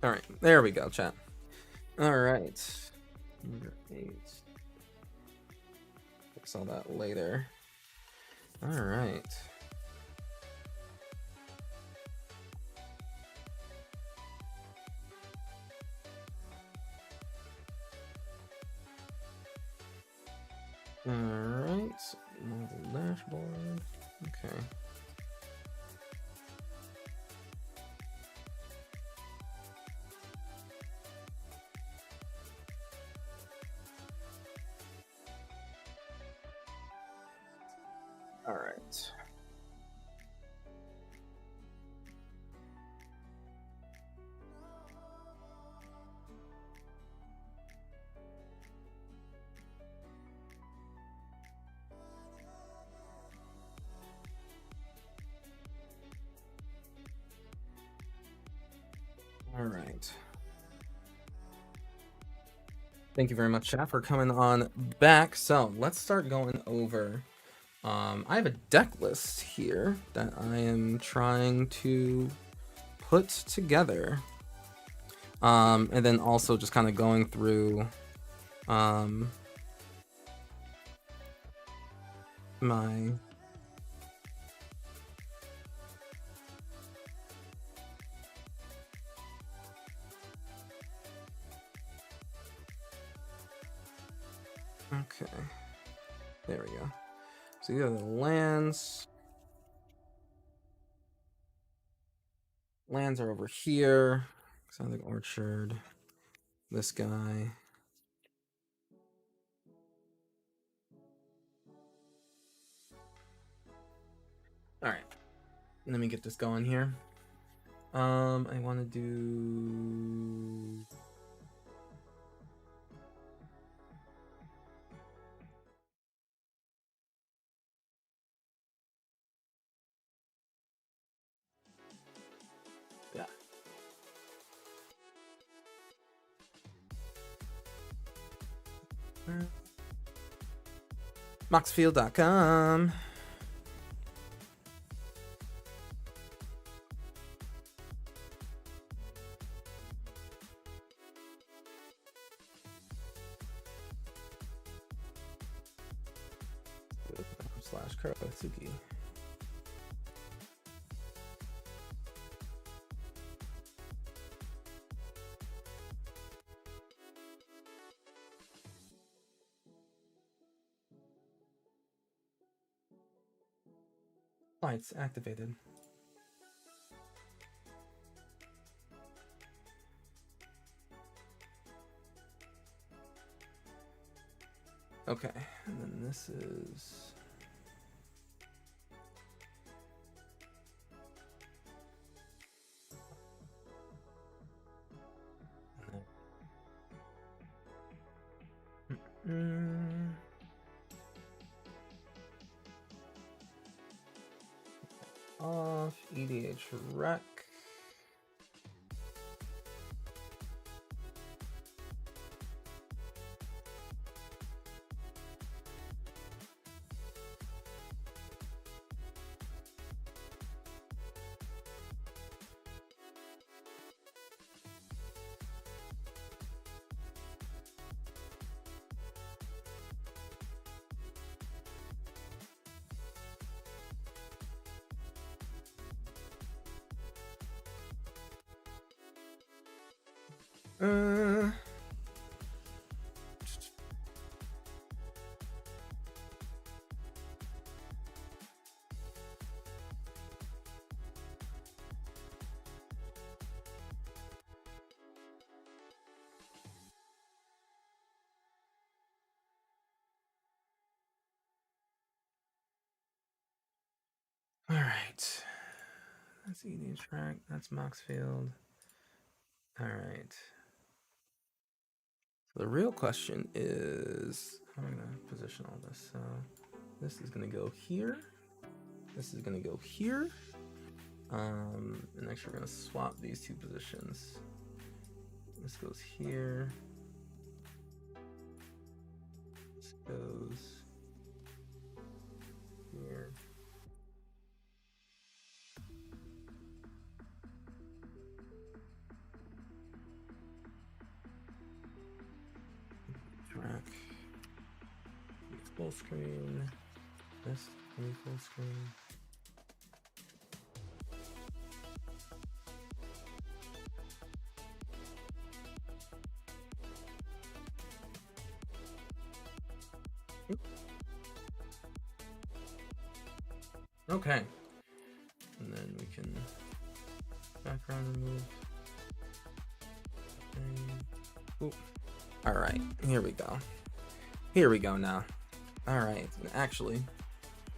All right, there we go, chat. All right, number 8. Fix all that later. All right. All right, model dashboard. Okay. All right. All right. Thank you very much, chat, for coming on back. So let's start going over. I have a deck list here that I am trying to put together. And then also just kind of going through my okay, there we go. So these are the lands. Lands are over here. Sounds like Orchard. This guy. All right, let me get this going here. I want to do. Yeah. Moxfield.com. / Kurotsuki. Lights activated. Okay, and then this is. Off EDH rec. All right. That's EDH track. That's Moxfield. All right. So the real question is, how am I going to position all this? So this is going to go here. This is going to go here. And actually we're going to swap these two positions. This goes here. This goes here. full screen. This can be full screen. Okay. And then we can background remove. Okay. All right, here we go. Here we go now. All right, actually,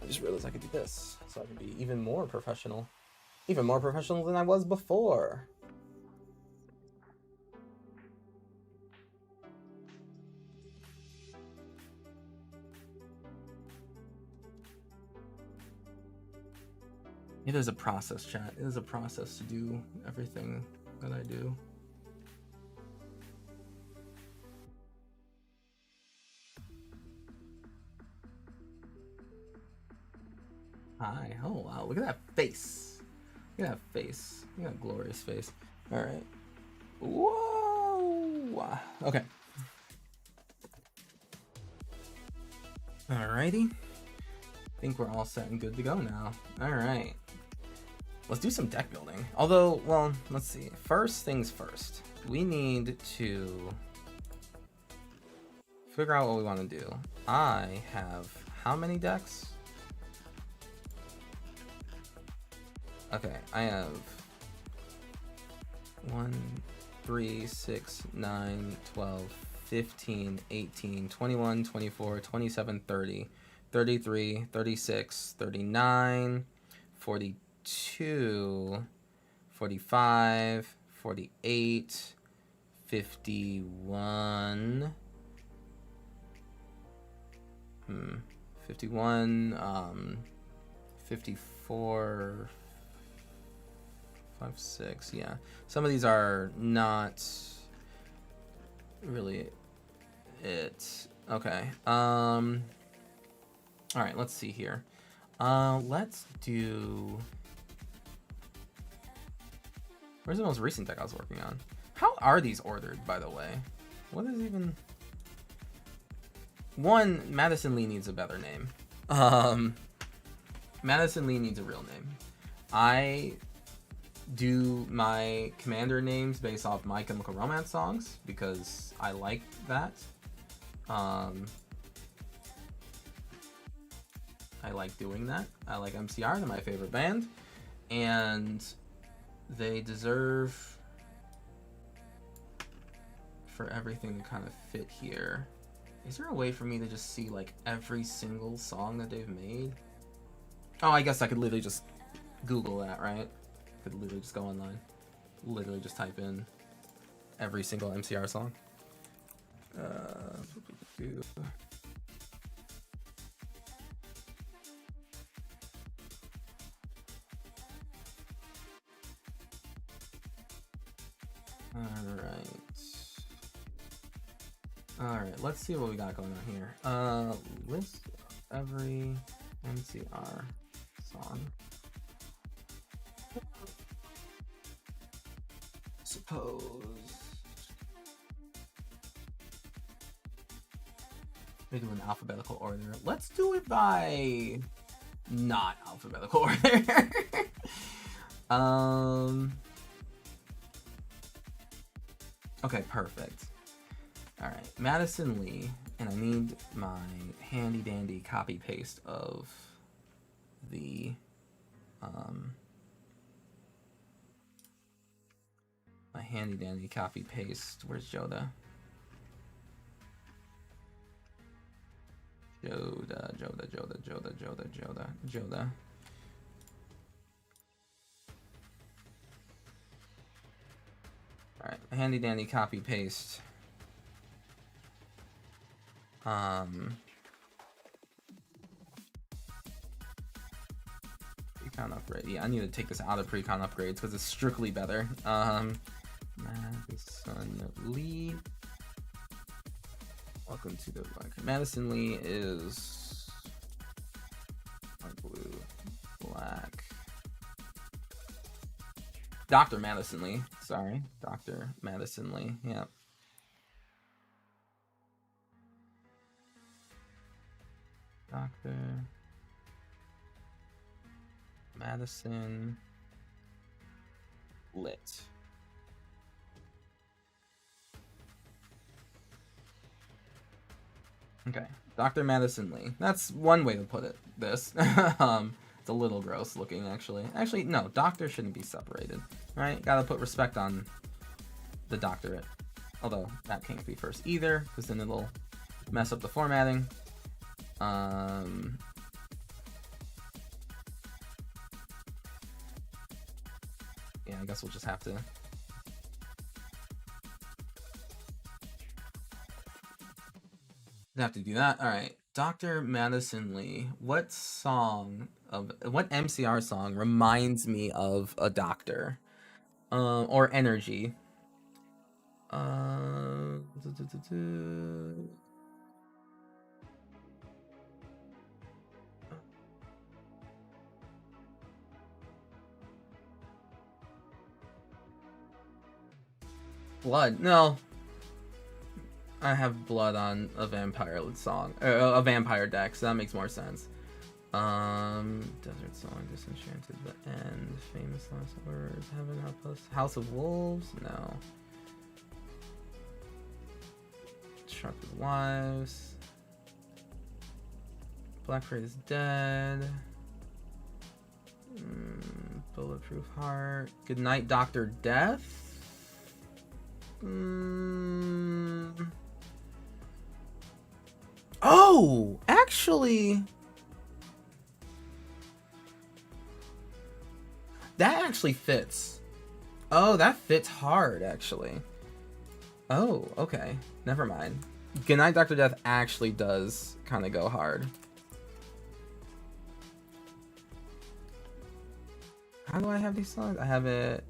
I just realized I could do this, so I can be even more professional than I was before. It is a process, chat. It is a process to do everything that I do. Hi. Oh, wow. Look at that face. Look at that face. Look at that glorious face. All right. Whoa. Okay. Alrighty. I think we're all set and good to go now. All right. Let's do some deck building. Although, well, let's see. First things first. We need to figure out what we want to do. I have how many decks? Okay, I have 1, 3, 6, 9, 12, 15, 18, 21, 24, 27, 30, 33, 36, 39, 42, 45, 48, 51, 51, 54, 5, 6, yeah. Some of these are not really it. Okay. All right, let's see here. Let's do... Where's the most recent deck I was working on? How are these ordered, by the way? What is even... One, Madison Lee needs a better name. Madison Lee needs a real name. I do my commander names based off My Chemical Romance songs because I like that. I like doing that. I like MCR, they're my favorite band, and they deserve for everything to kind of fit here. Is there a way for me to just see like every single song that they've made? Oh, I guess I could literally just Google that, right? Could literally just go online, literally just type in every single MCR song. All right, let's see what we got going on here. List every MCR song. Suppose we do an alphabetical order. Let's do it by not alphabetical order. Okay, perfect. All right, Madison Lee, and I need my handy dandy copy paste of the my handy dandy copy paste. Where's Joda? Joda. All right, handy dandy copy paste. Precon upgrade. Yeah, I need to take this out of precon upgrades because it's strictly better. Madison Lee. Welcome to the Madison Lee is blue, black. Dr. Madison Lee. Sorry, Dr. Madison Lee. Yeah. Dr. Madison Lit. Okay, Dr. Madison Lee. That's one way to put it. This. It's a little gross looking, actually. Actually, no, doctor shouldn't be separated, right? Gotta put respect on the doctorate. Although, that can't be first either, because then it'll mess up the formatting. Yeah, I guess we'll just have to do that. All right, Dr. Madison Lee. What MCR song reminds me of a doctor, or energy? Blood. No. I have blood on a vampire song, a vampire deck, so that makes more sense. Desert Song, Disenchanted, The End, Famous Last Words, Heaven Help Us, House of Wolves, no. Sharpened Wives, Black Parade is Dead, Bulletproof Heart, Goodnight Dr. Death. Oh, actually, that actually fits. Oh, that fits hard, actually. Oh, okay. Never mind. Goodnight Dr. Death actually does kind of go hard. How do I have these songs? I have it...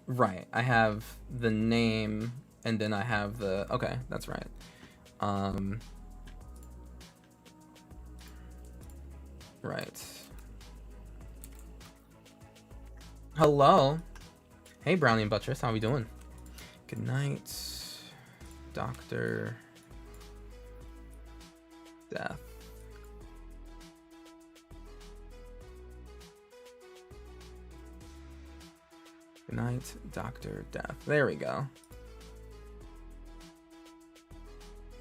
Right. I have the name, and then I have the... Okay, that's right. Right. Hello. Hey, Brownie and Buttress. How we doing? Good night, Dr. Death. Good night, Dr. Death. There we go.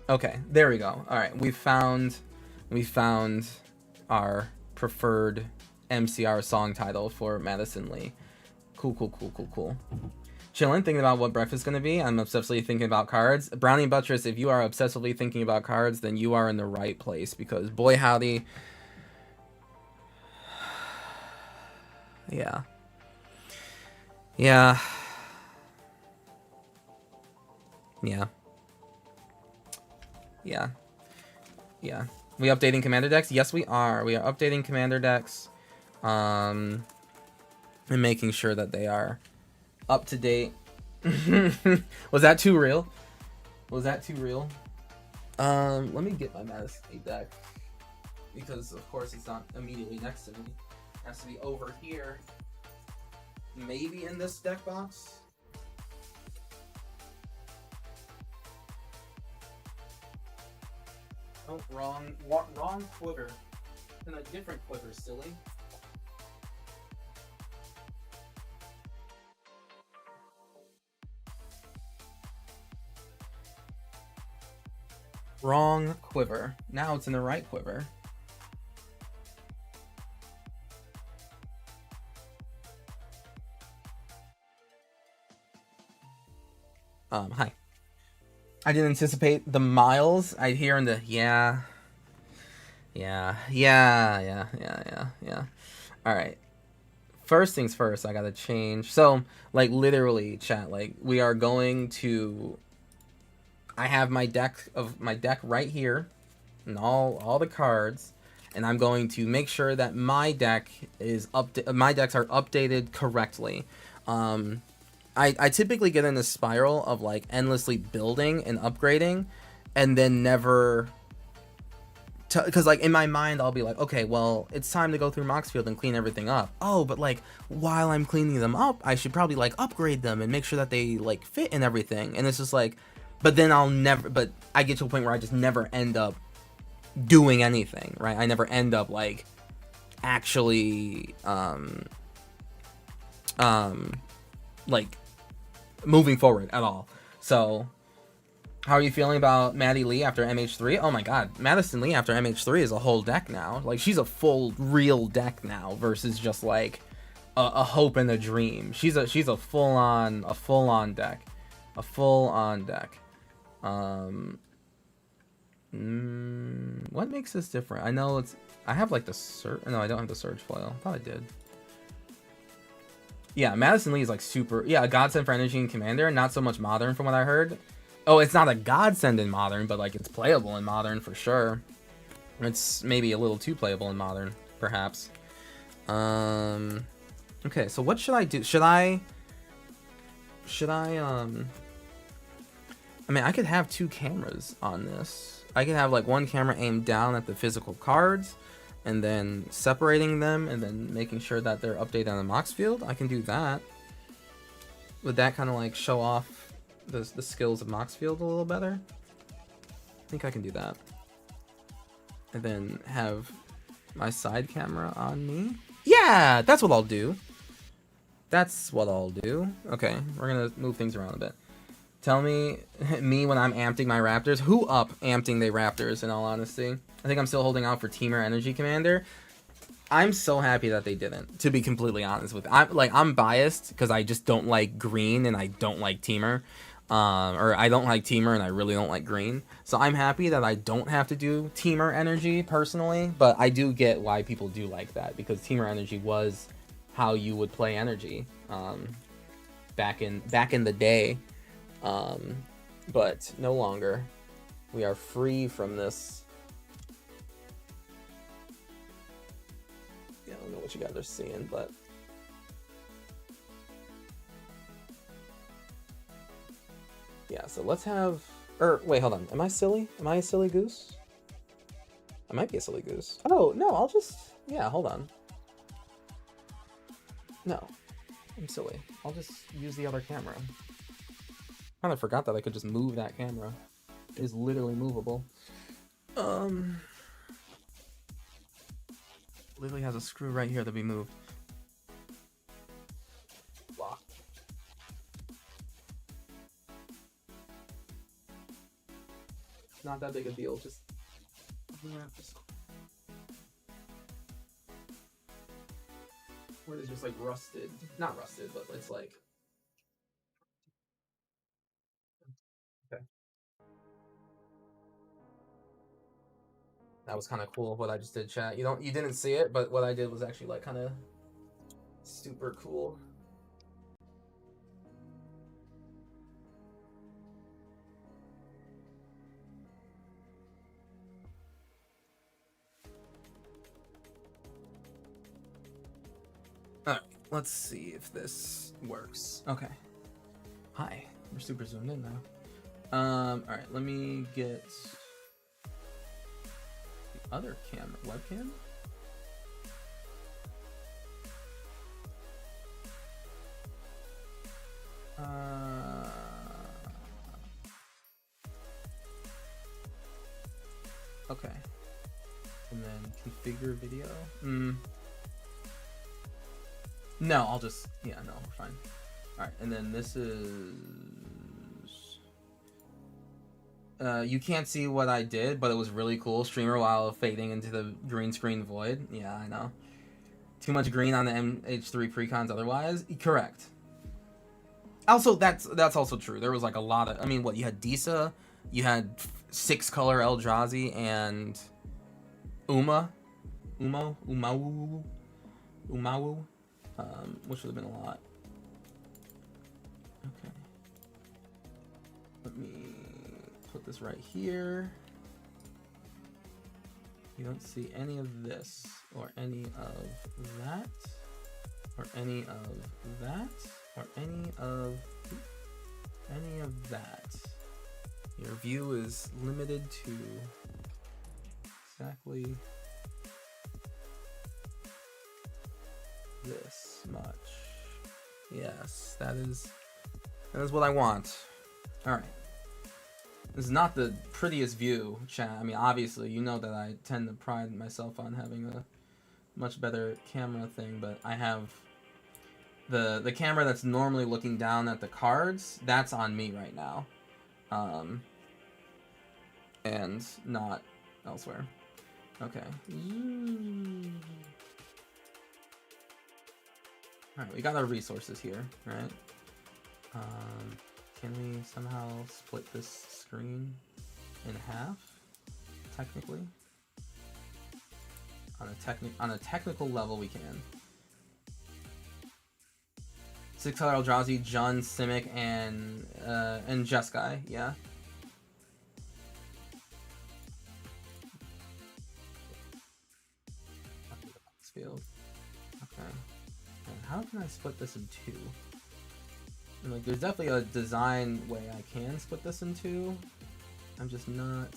Okay, there we go. All right, we found our preferred MCR song title for Madison Lee. Cool. Chillin', thinking about what breakfast's gonna be. I'm obsessively thinking about cards. Brownie Buttress, if you are obsessively thinking about cards, then you are in the right place, because boy howdy. Yeah. We updating commander decks? Yes, we are. We are updating commander decks, and making sure that they are up to date. Was that too real? Let me get my Madison deck, because of course it's not immediately next to me. It has to be over here. Maybe in this deck box. Oh, wrong quiver. In a different quiver, silly. Wrong quiver. Now it's in the right quiver. Hi. I didn't anticipate the miles I hear in the yeah. All right. First things first, I gotta change. So, like, literally, chat, like, we are going to... I have my deck right here, and all the cards, and I'm going to make sure that my decks are updated correctly. I typically get in a spiral of, like, endlessly building and upgrading, and then never... Because, like, in my mind, I'll be like, okay, well, it's time to go through Moxfield and clean everything up. Oh, but, like, while I'm cleaning them up, I should probably, like, upgrade them and make sure that they, like, fit and everything. And it's just like... But then but I get to a point where I just never end up doing anything, right? I never end up like actually like moving forward at all. So how are you feeling about Maddie Lee after MH3? Oh my god, Madison Lee after MH3 is a whole deck now. Like, she's a full real deck now versus just like a hope and a dream. She's a full on deck. A full on deck. What makes this different? I know I have like the surge. No, I don't have the surge foil. I thought I did. Yeah, Madison Lee is like super. Yeah, a godsend for energy and commander. Not so much modern from what I heard. Oh, it's not a godsend in modern, but like it's playable in modern for sure. It's maybe a little too playable in modern, perhaps. Okay, so what should I do? Should I I mean, I could have 2 cameras on this. I could have like one camera aimed down at the physical cards and then separating them and then making sure that they're updated on the Moxfield. I can do that. Would that kind of like show off the skills of Moxfield a little better? I think I can do that. And then have my side camera on me. Yeah, that's what I'll do. That's what I'll do. Okay, we're gonna move things around a bit. Tell me when I'm amping my Raptors. Who up amping the Raptors, in all honesty? I think I'm still holding out for Teamer Energy Commander. I'm so happy that they didn't, to be completely honest with you. I'm biased because I just don't like green and I don't like Teamer. Or I don't like Teamer and I really don't like green. So I'm happy that I don't have to do Teamer Energy personally, but I do get why people do like that, because Teamer Energy was how you would play Energy back in the day. But no longer. We are free from this. Yeah, I don't know what you guys are seeing, but yeah, so let's have, wait, hold on. Am I silly? Am I a silly goose? I might be a silly goose. Oh, no, I'll just, yeah, hold on. No, I'm silly. I'll just use the other camera. I kind of forgot that I could just move that camera. It is literally movable. Literally has a screw right here to be moved. Lock. It's not that big a deal, just where it's just like rusted. Not rusted, but it's like, okay. That was kind of cool what I just did, chat. You didn't see it, but what I did was actually like kind of super cool. Alright, let's see if this works. Okay. Hi. We're super zoomed in now. Alright, let me get the other camera, webcam. Okay. And then configure video. No, I'll just, yeah, no, we're fine. Alright, and then this is... you can't see what I did, but it was really cool. Streamer while fading into the green screen void. Yeah, I know. Too much green on the MH3 precons otherwise. Correct. Also, that's also true. There was like a lot of, I mean, what, you had Disa, you had 6-color Eldrazi, and Umawu, which would have been a lot. Okay. Let me put this right here. You don't see any of this, or any of that, or any of that, or any of that. Your view is limited to exactly this much. Yes, that is what I want. All right. This is not the prettiest view, chat. I mean, obviously, you know that I tend to pride myself on having a much better camera thing, but I have the camera that's normally looking down at the cards. That's on me right now, and not elsewhere. Okay. All right, we got our resources here, right? Can we somehow split this screen in half? Technically, on a technical level, we can. Six Color Eldrazi, Jun, Simic, and Jeskai, yeah. Moxfield. Okay. And how can I split this in two? Like, there's definitely a design way I can split this in two. I'm just not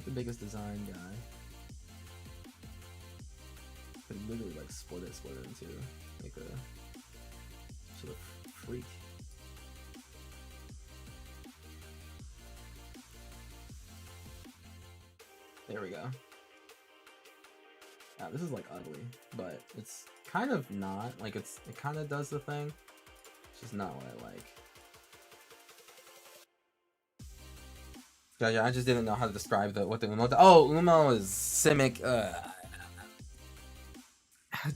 the biggest design guy. Could literally like split it into like a sort of freak. There we go. Yeah, this is like ugly, but it's kind of not. Like it kind of does the thing. It's just not what I like. Yeah, I just didn't know how to describe what the Umo. Oh, Umo is Simic.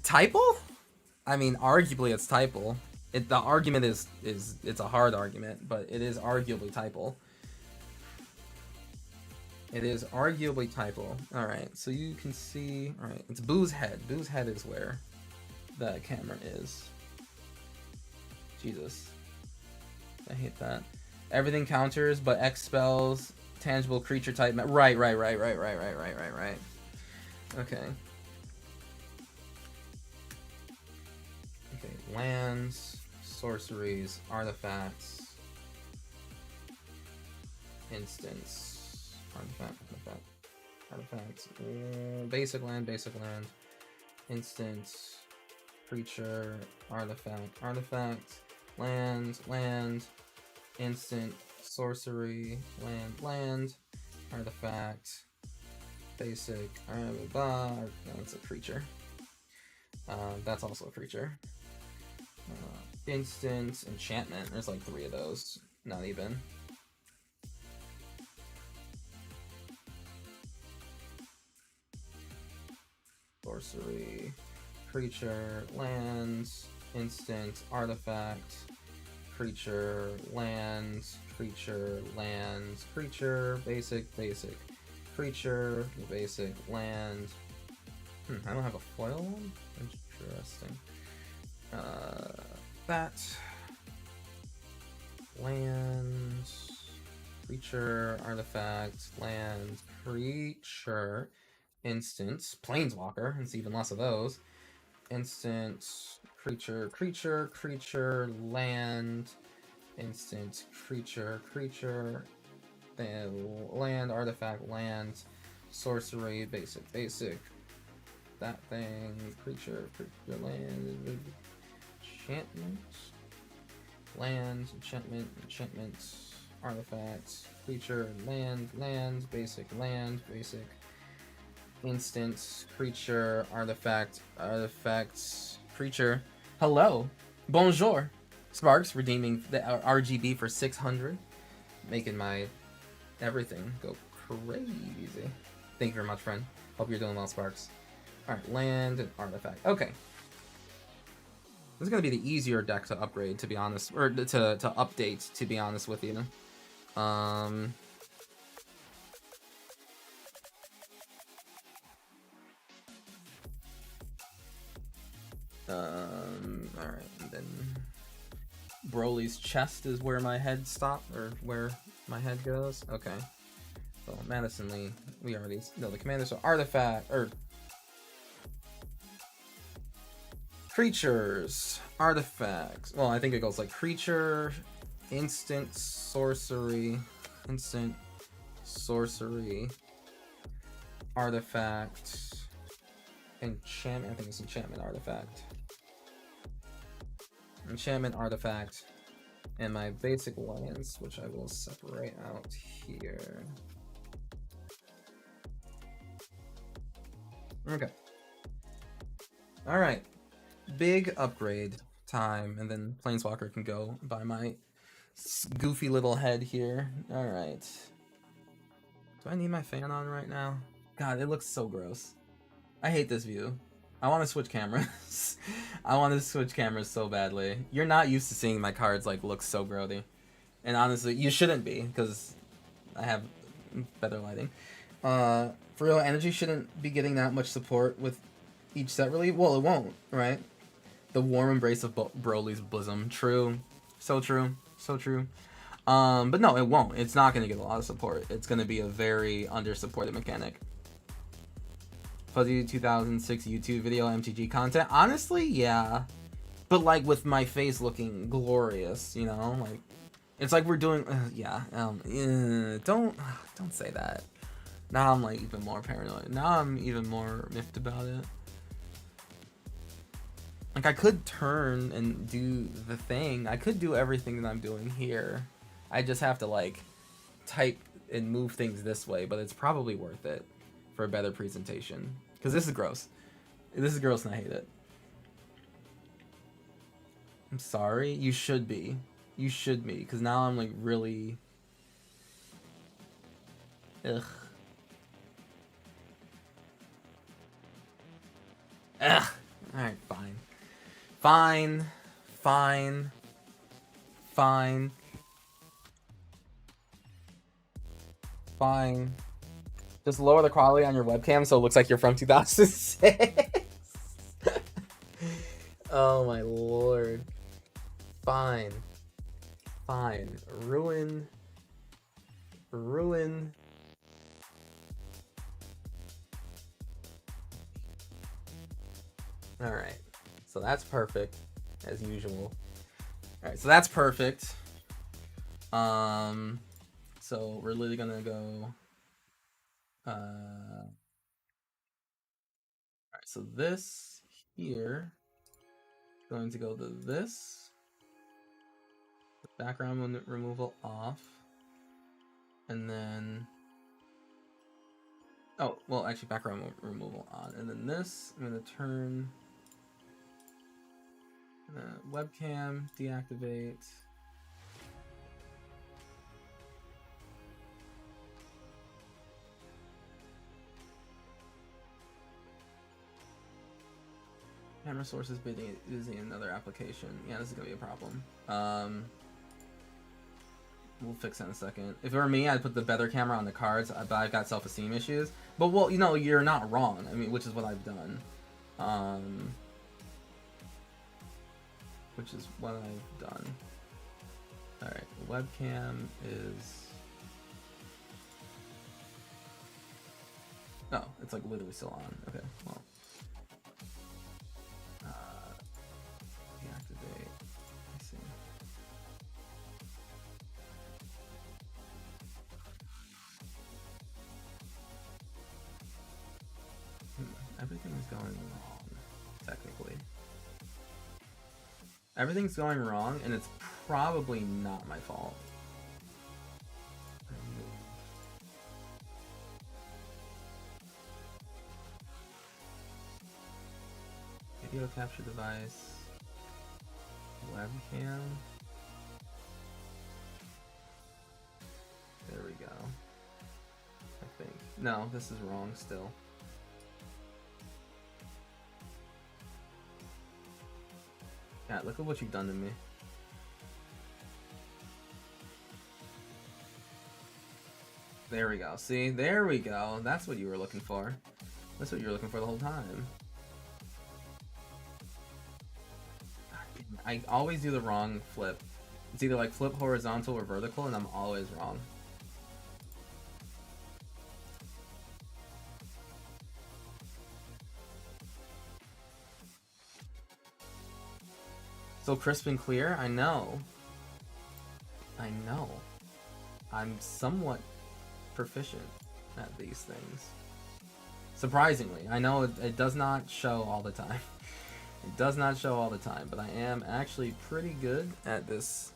Typal? I mean, arguably it's typal. The argument is it's a hard argument, but it is arguably typal. It is arguably typal. All right, so you can see. All right, it's Boo's head. Boo's head is where the camera is. Jesus, I hate that. Everything counters, but X spells tangible creature type. Right. Okay. Okay, lands, sorceries, artifacts, instants, artifacts, basic land, instants, creature, artifact, land, instant, sorcery, land, artifact, basic, that's a creature. That's also a creature. Instant, enchantment. There's like 3 of those. Not even. Sorcery, creature, lands, instant, artifact, creature, lands, creature, basic, creature, basic, land. I don't have a foil one? Interesting. That. Land, creature, artifact, land, creature, instance, planeswalker, it's even less of those. Instant, creature, land, instant, creature, land, artifact, land, sorcery, basic, that thing, creature, land, enchantment, artifacts, creature, land, basic, instance, creature, artifacts, creature. Hello, bonjour, Sparks redeeming the RGB for 600, making my everything go crazy. Thank you very much, friend. Hope you're doing well, Sparks. All right, land and artifact. Okay. This is gonna be the easier deck to upgrade, to be honest, or to update, to be honest with you. All right, and then Broly's chest is where my head stops, or where my head goes. Okay. So Madison Lee, we already know the commander. So artifact or creatures, artifacts. Well, I think it goes like creature, instant, sorcery, artifact, enchantment. I think it's enchantment, artifact, and my basic lens, which I will separate out here. Okay. All right. Big upgrade time, and then Planeswalker can go by my goofy little head here. All right. Do I need my fan on right now? God, it looks so gross. I hate this view. I want to switch cameras. I want to switch cameras so badly. You're not used to seeing my cards like look so grody. And honestly, you shouldn't be, because I have better lighting. For real, energy shouldn't be getting that much support with each set relief. Well, it won't, right? The warm embrace of Broly's bosom. True. So true. So true. But no, it won't. It's not going to get a lot of support. It's going to be a very under-supported mechanic. Fuzzy 2006 YouTube video MTG content. Honestly, yeah. But like with my face looking glorious, you know? Like, it's like we're doing... yeah. Don't say that. Now I'm like even more paranoid. Now I'm even more miffed about it. Like, I could turn and do the thing. I could do everything that I'm doing here. I just have to, like, type and move things this way, but it's probably worth it for a better presentation. Because this is gross. This is gross and I hate it. I'm sorry. You should be. You should be. Because now I'm, like, really... Ugh. Ugh. Alright, fine. Fine. Fine. Fine. Fine. Just lower the quality on your webcam so it looks like you're from 2006. Oh my lord. Fine. Fine. Ruin. Ruin. Alright. So that's perfect, as usual. Alright, so that's perfect. So we're literally gonna go... Alright, so this here is going to go to this. The background removal off. And then... oh, well, actually background removal on. And then this, I'm gonna turn... webcam, deactivate. Camera source is using another application. Yeah, this is gonna be a problem. We'll fix that in a second. If it were me, I'd put the better camera on the cards, but I've got self-esteem issues. But, well, you know, you're not wrong. I mean, which is what I've done. Which is what I've done. Alright, webcam is... oh, it's like literally still on. Okay, well. Deactivate. Let's see. Everything is going wrong, technically. Everything's going wrong, and it's probably not my fault. Video capture device. Webcam. There we go. I think. No, this is wrong still. Yeah, look at what you've done to me. There we go. See? There we go. That's what you were looking for. That's what you were looking for the whole time. I always do the wrong flip. It's either like flip horizontal or vertical, and I'm always wrong. So crisp and clear? I know. I know. I'm somewhat proficient at these things. Surprisingly. I know it does not show all the time. It does not show all the time, but I am actually pretty good at this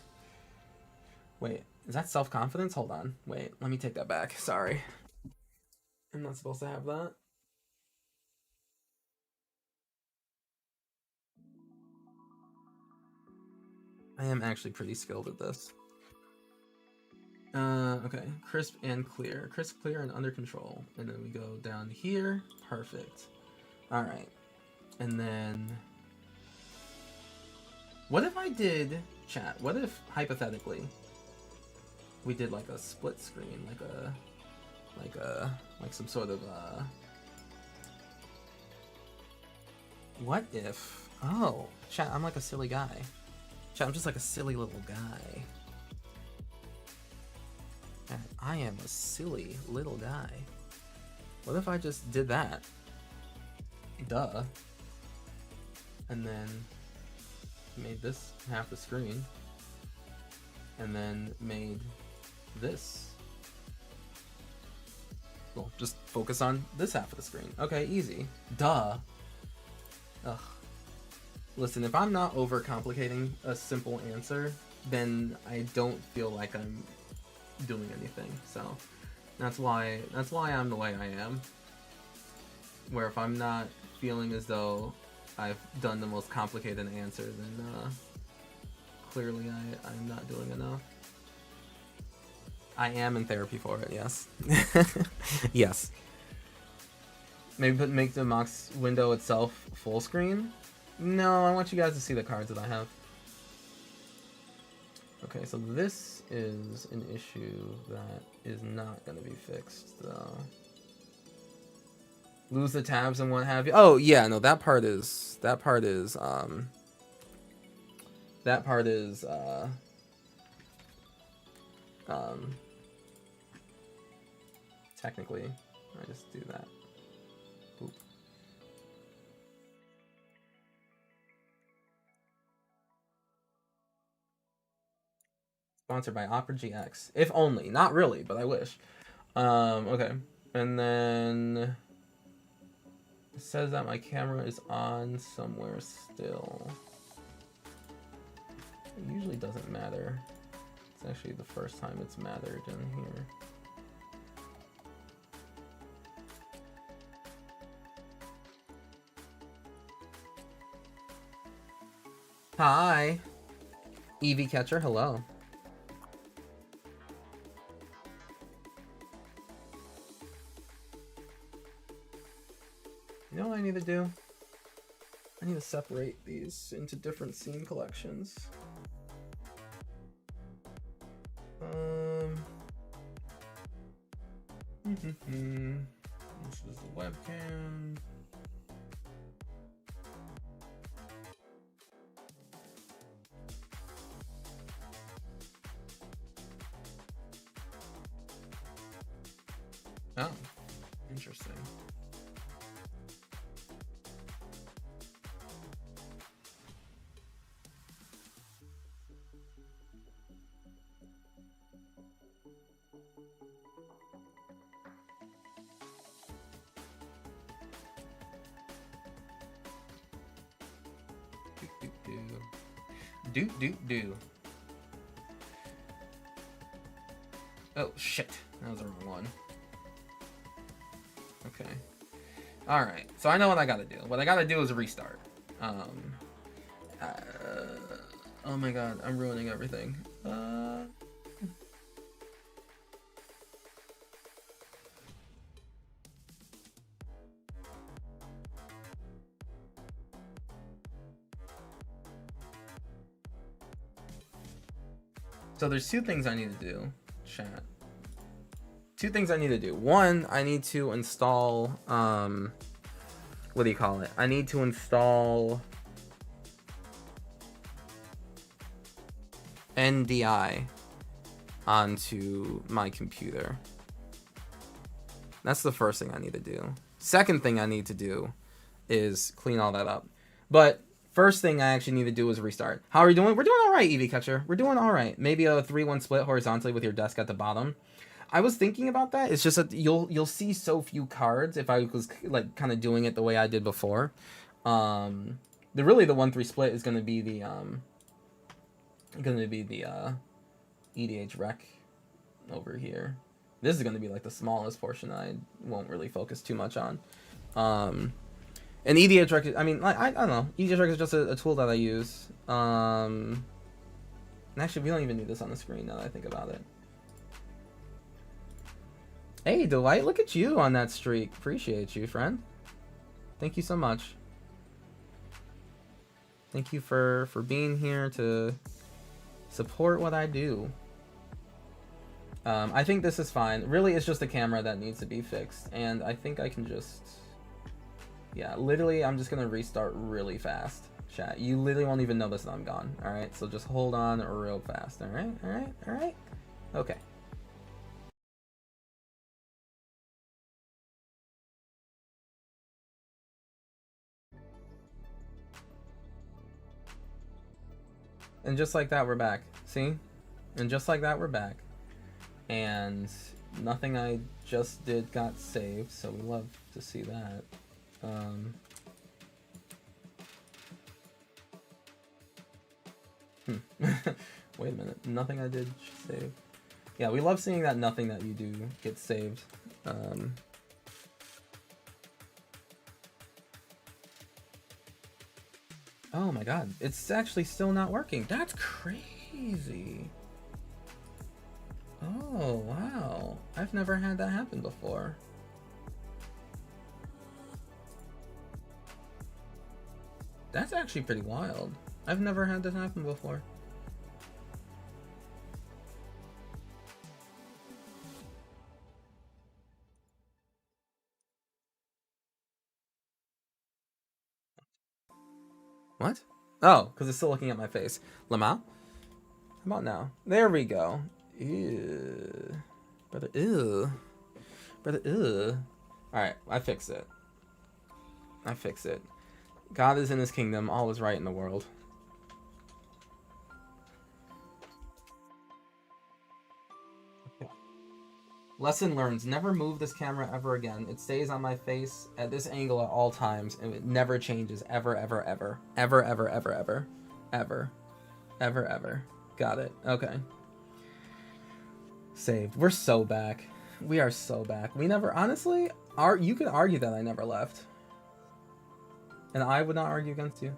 Wait, is that self-confidence? Hold on. Wait, let me take that back. Sorry. I'm not supposed to have that. I am actually pretty skilled at this. Okay. Crisp and clear. Crisp, clear, and under control. And then we go down here. Perfect. Alright. And then... What if I did... Chat, what if, hypothetically, we did like a split screen, like some sort of, what if... Oh, chat, I'm like a silly guy. Chat, I'm just like a silly little guy. I am a silly little guy. What if I just did that? Duh. And then made this half the screen. And then made this. Well, just focus on this half of the screen. Okay, easy. Duh. Ugh. Listen, if I'm not overcomplicating a simple answer, then I don't feel like I'm doing anything. So that's why I'm the way I am. Where if I'm not feeling as though I've done the most complicated answer, then clearly I'm not doing enough. I am in therapy for it, yes. Yes. Maybe make the Mox window itself full screen? No, I want you guys to see the cards that I have. Okay, so this is an issue that is not going to be fixed, though. Lose the tabs and what have you. Oh, yeah, no, that part is technically, I just do that. Boop. Sponsored by Opera GX. If only. Not really, but I wish. Okay. And then it says that my camera is on somewhere still. It usually doesn't matter. It's actually the first time it's mattered in here. Hi. Eevee Catcher, hello. You know what I need to do? I need to separate these into different scene collections. This is the webcam. Oh, interesting. Do. Oh shit, that was the wrong one. Okay. Alright, so I know what I gotta do. What I gotta do is restart. Oh my god, I'm ruining everything. So there's two things I need to do, chat. Two things I need to do. One, I need to install, what do you call it? I need to install NDI onto my computer. That's the first thing I need to do. Second thing I need to do is clean all that up. But first thing I actually need to do is restart. How are we doing? We're doing all right, Eevee Catcher. We're doing all right. Maybe a 3-1 split horizontally with your desk at the bottom. I was thinking about that. It's just that you'll see so few cards if I was like kind of doing it the way I did before. The 1-3 split is going to be the EDH rec over here. This is going to be like the smallest portion that I won't really focus too much on. And EDH rec, I mean, I don't know. EDH rec is just a tool that I use. And actually, we don't even need this on the screen now that I think about it. Hey, Dwight, look at you on that streak. Appreciate you, friend. Thank you so much. Thank you for being here to support what I do. I think this is fine. Really, it's just the camera that needs to be fixed. And I think I can just... Yeah, literally, I'm just going to restart really fast. Chat, you literally won't even notice that I'm gone. Alright, so just hold on real fast. Alright, alright, alright. Okay. And just like that, we're back. See? And just like that, we're back. And nothing I just did got saved, so we love to see that. Wait a minute. Nothing I did save. Yeah, we love seeing that nothing that you do gets saved. Oh my god, it's actually still not working. That's crazy. Oh, wow. I've never had that happen before. That's actually pretty wild. I've never had this happen before. What? Oh, because it's still looking at my face. Lamau? How about now? There we go. Ew. Brother, ew. Brother, ew. Alright, I fixed it. I fixed it. God is in his kingdom. All is right in the world. Okay. Lesson learned. Never move this camera ever again. It stays on my face at this angle at all times, and it never changes. Ever, ever, ever. Ever, ever, ever, ever. Ever. Ever, ever. Got it. Okay. Saved. We're so back. We are so back. We never, honestly, you could argue that I never left. And I would not argue against you.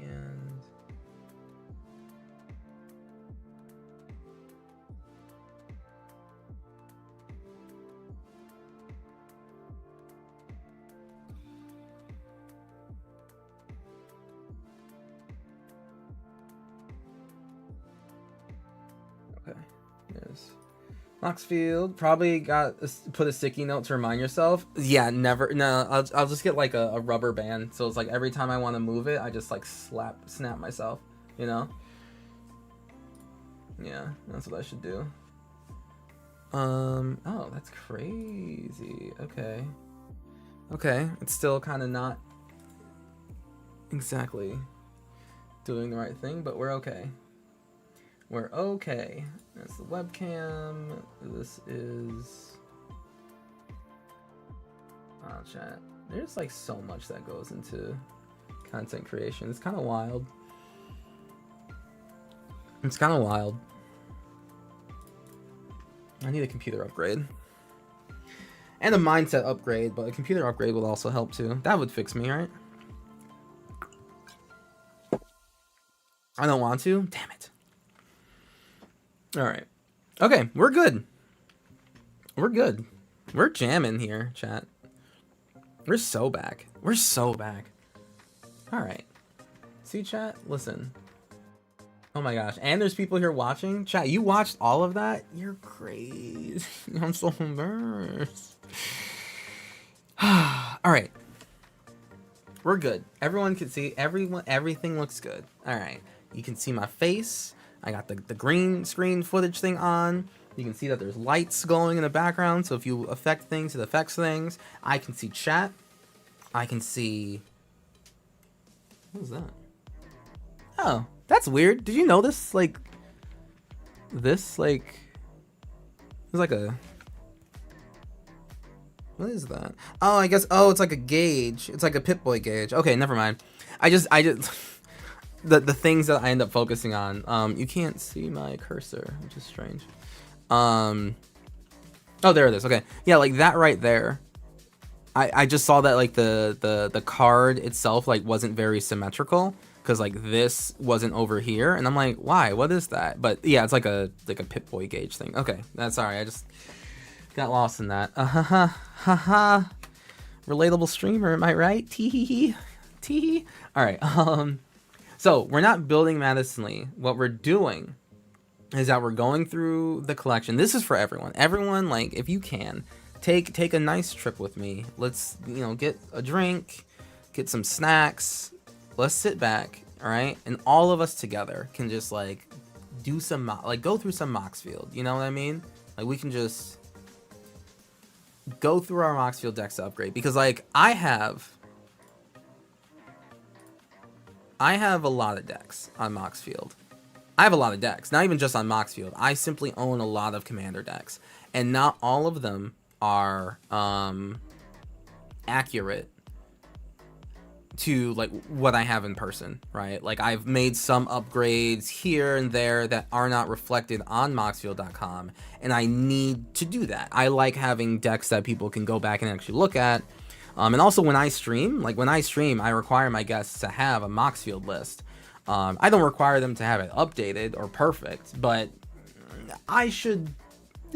And... Okay. Yes. Moxfield probably put a sticky note to remind yourself. Yeah, never. No, I'll just get like a rubber band. So it's like every time I want to move it, I just like snap myself. You know? Yeah, that's what I should do. Oh, that's crazy. Okay. Okay, it's still kind of not exactly doing the right thing, but we're okay. We're okay. That's the webcam. This is... Oh, chat. There's like so much that goes into content creation. It's kind of wild. It's kind of wild. I need a computer upgrade. And a mindset upgrade, but a computer upgrade will also help too. That would fix me, right? I don't want to? Damn it. Alright. Okay, we're good. We're good. We're jamming here, chat. We're so back. We're so back. Alright. See, chat? Listen. Oh my gosh. And there's people here watching. Chat, you watched all of that? You're crazy. I'm so embarrassed. Alright. We're good. Everyone can see. Everything looks good. Alright. You can see my face. I got the green screen footage thing on. You can see that there's lights going in the background. So if you affect things, it affects things. I can see chat. I can see... What is that? Oh, that's weird. Did you know this? Like... This, like... There's like a... What is that? Oh, I guess. Oh, it's like a gauge. It's like a Pip-Boy gauge. Okay, never mind. I just the things that I end up focusing on. You can't see my cursor, which is strange. Oh, there it is. Okay, yeah, like that right there. I just saw that like the card itself like wasn't very symmetrical because like this wasn't over here, and I'm like, why? What is that? But yeah, it's like a Pip-Boy gauge thing. Okay, that's sorry. I just got lost in that. Haha. Relatable streamer, am I right? Tee tee. All right. So we're not building Madison Lee. What we're doing is that we're going through the collection. This is for everyone. Everyone, like, if you can, take a nice trip with me. Let's, get a drink, get some snacks. Let's sit back, all right? And all of us together can just, like, do some, like, go through some Moxfield. You know what I mean? Like, we can just go through our Moxfield decks to upgrade. Because, like, I have a lot of decks on Moxfield. I have a lot of decks, not even just on Moxfield. I simply own a lot of Commander decks, and not all of them are accurate to like what I have in person, right? Like I've made some upgrades here and there that are not reflected on Moxfield.com, and I need to do that. I like having decks that people can go back and actually look at. And also when I stream, I require my guests to have a Moxfield list. I don't require them to have it updated or perfect, but I should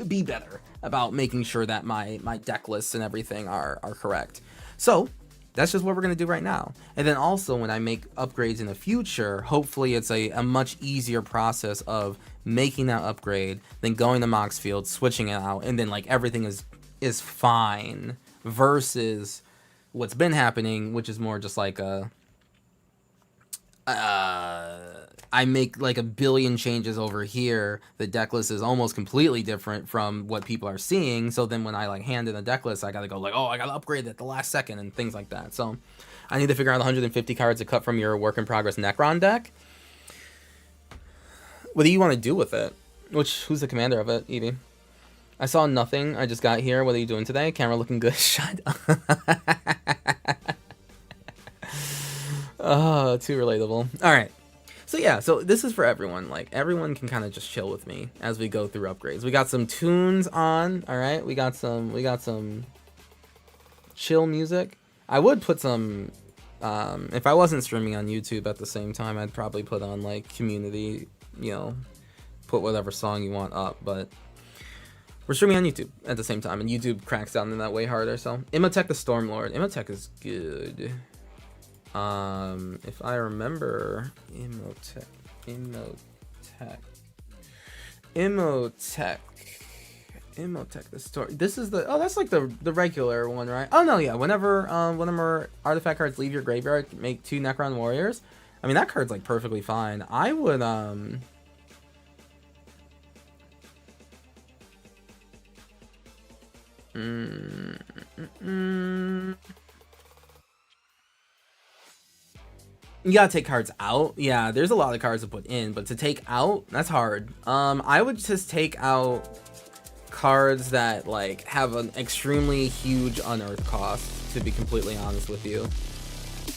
be better about making sure that my deck lists and everything are correct. So that's just what we're going to do right now. And then also when I make upgrades in the future, hopefully it's a much easier process of making that upgrade than going to Moxfield, switching it out, and then like everything is fine versus what's been happening, which is more just like I make like a billion changes over here. The deck list is almost completely different from what people are seeing. So then when I like hand in a deck list, I gotta go like, oh, I gotta upgrade at the last second and things like that. So I need to figure out the 150 cards to cut from your work in progress Necron deck. What do you want to do with it? Who's the commander of it, Evie? I saw nothing. I just got here. What are you doing today? Camera looking good. Shut up. Oh, too relatable. All right. So yeah, so this is for everyone. Like everyone can kind of just chill with me as we go through upgrades. We got some tunes on, all right? We got some chill music. I would put some if I wasn't streaming on YouTube at the same time, I'd probably put on like community, put whatever song you want up, but we're streaming on YouTube at the same time, and YouTube cracks down in that way harder. So Imhotep the Stormlord. Imhotep is good. If I remember, Imhotep the story. This is that's like the regular one, right? Oh no, yeah. Whenever artifact cards leave your graveyard, make 2 Necron warriors. I mean that card's like perfectly fine. I would You gotta take cards out. Yeah, there's a lot of cards to put in, but to take out, that's hard. I would just take out cards that like have an extremely huge unearth cost, to be completely honest with you.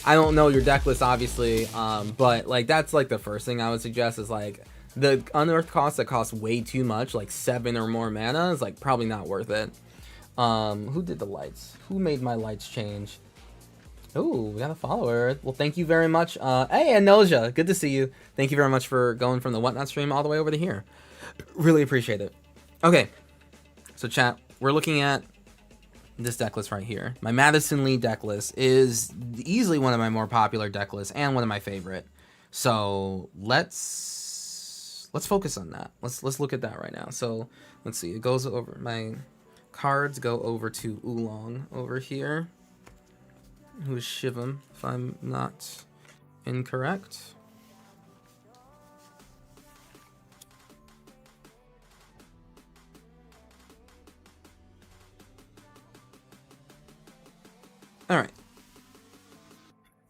I don't know your deck list obviously, but like that's like the first thing I would suggest is like the unearth cost that costs way too much, like 7 or more mana, is like probably not worth it. Who did the lights? Who made my lights change? Oh, we got a follower. Well, thank you very much. Hey, Anoja, good to see you. Thank you very much for going from the Whatnot stream all the way over to here. Really appreciate it. Okay, so chat, we're looking at this deck list right here. My Madison Lee deck list is easily one of my more popular deck lists and one of my favorite. So let's focus on that. Let's look at that right now. So let's see. It goes over, my cards go over to Oolong over here, who is Shivam, if I'm not incorrect. All right.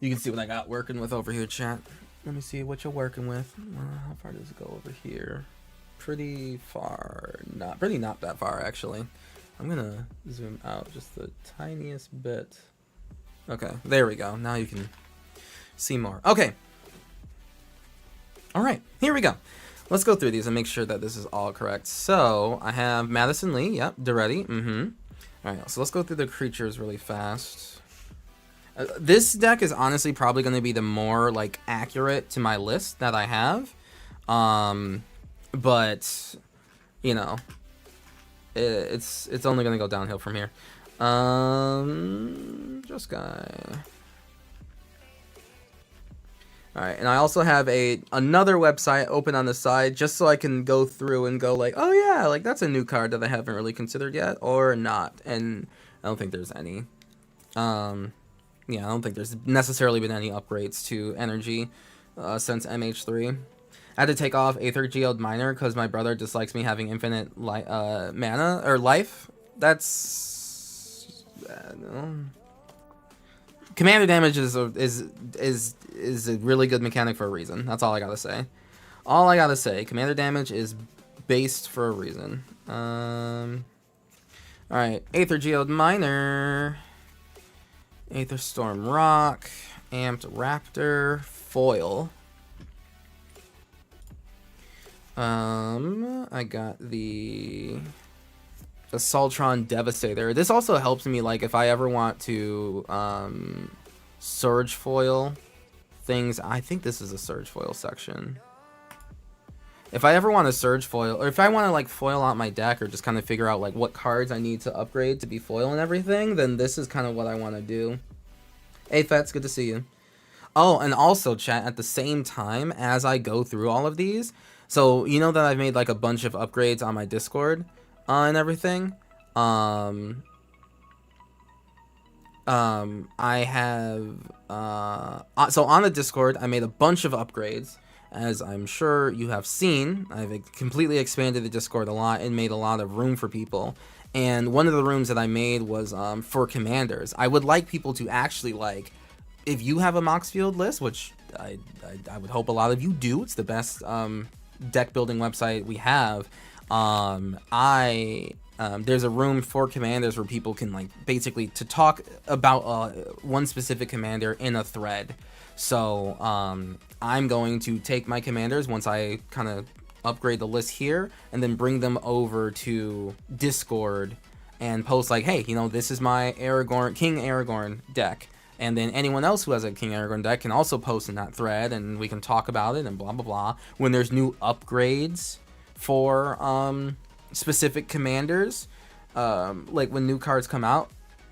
You can see what I got working with over here, chat. Let me see what you're working with. How far does it go over here? Pretty far. Not that far, actually. I'm gonna zoom out just the tiniest bit. Okay, there we go. Now you can see more. Okay. All right, here we go. Let's go through these and make sure that this is all correct. So I have Madison Lee. Yep, Duretti. All right, so let's go through the creatures really fast. This deck is honestly probably going to be the more like accurate to my list that I have. But you know, it's only going to go downhill from here. Just guy. All right, and I also have another website open on the side just so I can go through and go like, oh yeah, like that's a new card that I haven't really considered yet or not. And I don't think there's any. Yeah, I don't think there's necessarily been any upgrades to energy since MH3. I had to take off Aether Geode Miner because my brother dislikes me having infinite mana or life. That's no. Commander damage is a really good mechanic for a reason. That's all I gotta say. All I gotta say, commander damage is based for a reason. All right, Aether Geode Miner, Aether Storm Rock, Amped Raptor, Foil. I got the Assaultron Devastator. This also helps me, like, if I ever want to Surge Foil things. I think this is a Surge Foil section. If I ever want to Surge Foil, or if I want to, like, foil out my deck, or just kind of figure out, like, what cards I need to upgrade to be foil and everything, then this is kind of what I want to do. Hey, Fets, good to see you. Oh, and also, chat, at the same time as I go through all of these, so, you know that I've made, like, a bunch of upgrades on my Discord and everything. I have, so on the Discord, I made a bunch of upgrades. As I'm sure you have seen, I've completely expanded the Discord a lot and made a lot of room for people. And one of the rooms that I made was for commanders. I would like people to actually, like, if you have a Moxfield list, which I would hope a lot of you do, it's the best deck building website we have. There's a room for commanders where people can, like, basically to talk about one specific commander in a thread. So I'm going to take my commanders once I kind of upgrade the list here and then bring them over to Discord and post like, hey, you know, this is my Aragorn, King Aragorn deck. And then anyone else who has a King Aragorn deck can also post in that thread and we can talk about it and blah, blah, blah. When there's new upgrades for specific commanders, like when new cards come out,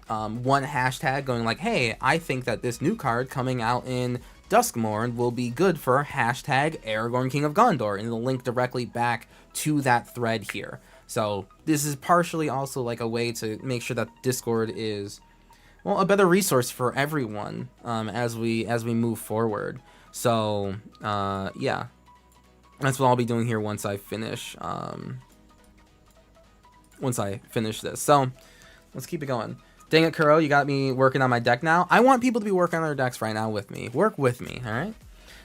one hashtag going like, hey, I think that this new card coming out in Duskmourn will be good for hashtag Aragorn King of Gondor, and it'll link directly back to that thread here. So this is partially also like a way to make sure that Discord is, well, a better resource for everyone as we move forward. So yeah, that's what I'll be doing here once I finish this. So let's keep it going. Dang it, Kuro, you got me working on my deck now. I want people to be working on their decks right now with me. Work with me, all right?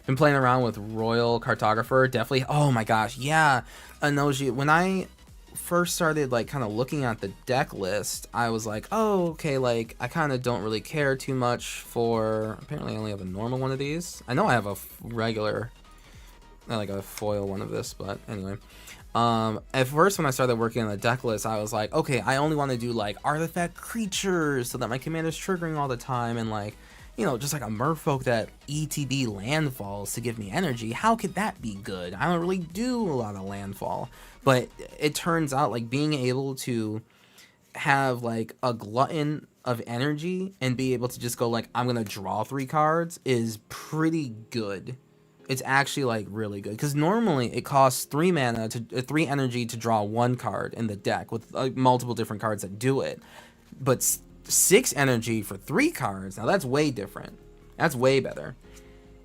Been playing around with Royal Cartographer, definitely. Oh my gosh, yeah. Anoji, when I first started, like, kind of looking at the deck list, I was like, oh, okay, like, I kind of don't really care too much for... Apparently, I only have a normal one of these. I know I have a regular, like a foil one of this, but anyway. At first when I started working on the deck list, I was like, okay, I only want to do like artifact creatures so that my commander's triggering all the time, and like, you know, just like a merfolk that ETB landfalls to give me energy. How could that be good? I don't really do a lot of landfall. But it turns out like being able to have like a glutton of energy and be able to just go like, I'm gonna draw 3 cards is pretty good. It's actually like really good, because normally it costs 3 mana to 3 energy to draw 1 card in the deck with multiple different cards that do it, but 6 energy for 3 cards. Now that's way different. That's way better.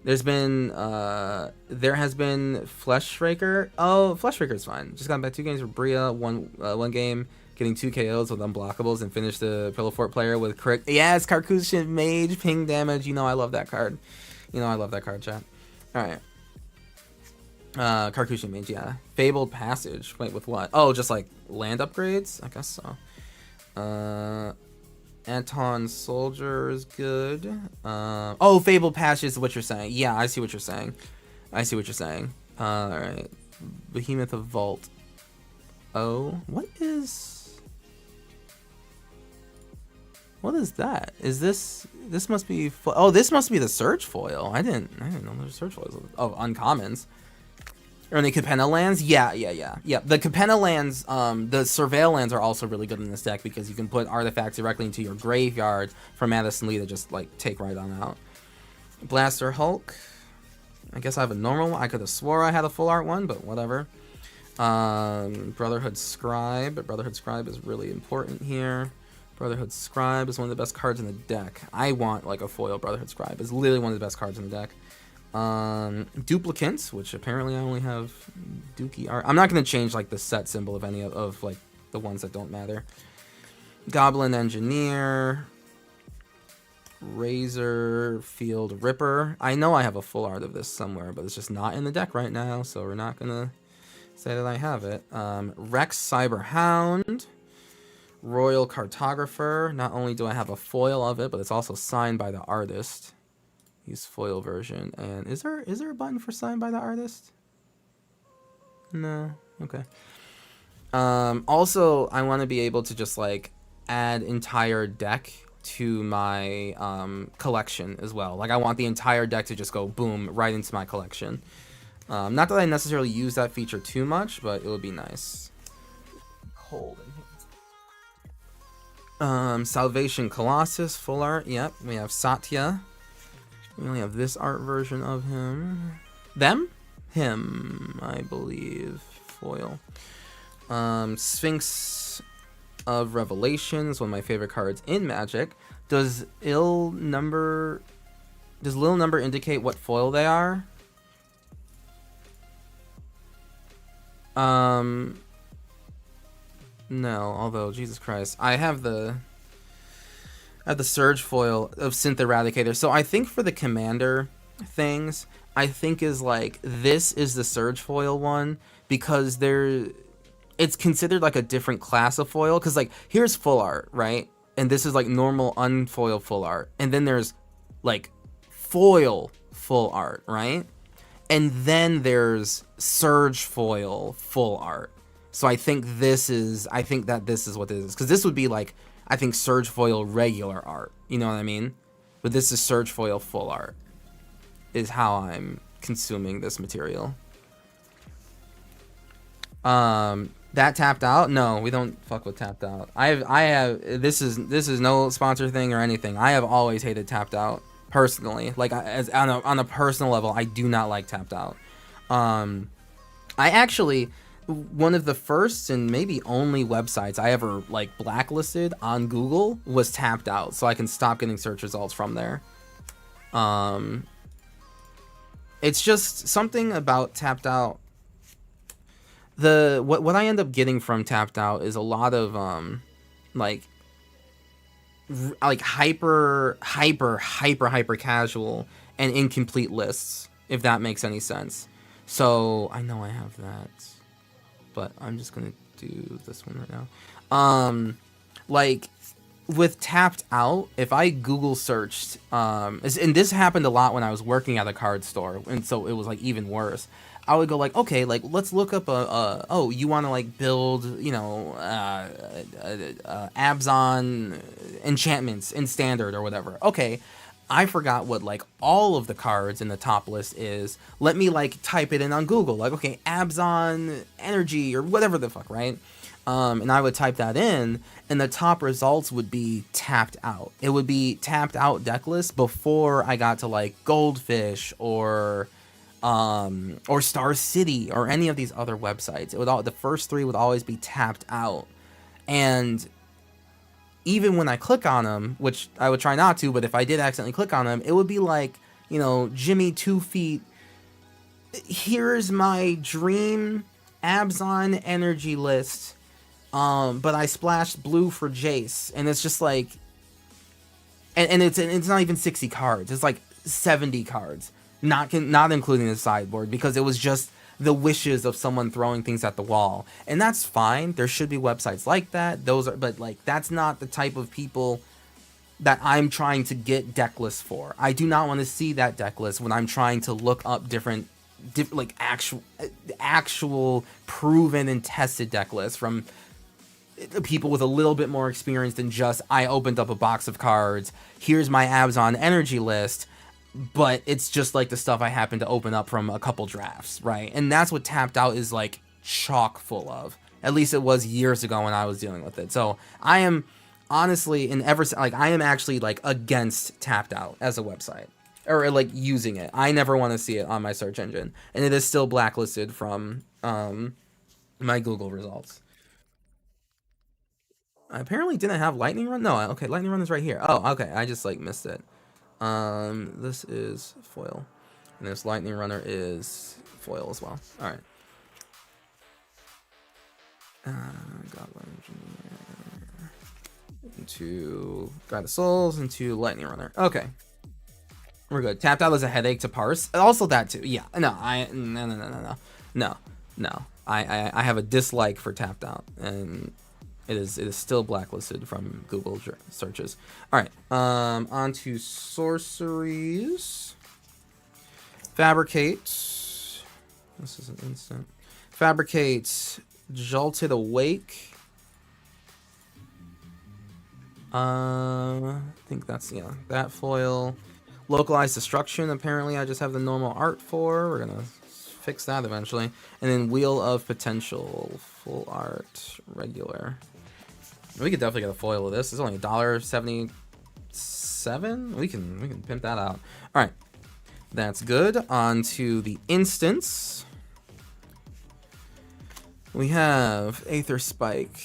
There's been there has been Fleshraker. Oh, Fleshraker's fine. Just got back 2 games with Bria, one game getting 2 KOs with unblockables and finished the Pillow Fort player with crit. Yes, Carcushian Mage, ping damage. You know I love that card. You know I love that card, chat. Alright. Carcushian Mage, yeah. Fabled Passage. Wait, with what? Oh, just like land upgrades? I guess so. Anton Soldier is good. Oh, Fabled Patch is what you're saying. Yeah, I see what you're saying. Alright. Behemoth of Vault. Oh, what is that? Is this must be oh, this must be the Surge Foil. I didn't know there's Surge Foils. Oh, uncommons. Or any Capenna lands? Yeah. The Capenna lands, the Surveil lands are also really good in this deck because you can put artifacts directly into your graveyard from Madison Lee to just like take right on out. Blaster Hulk. I guess I have a normal one. I could have swore I had a full art one, but whatever. Brotherhood Scribe. Brotherhood Scribe is really important here. Brotherhood Scribe is one of the best cards in the deck. I want like a foil Brotherhood Scribe. It's literally one of the best cards in the deck. Duplicants, which apparently I only have Dookie art. I'm not going to change like the set symbol of any of like the ones that don't matter. Goblin Engineer. Razor Field Ripper. I know I have a full art of this somewhere, but it's just not in the deck right now, so we're not going to say that I have it. Rex Cyber Hound. Royal Cartographer. Not only do I have a foil of it, but it's also signed by the artist. Use foil version. And is there a button for signed by the artist? No. Okay. Also, I want to be able to just like add entire deck to my collection as well. Like I want the entire deck to just go boom right into my collection. Not that I necessarily use that feature too much, but it would be nice. Cold in here. Salvation Colossus, full art. Yep, we have Satya. We only have this art version of him. Him, I believe. Foil. Sphinx of Revelations, one of my favorite cards in Magic. Does Lil number indicate what foil they are? No, although Jesus Christ, I have the Surge Foil of Synth Eradicator. So I think for the Commander things, I think is like this is the Surge Foil one because it's considered like a different class of foil. Because like here's full art, right? And this is like normal unfoil full art, and then there's like foil full art, right? And then there's Surge Foil full art. So I think that this is what this is, because this would be like, I think Surge Foil regular art, you know what I mean? But this is Surge Foil full art, is how I'm consuming this material. That tapped out? No, we don't fuck with tapped out. I have this is no sponsor thing or anything. I have always hated tapped out personally. Like as on a personal level, I do not like tapped out. I actually, one of the first and maybe only websites I ever like blacklisted on Google was tapped out, so I can stop getting search results from there. It's just something about tapped out. What I end up getting from tapped out is a lot of like hyper casual and incomplete lists, if that makes any sense. So I know I have that, but I'm just gonna do this one right now. Like with tapped out, if I Google searched, and this happened a lot when I was working at a card store, and so it was like even worse. I would go like, okay, like let's look up oh, you want to like build, you know, Abzan enchantments in standard or whatever. Okay, I forgot what like all of the cards in the top list is. Let me like type it in on Google, like okay, Abzan energy or whatever the fuck, right? And I would type that in, and the top results would be tapped out. It would be tapped out deck list before I got to like Goldfish or Star City or any of these other websites. The first three would always be tapped out. And even when I click on them, which I would try not to, but if I did accidentally click on them, it would be like, you know, Jimmy 2 feet, here's my dream Abzan energy list, but I splashed blue for Jace, and it's just like, and it's not even 60 cards, it's like 70 cards. Not including the sideboard, because it was just the wishes of someone throwing things at the wall. And that's fine. There should be websites like that. But like, that's not the type of people that I'm trying to get deck lists for. I do not want to see that deck list when I'm trying to look up different like actual proven and tested deck lists from people with a little bit more experience than just, I opened up a box of cards, here's my Abzan energy list, but it's just like the stuff I happen to open up from a couple drafts, right? And that's what Tapped Out is like chock full of. At least it was years ago when I was dealing with it. So I am honestly, I am actually like against Tapped Out as a website, or like using it. I never want to see it on my search engine, and it is still blacklisted from my Google results. I apparently didn't have Lightning Run. No, okay, Lightning Run is right here. Oh, okay, I just like missed it. This is foil, and this Lightning Runner is foil as well. All right. Goblin Engineer into Guide of Souls into Lightning Runner. Okay, we're good. Tapped Out is a headache to parse. Also that too. Yeah. No. No. I have a dislike for Tapped Out, and it is still blacklisted from Google searches. All right. On to sorceries. Fabricate. This is an instant. Fabricate. Jolted Awake. I think that's, yeah, that foil. Localized Destruction, apparently I just have the normal art for. We're gonna fix that eventually. And then Wheel of Potential, full art, regular. We could definitely get a foil of this. It's only $1.77. We can pimp that out. All right, that's good. On to the instance. We have Aether Spike,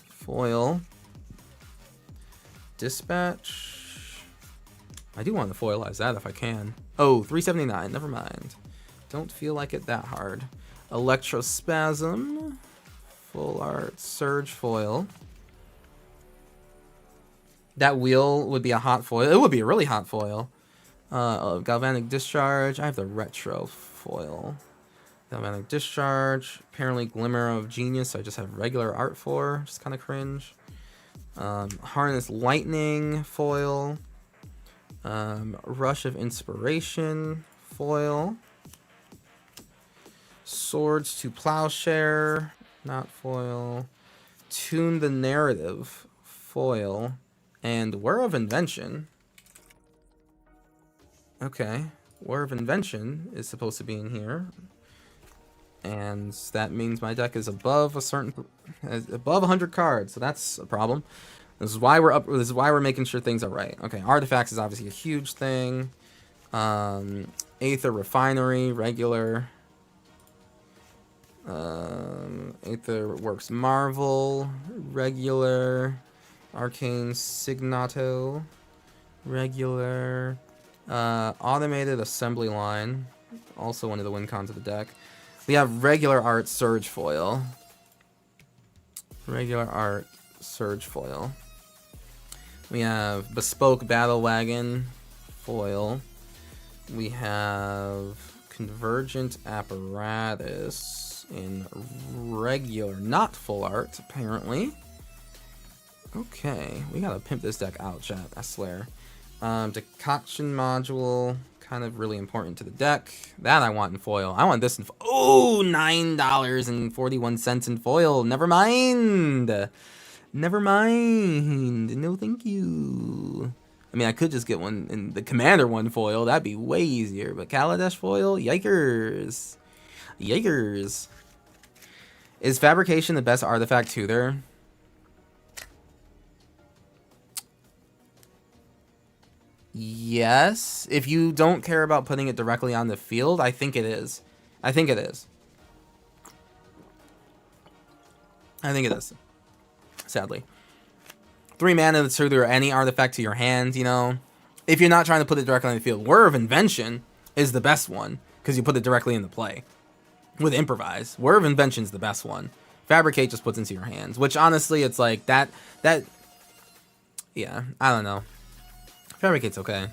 foil, Dispatch. I do want to foilize that if I can. Oh, 379. Never mind. Don't feel like it that hard. Electrospasm, full art, Surge foil. That wheel would be a hot foil. It would be a really hot foil. Galvanic Discharge. I have the retro foil. Galvanic Discharge. Apparently Glimmer of Genius. I just have regular art for. Just kind of cringe. Harness Lightning foil. Rush of Inspiration foil. Swords to Plowshare. Not foil. Tune the Narrative foil. And Whir of Invention. Okay. Whir of Invention is supposed to be in here. And that means my deck is above above 100 cards, so that's a problem. This is why we're making sure things are right. Okay, artifacts is obviously a huge thing. Aether Refinery, regular. Aether Works Marvel, regular. Arcane Signato, regular. Automated Assembly Line, also one of the win cons of the deck. We have regular art Surge foil. Regular art Surge foil. We have Bespoke Battle Wagon foil. We have Convergent Apparatus in regular, not full art, apparently. Okay, we gotta pimp this deck out, chat, I swear. Decoction Module, kind of really important to the deck. That I want in foil. I want this in foil. Oh, $9.41 in foil. Never mind. Never mind. No, thank you. I mean, I could just get one in the Commander one foil. That'd be way easier. But Kaladesh foil? Yikers. Yikers. Is Fabrication the best artifact tutor? Yes. If you don't care about putting it directly on the field, I think it is. I think it is. I think it is. Sadly. 3 mana to tutor any artifact to your hand, you know. If you're not trying to put it directly on the field. Whir of Invention is the best one, because you put it directly into play. With Improvise. Whir of Invention is the best one. Fabricate just puts into your hands. Which, honestly, it's like, that... Yeah, I don't know. Fabricate's okay.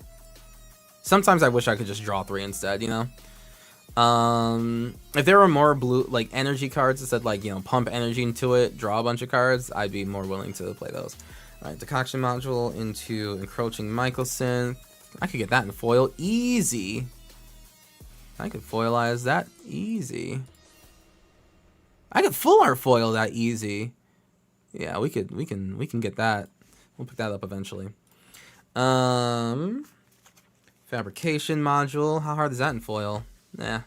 Sometimes I wish I could just draw 3 instead, you know? If there were more blue, like, energy cards that said, like, you know, pump energy into it, draw a bunch of cards, I'd be more willing to play those. Alright, Decoction Module into Encroaching Mycosynth. I could get that in foil easy. I could foilize that easy. I could full art foil that easy. Yeah, we can get that. We'll pick that up eventually. Fabrication Module. How hard is that in foil? Nah.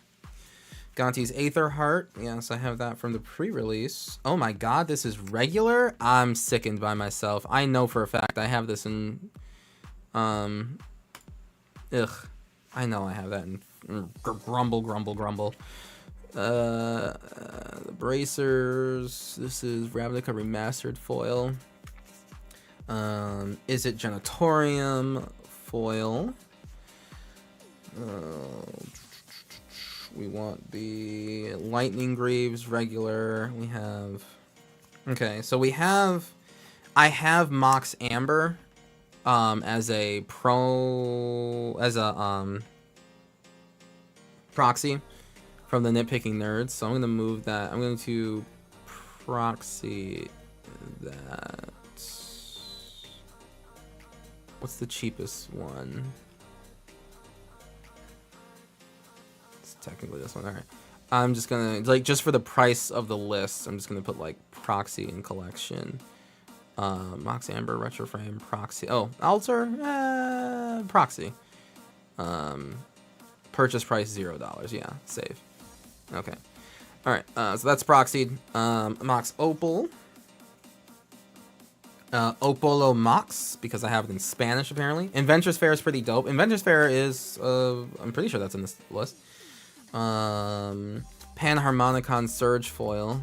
Gonti's Aether Heart. Yes, I have that from the pre-release. Oh my god, this is regular? I'm sickened by myself. I know for a fact I have this in... Ugh. I know I have that in... Grumble. The Bracers. This is Ravnica Remastered foil. Is it Genitorium foil? We want the Lightning Greaves regular. We have... Okay, so we have... I have Mox Amber as a proxy from the Nitpicking Nerds. So I'm going to move that. I'm going to proxy that. What's the cheapest one? Technically this one. All right, I'm just gonna, like, just for the price of the list, I'm just gonna put like proxy in collection. Mox Amber Retro Frame proxy. Oh, altar proxy. Purchase price $0. Yeah, save. Okay. All right. So that's proxied. Mox Opal. Opolo Mox, because I have it in Spanish apparently. Inventor's Fair is pretty dope. Inventor's Fair is I'm pretty sure that's in this list. Panharmonicon Surge foil.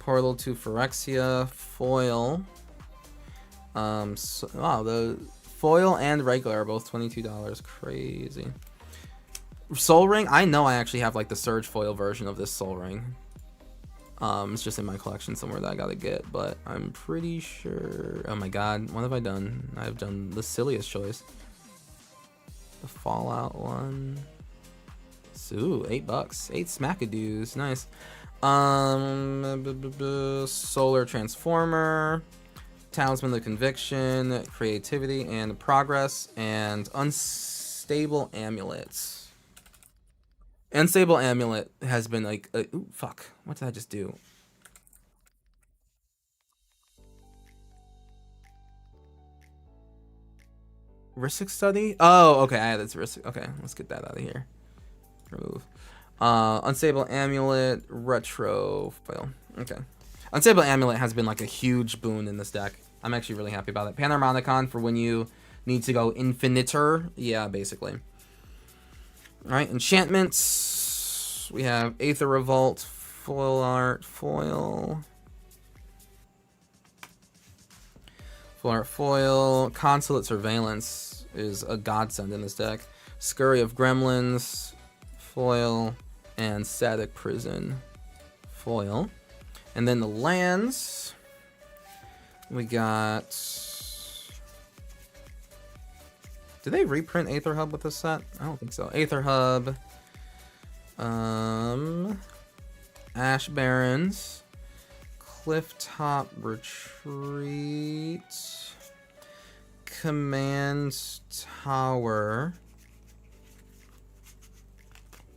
Portal to Phyrexia foil. Wow, the foil and regular are both $22. Crazy. Soul Ring. I know I actually have like the Surge foil version of this Soul Ring. It's just in my collection somewhere that I gotta get, but I'm pretty sure... Oh my god, what have I done? I've done the silliest choice. The Fallout one. Ooh, $8. 8 Smackadoos, nice. Solar Transformer, Talisman of Conviction, Creativity and Progress, and Unstable Amulets. Unstable Amulet has been like... ooh, fuck. What did I just do? Risk Study? Oh, okay. That's Risk. Okay, let's get that out of here. Remove. Unstable Amulet, Retro foil. Okay. Unstable Amulet has been like a huge boon in this deck. I'm actually really happy about it. Panharmonicon for when you need to go Infiniter. Yeah, basically. Alright, enchantments. We have Aether Revolt, Foil Art, Foil. Foil Art, Foil. Consulate Surveillance is a godsend in this deck. Scurry of Gremlins, Foil. And Static Prison, Foil. And then the lands. We got... Did they reprint Aether Hub with this set? I don't think so. Aether Hub. Ash Barrens. Clifftop Retreat. Command Tower.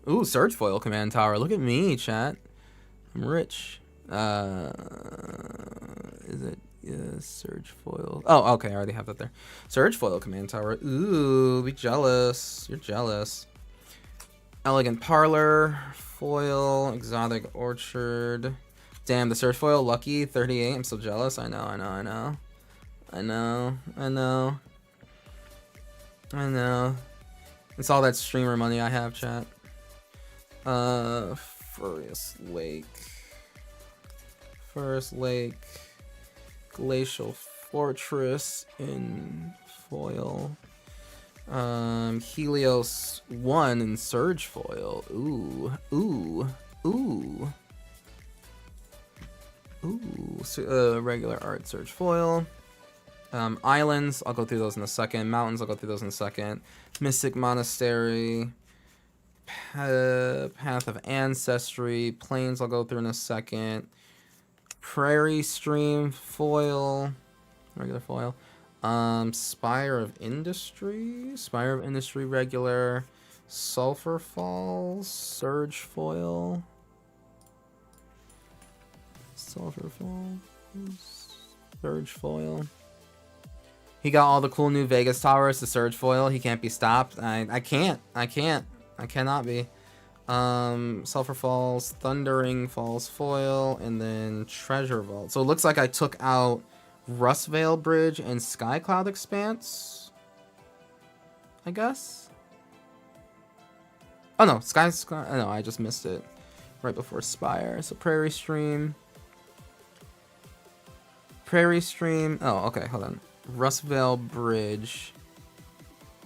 Ooh, Surge Foil Command Tower. Look at me, chat. I'm rich. Is it... Yeah, Surge Foil. Oh, okay, I already have that there. Surge Foil Command Tower. Ooh, be jealous. You're jealous. Elegant Parlor. Foil. Exotic Orchard. Damn, the Surge Foil. Lucky. 38. I'm so jealous. I know. It's all that streamer money I have, chat. Forest Lake. Glacial Fortress in foil. Helios 1 in Surge foil. Regular art Surge foil. Islands, I'll go through those in a second. Mountains, I'll go through those in a second. Mystic Monastery. Path of Ancestry. Plains, I'll go through in a second. Prairie Stream, foil. Regular foil. Spire of Industry. Spire of Industry, regular. Sulphur Falls. Surge foil. Sulphur Falls. Surge foil. He got all the cool new Vegas towers. The Surge foil. He can't be stopped. I can't. I cannot be. Sulphur Falls, Thundering Falls foil, and then Treasure Vault. So it looks like I took out Rustvale Bridge and Skycloud Expanse, I guess. Oh no, no, I just missed it right before Spire. So Prairie Stream. Oh, okay, hold on. Rustvale Bridge.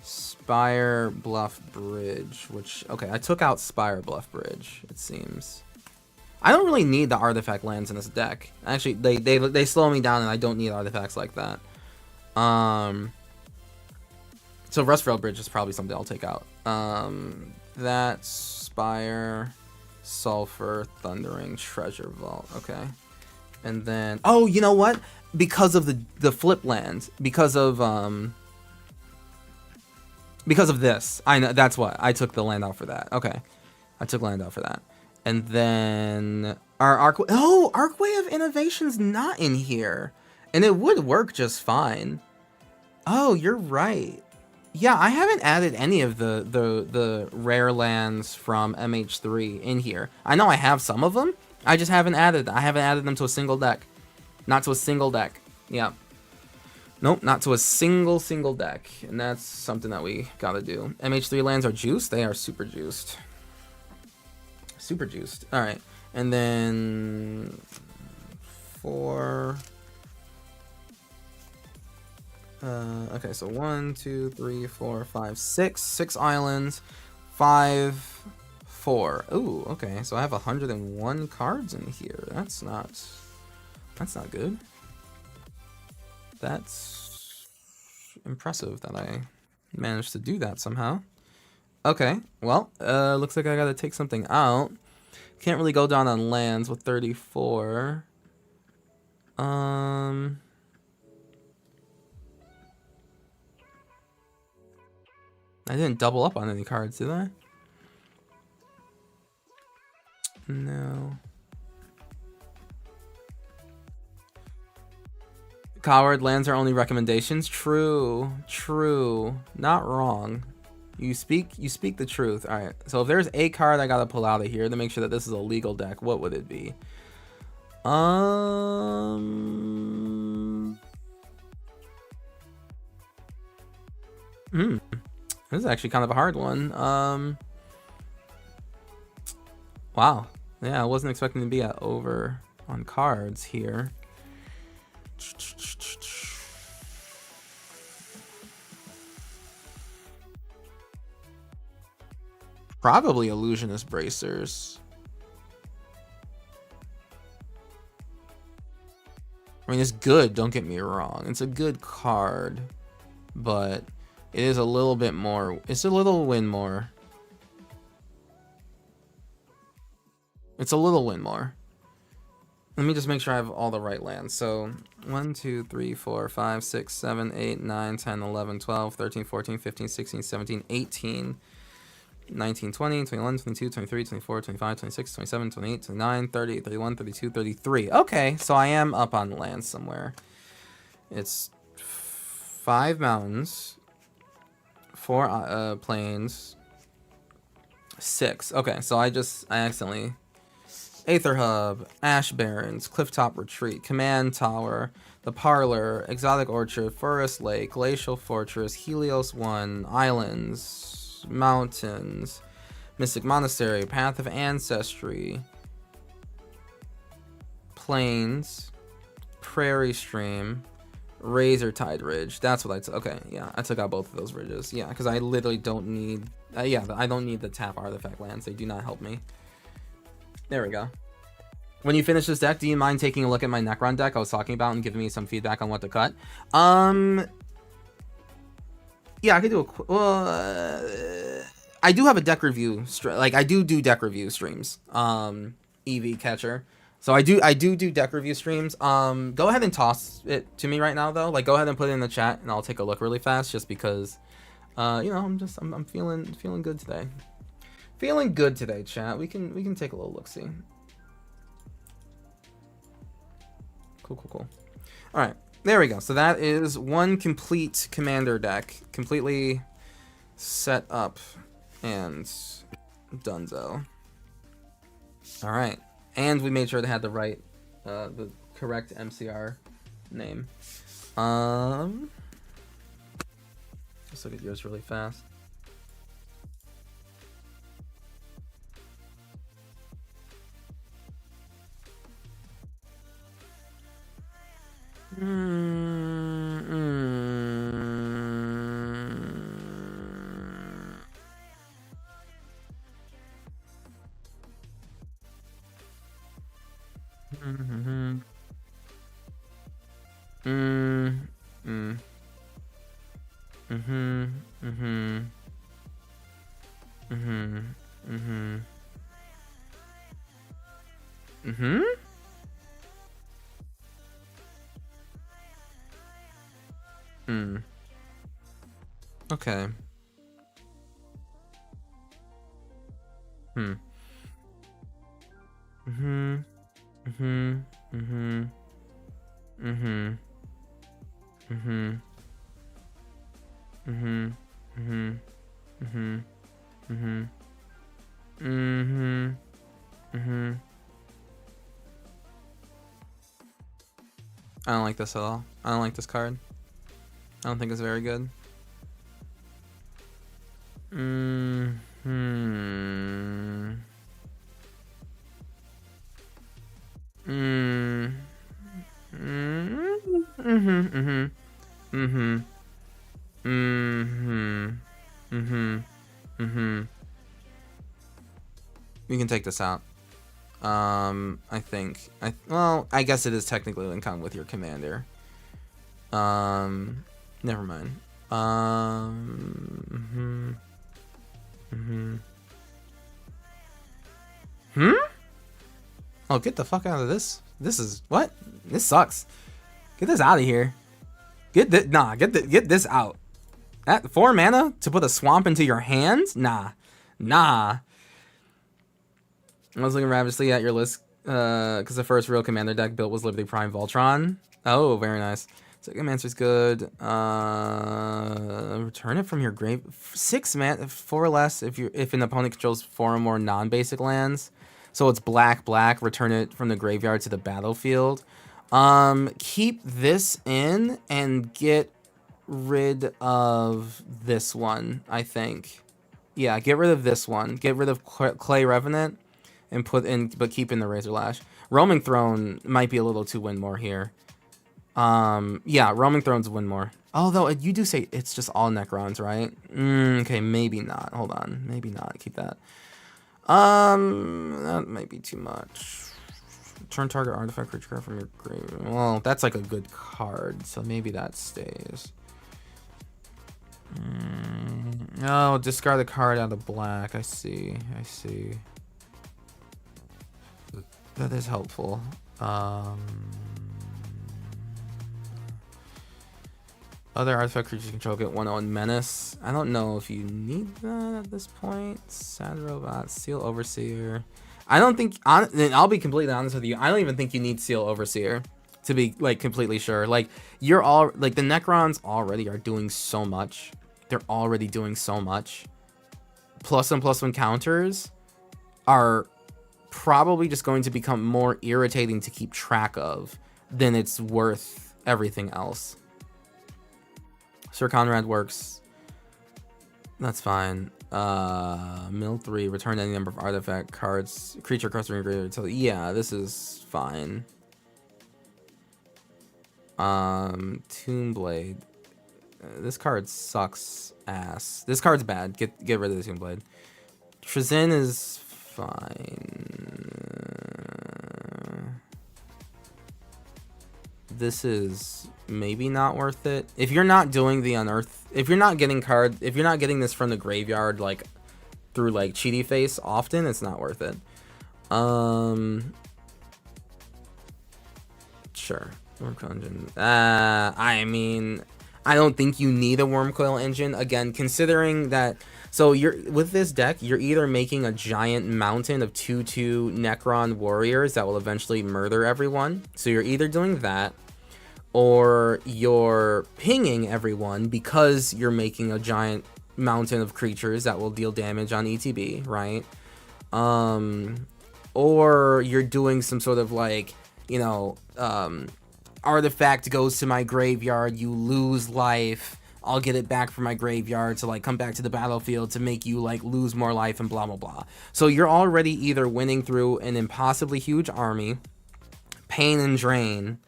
Spire Bluff Bridge, which, okay, I took out Spire Bluff Bridge, it seems. I don't really need the artifact lands in this deck. Actually, they slow me down and I don't need artifacts like that. So Rustvale Bridge is probably something I'll take out. That's Spire, Sulphur, Thundering, Treasure Vault, okay. And then, oh, you know what? Because of the flip land, because of this, I know that's what I took the land out for that. Okay, I took land out for that, and then our Arcway of Innovation's not in here, and it would work just fine. Oh, you're right. Yeah, I haven't added any of the rare lands from MH3 in here. I know I have some of them. I just haven't added. I haven't added them to a single deck. Not to a single deck. Yeah. Nope, not to a single deck. And that's something that we gotta do. MH3 lands are juiced. They are super juiced. Super juiced. Alright. And then 4. Okay, so 1, 2, 3, 4, 5, 6. 6 islands. 5, 4. Ooh, okay. So I have 101 cards in here. That's not good. That's impressive that I managed to do that somehow. Okay, well, looks like I gotta take something out. Can't really go down on lands with 34. I didn't double up on any cards, did I? No. Coward, lands are only recommendations. True. Not wrong. You speak the truth. All right. So if there's a card I gotta pull out of here to make sure that this is a legal deck, what would it be? This is actually kind of a hard one. Wow. Yeah, I wasn't expecting to be at over on cards here. Probably Illusionist Bracers. I mean, it's good, don't get me wrong. It's a good card, but it is a little bit more. It's a little win more. It's a little win more. Let me just make sure I have all the right lands. So 1, 2, 3, 4, 5, 6, 7, 8, 9, 10, 11, 12, 13, 14, 15, 16, 17, 18, 19, 20, 21, 22, 23, 24, 25, 26, 27, 28, 29, 30, 31, 32, 33. Okay, so I am up on land somewhere. It's 5 mountains, 4 plains, 6. Okay, so I accidentally... Aether Hub, Ash Barrens, Clifftop Retreat, Command Tower, The Parlor, Exotic Orchard, Forest Lake, Glacial Fortress, Helios 1, Islands, Mountains, Mystic Monastery, Path of Ancestry, Plains, Prairie Stream, Razor Tide Ridge. That's what I took. Okay, yeah, I took out both of those ridges. Yeah, because I literally don't need... I don't need the tap artifact lands. They do not help me. There we go. When you finish this deck, do you mind taking a look at my Necron deck I was talking about and giving me some feedback on what to cut? Yeah, I could do a... I do have a deck review... Like, I do deck review streams. EV Catcher. So I do deck review streams. Go ahead and toss it to me right now, though. Like, go ahead and put it in the chat, and I'll take a look really fast, just because... you know, I'm feeling good today. Feeling good today, chat. We can take a little look-see. Cool. All right, there we go. So that is one complete commander deck, completely set up and donezo. All right, and we made sure to have the right, the correct MCR name. Let's look at yours really fast. Okay. I don't like this at all. I don't like this card. I don't think it's very good. We can take this out. I think. Well, I guess it is technically in common with your commander. Never mind. Oh, get the fuck out of this. This is what? This sucks. Get this out of here. Get this out. That 4 mana to put a swamp into your hands? Nah. I was looking ravenously at your list because the first real commander deck built was Liberty Prime Voltron. Oh, very nice. Second answer's good. Return it from your grave. 6 mana, 4 or less if an opponent controls 4 or more non-basic lands. So it's black. Return it from the graveyard to the battlefield. Keep this in and get rid of this one, I think. Yeah, get rid of this one. Get rid of Clay Revenant and put in, but keep in the Razor Lash. Roaming Throne might be a little too win more here. Yeah, Roaming Throne's win more. Although you do say it's just all Necrons, right? Okay, maybe not. Hold on, maybe not. Keep that. That might be too much. Turn target artifact creature card from your grave. Well, that's like a good card, so maybe that stays. No, discard the card out of black. I see. That is helpful. Other artifact creatures control get 1/1 menace. I don't know if you need that at this point. Sad Robot, Seal Overseer. I don't think, I'll be completely honest with you, I don't even think you need Seal Overseer to be like completely sure. Like you're all like the Necrons already are doing so much. They're already doing so much. +1/+1 counters are probably just going to become more irritating to keep track of than it's worth everything else. Sir Conrad works. That's fine. Mill 3, return any number of artifact cards, creature cards from your graveyard. So yeah, this is fine. Tombblade. This card sucks ass. This card's bad. Get rid of the Tombblade. Trizin is fine. this is maybe not worth it. If you're not doing the unearth, if you're not getting this from the graveyard like through like cheaty face often, it's not worth it. Sure. Wormcoil engine. I mean, I don't think you need a Wormcoil engine. Again, considering that, so you're with this deck, you're either making a giant mountain of 2/2 Necron warriors that will eventually murder everyone. So you're either doing that, or you're pinging everyone because you're making a giant mountain of creatures that will deal damage on ETB, right? Or you're doing some sort of like, you know, artifact goes to my graveyard, you lose life, I'll get it back from my graveyard to like come back to the battlefield to make you like lose more life and blah blah blah. So you're already either winning through an impossibly huge army, pain and drain,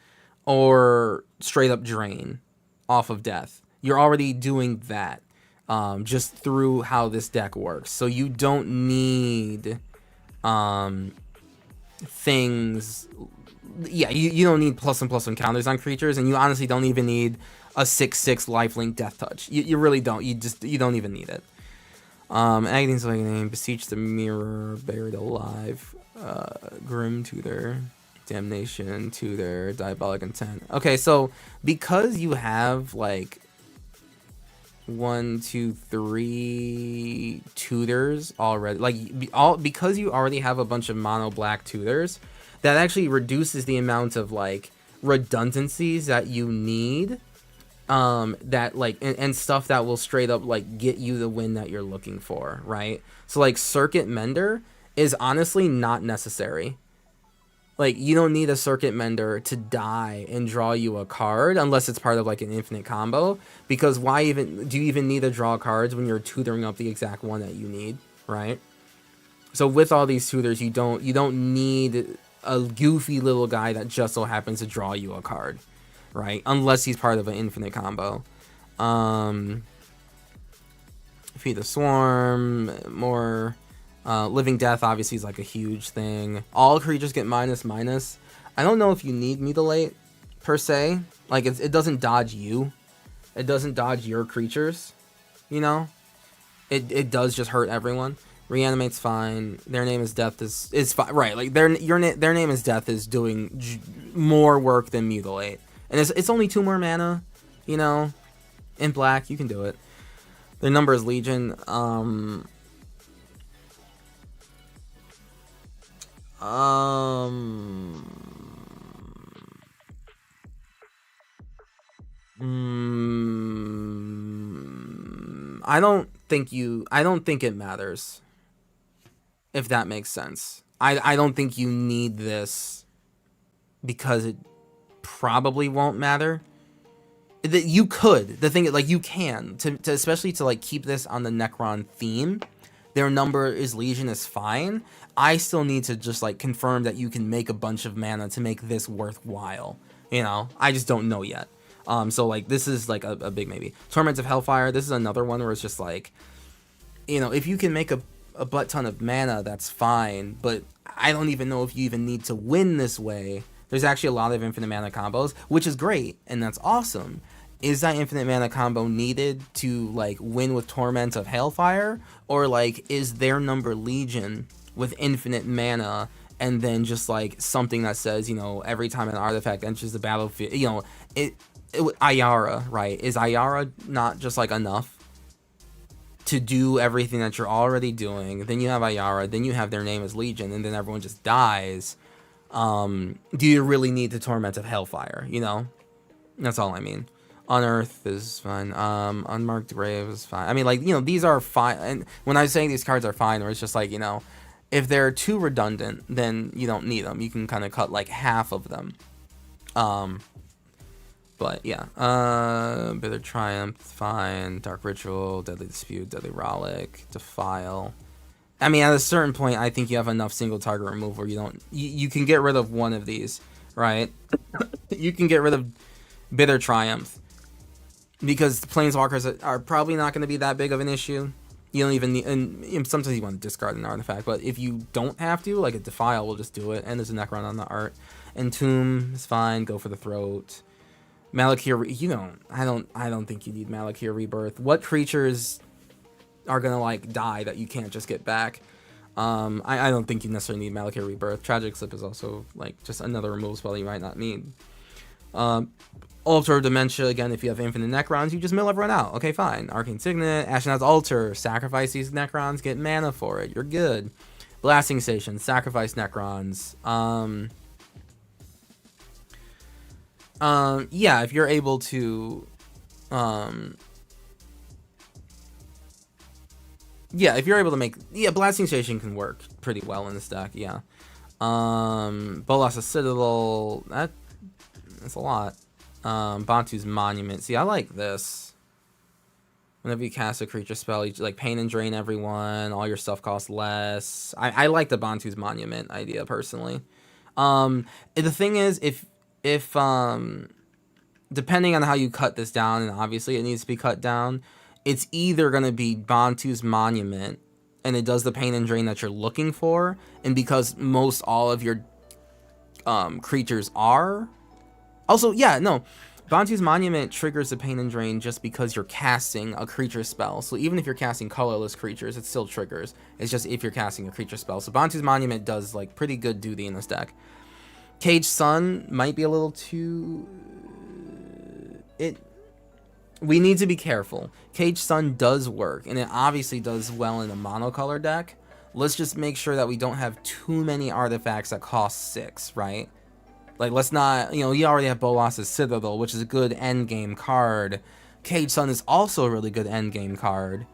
or straight up drain off of death. You're already doing that just through how this deck works. So you don't need things. Yeah, you don't need +1/+1 counters on creatures, and you honestly don't even need a 6/6 lifelink death touch. You really don't. You don't even need it. Aghaden's Awakening, Beseech the Mirror, Buried Alive, Grim Tutor, Damnation Tutor, Diabolic Intent. Okay, so because you have like 1, 2, 3 tutors already, like because you already have a bunch of mono black tutors, that actually reduces the amount of like redundancies that you need, that like and stuff that will straight up like get you the win that you're looking for, right? So like Circuit Mender is honestly not necessary. Like, you don't need a Circuit Mender to die and draw you a card unless it's part of like an infinite combo, because why even do you even need to draw cards when you're tutoring up the exact one that you need, right? So with all these tutors, you don't need a goofy little guy that just so happens to draw you a card, right? Unless he's part of an infinite combo. Feed the Swarm, more Living Death obviously is like a huge thing. All creatures get --. I don't know if you need Mutilate per se. Like it doesn't dodge you. It doesn't dodge your creatures, you know? It does just hurt everyone. Reanimate's fine. Their Name is Death is fine, right? Like their Name is Death is doing more work than Mutilate, and it's only 2 more mana, you know. In black, you can do it. Their number is Legion. I don't think it matters, if that makes sense. I don't think you need this because it probably won't matter. That you could, the thing, like you can to especially to like keep this on the Necron theme. Their number is Legion is fine. I still need to just like confirm that you can make a bunch of mana to make this worthwhile. You know, I just don't know yet. So like this is like a big maybe. Torment of Hellfire. This is another one where it's just like, you know, if you can make a butt ton of mana, that's fine. But I don't even know if you even need to win this way. There's actually a lot of infinite mana combos, which is great and that's awesome. Is that infinite mana combo needed to like win with Torment of Hailfire, or like is their number Legion with infinite mana and then just like something that says, you know, every time an artifact enters the battlefield, you know, Ayara, right? Is Ayara not just like enough to do everything that you're already doing? Then you have Ayara, then you have their Name is Legion, and then everyone just dies. Do you really need the Torment of Hellfire? You know, that's all I mean. Unearth is fine. Unmarked Grave is fine. I mean, like, you know, these are fine. And when I'm saying these cards are fine, or it's just like, you know, if they're too redundant, then you don't need them. You can kind of cut like half of them. But yeah, Bitter Triumph, fine. Dark Ritual, Deadly Dispute, Deadly Relic, Defile. I mean, at a certain point, I think you have enough single target removal where you don't. You can get rid of one of these, right? You can get rid of Bitter Triumph, because the Planeswalkers are probably not going to be that big of an issue. You don't even need, and sometimes you want to discard an artifact, but if you don't have to, like a Defile will just do it, and there's a Necron on the art. Entomb is fine. Go for the throat. Malakir, I don't think you need Malakir Rebirth. What creatures are gonna like die that you can't just get back? I don't think you necessarily need Malakir Rebirth. Tragic Slip is also like just another removal spell you might not need. Altar of Dementia, again, if you have infinite Necrons, you just mill everyone out. Okay, fine. Arcane Signet, Ashnod's Altar, sacrifice these Necrons, get mana for it. You're good. Blasting Station, sacrifice Necrons. Yeah, if you're able to, yeah, if you're able to make, yeah, Blasting Station can work pretty well in this deck, yeah. Bolas's Citadel, that's a lot. Bantu's Monument. See, I like this. Whenever you cast a creature spell, you like pain and drain everyone. All your stuff costs less. I like the Bantu's Monument idea personally. The thing is, if depending on how you cut this down, and obviously it needs to be cut down, it's either gonna be Bantu's Monument, and it does the pain and drain that you're looking for, and because most all of your creatures are. Also, yeah, no. Bantu's Monument triggers the pain and drain just because you're casting a creature spell. So even if you're casting colorless creatures, it still triggers. It's just if you're casting a creature spell. So Bantu's Monument does like pretty good duty in this deck. Cage Sun might be a little too... We need to be careful. Cage Sun does work, and it obviously does well in a monocolor deck. Let's just make sure that we don't have too many artifacts that cost 6, right? Like, let's not, you already have Bolas's Citadel, which is a good endgame card. Cage Sun is also a really good endgame card.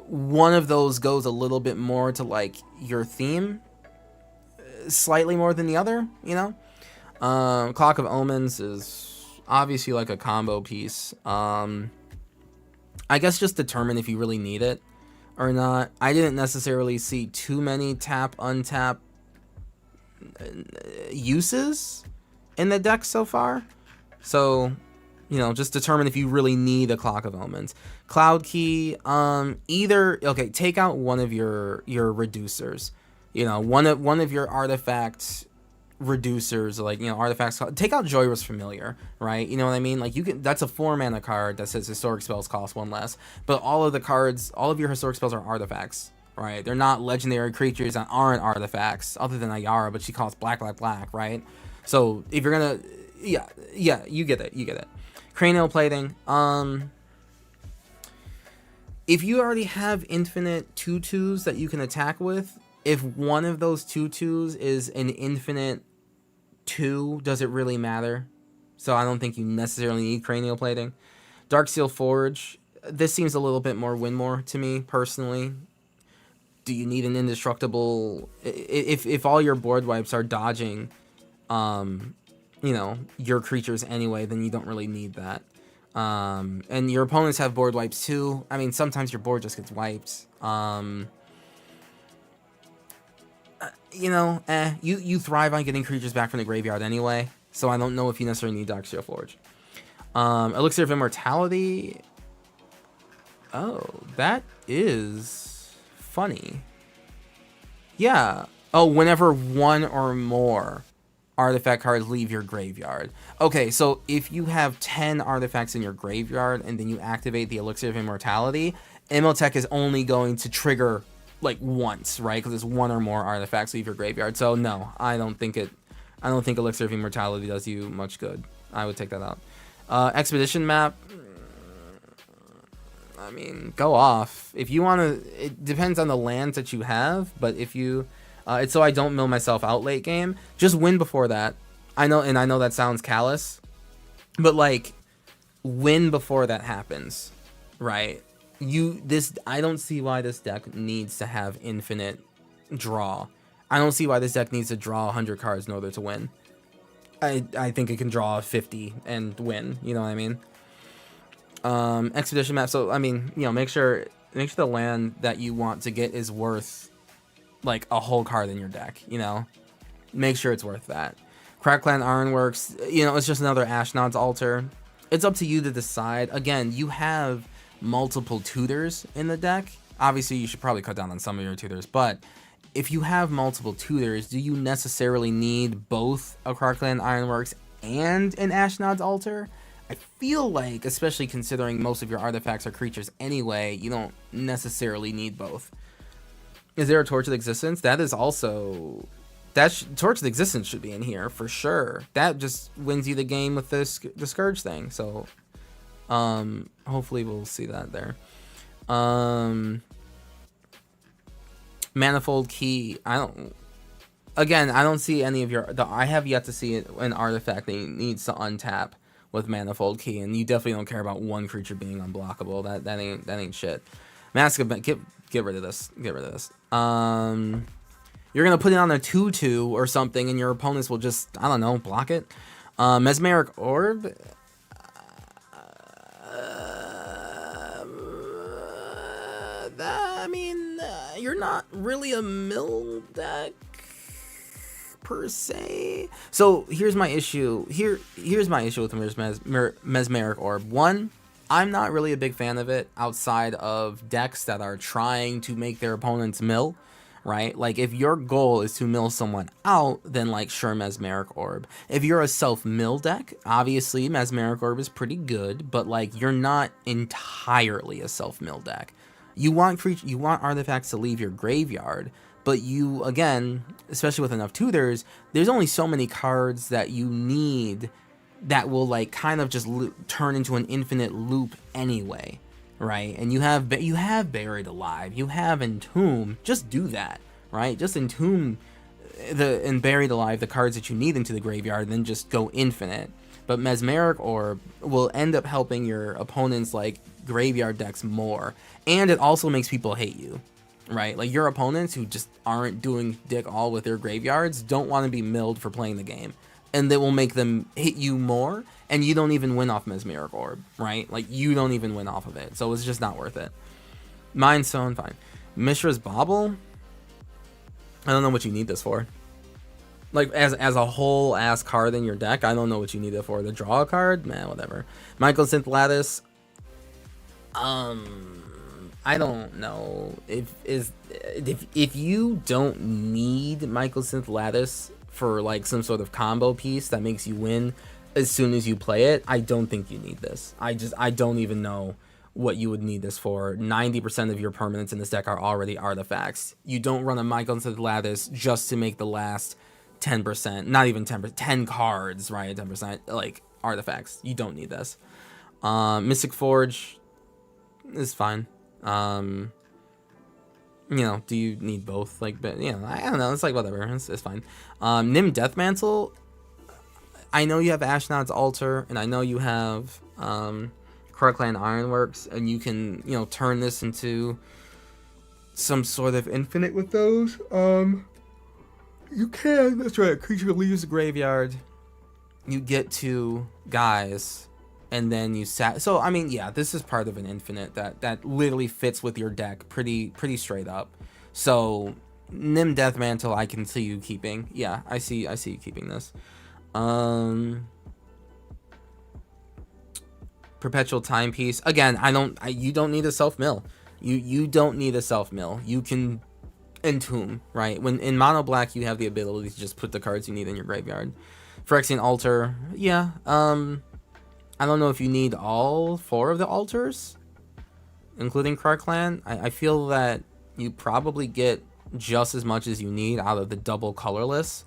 One of those goes a little bit more to, like, your theme. Slightly more than the other, Clock of Omens is obviously, like, a combo piece. I guess just determine if you really need it or not. I didn't necessarily see too many tap, untap uses in the deck so far, so just determine if you really need a Clock of Omens. Cloud Key, take out one of your reducers, one of your artifact reducers, like artifacts. Take out Joyrus Familiar, right? You know what I mean? Like, you can, that's a 4-mana card that says historic spells cost 1 less, but all of your historic spells are artifacts, right? They're not legendary creatures that aren't artifacts, other than Ayara, but she costs black, right? So if you're gonna, yeah, you get it. Cranial Plating. If you already have infinite 2/2s that you can attack with, if one of those 2/2s is an infinite 2, does it really matter? So I don't think you necessarily need Cranial Plating. Darksteel Forge. This seems a little bit more win-more to me personally. Do you need an indestructible? If all your board wipes are dodging your creatures anyway, then you don't really need that. And your opponents have board wipes too. I mean, sometimes your board just gets wiped. You thrive on getting creatures back from the graveyard anyway, so I don't know if you necessarily need Darksteel Forge. Elixir of Immortality. Oh, that is funny. Yeah. Oh, whenever one or more artifact cards leave your graveyard. Okay, so if you have 10 artifacts in your graveyard and then you activate the Elixir of Immortality, Imhotep is only going to trigger like once, right? Because it's one or more artifacts leave your graveyard. So no, I don't think Elixir of Immortality does you much good. I would take that out. Expedition Map. I mean, go off. If you want to, it depends on the lands that you have, but if you, it's so I don't mill myself out late game, just win before that. I know that sounds callous, but like, win before that happens, right? I don't see why this deck needs to have infinite draw. I don't see why this deck needs to draw 100 cards in order to win. I think it can draw 50 and win, you know what I mean? Expedition Map, so I mean, make sure the land that you want to get is worth like a whole card in your deck, make sure it's worth that. Crackclan Ironworks, it's just another Ashnod's Altar. It's up to you to decide. Again, you have multiple tutors in the deck. Obviously you should probably cut down on some of your tutors, but if you have multiple tutors, do you necessarily need both a Krarkland Ironworks and an Ashnod's Altar? I feel like, especially considering most of your artifacts are creatures anyway, you don't necessarily need both. Is there a Torch of Existence? That is also... Torch of Existence should be in here, for sure. That just wins you the game with the Scourge thing, so... hopefully we'll see that there. Manifold Key, I don't see any of your... I have yet to see an artifact that needs to untap with Manifold Key, and you definitely don't care about one creature being unblockable. That ain't shit. Mask of... Get rid of this. Get rid of this. You're gonna put it on a 2/2 or something, and your opponents will just, I don't know, block it. Mesmeric Orb... I mean, you're not really a mill deck per se. So here's my issue. Here's my issue with Mesmeric Orb. One, I'm not really a big fan of it outside of decks that are trying to make their opponents mill, right? Like, if your goal is to mill someone out, then, like, sure, Mesmeric Orb. If you're a self-mill deck, obviously Mesmeric Orb is pretty good, but, like, you're not entirely a self-mill deck. You want artifacts to leave your graveyard, but you, again, especially with enough tutors, there's only so many cards that you need that will, like, kind of just turn into an infinite loop anyway, right? And you have Buried Alive, you have Entomb. Just do that, right? Just Entomb and Buried Alive the cards that you need into the graveyard, and then just go infinite. But Mesmeric Orb will end up helping your opponent's, like, graveyard decks more, and it also makes people hate you, right? Like, your opponents who just aren't doing dick all with their graveyards don't want to be milled for playing the game, and that will make them hit you more, and you don't even win off Mesmeric Orb, right? Like, you don't even win off of it, so it's just not worth it. Mind Stone, fine. Mishra's Bauble, I don't know what you need this for. Like, as a whole ass card in your deck, I don't know what you need it for. To draw a card? Man, whatever. Mycosynth Lattice, I don't know. If you don't need Mycosynth Lattice for, like, some sort of combo piece that makes you win as soon as you play it, I don't think you need this. I don't even know what you would need this for. 90% of your permanents in this deck are already artifacts. You don't run a Mycosynth Lattice just to make the last 10%, not even 10%, 10 cards, right? 10%, like, artifacts. You don't need this. Mystic Forge is fine. You know, do you need both? Like, but, you know, I don't know. It's like, whatever. It's fine. Nim Deathmantle, I know you have Ashnod's Altar, and I know you have Krarkland Ironworks, and you can, you know, turn this into some sort of infinite with those. You can. That's right. A creature leaves the graveyard. You get 2 guys, and then you so I mean, yeah, this is part of an infinite that literally fits with your deck pretty straight up. So Nim Deathmantle, I can see you keeping. Yeah, I see you keeping this. Perpetual Timepiece. Again, you don't need a self-mill. You don't need a self-mill. You can Entomb, right? When in mono black, you have the ability to just put the cards you need in your graveyard. Phyrexian Altar, yeah. I don't know if you need all 4 of the altars, including Krarkland. I feel that you probably get just as much as you need out of the double colorless,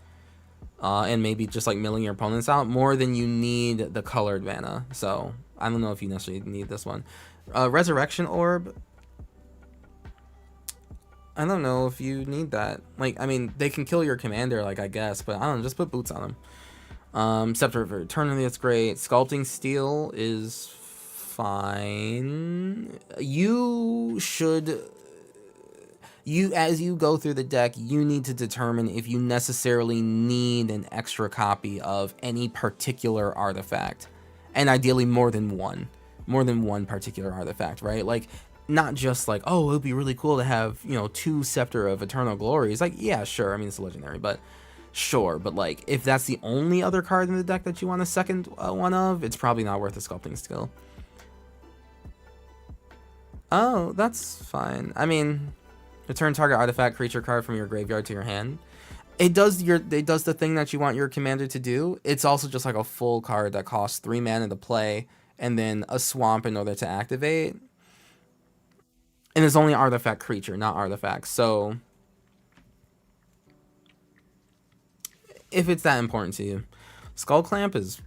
and maybe just, like, milling your opponents out more than you need the colored mana. So I don't know if you necessarily need this one. Resurrection Orb, I don't know if you need that. Like, I mean, they can kill your commander, like, I guess, but I don't know, just put boots on them. Scepter of Eternity, that's great. Sculpting Steel is fine. As you go through the deck, you need to determine if you necessarily need an extra copy of any particular artifact. And ideally more than one particular artifact, right? Like, not just like, oh, it would be really cool to have, you know, 2 Scepter of Eternal Glory. It's like, yeah, sure. I mean, it's a legendary, but sure. But, like, if that's the only other card in the deck that you want a second one of, it's probably not worth a Sculpting Skill. Oh, that's fine. I mean, Return target artifact creature card from your graveyard to your hand. It does the thing that you want your commander to do. It's also just like a full card that costs 3 mana to play and then a swamp in order to activate. And it's only artifact creature, not artifact. So if it's that important to you. Skull Clamp is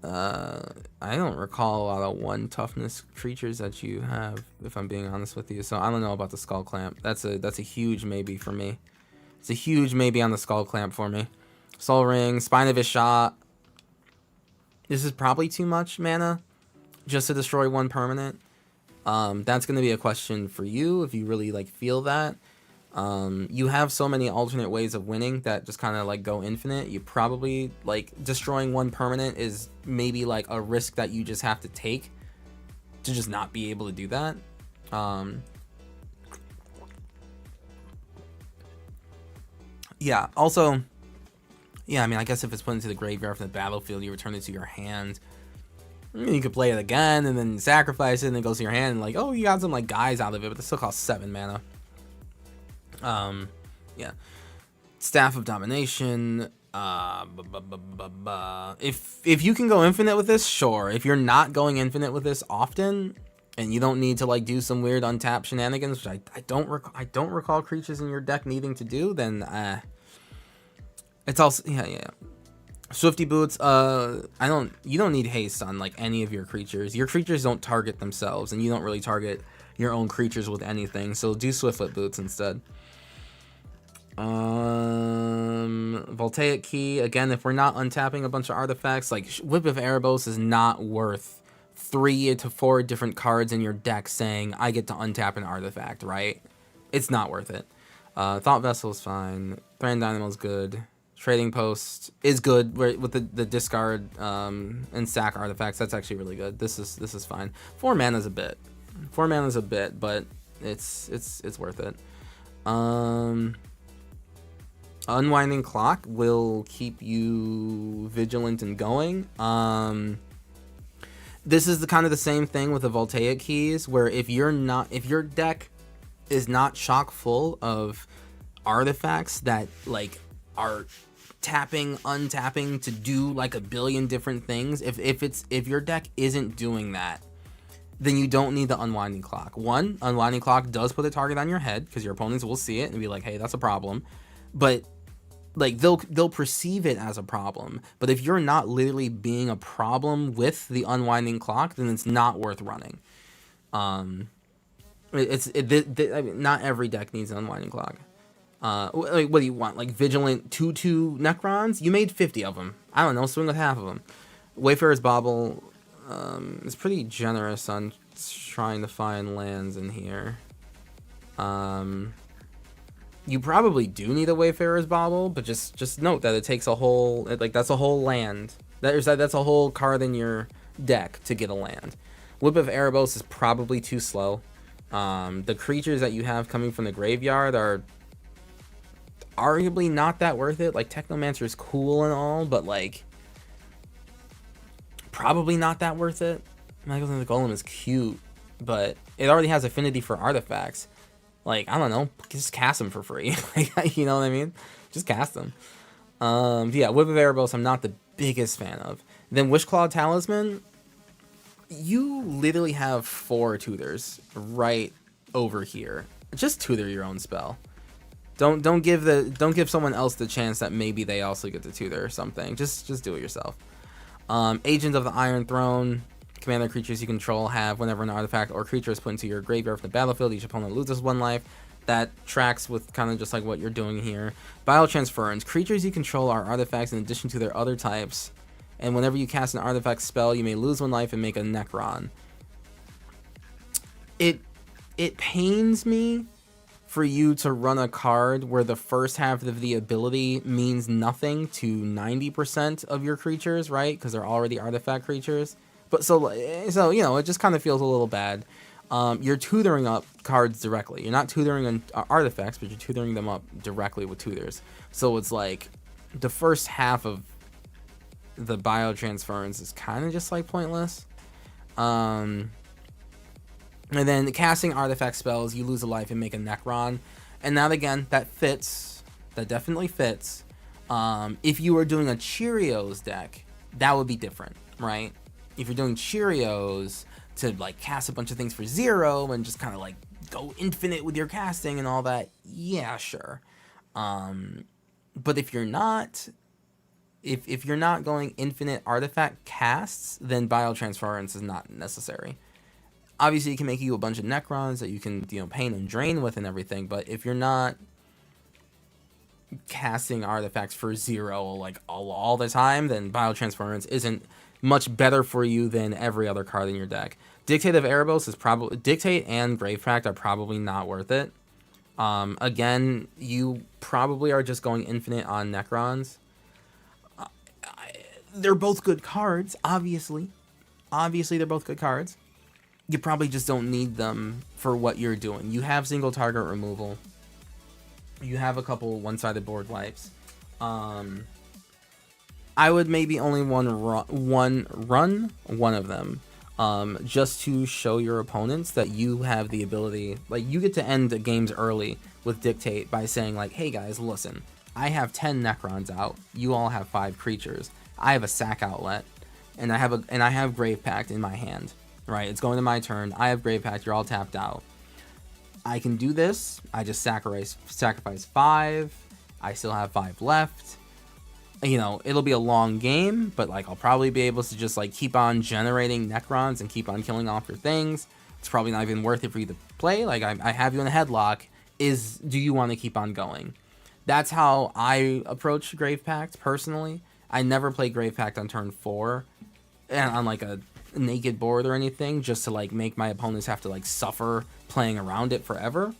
I don't recall a lot of 1 toughness creatures that you have, if I'm being honest with you. So I don't know about the Skull Clamp. That's a huge maybe for me. It's a huge maybe on the Skull Clamp for me. Soul Ring, Spine of Ishot. This is probably too much mana just to destroy 1 permanent. That's going to be a question for you if you really like feel that. You have so many alternate ways of winning that just kind of like go infinite. You probably like destroying 1 permanent is maybe like a risk that you just have to take to just not be able to do that. Yeah, also, yeah, I mean, I guess if it's put into the graveyard from the battlefield, you return it to your hand. I mean, you could play it again and then sacrifice it and it goes to your hand and like, oh, you got some like guys out of it, but it still costs 7 mana. Yeah. Staff of Domination. If you can go infinite with this, sure. If you're not going infinite with this often, and you don't need to like do some weird untap shenanigans, which I don't recall creatures in your deck needing to do, then it's also yeah. Swifty Boots. You don't need haste on like any of your creatures. Your creatures don't target themselves, and you don't really target your own creatures with anything. So do Swiftfoot Boots instead. Voltaic Key, again, if we're not untapping a bunch of artifacts, like Whip of Erebos is not worth 3 to 4 different cards in your deck saying I get to untap an artifact, right? It's not worth it. Thought Vessel is fine. Thran Dynamo is good. Trading Post is good with the discard and sack artifacts. That's actually really good. This is fine. 4 mana is a bit. 4 mana is a bit, but it's worth it. Unwinding Clock will keep you vigilant and going. This is kind of the same thing with the Voltaic Keys, where if your deck is not chock full of artifacts that like are tapping, untapping to do like a billion different things, if your deck isn't doing that, then you don't need the Unwinding Clock. One, Unwinding Clock does put a target on your head because your opponents will see it and be like, hey, that's a problem. But like they'll perceive it as a problem. But if you're not literally being a problem with the Unwinding Clock, then it's not worth running. I mean, not every deck needs an Unwinding Clock. Like, what do you want? Like Vigilant 2/2 Necrons? You made 50 of them. I don't know, swing with half of them. Wayfarer's Bauble is pretty generous on trying to find lands in here. You probably do need a Wayfarer's Bauble, but just note that it takes a whole, like, that's a whole land. That's a whole card in your deck to get a land. Whip of Erebos is probably too slow. The creatures that you have coming from the graveyard are arguably not that worth it. Like, Technomancer is cool and all, but, like, probably not that worth it. Michael the Golem is cute, but it already has affinity for artifacts. Like, I don't know, just cast them for free. You know what I mean? Just cast them. Yeah, Whip of Erebos, I'm not the biggest fan of. Then Wishclaw Talisman, you literally have 4 tutors right over here. Just tutor your own spell. Don't give someone else the chance that maybe they also get to tutor or something. Just do it yourself. Agent of the Iron Throne. Commander creatures you control have whenever an artifact or creature is put into your graveyard from the battlefield, each opponent loses 1 life. That tracks with kind of just like what you're doing here. Biotransference. Creatures you control are artifacts in addition to their other types, and whenever you cast an artifact spell, you may lose 1 life and make a Necron. It pains me for you to run a card where the first half of the ability means nothing to 90% of your creatures, right? Because they're already artifact creatures. But so you know, it just kind of feels a little bad. You're tutoring up cards directly. You're not tutoring on artifacts, but you're tutoring them up directly with tutors. So it's like the first half of the biotransference is kind of just like pointless. And then casting artifact spells, you lose a life and make a Necron. And now again, that fits. That definitely fits. If you were doing a Cheerios deck, that would be different, right? If you're doing Cheerios to like cast a bunch of things for 0 and just kind of like go infinite with your casting and all that, yeah, sure. But if you're not, if you're not going infinite artifact casts, then biotransference is not necessary. Obviously, it can make you a bunch of Necrons that you can, pain and drain with and everything, but if you're not casting artifacts for 0 like all the time, then biotransference isn't much better for you than every other card in your deck. Dictate of Erebos is probably... Dictate and Grave Pact are probably not worth it. Again, you probably are just going infinite on Necrons. They're both good cards, obviously. Obviously, they're both good cards. You probably just don't need them for what you're doing. You have single target removal. You have a couple one-sided board wipes. I would maybe only run one of them, just to show your opponents that you have the ability. Like, you get to end the games early with Dictate by saying like, "Hey guys, listen, I have 10 Necrons out. You all have 5 creatures. I have a sack outlet, and I have Grave Pact in my hand." Right, it's going to my turn. I have Grave Pact. You're all tapped out. I can do this. I just sacrifice 5. I still have 5 left. It'll be a long game, but like I'll probably be able to just like keep on generating Necrons and keep on killing off your things. It's probably not even worth it for you to play. Like I have you in a headlock. Do you want to keep on going? That's how I approach Grave Pact personally. I never play Grave Pact on turn 4, and on like a naked board or anything, just to like make my opponents have to like suffer playing around it forever.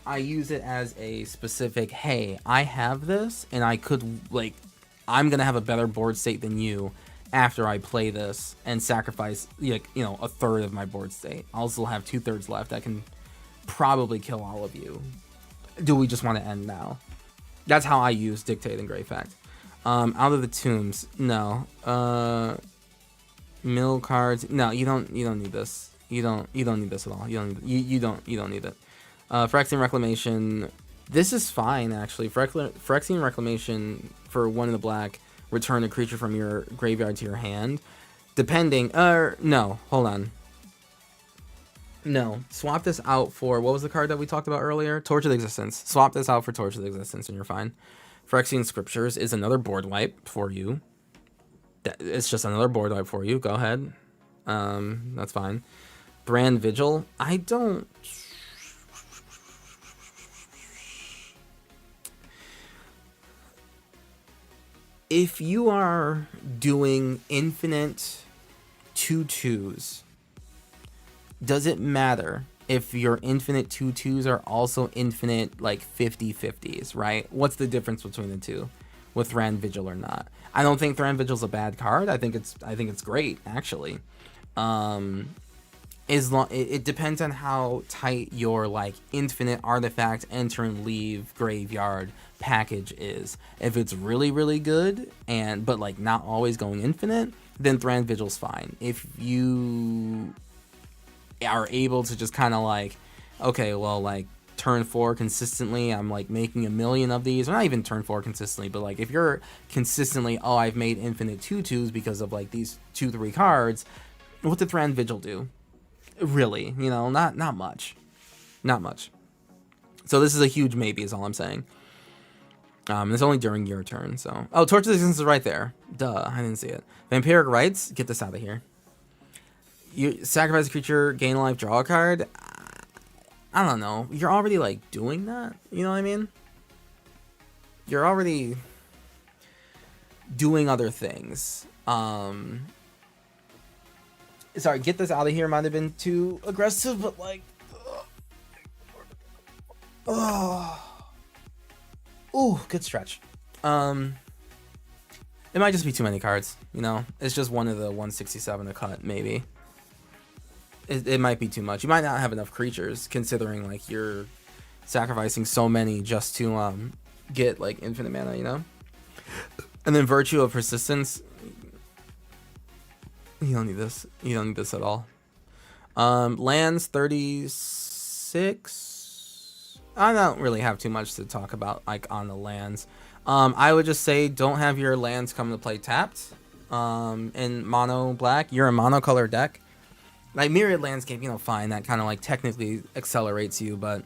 I use it as a specific, hey, I have this, and I could like, I'm gonna have a better board state than you after I play this and sacrifice a third of my board state. I'll still have 2/3 left. I can probably kill all of you. Do we just want to end now? That's how I use Dictate and Grave Pact. Out of the tombs, no. Mill cards, no. You don't need this. You don't need this at all. You don't need it. Phyrexian Reclamation, this is fine actually. Phyrexian Reclamation for 1 in the black, return a creature from your graveyard to your hand. Depending, no, hold on. No, swap this out for, what was the card that we talked about earlier? Torch of Existence. Swap this out for Torch of Existence and you're fine. Phyrexian Scriptures is another board wipe for you. It's just another board wipe for you. Go ahead. That's fine. Brand Vigil. I don't... If you are doing infinite 2/2s, does it matter if your infinite 2/2s are also infinite like 50/50s, right? What's the difference between the two with Thran Vigil or not? I don't think Thran Vigil's a bad card. I think it's great actually. It depends on how tight your like infinite artifact enter and leave graveyard package is. If it's really really good but like not always going infinite, then Thran Vigil's fine. If you are able to just kind of like, okay, well, like turn 4 consistently, I'm like making 1 million of these, or not even turn 4 consistently, but like if you're consistently, oh, I've made infinite 2/2s because of like these 2-3 cards, what did Thran Vigil do? Really, not much. Not much. So this is a huge maybe is all I'm saying. It's only during your turn, so... Oh, Torch of Existence is right there. Duh, I didn't see it. Vampiric Rites, get this out of here. You sacrifice a creature, gain a life, draw a card. I don't know. You're already, like, doing that? You know what I mean? You're already doing other things. Sorry, get this out of here might have been too aggressive, but, like... Ooh, good stretch. It might just be too many cards, It's just one of the 167 to cut, maybe. It might be too much. You might not have enough creatures, considering, like, you're sacrificing so many just to, get, like, infinite mana, And then Virtue of Persistence. You don't need this. You don't need this at all. Lands 36. I don't really have too much to talk about like on the lands. I would just say don't have your lands come to play tapped. In mono black, you're a monocolor deck. Like Myriad Landscape, you know, fine. That kind of like technically accelerates you, but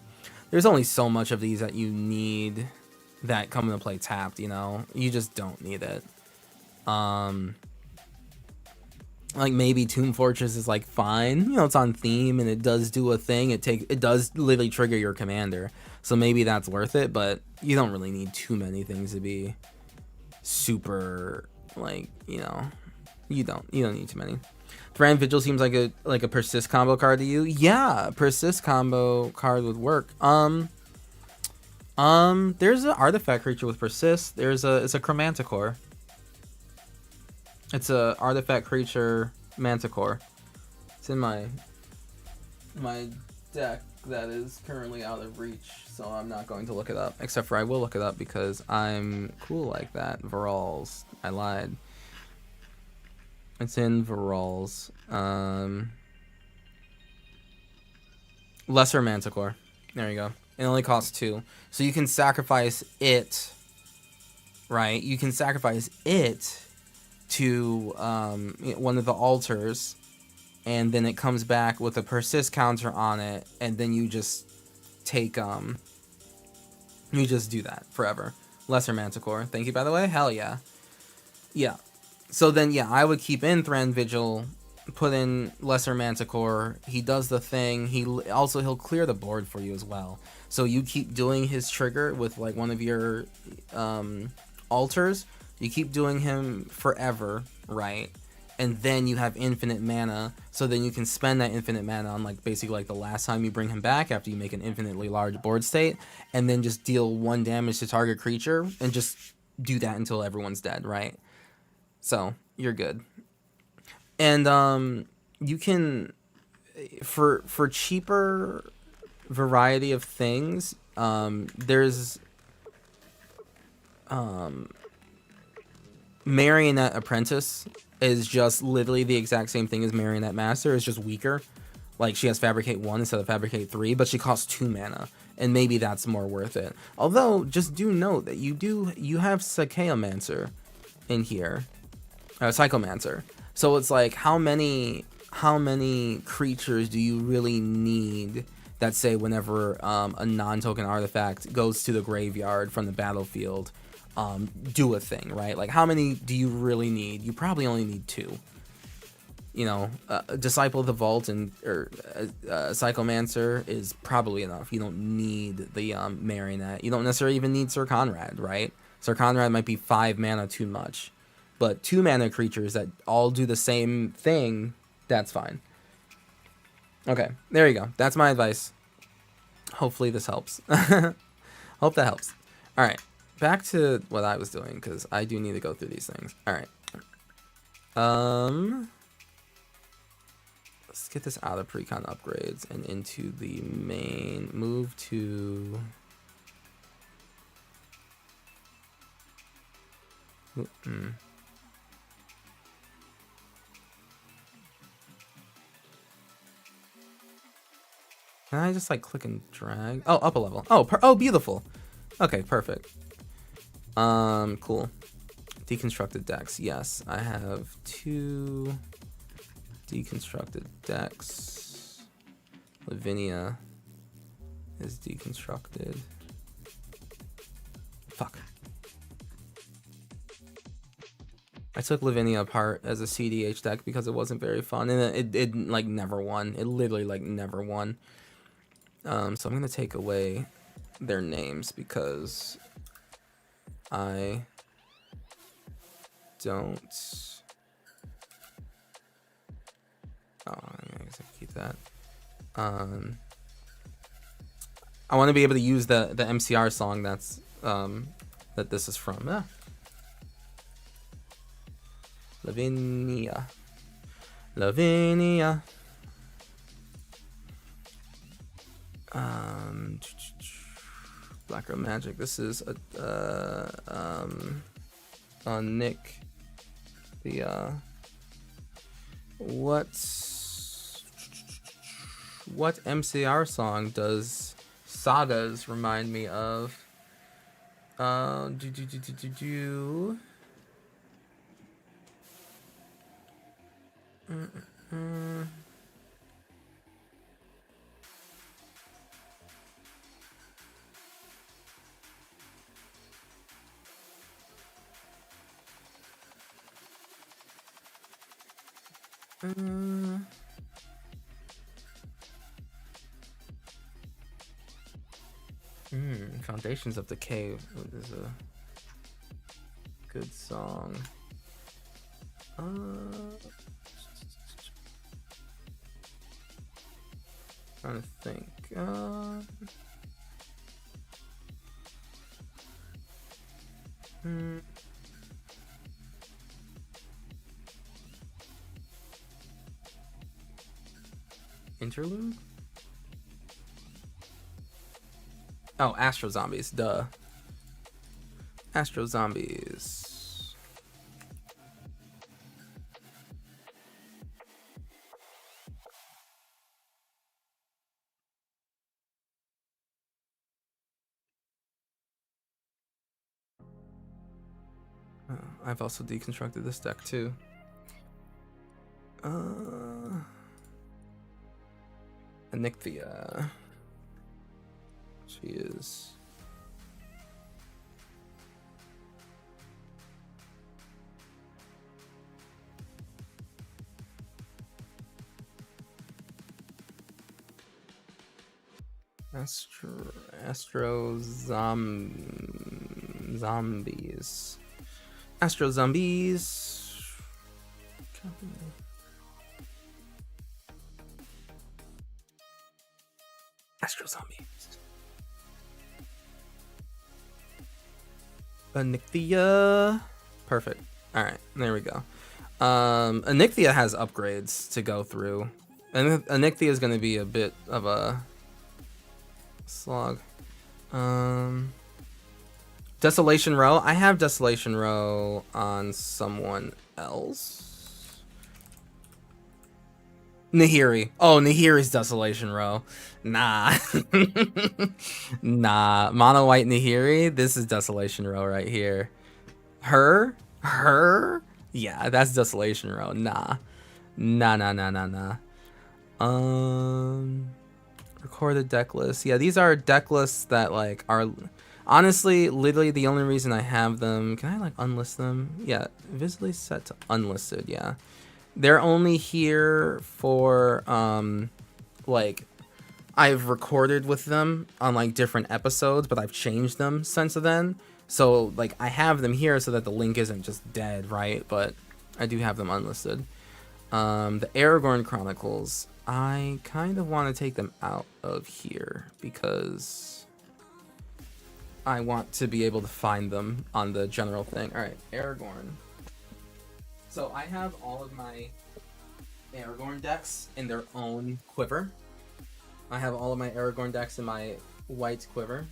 there's only so much of these that you need that come into play tapped. You know, you just don't need it. Like maybe Tomb Fortress is like fine, you know, it's on theme and it does do a thing. It does literally trigger your commander, so maybe that's worth it. But you don't really need too many things to be super like, you know, you don't need too many. Thran Vigil seems like a persist combo card to you. Yeah, persist combo card would work. There's an artifact creature with persist. It's a Chromanticore. It's a artifact creature Manticore. It's in my deck that is currently out of reach, so I'm not going to look it up. Except for I will look it up because I'm cool like that. Virals. I lied. It's in Virals. Lesser Manticore. There you go. It only costs 2. So you can sacrifice it, right? You can sacrifice it to one of the altars, and then it comes back with a persist counter on it, and then you just take you just do that forever. Lesser Manticore. Thank you, by the way. Hell yeah. Yeah. So then, yeah, I would keep in Thran Vigil, put in Lesser Manticore. He does the thing. He'll clear the board for you as well. So you keep doing his trigger with like one of your altars. You keep doing him forever, right? And then you have infinite mana, so then you can spend that infinite mana on like basically like the last time you bring him back after you make an infinitely large board state, and then just deal 1 damage to target creature and just do that until everyone's dead, right? So you're good. And you can for cheaper variety of things, there's Marionette Apprentice is just literally the exact same thing as Marionette Master. It's just weaker. Like she has Fabricate 1 instead of Fabricate 3, but she costs 2 mana, and maybe that's more worth it. Although, just do note that you have Psychomancer in here, Psychomancer. So it's like how many creatures do you really need that say whenever a non-token artifact goes to the graveyard from the battlefield, do a thing, right? Like how many do you really need? You probably only need 2. You know, Disciple of the Vault and Psychomancer is probably enough. You don't need the Marionette. You don't necessarily even need Sir Conrad, right? Sir Conrad might be 5 mana too much, but 2 mana creatures that all do the same thing, that's fine. Okay, there you go. That's my advice. Hopefully this helps. Hope that helps. All right, back to what I was doing because I do need to go through these things. All right. Let's get this out of precon upgrades and into the main. Move to. Can I just like click and drag? Oh, up a level. Oh, beautiful. Okay, perfect. Cool. Deconstructed decks. Yes, I have 2 deconstructed decks. Lavinia is deconstructed. Fuck. I took Lavinia apart as a CDH deck because it wasn't very fun, and it like never won. It literally like never won. So I'm gonna take away their names because I don't. Oh, I guess I can keep that. I want to be able to use the MCR song that's that this is from. Lavinia. Black Girl Magic. This is on Nick. The what's What MCR song does Sagas remind me of? Do. Foundations of the Cave is a good song. Trying to think. Interlude? Oh, Astro Zombies, duh. Astro Zombies. I've also deconstructed this deck too. Anixia. She is. Astro Zombies. Astro Zombies. Astro Zombies. Anixia. Perfect. All right, there we go. Anixia has upgrades to go through, and Anixia is going to be a bit of a slog. Desolation Row. I have Desolation Row on someone else. Nahiri. Oh, Nahiri's Desolation Row. Nah. Nah. Mono White Nahiri. This is Desolation Row right here. Her? Yeah, that's Desolation Row. Nah. Nah. Recorded deck list. Yeah, these are deck lists that like are honestly literally the only reason I have them. Can I like unlist them? Yeah, visibly set to unlisted. Yeah, they're only here for like I've recorded with them on like different episodes, but I've changed them since then. So like I have them here so that the link isn't just dead, right? But I do have them unlisted. The Aragorn Chronicles, I kind of want to take them out of here because I want to be able to find them on the general thing. All right, Aragorn. So I have all of my Aragorn decks in their own quiver. I have all of my Aragorn decks in my white quiver.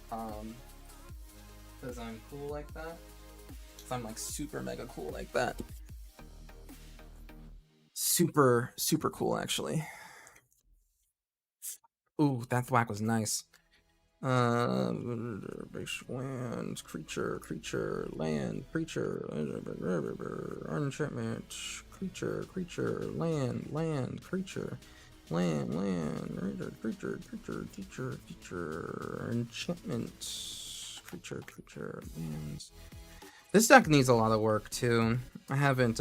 Because I'm cool like that. Because I'm like super mega cool like that. Super cool actually. Ooh, that thwack was nice. Base lands, creature, land, creature, enchantment, creature, land, creature, land, creature, enchantment, creature, lands. This deck needs a lot of work too. I haven't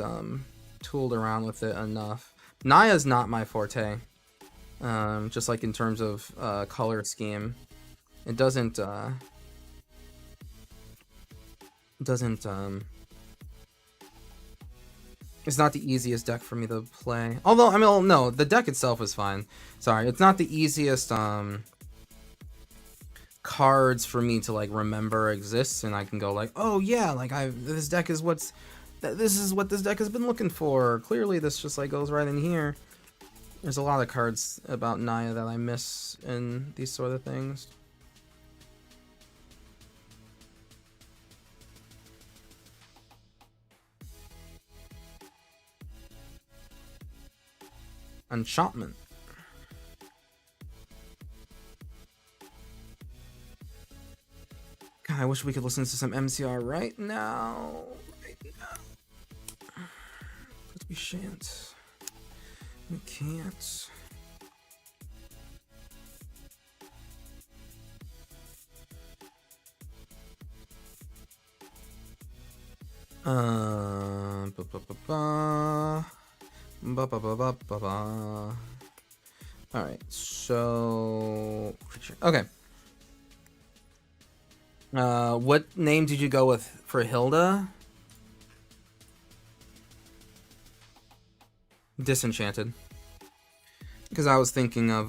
tooled around with it enough. Naya's not my forte. Just like in terms of color scheme. It doesn't it's not the easiest deck for me to play. Although, I mean, no, the deck itself is fine. Sorry, it's not the easiest cards for me to like remember exists, and I can go like, oh yeah, like this deck is this is what this deck has been looking for. Clearly, this just like goes right in here. There's a lot of cards about Naya that I miss in these sort of things. Enchantment. I wish we could listen to some MCR right now. But we shan't. We can't. Ba ba ba ba. Ba ba ba ba ba ba. All right, so okay. What name did you go with for Hilda? Disenchanted. Because I was thinking of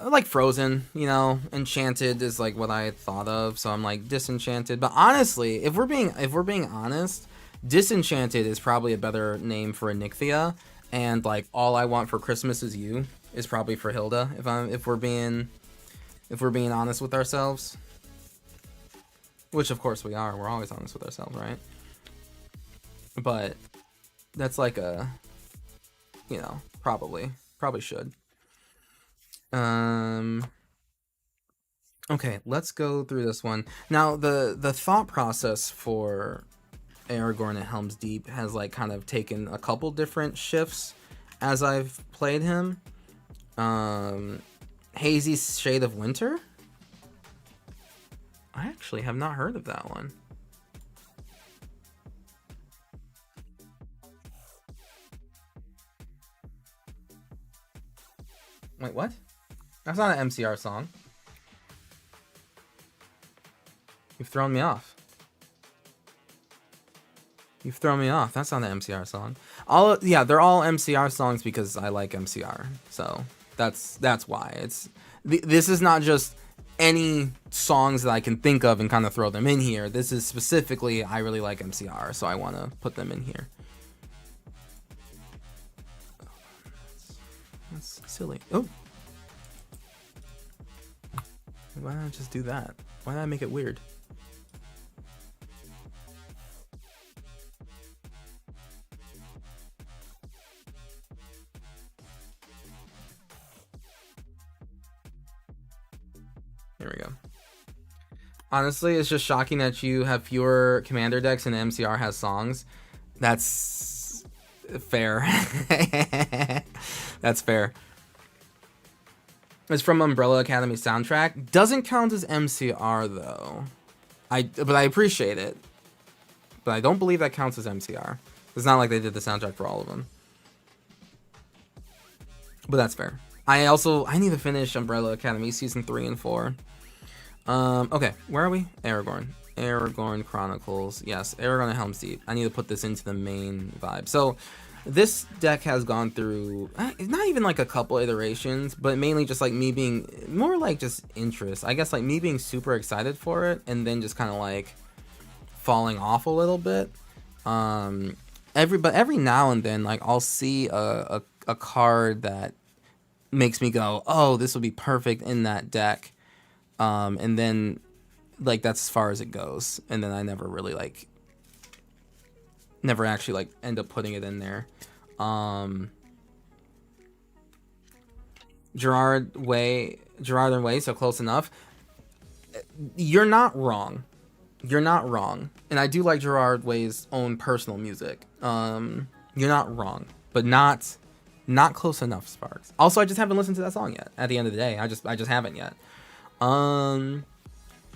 like Frozen, you know. Enchanted is like what I had thought of, so I'm like Disenchanted. But honestly, if we're being honest, Disenchanted is probably a better name for Onyxia, and like All I Want for Christmas Is You is probably for Hilda. If we're being honest with ourselves, which of course we are. We're always honest with ourselves, right? But that's like a, you know, probably should. Okay, let's go through this one. Now, the thought process for Aragorn at Helm's Deep has like kind of taken a couple different shifts as I've played him. Hazy Shade of Winter? I actually have not heard of that one. Wait, what? That's not an MCR song. You've thrown me off. You've thrown me off. That's not an MCR song. Yeah, they're all MCR songs because I like MCR. So that's why. This is not just any songs that I can think of and kind of throw them in here. This is specifically I really like MCR, so I want to put them in here. That's silly. Oh. Why not just do that? Why not make it weird? There we go. Honestly, it's just shocking that you have fewer commander decks and MCR has songs. That's fair. That's fair. It's from Umbrella Academy soundtrack. Doesn't count as MCR though. But I appreciate it. But I don't believe that counts as MCR. It's not like they did the soundtrack for all of them. But that's fair. I need to finish Umbrella Academy season 3 and 4. Okay, where are we? Aragorn Chronicles. Yes, Aragorn at Helm's Deep. I need to put this into the main vibe. So this deck has gone through not even like a couple iterations, but mainly just like me being more like just interest. I guess like me being super excited for it and then just kind of like falling off a little bit. Every now and then like I'll see a card that makes me go, oh, this would be perfect in that deck. And then like that's as far as it goes. And then I never really like never actually like end up putting it in there. Gerard and Way, so close enough. You're not wrong. And I do like Gerard Way's own personal music. You're not wrong, but not close enough, Sparks. Also, I just haven't listened to that song yet. At the end of the day, I just haven't yet.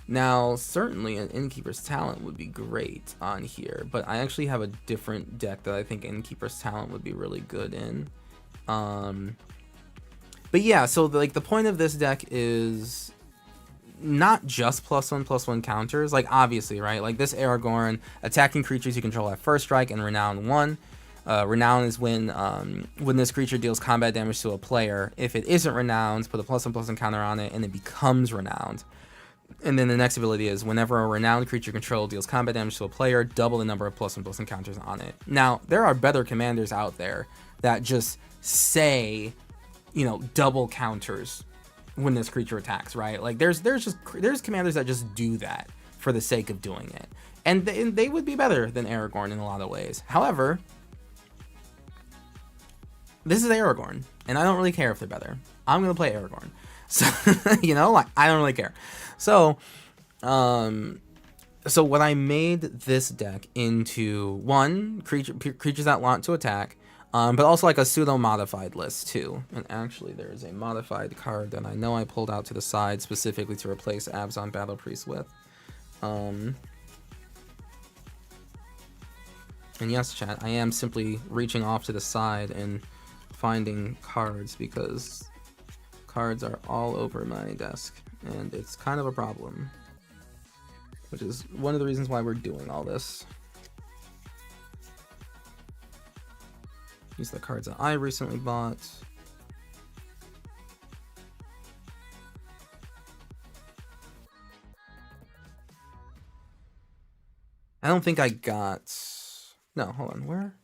Now, certainly an Innkeeper's Talent would be great on here, but I actually have a different deck that I think Innkeeper's Talent would be really good in. But yeah, so the point of this deck is not just +1/+1 counters. Like, obviously, right? Like, this Aragorn, attacking creatures you control at first strike and Renown 1. Renown is when this creature deals combat damage to a player. If it isn't renowned, put a +1/+1 counter on it, and it becomes renowned. And then the next ability is whenever a renowned creature control deals combat damage to a player, double the number of +1/+1 counters on it. Now, there are better commanders out there that just say, you know, double counters when this creature attacks, right? Like there's commanders that just do that for the sake of doing it, and they would be better than Aragorn in a lot of ways. However, this is Aragorn, and I don't really care if they're better. I'm gonna play Aragorn, so you know, like I don't really care. So, so what I made this deck into one creatures that want to attack, but also like a pseudo modified list too. And actually, there is a modified card that I know I pulled out to the side specifically to replace Abzan Battle Priest with. And yes, chat, I am simply reaching off to the side and finding cards because cards are all over my desk, and it's kind of a problem. Which is one of the reasons why we're doing all this. These are the cards that I recently bought. I don't think I got... No, hold on, where?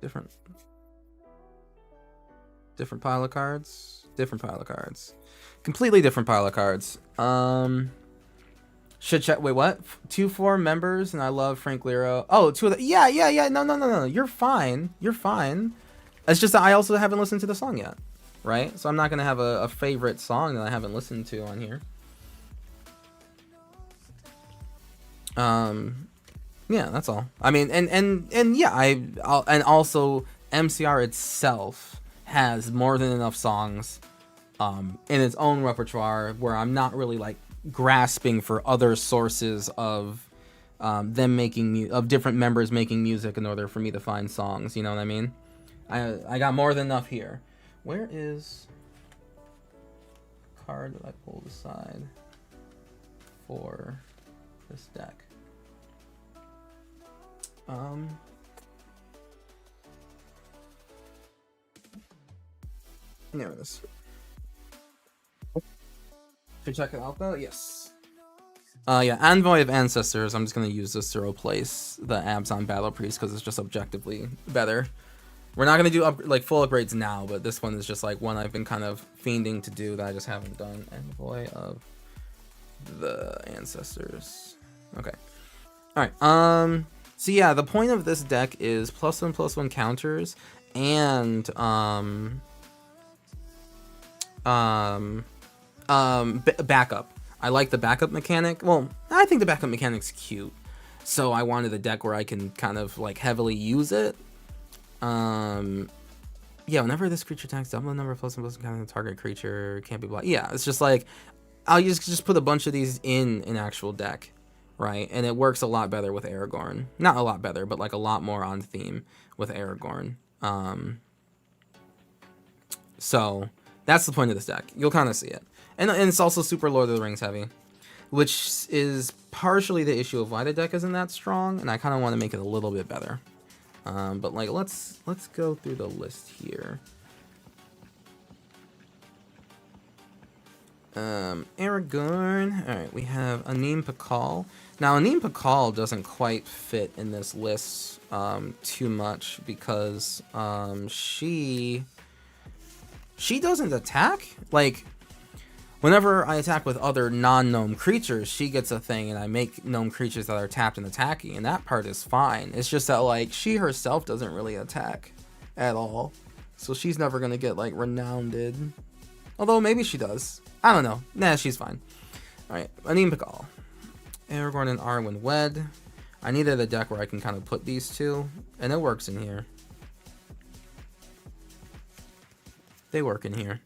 Different pile of cards. Different pile of cards. Completely different pile of cards. Should check. Wait, what? 2-4 members, and I love Frank Lero. Oh, two of the. Yeah. No. You're fine. You're fine. It's just that I also haven't listened to the song yet, right? So I'm not gonna have a favorite song that I haven't listened to on here. Yeah, that's all. I mean, and yeah, and also MCR itself has more than enough songs in its own repertoire where I'm not really like grasping for other sources of them making of different members making music in order for me to find songs, you know what I mean? I got more than enough here. Where is the card that I pulled aside for this deck? There it is. Should check it out though? Yes. Yeah, Envoy of Ancestors. I'm just gonna use this to replace the Abzan Battle Priest because it's just objectively better. We're not gonna do like full upgrades now, but this one is just like one I've been kind of fiending to do that I just haven't done. Envoy of the Ancestors. Okay. All right. So yeah, the point of this deck is +1/+1 counters and backup. I like the backup mechanic. Well, I think the backup mechanic's cute, so I wanted a deck where I can kind of like heavily use it. Yeah, whenever this creature attacks, double the number of +1/+1 counters on the target creature can't be blocked. Yeah, it's just like I'll just put a bunch of these in an actual deck. Right, and it works a lot better with Aragorn. Not a lot better, but like a lot more on theme with Aragorn. So that's the point of this deck. You'll kind of see it. And it's also super Lord of the Rings heavy, which is partially the issue of why the deck isn't that strong, and I kind of want to make it a little bit better. But like, let's go through the list here. Aragorn. Alright, we have Anim Pakal. Now, Anim Pakal doesn't quite fit in this list too much because she doesn't attack. Like, whenever I attack with other non-gnome creatures, she gets a thing, and I make gnome creatures that are tapped and attacking, and that part is fine. It's just that, like, she herself doesn't really attack at all. So she's never gonna get, like, renowned. Although, maybe she does. I don't know. Nah, she's fine. Alright, Anim Pakal. Aragorn and Arwen wed. I needed a deck where I can kind of put these two, and it works in here. They work in here.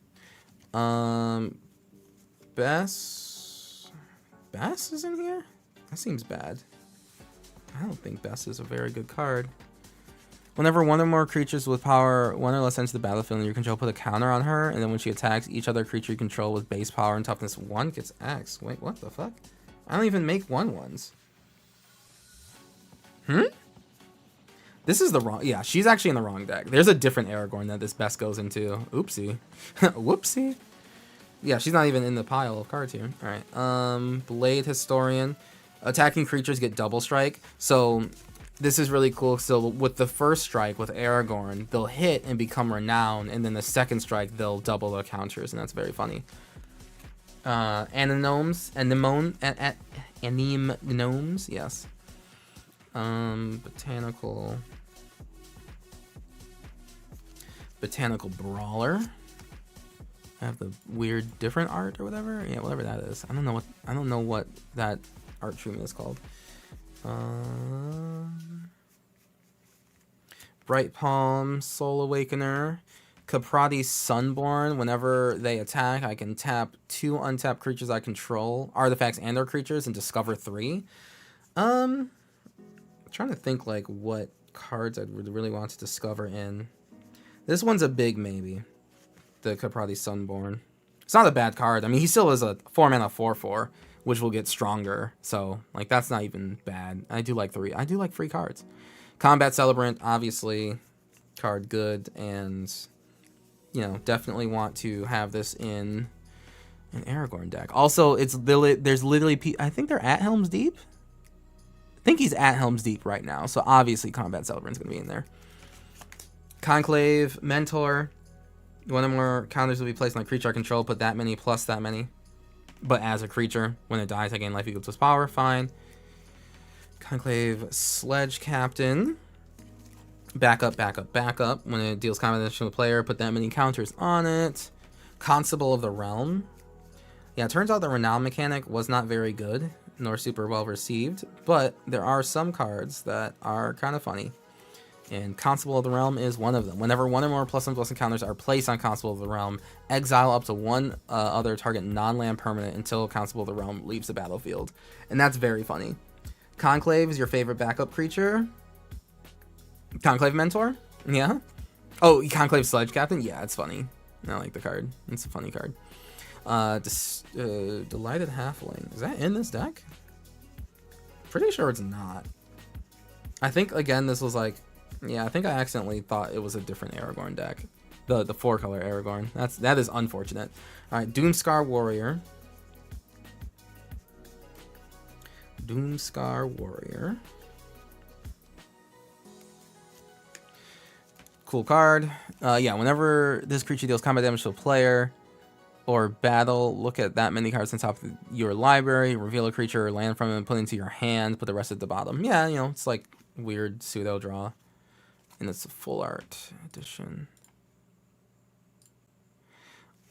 Bess is in here? That seems bad. I don't think Bess is a very good card. Whenever one or more creatures with power 1 or less enter the battlefield and you control, put a counter on her, and then when she attacks, each other creature you control with base power and toughness 1 gets axed. Wait, what the fuck? I don't even make 1/1s. This is the wrong... Yeah, she's actually in the wrong deck. There's a different Aragorn that this best goes into. Oopsie. Whoopsie. Yeah, she's not even in the pile of cards here. Alright, Blade Historian. Attacking creatures get double strike. So... this is really cool. So with the first strike with Aragorn, they'll hit and become renowned, and then the second strike they'll double their counters, and that's very funny. Anem gnomes, yes. Botanical Brawler. I have the weird different art or whatever. Yeah, whatever that is. I don't know what that art treatment is called. Bright Palm, Soul Awakener, Caprati Sunborn. Whenever they attack, I can tap 2 untapped creatures I control, artifacts and or creatures, and discover 3. I'm trying to think like what cards I'd really want to discover in. This one's a big maybe. The Caprati Sunborn. It's not a bad card. I mean, he still is a 4-mana 4/4, which will get stronger. So, like, that's not even bad. I do like free cards. Combat Celebrant, obviously, card good, and, you know, definitely want to have this in an Aragorn deck. Also, there's literally, I think they're at Helm's Deep? I think he's at Helm's Deep right now, so obviously Combat Celebrant's going to be in there. Conclave, Mentor. One or more counters will be placed on a creature I control, put that many plus that many. But as a creature, when it dies, I gain life equal to its power. Fine. Conclave Sledge Captain. Backup, backup, backup. When it deals combat damage to the player, put that many counters on it. Constable of the Realm. Yeah, it turns out the Renown mechanic was not very good, nor super well received, but there are some cards that are kind of funny. And Constable of the Realm is one of them. Whenever one or more +1/+1 counters are placed on Constable of the Realm, exile up to one other target non-land permanent until Constable of the Realm leaves the battlefield. And that's very funny. Conclave is your favorite backup creature. Conclave Mentor? Yeah. Oh, Conclave Sledge Captain? Yeah, it's funny. I like the card. It's a funny card. Delighted Halfling. Is that in this deck? Pretty sure it's not. I think, again, this was like... Yeah, I think I accidentally thought it was a different Aragorn deck. The 4-color Aragorn. That is unfortunate. Alright, Doomscar Warrior. Doomscar Warrior. Cool card. Yeah, whenever this creature deals combat damage to a player or battle, look at that many cards on top of your library, reveal a creature or land from it, and put it into your hand, put the rest at the bottom. Yeah, you know, it's like weird pseudo draw. And it's a full art edition.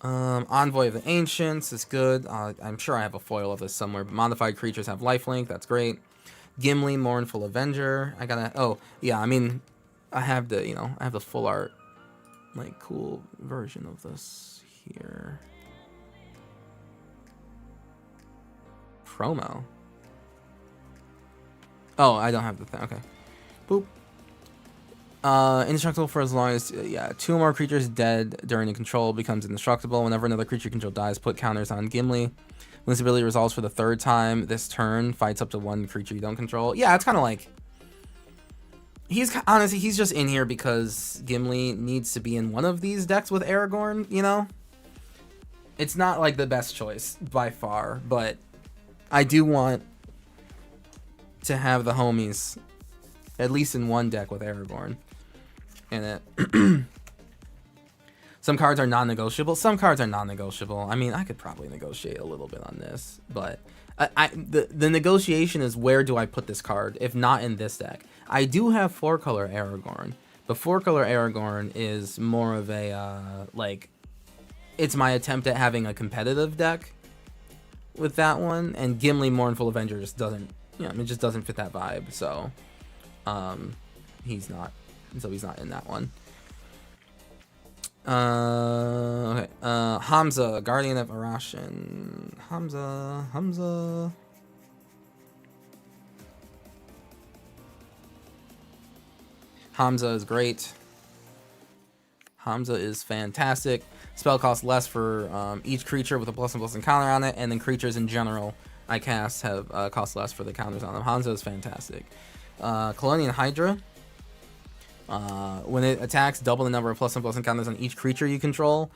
Envoy of the Ancients is good. I'm sure I have a foil of this somewhere. But modified creatures have lifelink. That's great. Gimli, Mournful Avenger. I gotta. Oh yeah. I mean, I have the full art, like cool version of this here. Promo. Oh, I don't have the thing. Okay. Boop. Indestructible for as long as 2 or more creatures dead during the control becomes indestructible. Whenever another creature you control dies, put counters on Gimli. When this ability resolves for the 3rd time this turn, fights up to 1 creature you don't control. Yeah, it's kind of like honestly he's just in here because Gimli needs to be in one of these decks with Aragorn. You know, it's not like the best choice by far, but I do want to have the homies at least in one deck with Aragorn in it. Some cards are non-negotiable. Some cards are non-negotiable. I mean, I could probably negotiate a little bit on this, but the negotiation is where do I put this card if not in this deck. I do have 4-color Aragorn, but 4-color Aragorn is more of a like it's my attempt at having a competitive deck with that one, and Gimli Mournful Avenger just doesn't, it just doesn't fit that vibe. So he's not in that one. Okay. Hamza, Guardian of Arashin. Hamza. Hamza is great. Hamza is fantastic. Spell costs less for each creature with a +1/+1 counter on it, and then creatures in general I cast have cost less for the counters on them. Hamza is fantastic. Colonian Hydra. When it attacks, double the number of +1/+1 counters on each creature you control.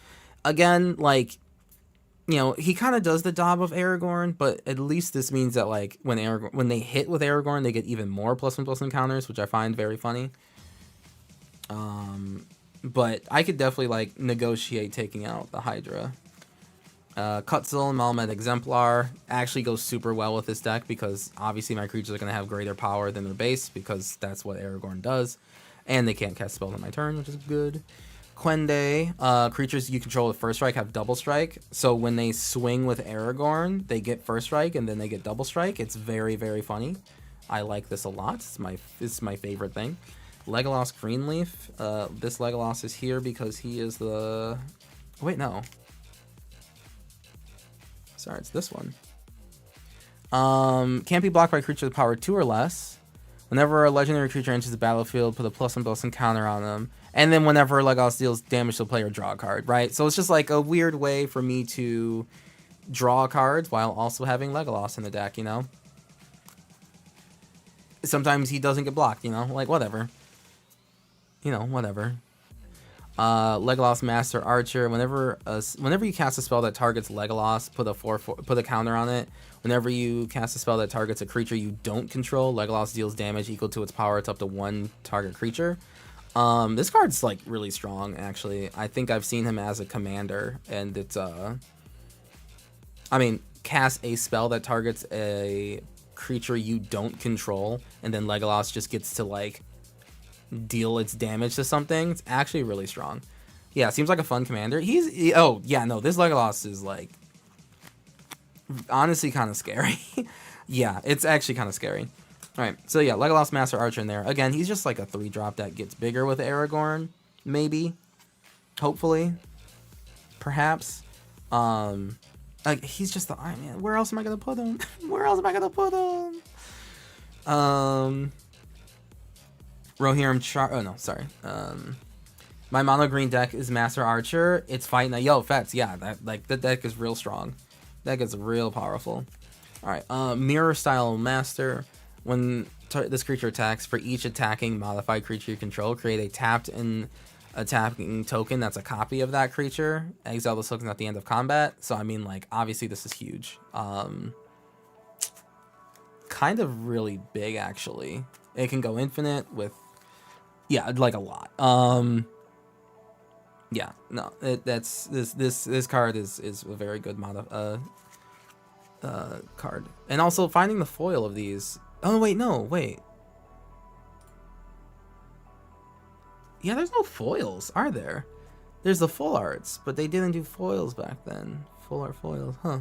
Again, like, he kind of does the job of Aragorn, but at least this means that like when they hit with Aragorn, they get even more +1/+1 counters, which I find very funny. But I could definitely like negotiate taking out the Hydra. Cutzel, Malmed Exemplar actually goes super well with this deck because obviously my creatures are going to have greater power than their base because that's what Aragorn does. And they can't cast spells on my turn, which is good. Quende, creatures you control with first strike have double strike. So when they swing with Aragorn, they get first strike and then they get double strike. It's very, very funny. I like this a lot. It's my favorite thing. Legolas Greenleaf. This Legolas is here because he is the... Wait, no. Sorry, it's this one. Can't be blocked by a creature with power 2 or less. Whenever a legendary creature enters the battlefield, put a +1/+1 counter on them. And then whenever Legolas deals damage to a player, draw a card, right? So it's just like a weird way for me to draw cards while also having Legolas in the deck, you know? Sometimes he doesn't get blocked, you know? Like, whatever. You know, whatever. Legolas Master Archer. Whenever you cast a spell that targets Legolas, put a counter on it. Whenever you cast a spell that targets a creature you don't control, Legolas deals damage equal to its power. It's up to 1 target creature. This card's like really strong, actually. I think I've seen him as a commander, and it's I mean, cast a spell that targets a creature you don't control, and then Legolas just gets to like deal its damage to something. It's actually really strong. Yeah, seems like a fun commander. Oh yeah, no, this Legolas is like honestly kind of scary. Yeah, it's actually kind of scary. All right, so yeah, Legolas Master Archer in there. Again, he's just like a 3-drop that gets bigger with Aragorn, maybe, hopefully, perhaps. Like he's just the... I mean, where else am I gonna put him? Where else am I gonna put him? Rohirrim oh no, sorry. My mono green deck is Master Archer. It's fighting that. Yo, Fets, yeah, the deck is real strong. That gets real powerful. All right, Mirror Style Master. When this creature attacks, for each attacking modified creature you control, create a tapped and attacking token that's a copy of that creature. Exile this token at the end of combat. So I mean, like, obviously this is huge. Kind of really big, actually. It can go infinite with, yeah, like a lot. Yeah, no, this card is a very good card. And also finding the foil of these. Oh wait, no, wait. Yeah, there's no foils, are there? There's the full arts, but they didn't do foils back then. Full art foils, huh?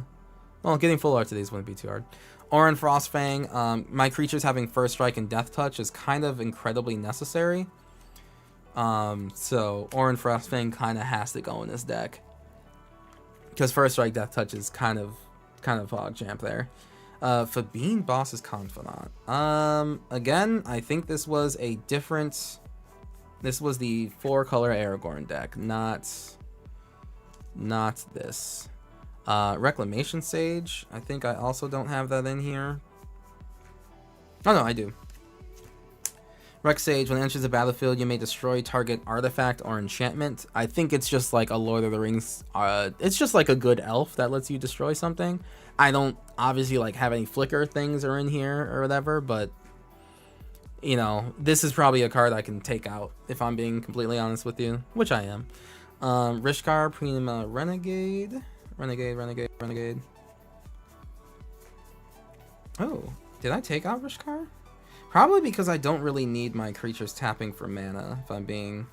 Well, getting full art to these wouldn't be too hard. Orin Frostfang. My creatures having first strike and death touch is kind of incredibly necessary. So Orin Frostfang kind of has to go in this deck because first strike, death touch is kind of hog champ there. Fabine Boss's Confidant. Again, I think this was a different. This was the 4-color Aragorn deck, not this. Reclamation Sage. I think I also don't have that in here. Oh no, I do. Rec Sage, when it enters the battlefield, you may destroy target artifact or enchantment. I think it's just like a Lord of the Rings. It's just like a good elf that lets you destroy something. I don't obviously like have any flicker things are in here or whatever, but you know, this is probably a card I can take out if I'm being completely honest with you, which I am. Rishkar, Prima, Renegade. Oh, did I take out Rishkar? Probably because I don't really need my creatures tapping for mana, if I'm being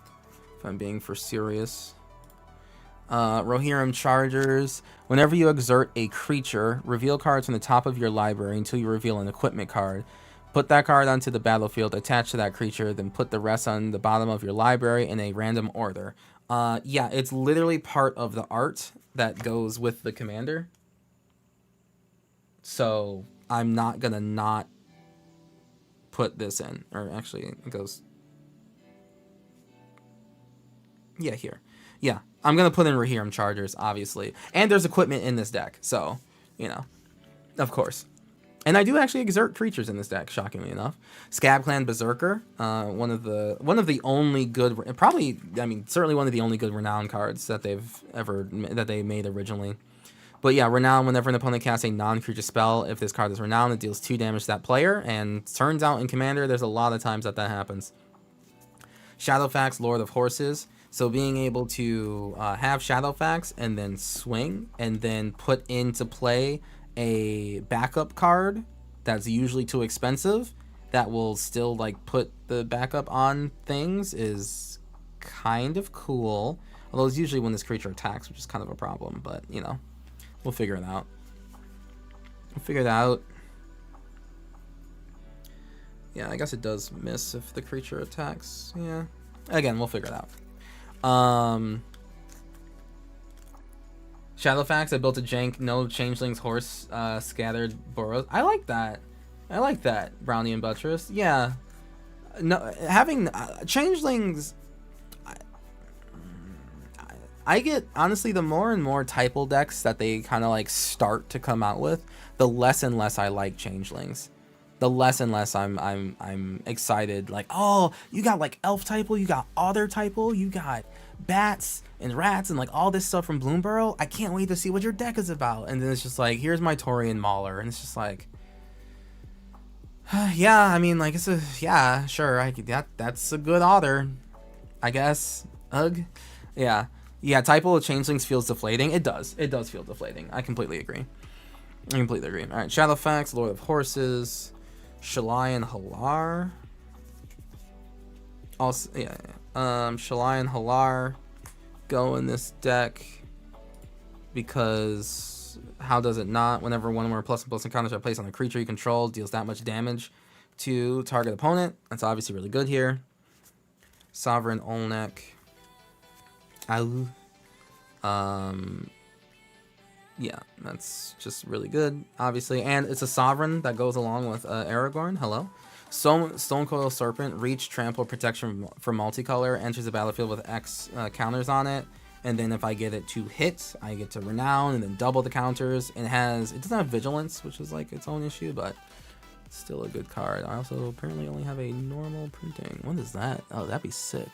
for serious. Rohirrim Chargers. Whenever you exert a creature, reveal cards from the top of your library until you reveal an equipment card. Put that card onto the battlefield, attach to that creature, then put the rest on the bottom of your library in a random order. Yeah, it's literally part of the art that goes with the commander. So I'm not gonna not put this in. Or actually, it goes... Yeah, here. Yeah, I'm gonna put in Rohirrim Chargers, obviously. And there's equipment in this deck, so, you know, of course. And I do actually exert creatures in this deck, shockingly enough. Scab Clan Berserker, one of the only good, probably, I mean, certainly one of the only good Renown cards that they made originally. But yeah, Renown, whenever an opponent casts a non-creature spell, if this card is Renown, it deals 2 damage to that player. And turns out in Commander, there's a lot of times that happens. Shadowfax, Lord of Horses. So being able to have Shadowfax and then swing and then put into play a backup card that's usually too expensive that will still like put the backup on things is kind of cool. Although it's usually when this creature attacks, which is kind of a problem, but you know, we'll figure it out. We'll figure it out. Yeah, I guess it does miss if the creature attacks. Yeah. Again, we'll figure it out. Shadowfax, I built a jank, no changelings, horse, scattered burrows. I like that. I like that, Brownie and Buttress. Yeah. No, having changelings. I get, honestly, the more and more typal decks that they kind of like start to come out with, the less and less I like changelings. The less and less I'm excited. Like, oh, you got like elf typal, you got otter typal, you got bats and rats and like all this stuff from Bloomburrow. I can't wait to see what your deck is about. And then it's just like, here's my Taurian Mauler, and it's just like, yeah, I mean, like, it's a, yeah, sure, that's a good otter, I guess. Ugh. Yeah, typal of changelings feels deflating. It does feel deflating. I completely agree. All right, Shadowfax, Lord of Horses, Shalayan Halar. Also, yeah. Shalayan Halar go in this deck because how does it not? Whenever one or more plus and plus encounters are placed on a creature you control, deals that much damage to target opponent. That's obviously really good here. Sovereign Olnek. Yeah, that's just really good, obviously. And it's a Sovereign that goes along with Aragorn. Hello. Stonecoil Serpent, reach, trample, protection for multicolor, enters the battlefield with X counters on it. And then if I get it to hit, I get to renown and then double the counters. And it doesn't have vigilance, which is like its own issue, but it's still a good card. I also apparently only have a normal printing. What is that? Oh, that'd be sick.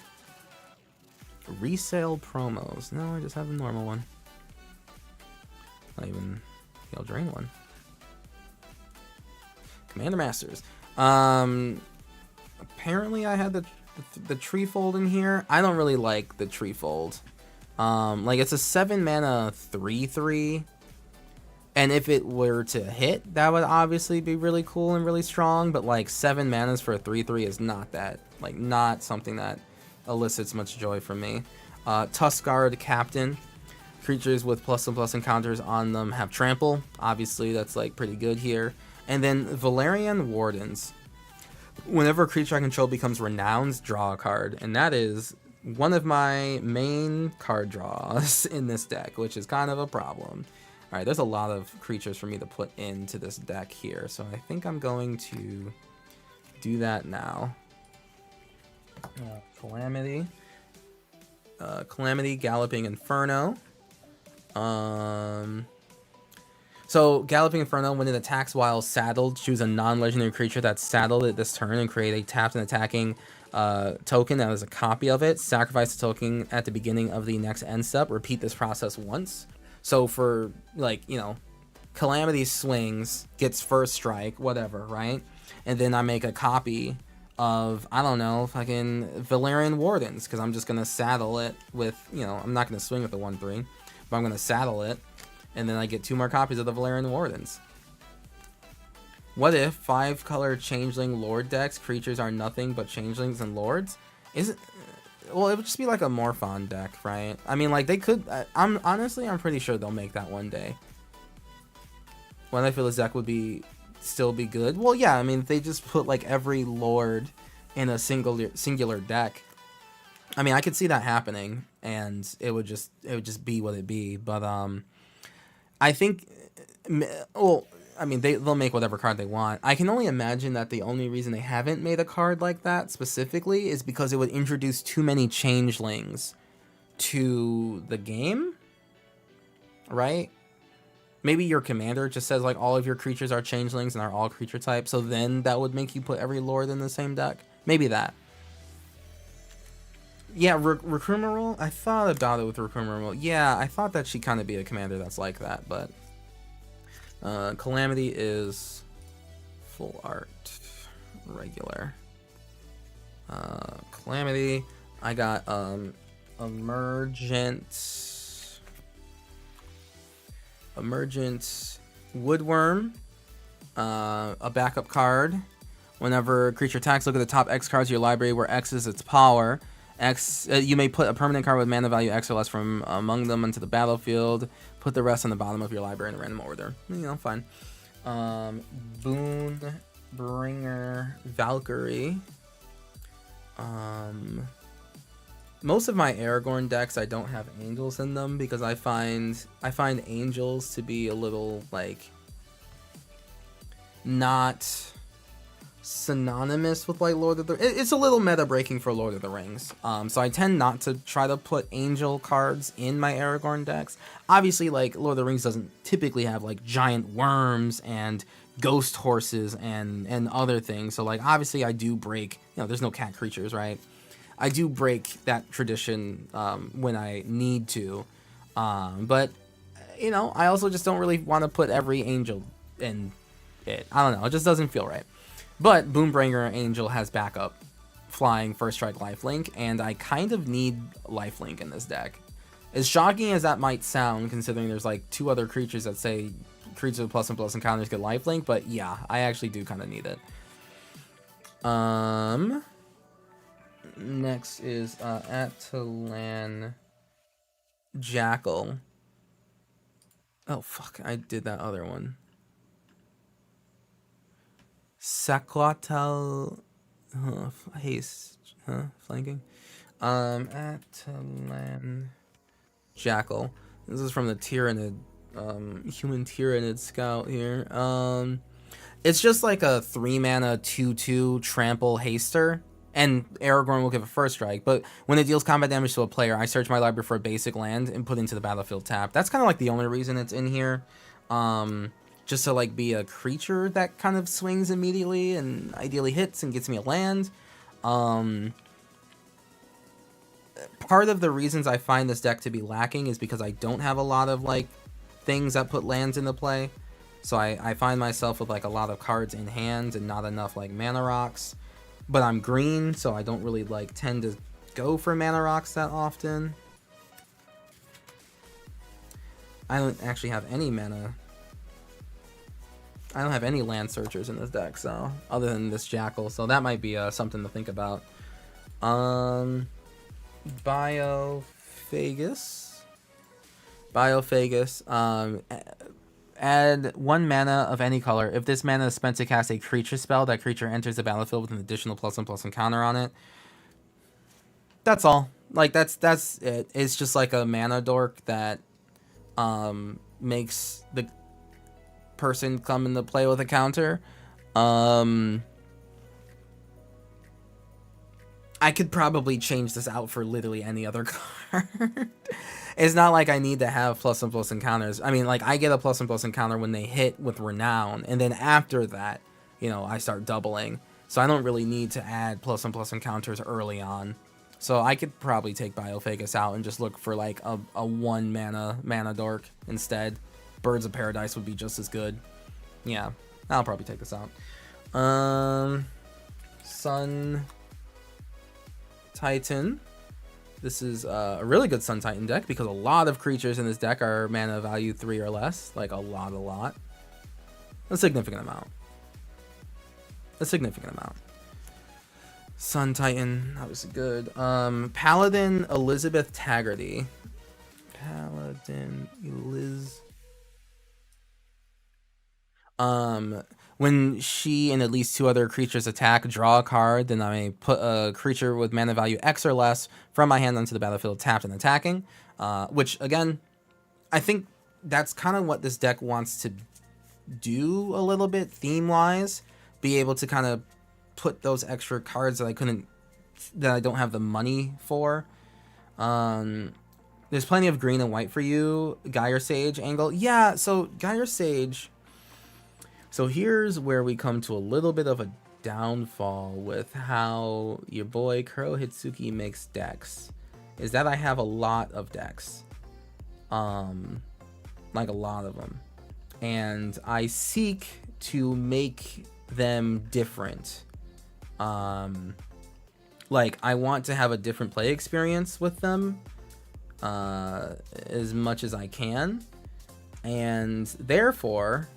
Resale promos. No, I just have a normal one. Not even the Eldraine one. Commander Masters. Apparently I had the Treefold in here. I don't really like the Treefold. Like, it's a 7 mana 3/3, and if it were to hit, that would obviously be really cool and really strong. But like 7 manas for a 3/3 is not that, like, not something that elicits much joy from me. Tuskguard Captain. Creatures with plus and plus encounters on them have trample. Obviously, that's like pretty good here. And then Valerian Wardens. Whenever a creature I control becomes renowned, draw a card. And that is one of my main card draws in this deck, which is kind of a problem. Alright, there's a lot of creatures for me to put into this deck here. So I think I'm going to do that now. Calamity. Calamity, Galloping Inferno. So Galloping Inferno, when it attacks while saddled, choose a non-legendary creature that's saddled at this turn and create a tapped and attacking token that is a copy of it. Sacrifice the token at the beginning of the next end step. Repeat this process once. So for, like, you know, Calamity swings, gets first strike, whatever, right? And then I make a copy of, I don't know, fucking Valerian Wardens, because I'm just going to saddle it with, you know, I'm not going to swing with the 1/3. But I'm going to saddle it, and then I get 2 more copies of the Valerian Wardens. What if 5-color Changeling Lord decks, creatures are nothing but Changelings and Lords? Is it? Well, it would just be like a Morphon deck, right? I mean, like, they could, I'm pretty sure they'll make that one day. When I feel this deck would still be good. Well, yeah, I mean, they just put like every Lord in a singular deck. I mean, I could see that happening, and it would just be what it be. But I think, well, I mean, they'll make whatever card they want. I can only imagine that the only reason they haven't made a card like that specifically is because it would introduce too many changelings to the game, right? Maybe your commander just says like all of your creatures are changelings and are all creature types, so then that would make you put every Lord in the same deck. Maybe that. Yeah, Recrumeral, I thought about it with Recrumeral. Yeah, I thought that she'd kind of be a commander that's like that, but Calamity is full art, regular. Calamity, I got Emergent Woodworm, a backup card. Whenever a creature attacks, look at the top X cards of your library where X is its power. X, you may put a permanent card with mana value X or less from among them onto the battlefield. Put the rest on the bottom of your library in a random order. You know, fine. Boon Bringer Valkyrie. Most of my Aragorn decks, I don't have angels in them because I find angels to be a little like not synonymous with like Lord of the. It's a little meta breaking for Lord of the Rings. So I tend not to try to put angel cards in my Aragorn decks. Obviously, like Lord of the Rings doesn't typically have like giant worms and ghost horses and other things. So like obviously I do break. You know, there's no cat creatures, right? I do break that tradition when I need to, but you know, I also just don't really want to put every angel in it. I don't know, it just doesn't feel right. But Boombringer Angel has backup, flying, first strike, lifelink, and I kind of need lifelink in this deck. As shocking as that might sound, considering there's like 2 other creatures that say creatures with plus and plus encounters get lifelink, but yeah, I actually do kind of need it. Next is Atalan Jackal. Oh fuck, I did that other one. Sakwatal haste, flanking. Atalan Jackal. This is from the Tyrannid, human Tyrannid scout here. It's just like a 3-mana 2/2 trample haster. And Aragorn will give a first strike, but when it deals combat damage to a player, I search my library for a basic land and put into the battlefield tap. That's kind of like the only reason it's in here. Just to like be a creature that kind of swings immediately and ideally hits and gets me a land. Part of the reasons I find this deck to be lacking is because I don't have a lot of like things that put lands into play. So I find myself with like a lot of cards in hand and not enough like mana rocks. But I'm green, so I don't really like tend to go for mana rocks that often. I don't actually have any mana. I don't have any land searchers in this deck, so other than this Jackal, so that might be something to think about. Biophagus. Add 1 mana of any color. If this mana is spent to cast a creature spell, that creature enters the battlefield with an additional +1/+1 encounter on it. That's all. Like that's it. It's just like a mana dork that makes the person come into play with a counter. I could probably change this out for literally any other card. It's not like I need to have +1/+1 encounters. I mean, like, I get a +1/+1 encounter when they hit with Renown, and then after that, you know, I start doubling. So I don't really need to add +1/+1 encounters early on. So I could probably take Biophagus out and just look for, like, a 1 mana dork instead. Birds of Paradise would be just as good. Yeah, I'll probably take this out. Sun Titan. This is a really good Sun Titan deck because a lot of creatures in this deck are mana value 3 or less. Like a lot. A significant amount. Sun Titan, obviously good. Paladin Elizabeth Taggarty. When she and at least 2 other creatures attack, draw a card, then I may put a creature with mana value X or less from my hand onto the battlefield tapped and attacking. Which, again, I think that's kind of what this deck wants to do a little bit theme-wise. Be able to kind of put those extra cards that I don't have the money for. There's plenty of green and white for you. Gyre Sage angle. Yeah, so Gyre Sage... So here's where we come to a little bit of a downfall with how your boy Kuro Hitsuki makes decks. Is that I have a lot of decks. Like a lot of them. And I seek to make them different. like I want to have a different play experience with them as much as I can, and therefore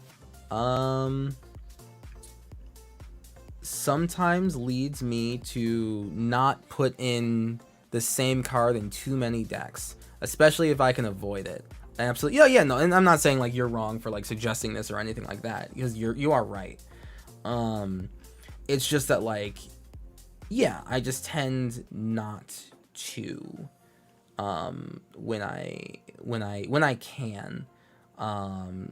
sometimes leads me to not put in the same card in too many decks, especially if I can avoid it. Absolutely. Yeah, no, and I'm not saying like you're wrong for like suggesting this or anything like that, because you are right. It's just that like, yeah, I just tend not to when I can.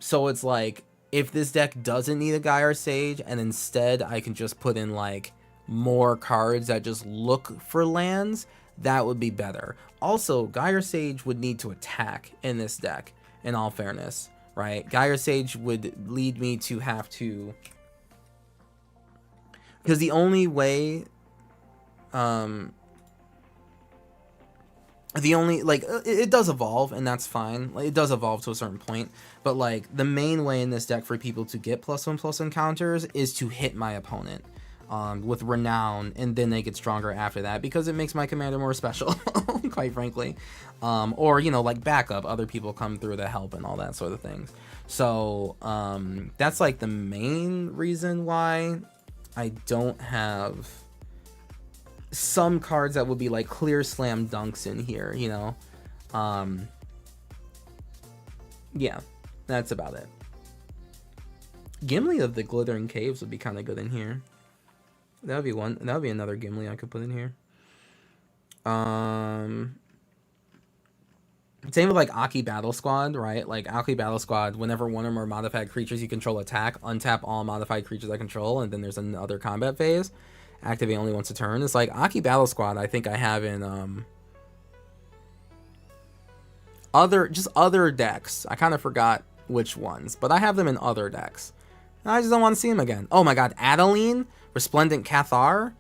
So it's like, if this deck doesn't need a Gyre Sage and instead I can just put in like more cards that just look for lands, that would be better. Also, Gyre Sage would need to attack in this deck, in all fairness, right? Gyre Sage would lead me to have to, because the only way it does evolve, and that's fine. Like, it does evolve to a certain point, but like the main way in this deck for people to get +1/+1 counters is to hit my opponent with Renown, and then they get stronger after that because it makes my commander more special, quite frankly. Or, you know, like backup, other people come through to help and all that sort of things. So that's like the main reason why I don't have some cards that would be like clear slam dunks in here, you know. Yeah, that's about it. Gimli of the Glittering Caves would be kind of good in here. That would be one. That would be another Gimli I could put in here. Same with like Aki Battle Squad, right? Like Aki Battle Squad, whenever one or more modified creatures you control attack, untap all modified creatures I control, and then there's another combat phase. Activate only once a turn. It's like Aki Battle Squad, I think I have in other decks. I kind of forgot which ones, but I have them in other decks. And I just don't want to see them again. Oh my god, Adeline, Resplendent Cathar.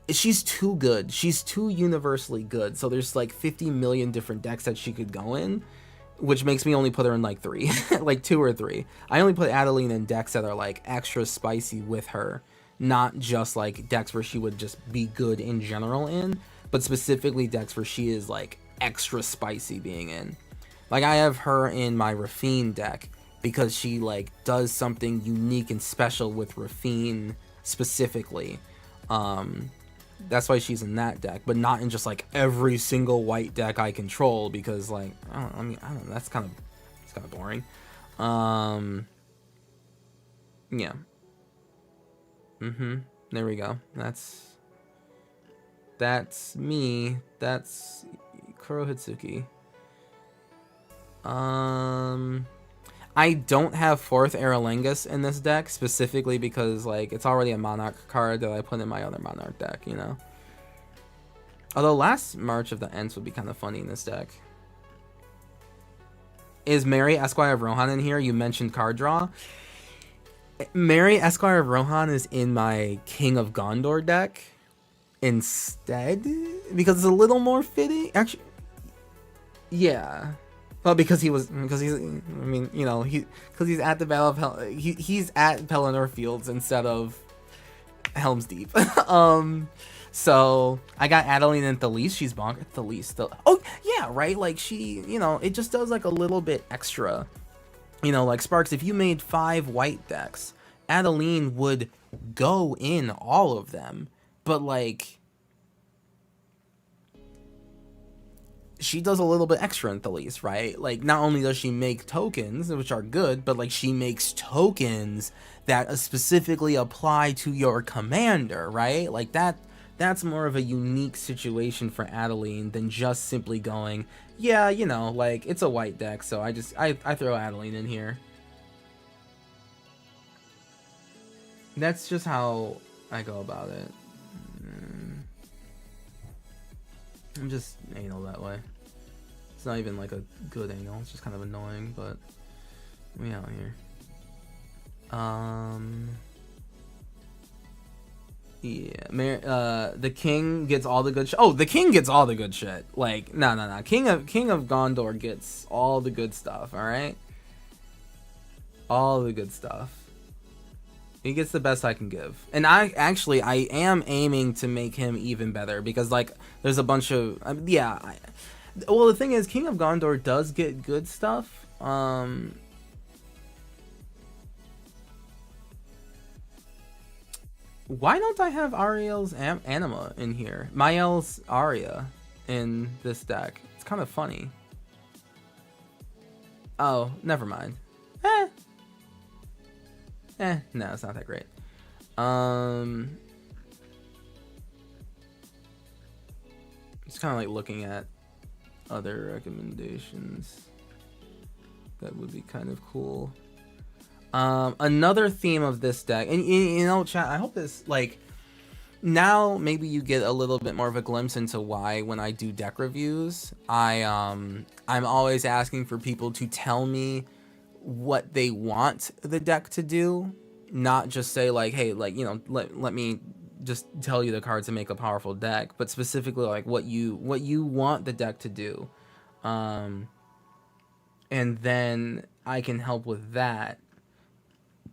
She's too good. She's too universally good. So there's like 50 million different decks that she could go in, which makes me only put her in like 3, like 2 or 3. I only put Adeline in decks that are like extra spicy with her, not just like decks where she would just be good in general in, but specifically decks where she is like extra spicy being in. Like I have her in my Rafine deck because she like does something unique and special with Rafine specifically. That's why she's in that deck, but not in just like every single white deck I control, because like I don't know, that's kind of boring. Yeah. There we go. That's me. That's Kurohitsuki. I don't have 4th Aralengus in this deck, specifically because like it's already a Monarch card that I put in my other Monarch deck, you know. Although last March of the Ents would be kind of funny in this deck. Is Mary Esquire of Rohan in here? You mentioned card draw. Mary Esquire of Rohan is in my King of Gondor deck instead, because it's a little more fitting. Actually, yeah. Well, because he's, I mean, you know, because he's at the Battle of he's at Pelennor Fields instead of Helm's Deep. So I got Adeline and Thalise. She's bonk. Thalise. Oh yeah, right. Like she, you know, it just does like a little bit extra. You know, like Sparks, if you made 5 white decks, Adeline would go in all of them, but like she does a little bit extra in Thalise, right? Like not only does she make tokens, which are good, but like she makes tokens that specifically apply to your commander, right? Like that's more of a unique situation for Adeline than just simply going, yeah, you know, like it's a white deck, so I throw Adeline in here. That's just how I go about it. I'm just anal that way. It's not even like a good anal, it's just kind of annoying, but we out here. Yeah, the king gets all the good shit. Oh, the king gets all the good shit. Like, no. King of Gondor gets all the good stuff, alright? All the good stuff. He gets the best I can give. And I am aiming to make him even better because, like, there's a bunch of... well, the thing is, King of Gondor does get good stuff. Why don't I have Ariel's Anima in here? Mael's Aria in this deck. It's kind of funny. Oh, never mind. No, it's not that great. It's kind of like looking at other recommendations. That would be kind of cool. Another theme of this deck, and you know, chat, I hope this, like, now maybe you get a little bit more of a glimpse into why when I do deck reviews, I'm always asking for people to tell me what they want the deck to do, not just say like, hey, like, you know, let me just tell you the cards to make a powerful deck, but specifically like what you want the deck to do, and then I can help with that,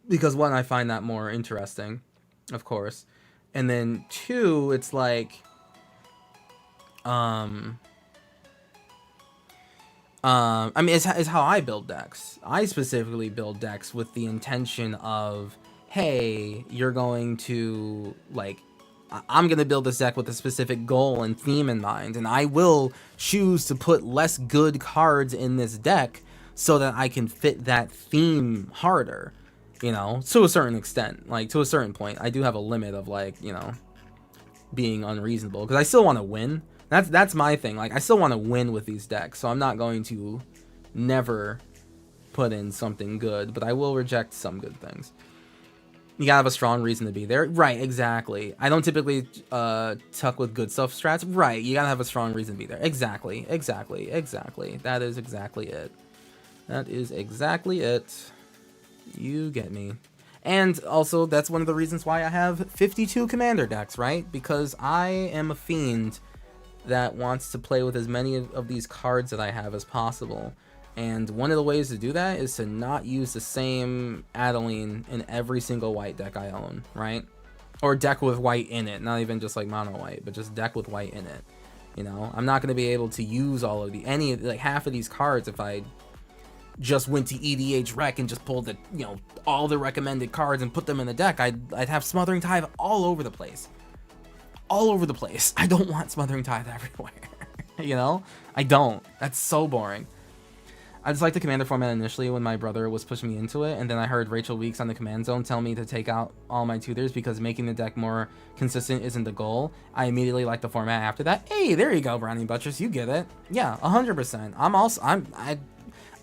because one, I find that more interesting, of course, and then two, it's like I mean, it's how I build decks. I specifically build decks with the intention of, hey, you're going to, like, I'm going to build this deck with a specific goal and theme in mind, and I will choose to put less good cards in this deck so that I can fit that theme harder, you know, to a certain extent. Like, to a certain point, I do have a limit of, like, you know, being unreasonable, because I still want to win. That's my thing. Like, I still want to win with these decks, so I'm not going to never put in something good, but I will reject some good things. You gotta have a strong reason to be there. Right, exactly. I don't typically tuck with good stuff strats. Right, you gotta have a strong reason to be there. Exactly. That is exactly it. You get me. And also, that's one of the reasons why I have 52 commander decks, right? Because I am a fiend that wants to play with as many of these cards that I have as possible. And one of the ways to do that is to not use the same Adeline in every single white deck I own, right? Or deck with white in it, not even just like mono white, but just deck with white in it. You know, I'm not going to be able to use all of half of these cards if I just went to EDH Rec and just pulled all the recommended cards and put them in the deck. I'd have Smothering Tithe all over the place. I don't want Smothering Tithe everywhere. You know? I don't. That's so boring. I just liked the commander format initially when my brother was pushing me into it, and then I heard Rachel Weeks on the Command Zone tell me to take out all my tutors because making the deck more consistent isn't the goal. I immediately liked the format after that. Hey, there you go, Brownie Buttress. You get it. Yeah, 100%.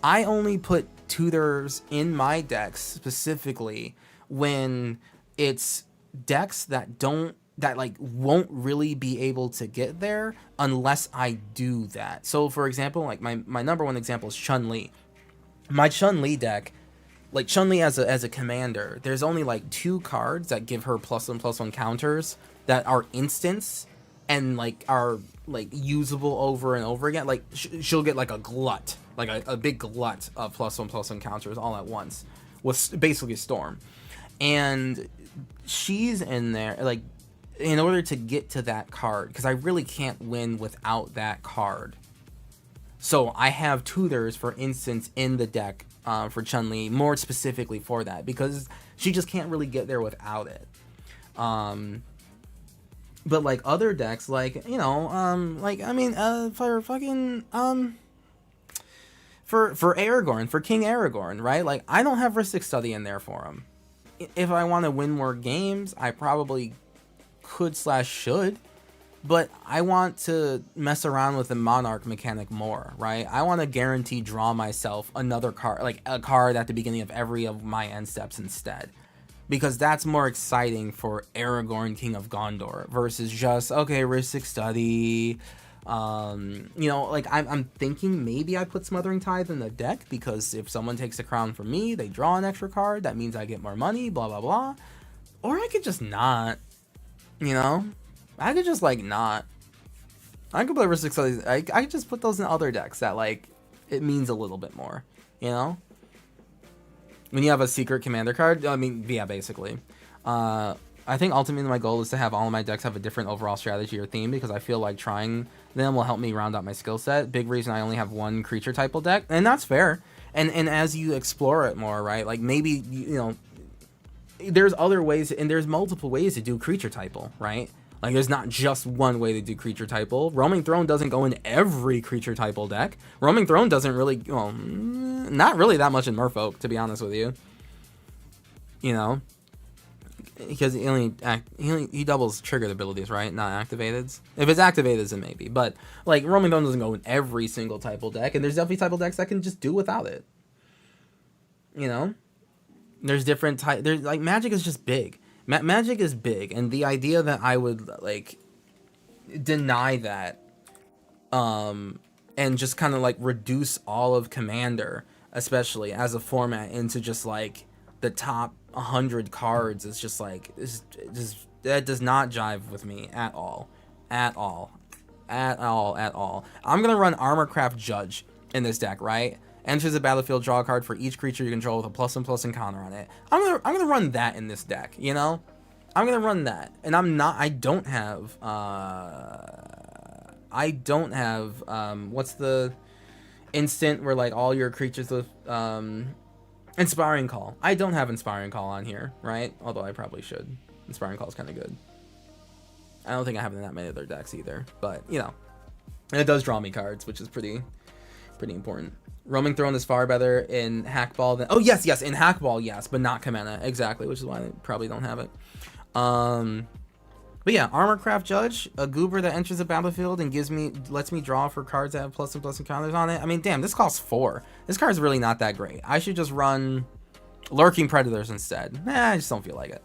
I only put tutors in my decks specifically when it's decks that won't really be able to get there unless I do that. So for example, like my number one example is Chun-Li. My Chun-Li deck, like Chun-Li as a commander, there's only like 2 cards that give her +1/+1 counters that are instants and like are like usable over and over again. Like she'll get like a glut, like a big glut of +1/+1 counters all at once with basically a storm. And she's in there, like, in order to get to that card, because I really can't win without that card. So I have tutors, for instance, in the deck for Chun-Li, more specifically for that, because she just can't really get there without it. But like other decks, like, you know, like, I mean, for fucking, for Aragorn, for King Aragorn, right? Like, I don't have Rhystic Study in there for him. If I want to win more games, I probably could/should, but I want to mess around with the Monarch mechanic more, right? I want to guarantee draw myself another card, like a card at the beginning of every of my end steps instead, because that's more exciting for Aragorn, King of Gondor, versus just, okay, Rhystic Study. You know, like I'm thinking maybe I put Smothering Tithe in the deck, because if someone takes a crown from me, they draw an extra card, that means I get more money, blah blah blah. Or I could just not. You know, I could just like not. I could play Rhystic Studies. I could just put those in other decks that like it means a little bit more. You know, when you have a secret commander card. I mean, yeah, basically. I think ultimately my goal is to have all of my decks have a different overall strategy or theme, because I feel like trying them will help me round out my skill set. Big reason I only have one creature type deck, and that's fair. And as you explore it more, right? Like maybe you know, there's other ways, and there's multiple ways to do creature typal, right? Like there's not just one way to do creature typal. Roaming Throne doesn't go in every creature typal deck. Roaming Throne doesn't really, well, not really that much in Merfolk, to be honest with you. You know, because he doubles triggered abilities, right? Not activated. If it's activated, then maybe. But like Roaming Throne doesn't go in every single typal deck, and there's definitely typal decks that can just do without it. You know, there's different type. There's like Magic is just big. Magic is big, and the idea that I would like deny that, and just kind of like reduce all of Commander, especially as a format, into just like the top 100 cards is just like that does not jive with me at all, at all, at all, at all. I'm gonna run Armorcraft Judge in this deck, right? Enters the battlefield, draw a card for each creature you control with a +1/+1 counter on it. I'm gonna run that in this deck, you know? I'm gonna run that. And I don't have what's the instant where like all your creatures with Inspiring Call. I don't have Inspiring Call on here, right? Although I probably should. Inspiring Call is kind of good. I don't think I have it in that many other decks either, but you know, and it does draw me cards, which is pretty important. Roaming Throne is far better in Hackball than... Oh, yes, in Hackball, yes, but not Kamena. Exactly, which is why I probably don't have it. But yeah, Armorcraft Judge, a goober that enters the battlefield and lets me draw for cards that have +1/+1 counters on it. I mean, damn, this costs 4. This card's really not that great. I should just run Lurking Predators instead. I just don't feel like it.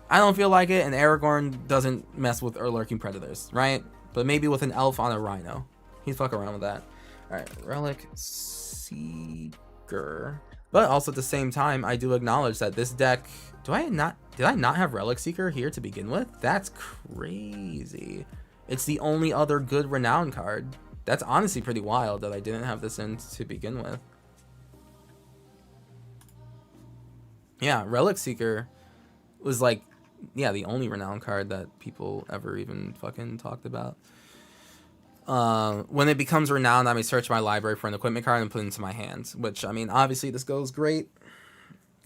I don't feel like it, and Aragorn doesn't mess with Lurking Predators, right? But maybe with an elf on a Rhino. He'd fuck around with that. Alright, Relic Seeker. But also at the same time, I do acknowledge that this deck... Did I not have Relic Seeker here to begin with? That's crazy. It's the only other good Renown card. That's honestly pretty wild that I didn't have this in to begin with. Yeah, Relic Seeker was like, yeah, the only Renown card that people ever even fucking talked about. When it becomes Renowned, I may search my library for an equipment card and put it into my hands. Which, I mean, obviously this goes great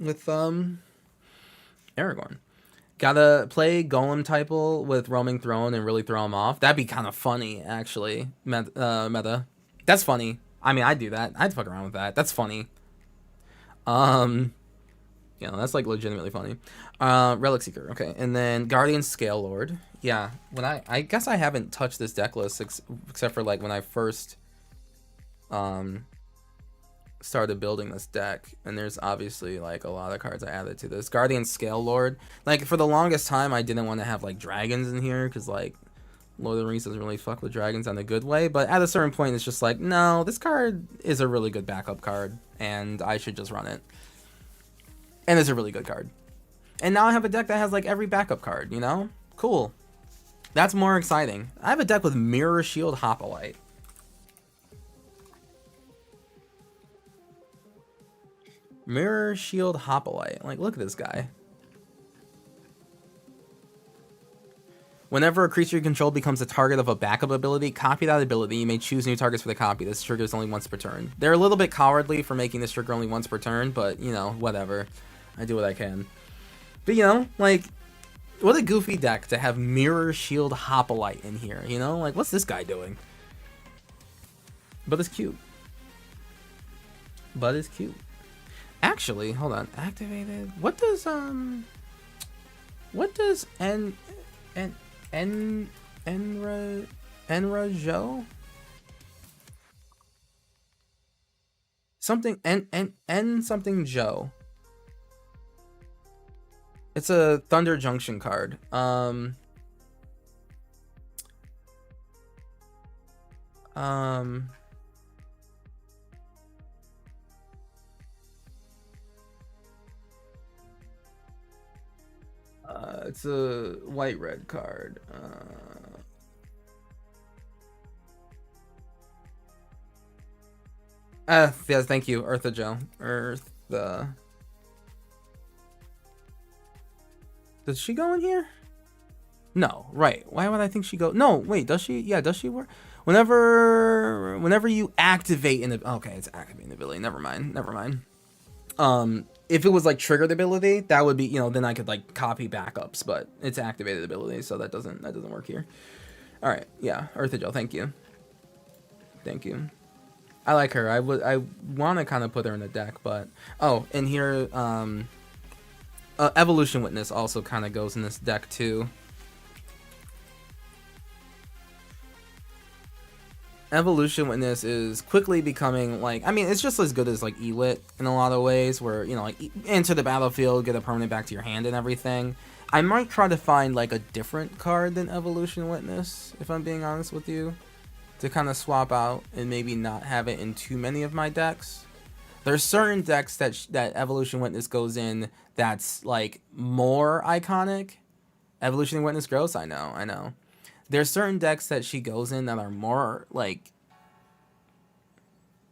with Aragorn. Gotta play Golem Typal with Roaming Throne and really throw him off. That'd be kind of funny, actually. Meta. That's funny. I mean, I'd do that. I'd fuck around with that. That's funny. You know, that's like legitimately funny. Relic Seeker, okay, and then Guardian Scale Lord. Yeah, when I guess I haven't touched this deck list except for like when I first started building this deck, and there's obviously like a lot of cards I added to this. Guardian Scale Lord. Like for the longest time, I didn't want to have like dragons in here because like Lord of the Rings doesn't really fuck with dragons in a good way. But at a certain point, it's just like, no, this card is a really good backup card, and I should just run it. And it's a really good card. And now I have a deck that has like every backup card, you know? Cool. That's more exciting. I have a deck with Mirror Shield Hoplite. Mirror Shield Hoplite. Like, look at this guy. Whenever a creature you control becomes the target of a backup ability, copy that ability. You may choose new targets for the copy. This trigger is only once per turn. They're a little bit cowardly for making this trigger only once per turn, but, you know, whatever. I do what I can. But, you know, like, what a goofy deck to have Mirror Shield Hoplite in here, you know? Like, what's this guy doing? But it's cute. Actually, hold on. Activated. What does Enrajo? Something something Joe. It's a Thunder Junction card. It's a white-red card. Yes, thank you, Eartha Joe. Eartha. Does she go in here? No, right. Why would I think she go? No, wait, does she? Yeah, does she work? Whenever you activate an okay, it's activating the ability. Never mind. Never mind. If it was like triggered ability, that would be, you know, then I could like copy backups, but it's activated ability, so that doesn't work here. All right, yeah, Earthagel, thank you. Thank you. I like her. I want to kind of put her in the deck, but oh, and here Evolution Witness also kind of goes in this deck too. Evolution Witness is quickly becoming like, I mean, it's just as good as like Ewit in a lot of ways, where, you know, like enter the battlefield, get a permanent back to your hand and everything. I might try to find like a different card than Evolution Witness, if I'm being honest with you, to kind of swap out and maybe not have it in too many of my decks. There's certain decks that Evolution Witness goes in that's like more iconic. Evolution Witness gross, I know. There's certain decks that she goes in that are more like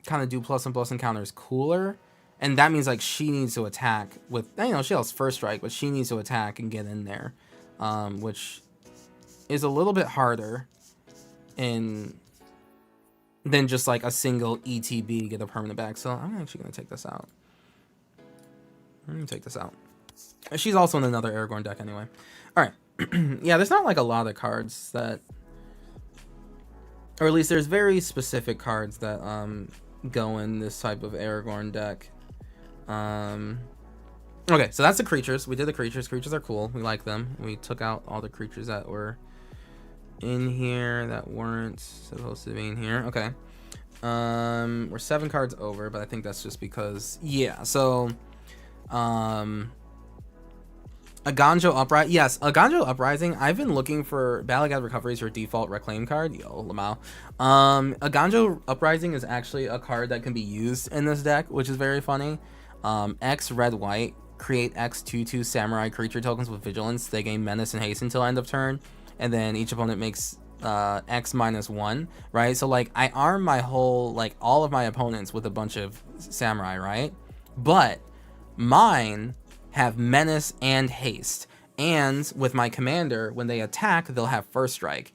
kind of do plus and plus encounters cooler, and that means like she needs to attack with, you know, she has first strike, but she needs to attack and get in there, which is a little bit harder in than just like a single ETB get a permanent back. So I'm actually gonna take this out. I'm gonna take this out. She's also in another Aragorn deck anyway. All right. Yeah, there's not like a lot of cards that, or at least there's very specific cards that go in this type of Aragorn deck. Okay, so that's the creatures. We did the creatures. Creatures are cool. We like them. We took out all the creatures that were in here that weren't supposed to be in here. Okay. We're 7 cards over, but I think that's just because, yeah, so Aganjo Uprising. Yes, Aganjo Uprising. I've been looking for Balagad Recovery is your default reclaim card. Yo, Lamau. Aganjo Uprising is actually a card that can be used in this deck, which is very funny. X red white. Create X 2/2 samurai creature tokens with vigilance. They gain menace and haste until end of turn, and then each opponent makes X -1. Right. So like I arm my whole, like all of my opponents with a bunch of samurai. Right. But mine have menace and haste, and with my commander, when they attack, they'll have first strike,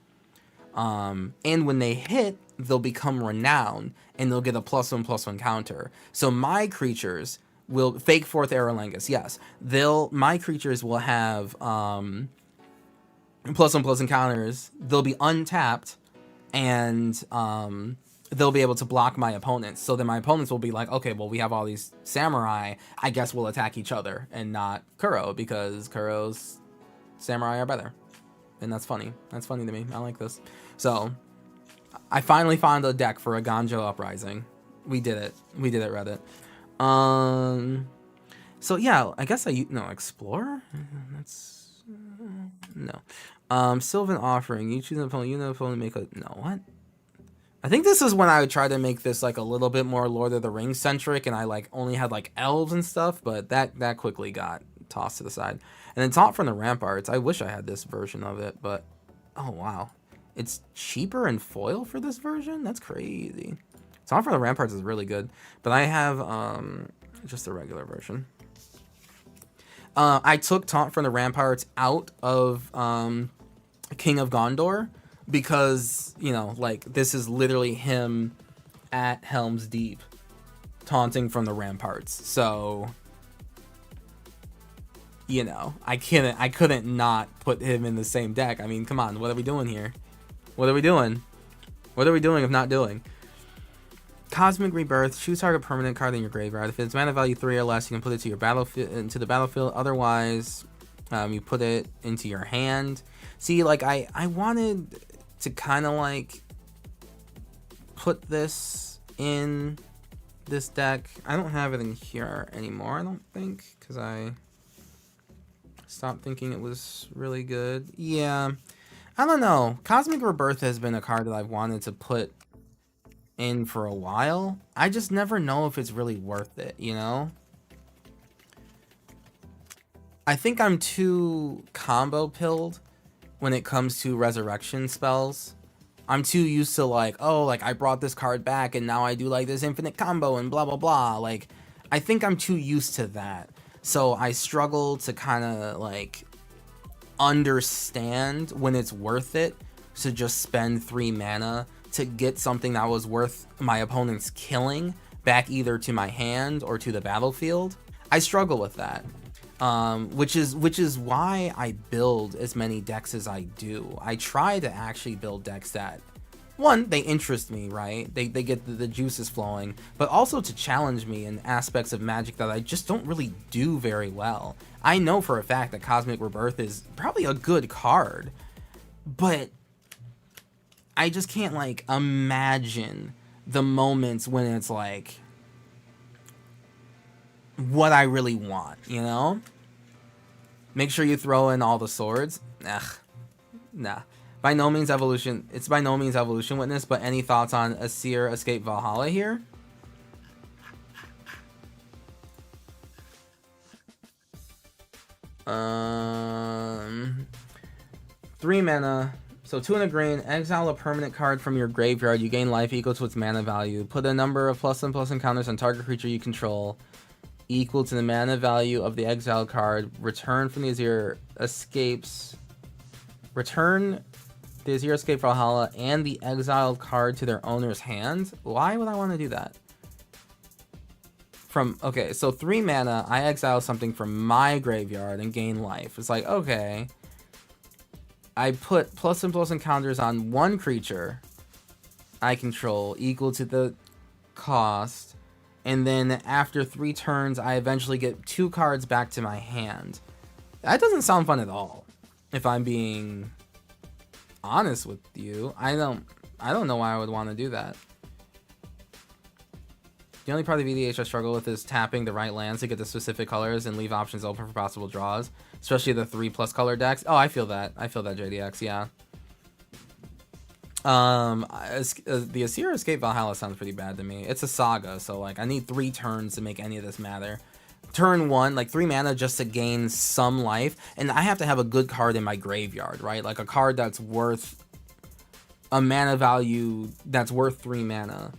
and when they hit, they'll become renowned and they'll get a +1/+1 counter. So my creatures will fake fourth Aerolangus. Yes, my creatures will have +1/+1 counters. They'll be untapped, and they'll be able to block my opponents. So then my opponents will be like, okay, well, we have all these samurai. I guess we'll attack each other and not Kuro, because Kuro's samurai are better. And that's funny. That's funny to me. I like this. So I finally found a deck for Aganjo Uprising. We did it. We did it, Reddit. So yeah, I guess Explorer? That's no. Sylvan Offering. You choose an opponent. You know opponent make a what? I think this is when I would try to make this like a little bit more Lord of the Rings centric, and I like only had like elves and stuff, but that quickly got tossed to the side. And then Taunt from the Ramparts. I wish I had this version of it, but oh wow, it's cheaper in foil for this version. That's crazy. Taunt from the Ramparts is really good, but I have just the regular version. I took Taunt from the Ramparts out of King of Gondor, because, you know, like, this is literally him at Helm's Deep taunting from the ramparts. So, you know, I couldn't not put him in the same deck. I mean, come on, what are we doing here? What are we doing? What are we doing if not doing? Cosmic Rebirth. Choose target permanent card in your graveyard. If it's mana value 3 or less, you can put it to your into the battlefield. Otherwise, you put it into your hand. See, like, I wanted to kind of like put this in this deck. I don't have it in here anymore, I don't think, because I stopped thinking it was really good. Yeah, I don't know. Cosmic Rebirth has been a card that I've wanted to put in for a while. I just never know if it's really worth it, you know? I think I'm too combo pilled when it comes to resurrection spells. I'm too used to like, oh, like I brought this card back and now I do like this infinite combo and blah, blah, blah. Like, I think I'm too used to that. So I struggle to kind of like understand when it's worth it to just spend 3 mana to get something that was worth my opponent's killing back either to my hand or to the battlefield. I struggle with that, which is why I build as many decks as I do. I try to actually build decks that, one, they interest me, right? They get the juices flowing, but also to challenge me in aspects of Magic that I just don't really do very well. I know for a fact that Cosmic Rebirth is probably a good card, but I just can't, like, imagine the moments when it's, like, what I really want, you know? Make sure you throw in all the swords. Ugh. Nah. By no means evolution. It's by no means Evolution Witness, but any thoughts on Asir Escape Valhalla here? Three mana. So 2 and a green. Exile a permanent card from your graveyard. You gain life equal to its mana value. Put a number of +1/+1 counters on target creature you control equal to the mana value of the exiled card. Return from the Azir Escapes. Return the Azir Escape Valhalla and the exiled card to their owner's hand. Why would I want to do that? Okay, so 3 mana, I exile something from my graveyard and gain life. It's like, okay, I put +1/+1 counters on one creature I control equal to the cost, and then after 3 turns, I eventually get 2 cards back to my hand. That doesn't sound fun at all, if I'm being honest with you. I don't know why I would want to do that. The only part of EDH I struggle with is tapping the right lands to get the specific colors and leave options open for possible draws, especially the 3+ color decks. Oh, I feel that. I feel that, JDX, yeah. The Asir Escape Valhalla sounds pretty bad to me. It's a saga, so like I need 3 turns to make any of this matter. Turn 1, like 3 mana just to gain some life, and I have to have a good card in my graveyard, right? Like a card that's worth a mana value that's worth 3 mana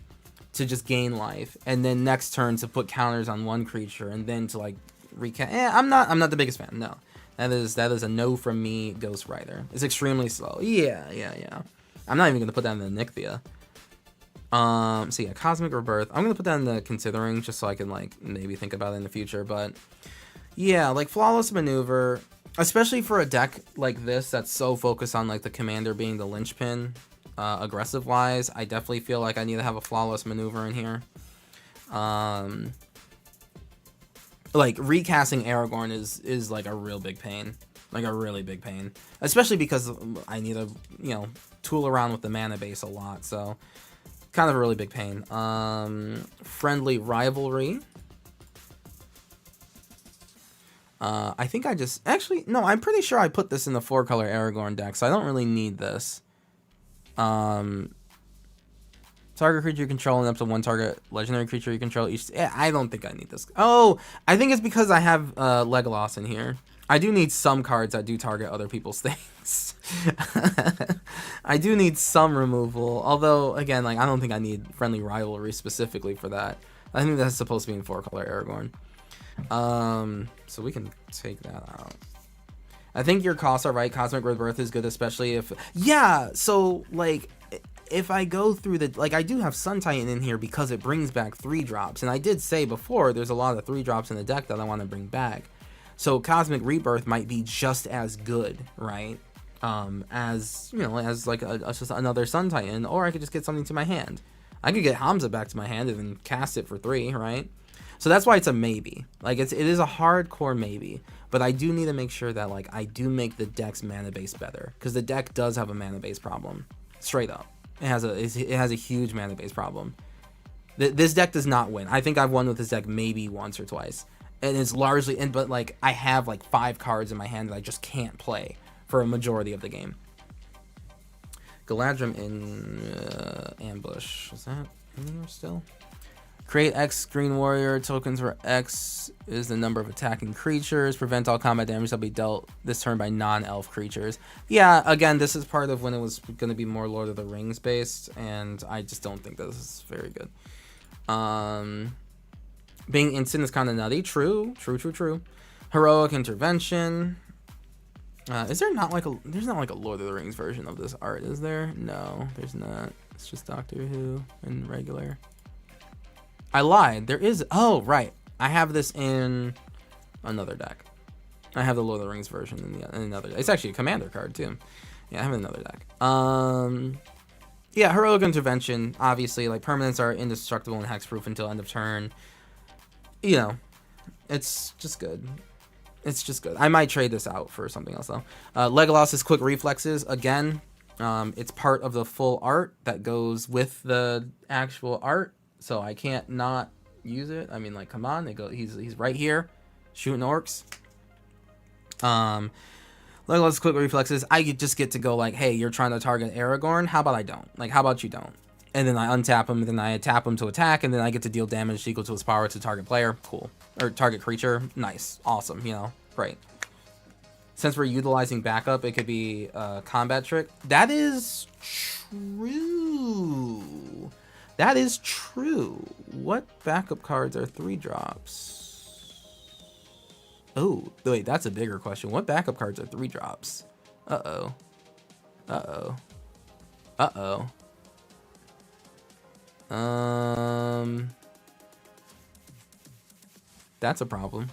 to just gain life, and then next turn to put counters on one creature, and then to like recast. I'm not the biggest fan. No, that is a no from me. Ghost Rider. It's extremely slow. Yeah. I'm not even gonna put that in the Nixia. So yeah, Cosmic Rebirth. I'm gonna put that in the considering just so I can like maybe think about it in the future. But yeah, like Flawless Maneuver, especially for a deck like this that's so focused on like the commander being the linchpin, aggressive wise, I definitely feel like I need to have a Flawless Maneuver in here. Like recasting Aragorn is like a real big pain. Like a really big pain, especially because I need to, tool around with the mana base a lot, so kind of a really big pain. Friendly Rivalry. I think I just, actually, no, I'm pretty sure I put this in the 4-color Aragorn deck, so I don't really need this. Target creature you control and up to 1 target legendary creature you control each. I don't think I need this. Oh, I think it's because I have Legolas in here. I do need some cards that do target other people's things. I do need some removal, although again, like I don't think I need Friendly Rivalry specifically for that. I think that's supposed to be in 4-color Aragorn. So we can take that out. I think your costs are right. Cosmic Rebirth is good, especially if so like if I go through the, like I do have Sun Titan in here because it brings back 3-drops, and I did say before there's a lot of 3-drops in the deck that I want to bring back. So Cosmic Rebirth might be just as good, right? As as like just another Sun Titan, or I could just get something to my hand. I could get Hamza back to my hand and then cast it for 3, right? So that's why it's a maybe. Like it is a hardcore maybe, but I do need to make sure that like I do make the deck's mana base better, because the deck does have a mana base problem, straight up. It has a huge mana base problem. This deck does not win. I think I've won with this deck maybe once or twice. And it's largely, but like I have like 5 cards in my hand that I just can't play for a majority of the game. Galadrim in Ambush. Is that in here still? Create X Green Warrior tokens where X is the number of attacking creatures. Prevent all combat damage that will be dealt this turn by non-elf creatures. Yeah, again, this is part of when it was going to be more Lord of the Rings based, and I just don't think this is very good. Being instant is kind of nutty. True. Heroic Intervention. Is there not like a, there's not like a Lord of the Rings version of this art, is there? No, there's not. It's just Doctor Who and regular. I lied. There is, oh, right. I have this in another deck. I have the Lord of the Rings version in another deck. It's actually a commander card too. Yeah, I have another deck. Yeah, Heroic Intervention, obviously, like, permanents are indestructible and hexproof until end of turn. You know, it's just good. It's just good. I might trade this out for something else, though. Legolas's Quick Reflexes, again, it's part of the full art that goes with the actual art, so I can't not use it. I mean, like, come on, he's right here, shooting orcs. Legolas Quick Reflexes, I just get to go like, hey, you're trying to target Aragorn, how about I don't? Like, how about you don't? And then I untap him, and then I tap him to attack, and then I get to deal damage equal to his power to target player. Cool. Or target creature. Nice. Awesome, you know. Great. Since we're utilizing backup, it could be a combat trick. That is true. That is true. What backup cards are 3-drops? Oh, wait, that's a bigger question. What backup cards are 3-drops? Uh-oh. Uh-oh. Uh-oh. That's a problem.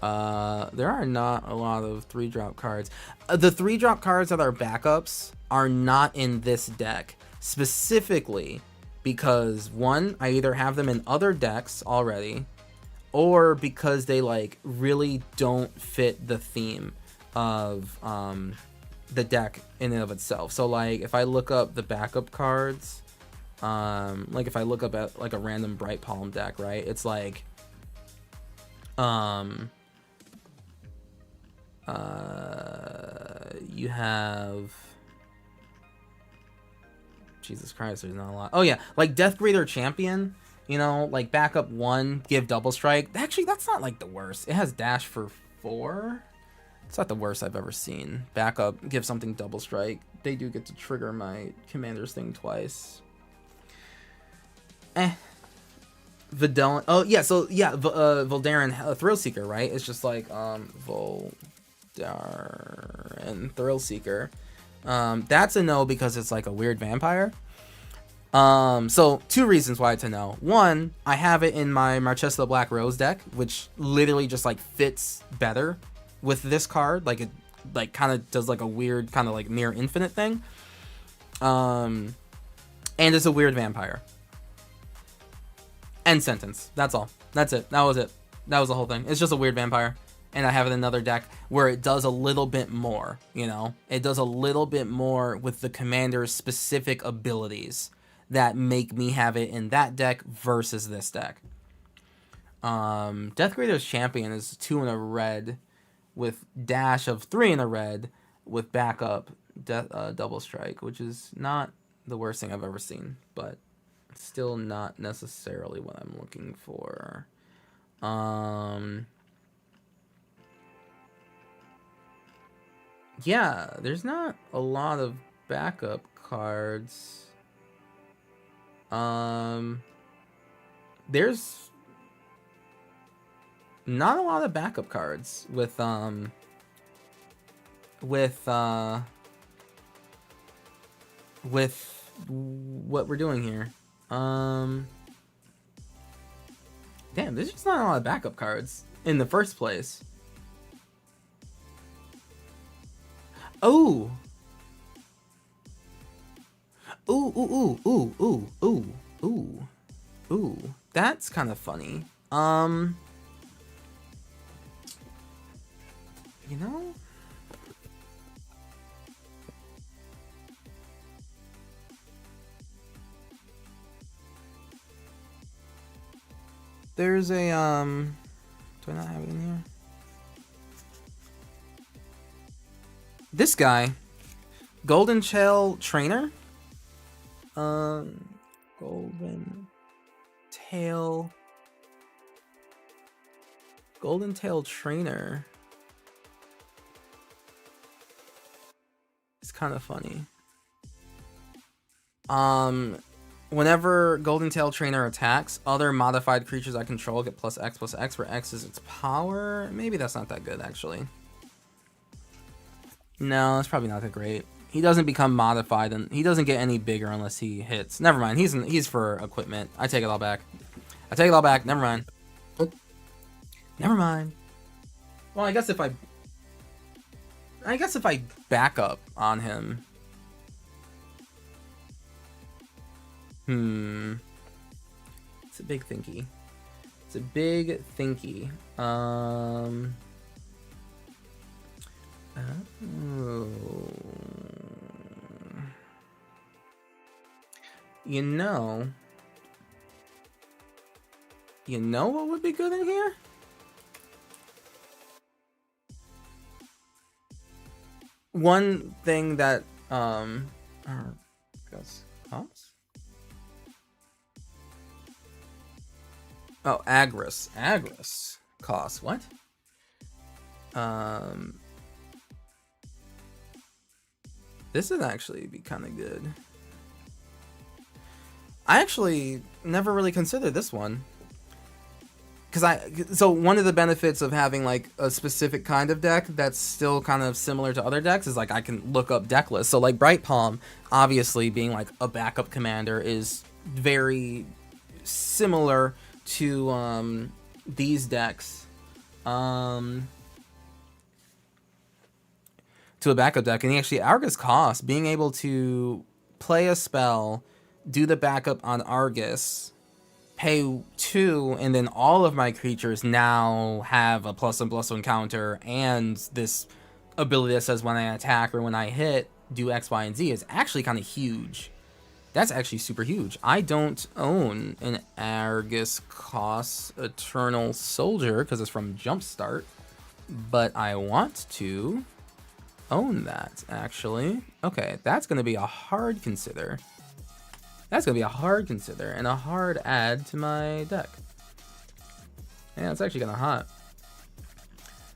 There are not a lot of 3-drop cards. The 3-drop cards that are backups are not in this deck. Specifically because, one, I either have them in other decks already, or because they like really don't fit the theme of the deck in and of itself. So like if I look up the backup cards, like if I look up at like a random Bright Palm deck, right, it's like you have, Jesus Christ, there's not a lot. Oh yeah, like Death Breather Champion, you know, like backup 1, give double strike. Actually, that's not like the worst. It has dash for 4. It's not the worst I've ever seen. Backup, give something double strike. They do get to trigger my commander's thing twice. Videl. Oh yeah, so yeah, Voldaren Thrill Seeker, right? It's just like Voldaren Thrill Seeker. That's a no because it's like a weird vampire. So 2 reasons why it's a no. 1, I have it in my Marchesa the Black Rose deck, which literally just like fits better with this card. Like it like kind of does like a weird kind of like near infinite thing. And it's a weird vampire. End sentence. That's all. That's it. That was it. That was the whole thing. It's just a weird vampire. And I have it in another deck where it does a little bit more, you know? It does a little bit more with the commander's specific abilities that make me have it in that deck versus this deck. Death Breather's Champion is 2 in a red with dash of 3 in a red with backup double strike, which is not the worst thing I've ever seen, but still not necessarily what I'm looking for. Yeah, there's not a lot of backup cards. There's not a lot of backup cards with what we're doing here. Damn, there's just not a lot of backup cards in the first place. Oh. Ooh. That's kind of funny. You know? There's a, do I not have it in here? This guy, Golden Tail Trainer. Golden Tail Trainer. It's kind of funny. Whenever Golden Tail Trainer attacks, other modified creatures I control get +X/+X, where X is its power. Maybe that's not that good, actually. No, that's probably not that great. He doesn't become modified, and he doesn't get any bigger unless he hits. Never mind. He's for equipment. I take it all back. I take it all back. Never mind. Never mind. Well, I guess if I back up on him. It's a big thinky. It's a big thinky. Oh. You know what would be good in here? One thing that goes costs. Oh, Agris costs what? This would actually be kind of good. I actually never really considered this one. So one of the benefits of having like a specific kind of deck that's still kind of similar to other decks is like I can look up deck lists. So like Bright Palm, obviously being like a backup commander, is very similar to these decks. To a backup deck, and actually Argus cost, being able to play a spell, do the backup on Argus, pay 2, and then all of my creatures now have a +1/+1 counter, and this ability that says when I attack or when I hit, do X, Y, and Z is actually kind of huge. That's actually super huge. I don't own an Argus cost Eternal Soldier because it's from Jumpstart, but I want to own that, actually. Okay, that's going to be a hard consider. That's going to be a hard consider and a hard add to my deck. Yeah, it's actually kind of hot.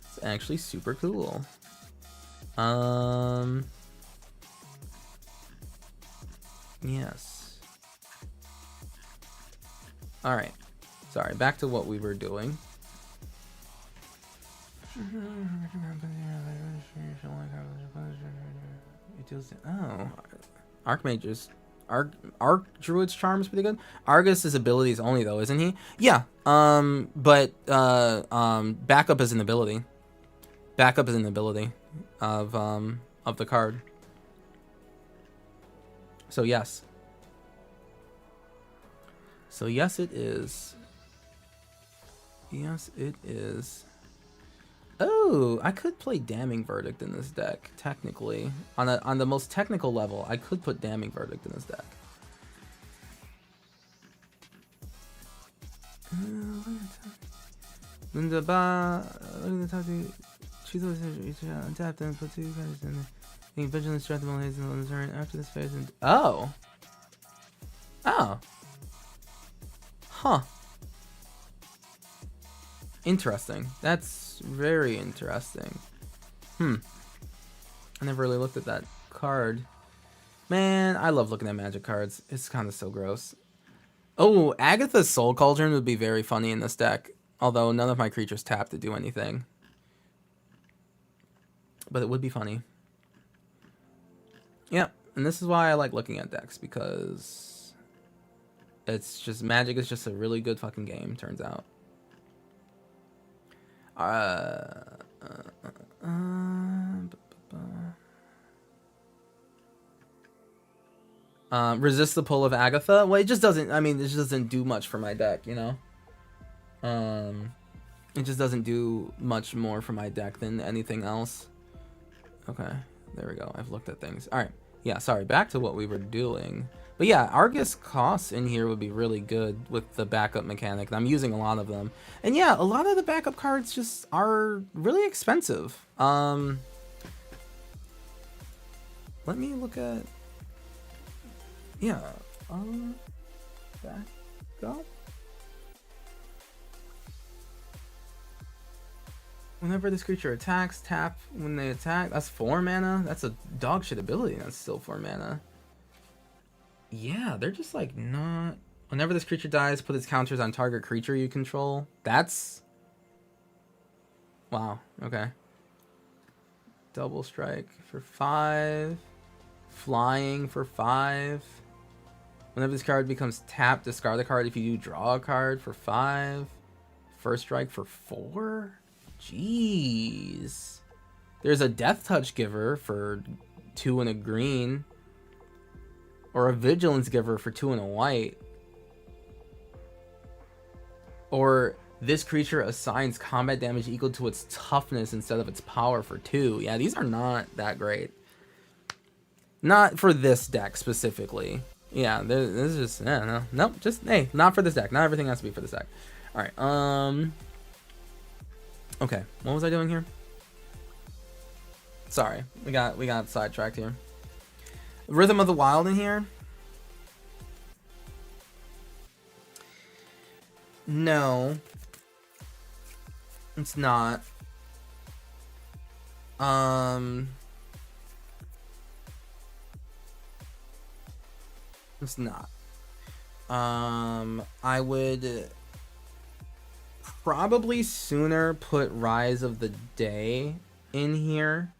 It's actually super cool. Yes. Alright. Sorry, back to what we were doing. Oh, Archmage's Archdruid's Charm is pretty good. Argus' abilities only though, isn't he? Yeah. But backup is an ability. Backup is an ability of the card. So yes. So yes, it is. Yes, it is. Oh, I could play Damning Verdict in this deck, technically. On the most technical level, I could put Damning Verdict in this deck. Untapped and put 2 cards in being vigilant, strength, and haste on the turn after this phase. Oh. Oh. Huh. Interesting. That's very interesting. I never really looked at that card. Man, I love looking at Magic cards. It's kind of so gross. Oh, Agatha's Soul Cauldron would be very funny in this deck. Although none of my creatures tap to do anything. But it would be funny. Yeah, and this is why I like looking at decks. Because it's just, Magic is just a really good fucking game, turns out. Resist the pull of Agatha. Well, it just doesn't. I mean, it just doesn't do much for my deck, you know. It just doesn't do much more for my deck than anything else. Okay, there we go. I've looked at things. All right. Yeah. Sorry. Back to what we were doing. But yeah, Argus costs in here would be really good with the backup mechanic. And I'm using a lot of them. And yeah, a lot of the backup cards just are really expensive. Let me look at... Yeah. Backup? Whenever this creature attacks, tap when they attack. That's 4 mana? That's a dog shit ability. That's still 4 mana. Yeah, they're just like not... Whenever this creature dies, put its counters on target creature you control. That's... Wow, okay. Double strike for 5. Flying for 5. Whenever this card becomes tapped, discard the card if you do draw a card for 5. First strike for 4? Jeez. There's a Death Touch Giver for 2 and a green. Or a Vigilance Giver for 2 and a white. Or this creature assigns combat damage equal to its toughness instead of its power for 2. Yeah, these are not that great. Not for this deck specifically. Yeah, this is just, no. Nope, just, hey, not for this deck. Not everything has to be for this deck. Alright, okay, what was I doing here? Sorry, we got sidetracked here. Rhythm of the Wild in here? No. It's not. It's not. I would probably sooner put Rise of the Day in here.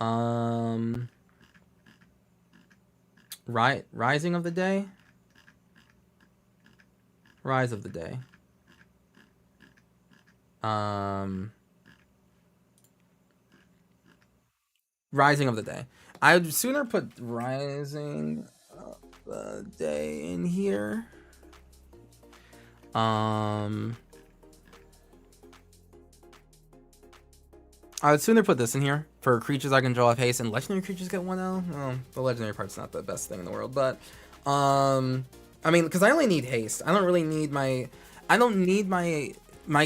Rising of the Day? Rise of the Day. Rising of the Day. I'd sooner put Rising of the Day in here. I would sooner put this in here for creatures I can draw off haste, and legendary creatures get 1L. Well, the legendary part's not the best thing in the world, but I mean, because I only need haste. I don't really need my. I don't need my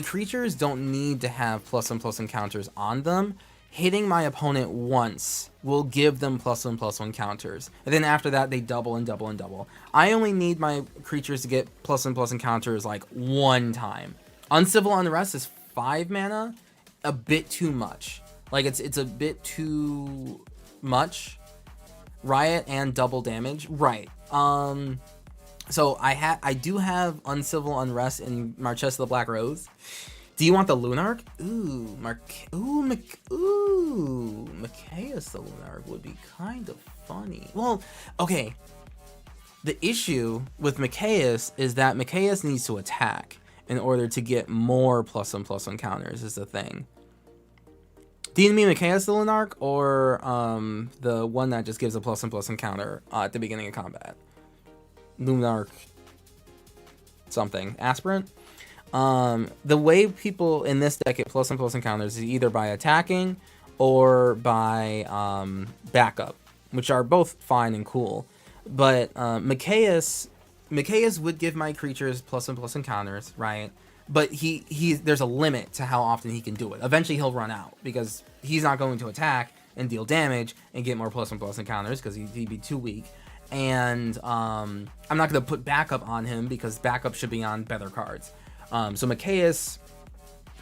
creatures. Don't need to have +1/+1 counters on them. Hitting my opponent once will give them +1/+1 counters, and then after that they double and double and double. I only need my creatures to get +1/+1 counters like one time. Uncivil Unrest is 5 mana, a bit too much. Like it's a bit too much. Riot and double damage, right? So I do have Uncivil Unrest in Marchesa the Black Rose. Do you want the Lunarch? Ooh, Mikaeus the Lunarch would be kind of funny. Well, okay. The issue with Mikaeus is that Mikaeus needs to attack in order to get more +1/+1 counters is the thing. Do you mean Mikaeus the Lunarch or the one that just gives a +1/+1 counter at the beginning of combat? Lunarch something. Aspirant? The way people in this deck get +1/+1 counters is either by attacking or by backup, which are both fine and cool. But Mikaeus would give my creatures +1/+1 counters, right? But there's a limit to how often he can do it. Eventually he'll run out because he's not going to attack and deal damage and get more +1/+1 counters because he'd be too weak. And I'm not going to put backup on him because backup should be on better cards. So Mikaeus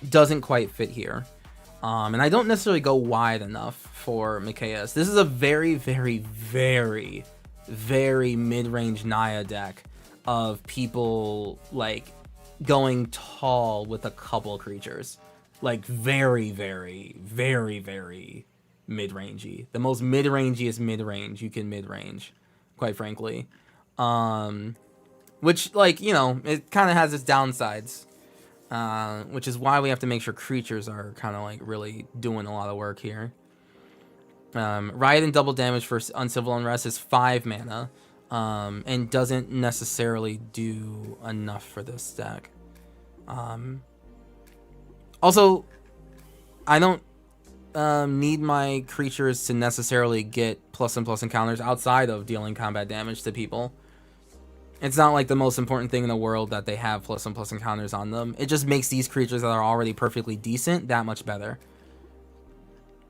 doesn't quite fit here. And I don't necessarily go wide enough for Mikaeus. This is a very, very, very, very mid-range Naya deck of people like going tall with a couple creatures. Like very, very, very, very mid-rangey. The most mid-rangiest mid-range you can mid-range, quite frankly. Which, like, you know, it kind of has its downsides. Which is why we have to make sure creatures are kind of, like, really doing a lot of work here. Riot and double damage for Uncivil Unrest is 5 mana. And doesn't necessarily do enough for this deck. Also, I don't need my creatures to necessarily get +1/+1 counters outside of dealing combat damage to people. It's not like the most important thing in the world that they have +1/+1 counters on them. It just makes these creatures that are already perfectly decent that much better.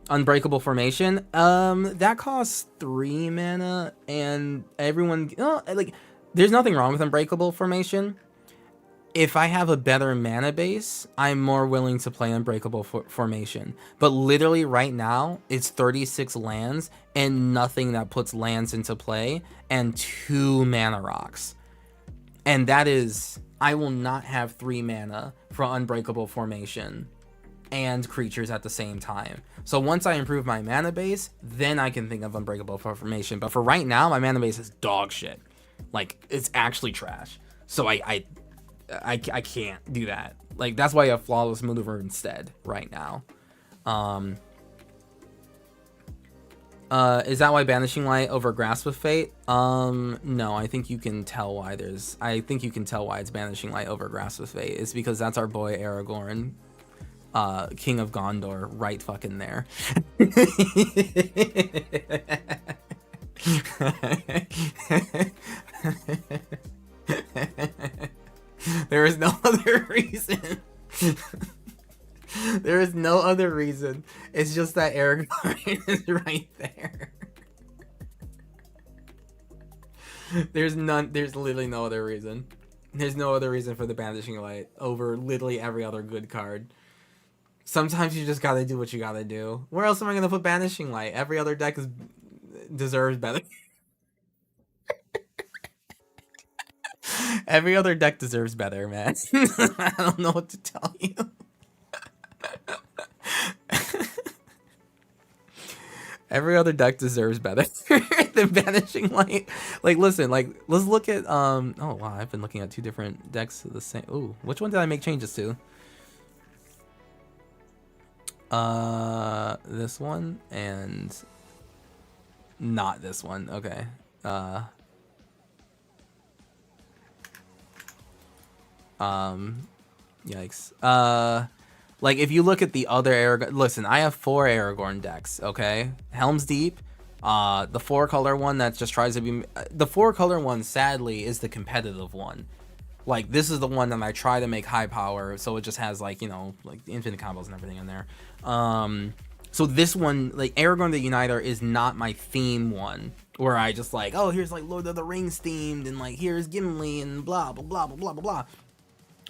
Unbreakable Formation, that costs 3 mana, and everyone, like, there's nothing wrong with Unbreakable Formation. If I have a better mana base, I'm more willing to play Unbreakable Formation. But literally right now, it's 36 lands and nothing that puts lands into play, and 2 mana rocks. And that is, I will not have 3 mana for Unbreakable Formation and creatures at the same time. So once I improve my mana base, then I can think of Unbreakable Formation. But for right now, my mana base is dog shit. Like, it's actually trash. So I can't do that. Like, that's why I have Flawless Maneuver instead right now. Is that why Banishing Light over Grasp of Fate? No, I think you can tell why it's Banishing Light over Grasp of Fate. It's because that's our boy Aragorn, King of Gondor, right fucking there. There is no other reason. There is no other reason. It's just that Aragorn is right there. There's literally no other reason. There's no other reason for the Banishing Light over literally every other good card. Sometimes you just gotta do what you gotta do. Where else am I gonna put Banishing Light? Every other deck deserves better. Every other deck deserves better, man. I don't know what to tell you. Every other deck deserves better than Banishing Light. Like, listen, like, let's look at, oh, wow, I've been looking at two different decks of the same, ooh, which one did I make changes to? This one, and not this one, okay. Yikes. Like, if you look at the other Aragorn... Listen, I have 4 Aragorn decks, okay? Helm's Deep, the 4-color one that just tries to be... The 4-color one, sadly, is the competitive one. Like, this is the one that I try to make high power, so it just has, like, you know, like, infinite combos and everything in there. So this one, like, Aragorn the Uniter is not my theme one, where I just, like, oh, here's, like, Lord of the Rings themed, and, like, here's Gimli, and blah, blah, blah, blah, blah, blah, blah.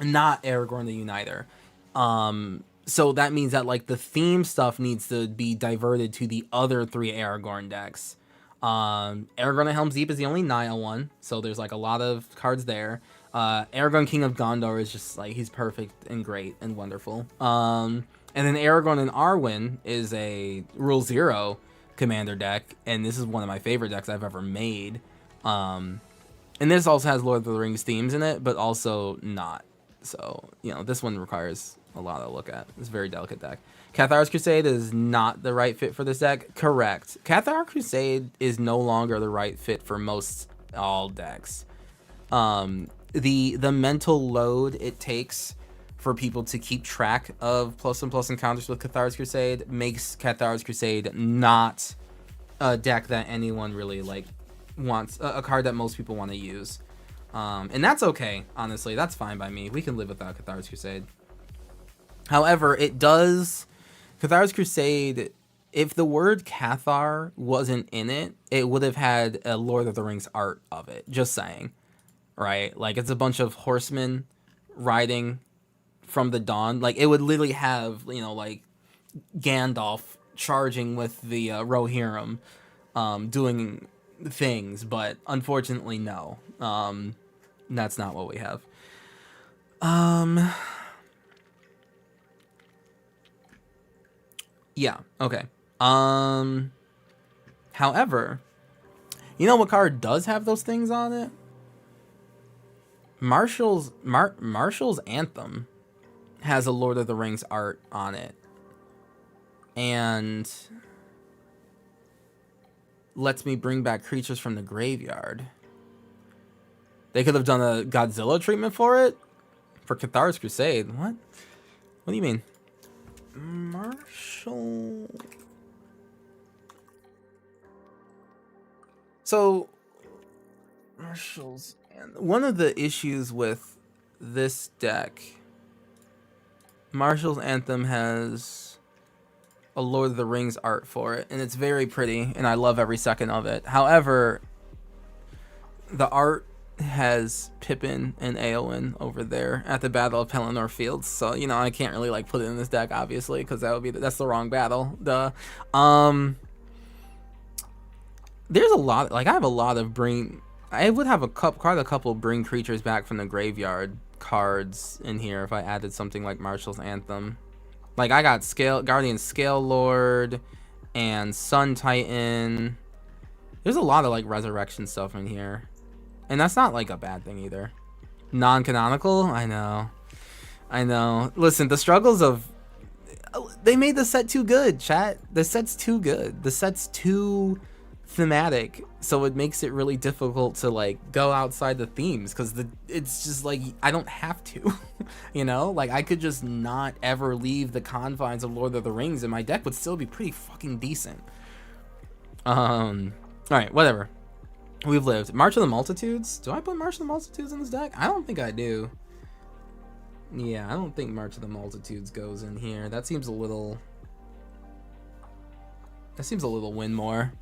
Not Aragorn the Uniter. So that means that, like, the theme stuff needs to be diverted to the other 3 Aragorn decks. Aragorn at Helm's Deep is the only Nile one, so there's, like, a lot of cards there. Aragorn King of Gondor is just, like, he's perfect and great and wonderful. And then Aragorn and Arwen is a Rule 0 commander deck, and this is one of my favorite decks I've ever made. And this also has Lord of the Rings themes in it, but also not. So, you know, this one requires a lot to look at. It's a very delicate deck. Cathar's Crusade is not the right fit for this deck. Correct. Cathar's Crusade is no longer the right fit for most all decks. The mental load it takes for people to keep track of plus encounters with Cathar's Crusade makes Cathar's Crusade not a deck that anyone really, like, wants, a card that most people want to use. And that's okay, honestly. That's fine by me. We can live without Cathar's Crusade. However, it does... Cathar's Crusade, if the word Cathar wasn't in it, it would have had a Lord of the Rings art of it. Just saying. Right? Like, it's a bunch of horsemen riding from the dawn. Like, it would literally have, you know, like, Gandalf charging with the Rohirrim, doing things, but unfortunately, no. That's not what we have. Yeah, okay. However, you know what card does have those things on it? Marshall's Anthem has a Lord of the Rings art on it. And lets me bring back creatures from the graveyard. They could have done a Godzilla treatment for it? For Cathar's Crusade. What? What do you mean? Marshall... So, Marshall's... One of the issues with this deck... Marshall's Anthem has a Lord of the Rings art for it, and it's very pretty, and I love every second of it. However, the art has Pippin and Éowyn over there at the Battle of Pelennor Fields, so, you know, I can't really, like, put it in this deck, obviously, because that's the wrong battle. There's a lot, like, I have a lot of I would have quite a couple bring creatures back from the graveyard cards in here if I added something like Marshall's Anthem. Like, I got Guardian Scale Lord and Sun Titan. There's a lot of, like, resurrection stuff in here. And that's not, like, a bad thing either. Non-canonical? I know. I know. Listen, the struggles of... They made the set too good, chat. The set's too good. The set's too thematic, so it makes it really difficult to, like, go outside the themes, because it's just, like, I don't have to. You know? Like, I could just not ever leave the confines of Lord of the Rings, and my deck would still be pretty fucking decent. Alright, whatever. We've lived. March of the Multitudes? Do I put March of the Multitudes in this deck? I don't think I do. Yeah, I don't think March of the Multitudes goes in here. That seems a little... win more.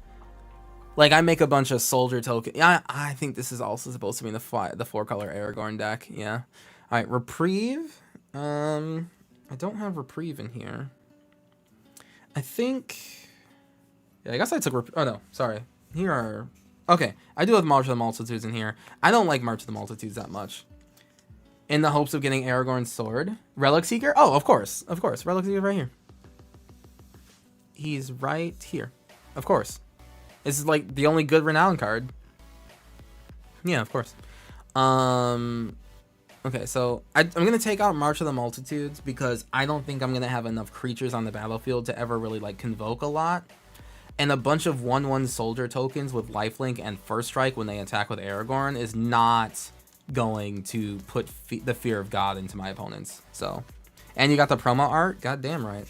Like, I make a bunch of soldier tokens. Yeah, I think this is also supposed to be in the 4-color Aragorn deck. Yeah. Alright, Reprieve. I don't have Reprieve in here. I think... Yeah, I guess I took... Oh, no. Sorry. Here are... Okay, I do have March of the Multitudes in here. I don't like March of the Multitudes that much. In the hopes of getting Aragorn's sword. Relic Seeker? Oh, of course. Of course. Relic Seeker right here. He's right here. Of course. This is like the only good renown card. Yeah, of course. Okay, so I'm going to take out March of the Multitudes because I don't think I'm going to have enough creatures on the battlefield to ever really, like, convoke a lot. And a bunch of 1/1 soldier tokens with lifelink and first strike when they attack with Aragorn is not going to put the fear of God into my opponents. So, and you got the promo art. God damn right.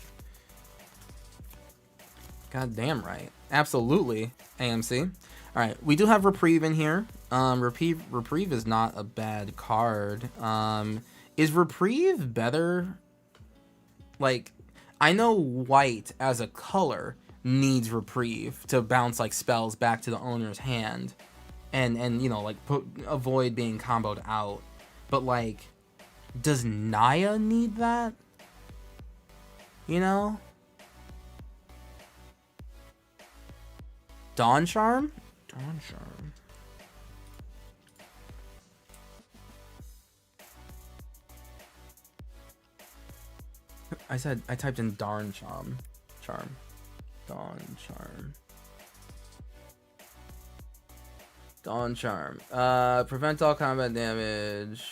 God damn right. Absolutely, AMC. All right, we do have Reprieve in here. Reprieve is not a bad card. Is Reprieve better? Like, I know white as a color needs Reprieve to bounce, like, spells back to the owner's hand and you know, like, avoid being comboed out. But, like, does Naya need that? You know? Dawn Charm? Dawn Charm. I typed in Dawn Charm. Dawn Charm. Dawn Charm. Prevent all combat damage.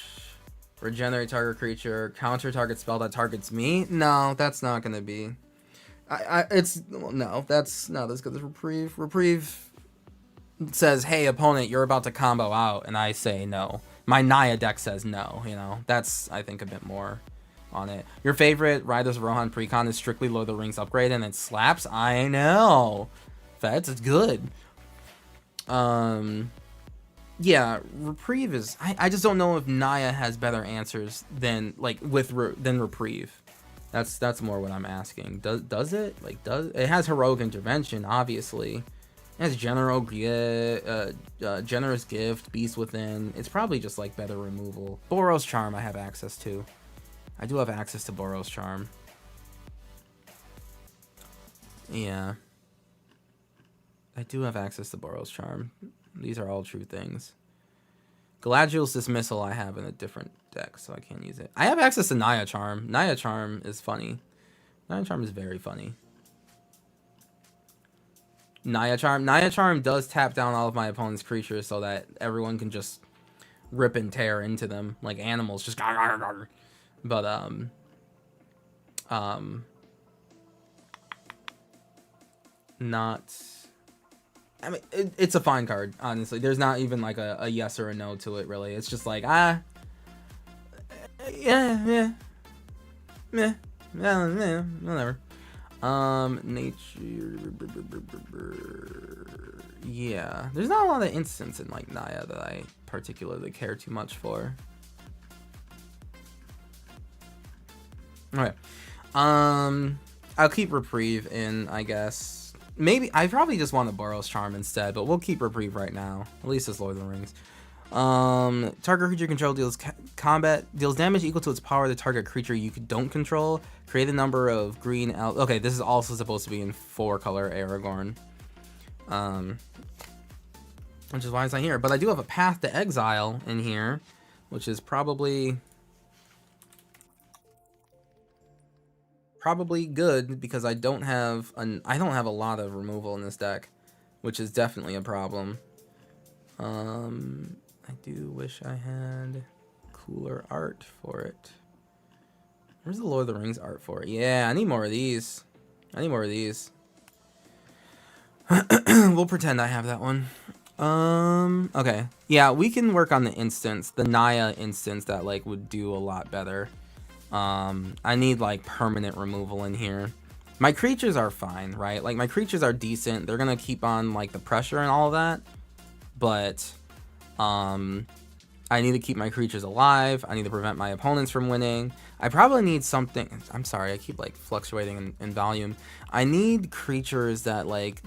Regenerate target creature. Counter target spell that targets me. No, that's not gonna be. That's not as good as Reprieve. Reprieve says, "Hey opponent, you're about to combo out," and I say no. My Naya deck says no. You know, that's I think a bit more on it. Your favorite Riders of Rohan Precon is strictly Lord of the Rings upgrade, and it slaps. I know, Feds, it's good. Yeah, Reprieve is. I just don't know if Naya has better answers than than Reprieve. That's more what I'm asking. Does it? Like, it has Heroic Intervention, obviously. It has Generous Gift, Beast Within. It's probably just, like, better removal. Boros Charm I have access to. I do have access to Boros Charm. Yeah. I do have access to Boros Charm. These are all true things. Galadriel's Dismissal I have in a different deck, so I can't use it. I have access to Naya Charm. Naya Charm is funny. Naya Charm is very funny. Naya Charm does tap down all of my opponent's creatures so that everyone can just rip and tear into them like animals. Just but not. I mean, it's a fine card, honestly. There's not even like a yes or a no to it, really. It's just like, whatever. Nature. Yeah, there's not a lot of instants in like Naya that I particularly care too much for. Okay, I'll keep Reprieve in, I guess. Maybe I probably just want a Boros Charm instead, but we'll keep Reprieve right now. At least it's Lord of the Rings. Target creature control deals damage equal to its power to target creature you don't control. Create a number of green okay, this is also supposed to be in 4-color Aragorn. Which is why it's not here. But I do have a Path to Exile in here, which is probably probably good because I don't have a lot of removal in this deck, which is definitely a problem. I do wish I had cooler art for it. Where's the Lord of the Rings art for it? Yeah, I need more of these. I need more of these. We'll pretend I have that one. Okay. Yeah, we can work on the instance, the Naya instance that like would do a lot better. I need like permanent removal in here. My creatures are fine, right? Like my creatures are decent. They're gonna keep on like the pressure and all of that. But I need to keep my creatures alive. I need to prevent my opponents from winning. I probably need something. I'm sorry, I keep like fluctuating in volume. I need creatures that like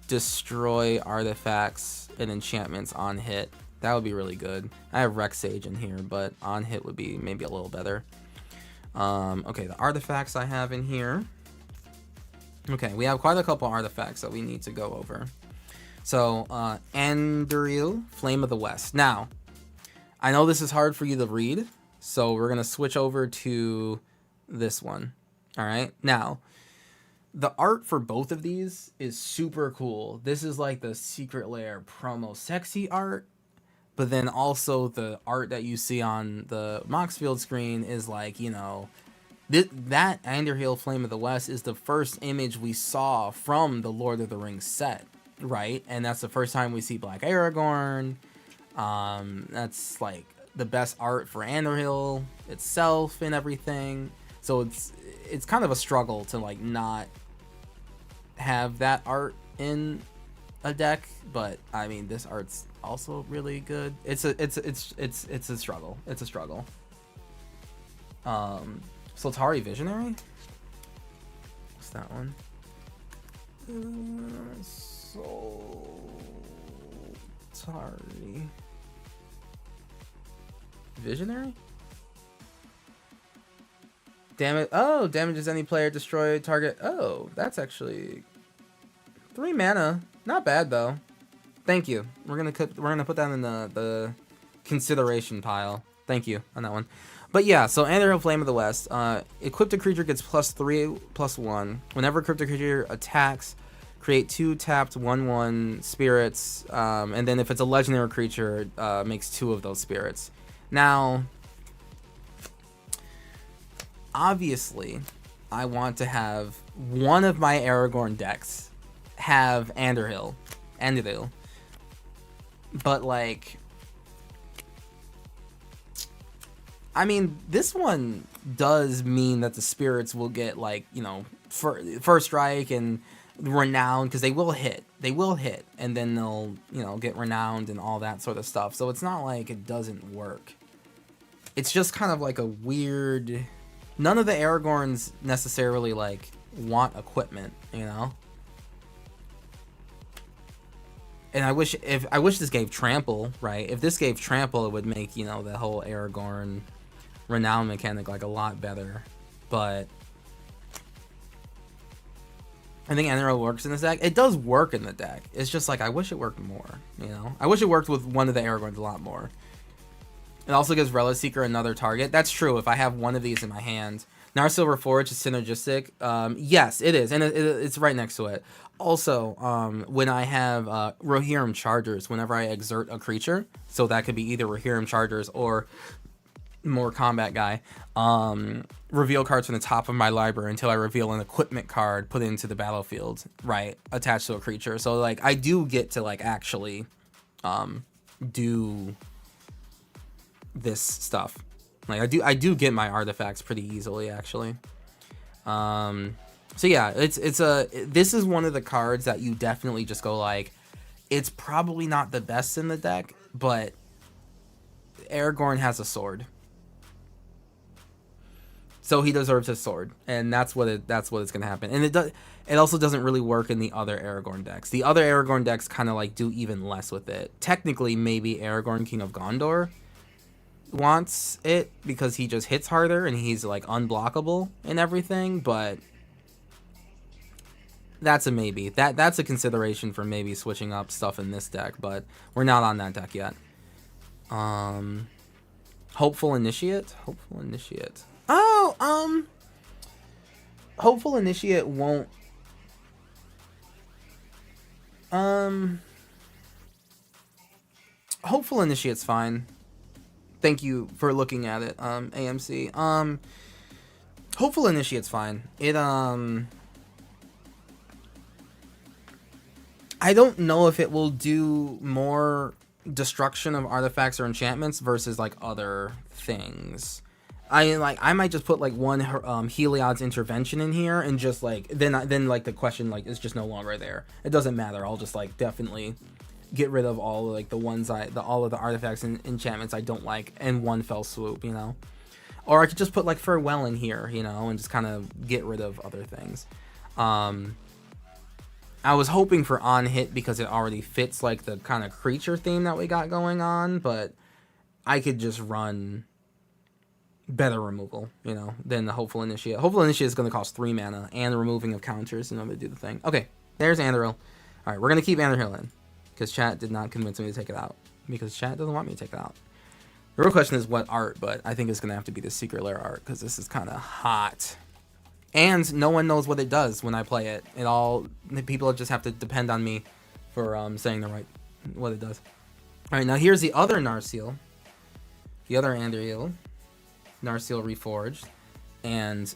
destroy artifacts and enchantments on hit. That would be really good. I have Rex Sage in here, but on hit would be maybe a little better. Okay, the artifacts I have in here. Okay, we have quite a couple artifacts that we need to go over. So, Anduril, Flame of the West. Now, I know this is hard for you to read, so we're going to switch over to this one. All right, now, the art for both of these is super cool. This is like the Secret Lair promo sexy art, but then also the art that you see on the Moxfield screen is like, you know, that Anduril Flame of the West is the first image we saw from the Lord of the Rings set, right? And that's the first time we see Black Aragorn. That's like the best art for Anduril itself and everything. So it's kind of a struggle to like not have that art in a deck, but I mean this art's also really good. It's a struggle. It's a struggle. Soltari Visionary? What's that one? Soltari Visionary? Damage. Oh, damages any player, destroy target. Oh, that's actually 3 mana. Not bad though. Thank you. We're gonna put that in the consideration pile. Thank you on that one. But yeah, so Anduril Flame of the West. Equipped a creature gets +3/+1. Whenever equipped a creature attacks, create 2 tapped 1/1 spirits, and then if it's a legendary creature, makes 2 of those spirits. Now, obviously, I want to have one of my Aragorn decks have Anduril, but like, I mean, this one does mean that the spirits will get like, you know, first strike and renowned, because they will hit, and then they'll, you know, get renowned and all that sort of stuff. So it's not like it doesn't work. It's just kind of like a weird. None of the Aragorns necessarily like want equipment, you know. And I wish this gave trample, right? If this gave trample, it would make, you know, the whole Aragorn renown mechanic like a lot better. But I think Anduril works in this deck. It does work in the deck. It's just like I wish it worked more, you know. I wish it worked with one of the Aragorns a lot more. It also gives Relic Seeker another target. That's true if I have one of these in my hand. Narsilver Forge is synergistic. Yes, it is, and it's right next to it. Also, when I have Rohirrim Chargers, whenever I exert a creature, so that could be either Rohirrim Chargers or more combat guy, reveal cards from the top of my library until I reveal an equipment card, put it into the battlefield, right, attached to a creature. So like I do get to like actually do this stuff. Like I do get my artifacts pretty easily actually. So yeah, this is one of the cards that you definitely just go like, it's probably not the best in the deck, but Aragorn has a sword, so he deserves his sword, and that's what's gonna happen. And it also doesn't really work in the other Aragorn decks. The other Aragorn decks kind of like do even less with it. Technically, maybe Aragorn, King of Gondor, wants it because he just hits harder and he's like unblockable and everything, but that's a maybe. That's a consideration for maybe switching up stuff in this deck, but we're not on that deck yet. Hopeful Initiate. Oh, Hopeful Initiate won't... Hopeful Initiate's fine. Thank you for looking at it, AMC. Hopeful Initiate's fine. It, I don't know if it will do more destruction of artifacts or enchantments versus, like, other things. I might just put, like, one Heliod's Intervention in here and just, like, then like, the question, like, is just no longer there. It doesn't matter. I'll just, like, definitely get rid of all, like, the ones all of the artifacts and enchantments I don't like in one fell swoop, you know? Or I could just put, like, Farewell in here, you know, and just kind of get rid of other things. I was hoping for On Hit because it already fits, like, the kind of creature theme that we got going on, but I could just run better removal, you know, than the Hopeful Initiate. Hopeful Initiate is going to cost 3 mana and removing of counters in order to do the thing. Okay, there's Anduril. Alright, we're going to keep Anduril in because chat did not convince me to take it out because chat doesn't want me to take it out. The real question is what art, but I think it's going to have to be the Secret Lair art because this is kind of hot. And no one knows what it does when I play it. People just have to depend on me for saying what it does. Alright, now here's the other Narsil. The other Anduril. Narsil Reforged. And,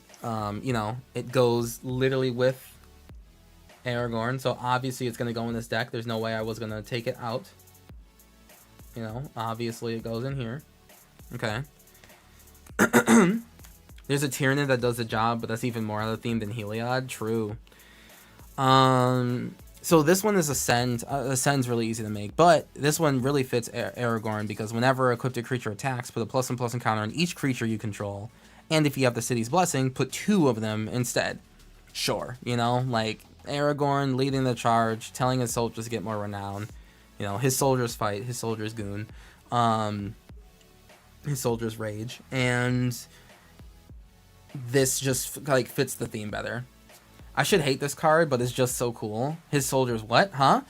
you know, it goes literally with Aragorn. So obviously it's going to go in this deck. There's no way I was going to take it out. You know, obviously it goes in here. Okay. There's a Tyrannid that does the job, but that's even more out of theme than Heliod. True. So this one is Ascend. Ascend's really easy to make, but this one really fits Aragorn because whenever a equipped creature attacks, put a +1/+1 counter on each creature you control, and if you have the City's Blessing, put 2 of them instead. Sure, you know, like Aragorn leading the charge, telling his soldiers to get more renown. You know, his soldiers fight, his soldiers goon, his soldiers rage, and this just, like, fits the theme better. I should hate this card, but it's just so cool. His soldiers what? Huh?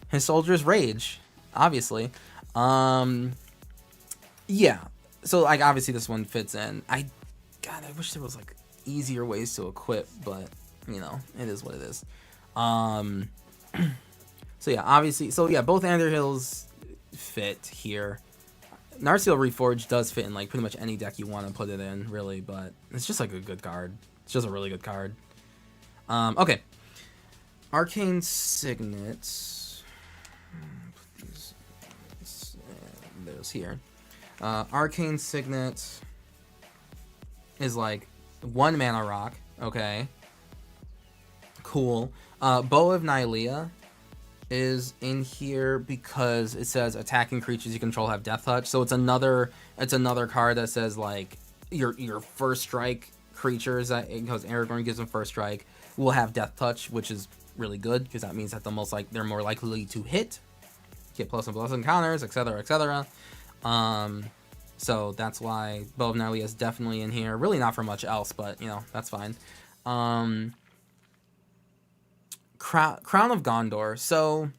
His soldiers rage, obviously. Yeah. So, like, obviously this one fits in. God, I wish there was, like, easier ways to equip, but, you know, it is what it is. So, yeah, obviously. So, yeah, both Andurils fit here. Narsil Reforged does fit in, like, pretty much any deck you want to put it in, really, but it's just, like, a good card. It's just a really good card. Okay. Arcane Signet. Put these, there's here. Arcane Signet is, like, 1 mana rock. Okay. Cool. Bow of Nylea is in here because it says attacking creatures you control have death touch. So it's another card that says, like, your first strike creatures that, because Aragorn gives them first strike, will have death touch, which is really good because that means that they're more likely to hit, get +1/+1 counters, etc., etc. So that's why Bow of Nylea is definitely in here. Really not for much else, but, you know, that's fine. Crown of Gondor. So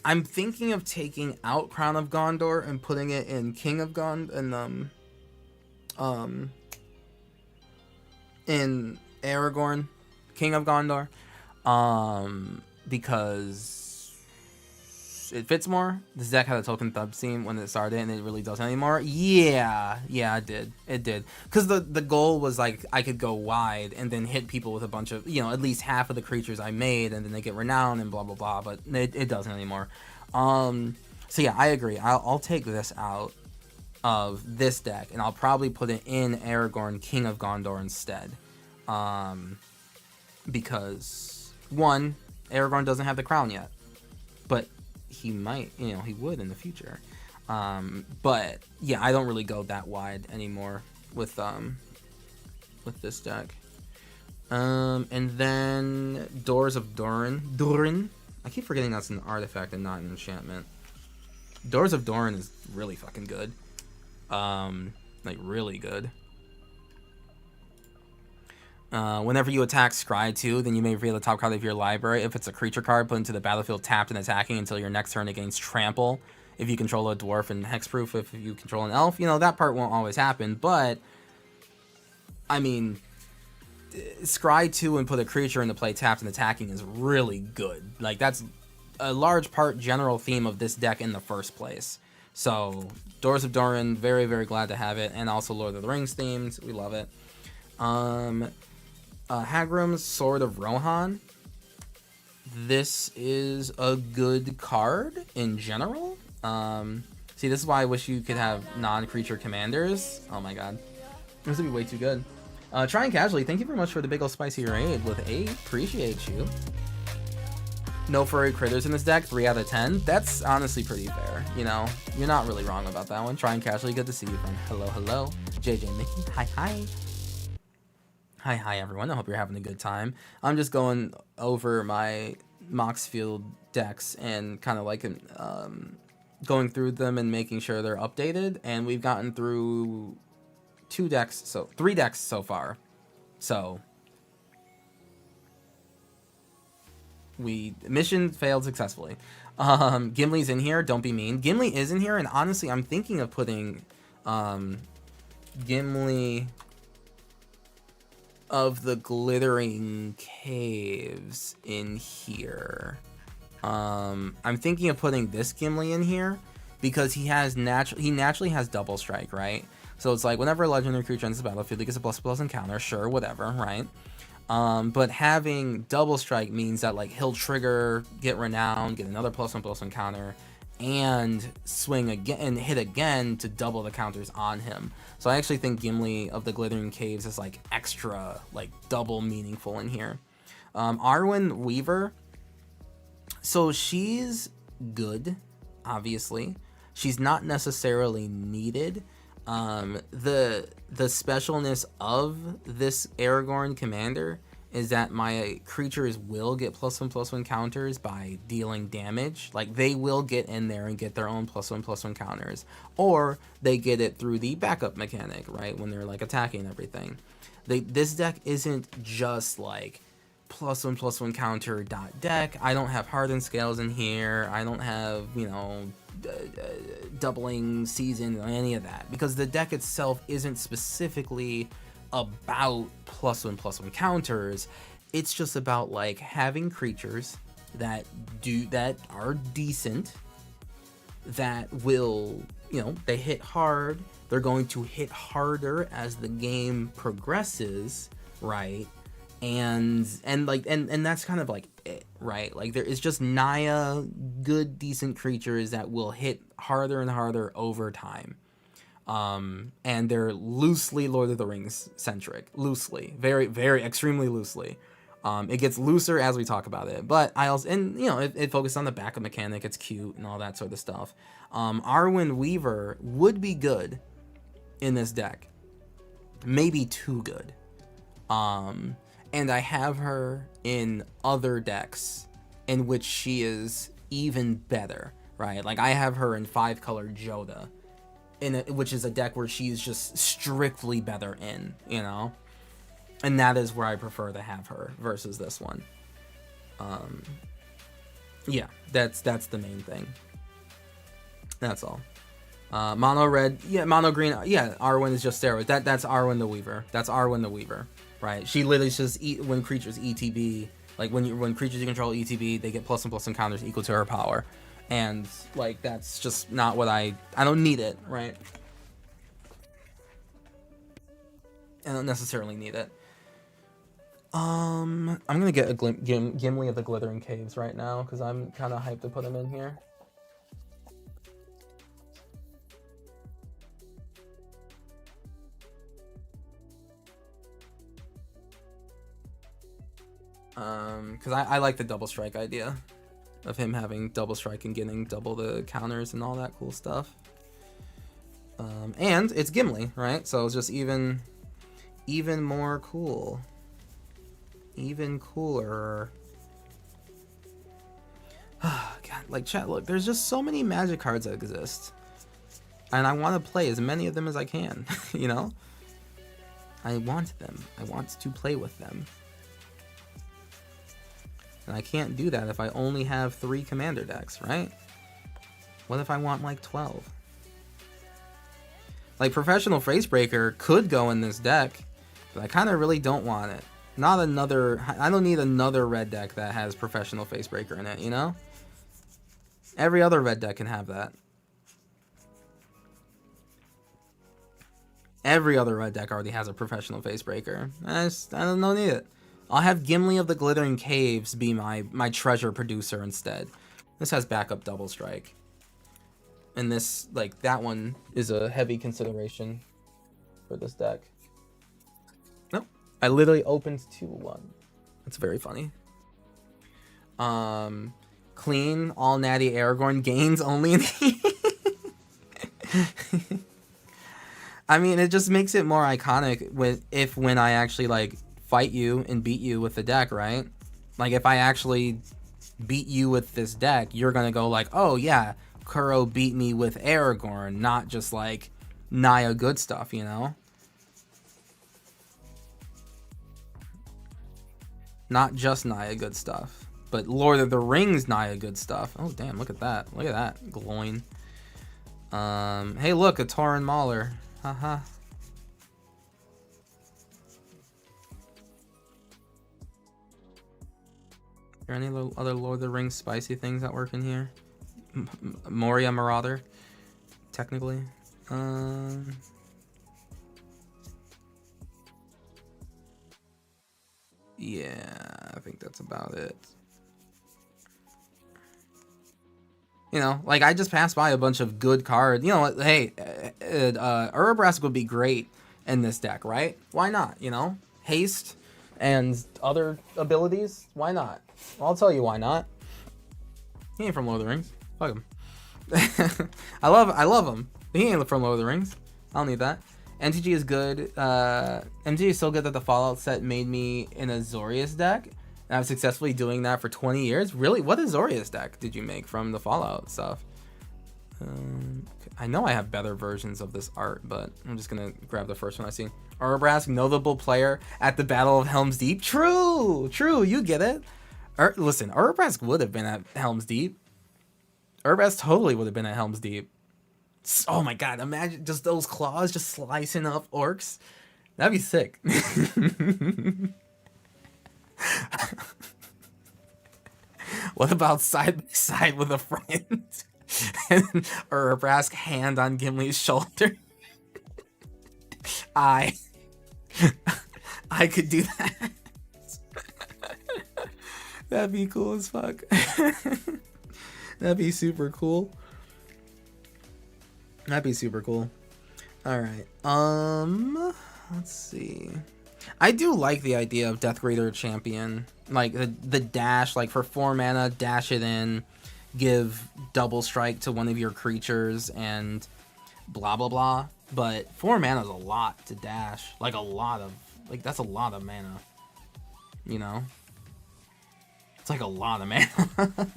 I'm thinking of taking out Crown of Gondor and putting it in King of Gondor and in Aragorn, King of Gondor, because it fits more. This deck had a token thub theme when it started, and it really doesn't anymore. Yeah, it did. Because the goal was, like, I could go wide and then hit people with a bunch of, you know, at least half of the creatures I made, and then they get renown and blah blah blah. But it doesn't anymore. So yeah, I agree. I'll take this out of this deck, and I'll probably put it in Aragorn, King of Gondor instead. Because, 1, Aragorn doesn't have the crown yet, but he might, you know, he would in the future. But yeah, I don't really go that wide anymore with this deck. And then Doors of Durin. I keep forgetting that's an artifact and not an enchantment. Doors of Durin is really fucking good. Like, really good. Whenever you attack Scry 2, then you may reveal the top card of your library. If it's a creature card, put into the battlefield tapped and attacking until your next turn against Trample. If you control a dwarf, and hexproof if you control an elf. You know, that part won't always happen, but I mean, scry 2 and put a creature into play tapped and attacking is really good. Like, that's a large part general theme of this deck in the first place. So, Doors of Doran, very, very glad to have it. And also Lord of the Rings themes. We love it. Hagrim's Sword of Rohan. This is a good card in general. See, this is why I wish you could have non-creature commanders. Oh my god. This would be way too good. Trying Casually, thank you very much for the big ol' spicy raid with 8. Appreciate you. No furry critters in this deck, 3 out of 10. That's honestly pretty fair, you know? You're not really wrong about that one. Trying Casually, good to see you, friend. Hello, hello. JJ Mickey, hi, hi. Hi, hi, everyone. I hope you're having a good time. I'm just going over my Moxfield decks and kind of like going through them and making sure they're updated. And we've gotten through 3 decks so far. So mission failed successfully. Gimli's in here. Don't be mean. Gimli is in here, and honestly, I'm thinking of putting Gimli of the Glittering Caves in here. I'm thinking of putting this Gimli in here because he naturally has double strike, right? So it's like whenever a legendary creature enters the battlefield, he gets a +++ encounter. Sure, whatever, right? But having double strike means that like he'll trigger, get renowned, get another +1/+1 encounter, and swing again and hit again to double the counters on him. So I actually think Gimli of the Glittering Caves is like extra, like double meaningful in here. Arwen Weaver. So she's good, obviously. She's not necessarily needed. The specialness of this Aragorn commander is that my creatures will get +1/+1 counters by dealing damage. Like, they will get in there and get their own +1/+1 counters. Or they get it through the backup mechanic, right? When they're, like, attacking everything. This deck isn't just, like, +1/+1 counter deck. I don't have Hardened Scales in here. I don't have, you know, doubling season or any of that. Because the deck itself isn't specifically about +1/+1 counters. It's just about like having creatures that are decent, that will, you know, they hit hard. They're going to hit harder as the game progresses, right? And that's kind of like it, right? Like, there is just Naya, good, decent creatures that will hit harder and harder over time. And they're loosely Lord of the Rings centric. Loosely. Very, very, extremely loosely. It gets looser as we talk about it. But it focused on the backup mechanic. It's cute and all that sort of stuff. Arwen Weaver would be good in this deck. Maybe too good. And I have her in other decks in which she is even better, right? Like, I have her in 5-color Joda, which is a deck where she's just strictly better in, you know? And that is where I prefer to have her versus this one. Yeah, that's the main thing. That's all. Mono red, yeah, mono green, yeah, Arwen is just steroids. That's Arwen the Weaver. That's Arwen the Weaver. Right, she literally just when creatures ETB, like when creatures you control ETB, they get +1/+1 encounters equal to her power, and like that's just not what I don't need it, right? I don't necessarily need it. I'm gonna get a Gimli of the Glittering Caves right now because I'm kind of hyped to put him in here. Because I like the double strike idea of him having double strike and getting double the counters and all that cool stuff. And it's Gimli, right? So it's just even more cool. Even cooler. God, like, chat, look, there's just so many Magic cards that exist. And I want to play as many of them as I can, you know? I want them. I want to play with them. And I can't do that if I only have 3 commander decks, right? What if I want like 12? Like, Professional Phrasebreaker could go in this deck, But I kind of really don't want it. Not another... I don't need another red deck that has Professional Facebreaker in it, you know? Every other red deck can have that. Every other red deck already has a Professional Facebreaker. I don't need it. I'll have Gimli of the Glittering Caves be my treasure producer instead. This has backup double strike. And this, like, that one is a heavy consideration for this deck. Nope. I literally opened 2-1. That's very funny. Clean, all natty Aragorn gains only in I mean, it just makes it more iconic when I actually, like, fight you and beat you with the deck, right? Like, if I actually beat you with this deck, you're gonna go like, oh yeah, Kuro beat me with Aragorn, not just like Naya good stuff, you know? Not just Naya good stuff, but Lord of the Rings Naya good stuff. Oh damn, look at that. Look at that. Glowing. Hey look, a Tauren Mauler. Haha. Are there any other Lord of the Rings spicy things that work in here? Moria Marauder, technically. Yeah, I think that's about it. You know, like, I just passed by a bunch of good cards. You know what? Hey, Urabrask would be great in this deck, right? Why not, you know? Haste and other abilities? Why not? Well, I'll tell you why not. He ain't from Lord of the Rings. Fuck him. I love him. He ain't from Lord of the Rings. I don't need that. MTG is good. MTG is so good that the Fallout set made me in a Zorius deck. And I'm successfully doing that for 20 years. Really? What Zorius deck did you make from the Fallout stuff? I know I have better versions of this art, but I'm just going to grab the first one I see. Urabrask, notable player at the Battle of Helm's Deep. True! True, you get it. Listen, Urabrask would have been at Helm's Deep. Urabrask totally would have been at Helm's Deep. Oh my god, imagine just those claws just slicing up orcs. That'd be sick. What about side by side with a friend? And Urabrask hand on Gimli's shoulder. I could do that. That'd be cool as fuck. That'd be super cool. That'd be super cool. Alright. Let's see. I do like the idea of Death Greater Champion. Like, the dash, like, for 4 mana, dash it in, give double strike to one of your creatures, and blah, blah, blah. But 4 mana is a lot to dash. Like, that's a lot of mana. You know? It's like a lot of mana.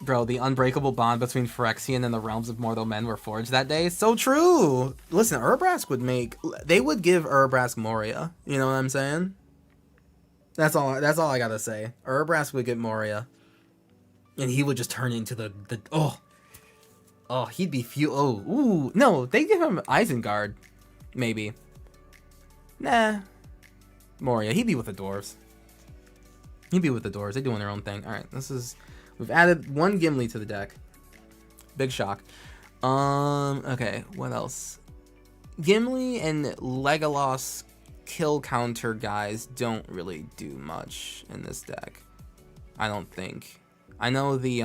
Bro, the unbreakable bond between Phyrexian and the realms of mortal men were forged that day. So true! Listen, Urabrask they would give Urabrask Moria. You know what I'm saying? That's all I gotta say. Urabrask would get Moria. And he would just turn into he'd be no, they give him Isengard. Maybe. Nah. Moria, he'd be with the dwarves. They're doing their own thing. Alright, we've added 1 Gimli to the deck. Big shock. Okay, what else? Gimli and Legolas kill counter guys don't really do much in this deck. I don't think. I know the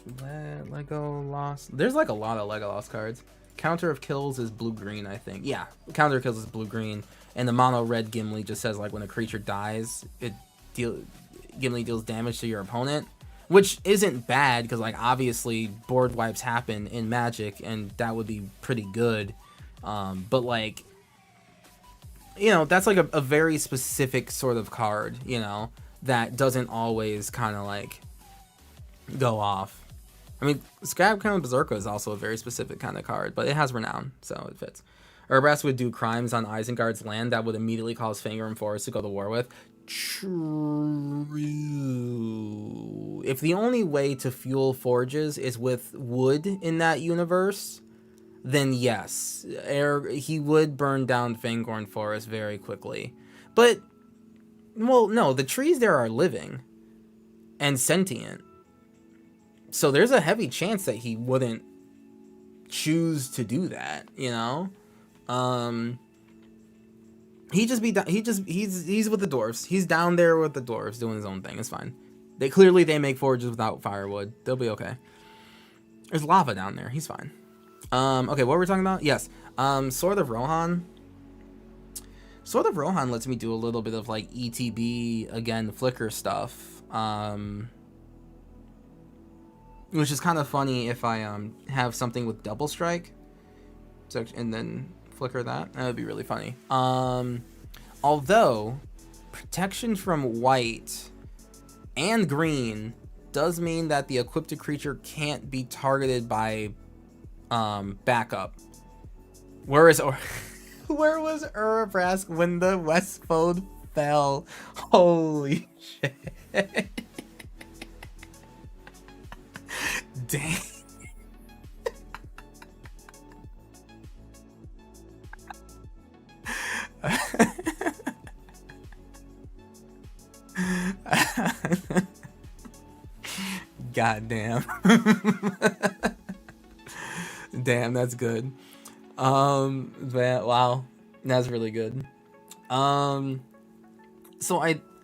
Legolas. There's like a lot of Legolas cards. Counter of kills is blue-green, I think. Yeah, counter of kills is blue-green. And the mono red Gimli just says, like, when a creature dies, Gimli deals damage to your opponent, which isn't bad because, like, obviously board wipes happen in Magic and that would be pretty good. But, like, you know, that's like a very specific sort of card, you know, that doesn't always kind of like go off. I mean, Scabcrown Berserker is also a very specific kind of card, but it has renown, so it fits. Urabrask would do crimes on Isengard's land that would immediately cause Fangorn Forest to go to war with. True. If the only way to fuel forges is with wood in that universe, then yes, he would burn down Fangorn Forest very quickly. But, well, no, the trees there are living and sentient. So there's a heavy chance that he wouldn't choose to do that, you know? He's with the dwarves. He's down there with the dwarves doing his own thing. It's fine. They make forges without firewood. They'll be okay. There's lava down there. He's fine. Okay, what were we talking about? Yes. Sword of Rohan. Sword of Rohan lets me do a little bit of like ETB again, flicker stuff. Which is kind of funny if I have something with double strike, so, and then flicker that. That would be really funny. Although protection from white and green does mean that the equipped creature can't be targeted by backup. Where was Urabrask when the Westfold fell? Holy shit. Dang. God damn. Damn, that's good. Wow, that's really good. So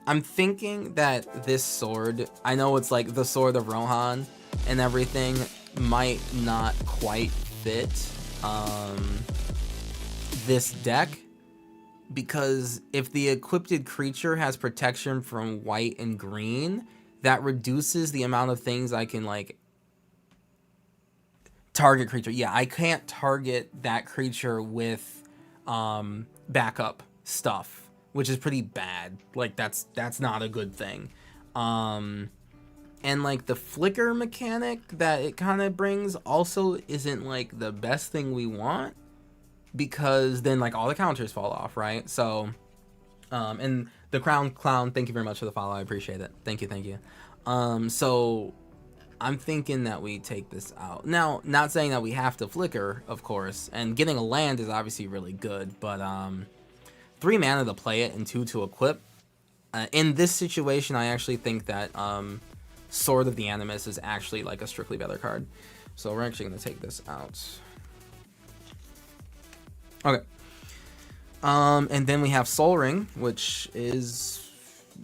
I'm thinking that this sword, I know it's like the Sword of Rohan and everything, might not quite fit this deck, because if the equipped creature has protection from white and green, that reduces the amount of things I can like target creature. Yeah, I can't target that creature with backup stuff, which is pretty bad. Like that's not a good thing. And like the flicker mechanic that it kind of brings also isn't like the best thing we want, because then like all the counters fall off, right? So and the Crown Clown, thank you very much for the follow. I appreciate it. Thank you. So I'm thinking that we take this out. Now, not saying that we have to flicker, of course, and getting a land is obviously really good, but 3 mana to play it and 2 to equip. In this situation, I actually think that Sword of the Animus is actually like a strictly better card. So we're actually going to take this out. Okay. And then we have Soul Ring, which is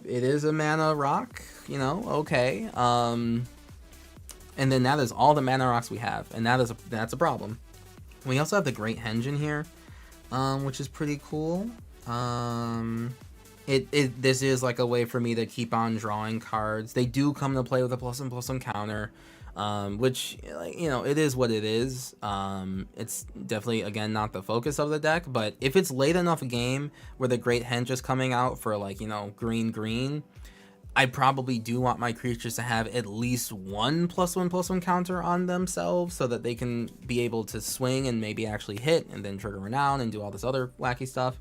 a mana rock, you know, okay. And then that is all the mana rocks we have, and that's a problem. We also have the Great Henge in here, which is pretty cool. This is like a way for me to keep on drawing cards. They do come to play with a +1/+1 counter, which, you know, it is what it is. It's definitely, again, not the focus of the deck, but if it's late enough a game where the Great Henge is coming out for, like, you know, green, I probably do want my creatures to have at least one +1/+1 counter on themselves, so that they can be able to swing and maybe actually hit and then trigger Renown and do all this other wacky stuff.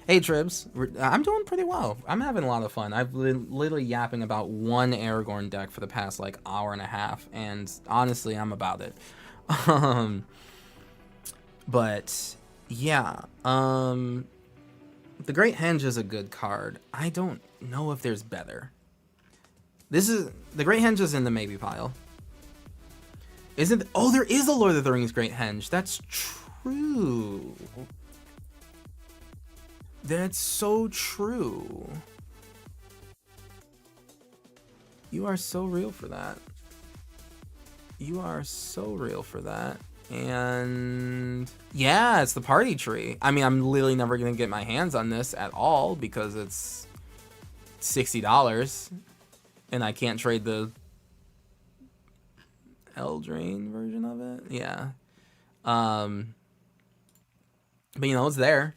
Hey Tribs, I'm doing pretty well. I'm having a lot of fun. I've been literally yapping about one Aragorn deck for the past like hour and a half, and honestly, I'm about it. But yeah, the Great Henge is a good card. I don't know if there's better. The Great Henge is in the maybe pile. Isn't? Oh, there is a Lord of the Rings Great Henge. That's true. That's so true. You are so real for that. And yeah, it's the party tree. I mean, I'm literally never gonna get my hands on this at all because it's $60 and I can't trade the Eldraine version of it. Yeah. But you know, it's there.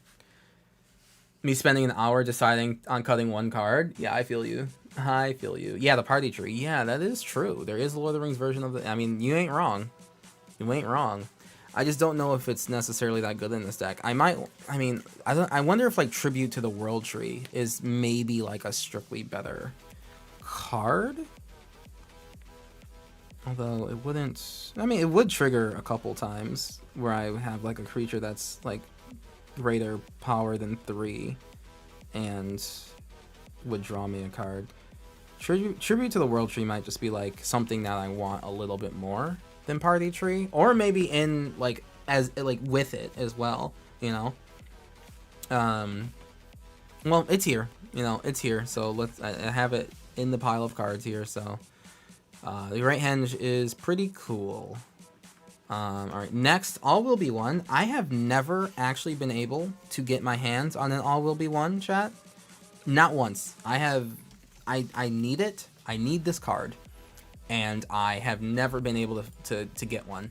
Me spending an hour deciding on cutting one card. Yeah, I feel you. Yeah, the party tree. Yeah, that is true. There is the Lord of the Rings version of it. I mean, you ain't wrong. I just don't know if it's necessarily that good in this deck. I wonder if like Tribute to the World Tree is maybe like a strictly better card. Although it wouldn't. I mean, it would trigger a couple times where I have like a creature that's like greater power than 3 and would draw me a card. Tribute to the World Tree might just be like something that I want a little bit more than Party Tree, or maybe in like as like with it as well, you know. Well, it's here, you know, it's here. So I have it in the pile of cards here. So the right hand is pretty cool. All right, next, All Will Be One. I have never actually been able to get my hands on an All Will Be One, chat. Not once. I need it. I need this card, and I have never been able to get one.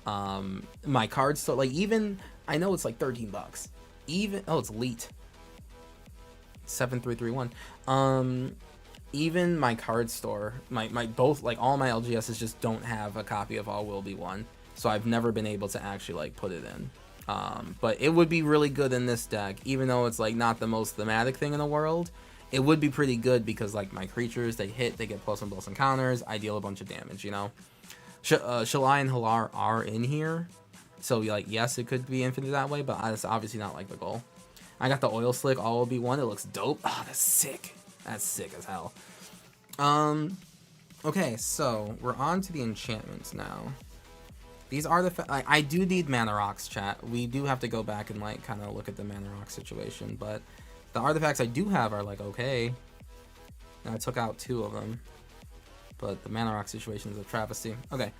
My cards, so like even I know it's like $13. Even it's elite. 7331. Even my card store, my both like all my LGSs just don't have a copy of All Will Be One, so I've never been able to actually like put it in. But it would be really good in this deck, even though it's like not the most thematic thing in the world. It would be pretty good because like my creatures, they hit, they get +1/+1 encounters, I deal a bunch of damage, you know. Shalai and Halar are in here, so like yes, it could be infinite that way, but that's obviously not like the goal. I got the Oil Slick, All Will Be One. It looks dope. Oh, that's sick. That's sick as hell. Okay, so we're on to the enchantments now. These are the I do need mana rocks, chat. We do have to go back and like kind of look at the mana rock situation, but the artifacts I do have are like okay. And I took out 2 of them, but the mana rock situation is a travesty. Okay.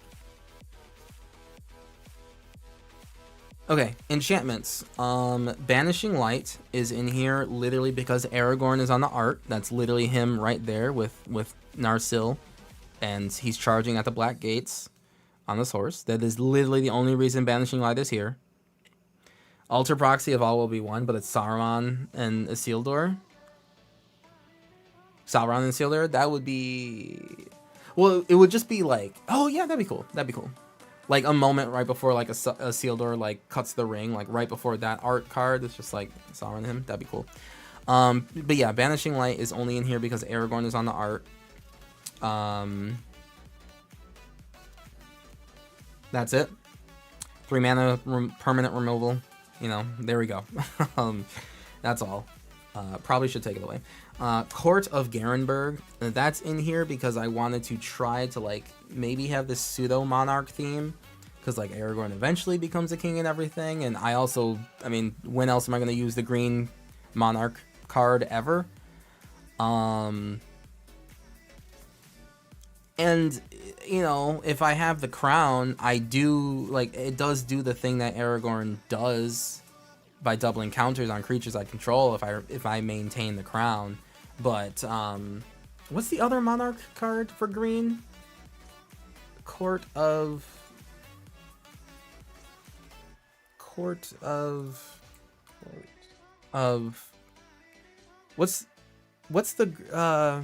Okay, enchantments. Banishing Light is in here literally because Aragorn is on the art. That's literally him right there with Narsil, and he's charging at the Black Gates on this horse. That is literally the only reason Banishing Light is here. Alter Proxy of All Will Be One, but it's Sauron and Isildur. Sauron and Isildur, that would be... Well, it would just be like... Oh, yeah, that'd be cool. That'd be cool. Like a moment right before like a Isildur like cuts the ring, like right before that art card, it's just like Sauron him. That'd be cool. But yeah, Banishing Light is only in here because Aragorn is on the art. That's it. 3 mana permanent removal. You know, there we go. That's all. Probably should take it away. Court of Garenberg. That's in here because I wanted to try to like maybe have this pseudo monarch theme, because like Aragorn eventually becomes a king and everything. And I also, I mean, when else am I going to use the green monarch card ever? And you know, if I have the crown, I do like it does do the thing that Aragorn does by doubling counters on creatures I control if I maintain the crown. But what's the other monarch card for green? Court of what's the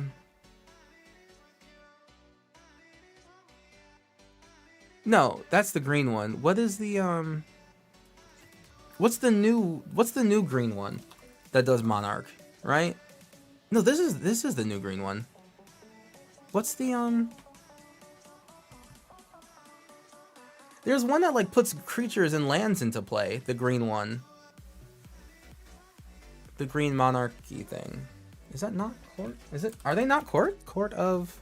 no, that's the green one. What is the what's the new green one that does monarch, right? No, this is the new green one. What's the there's one that like puts creatures and lands into play, the green one. The green monarchy thing. Is that not court? Is it? Are they not court? Court of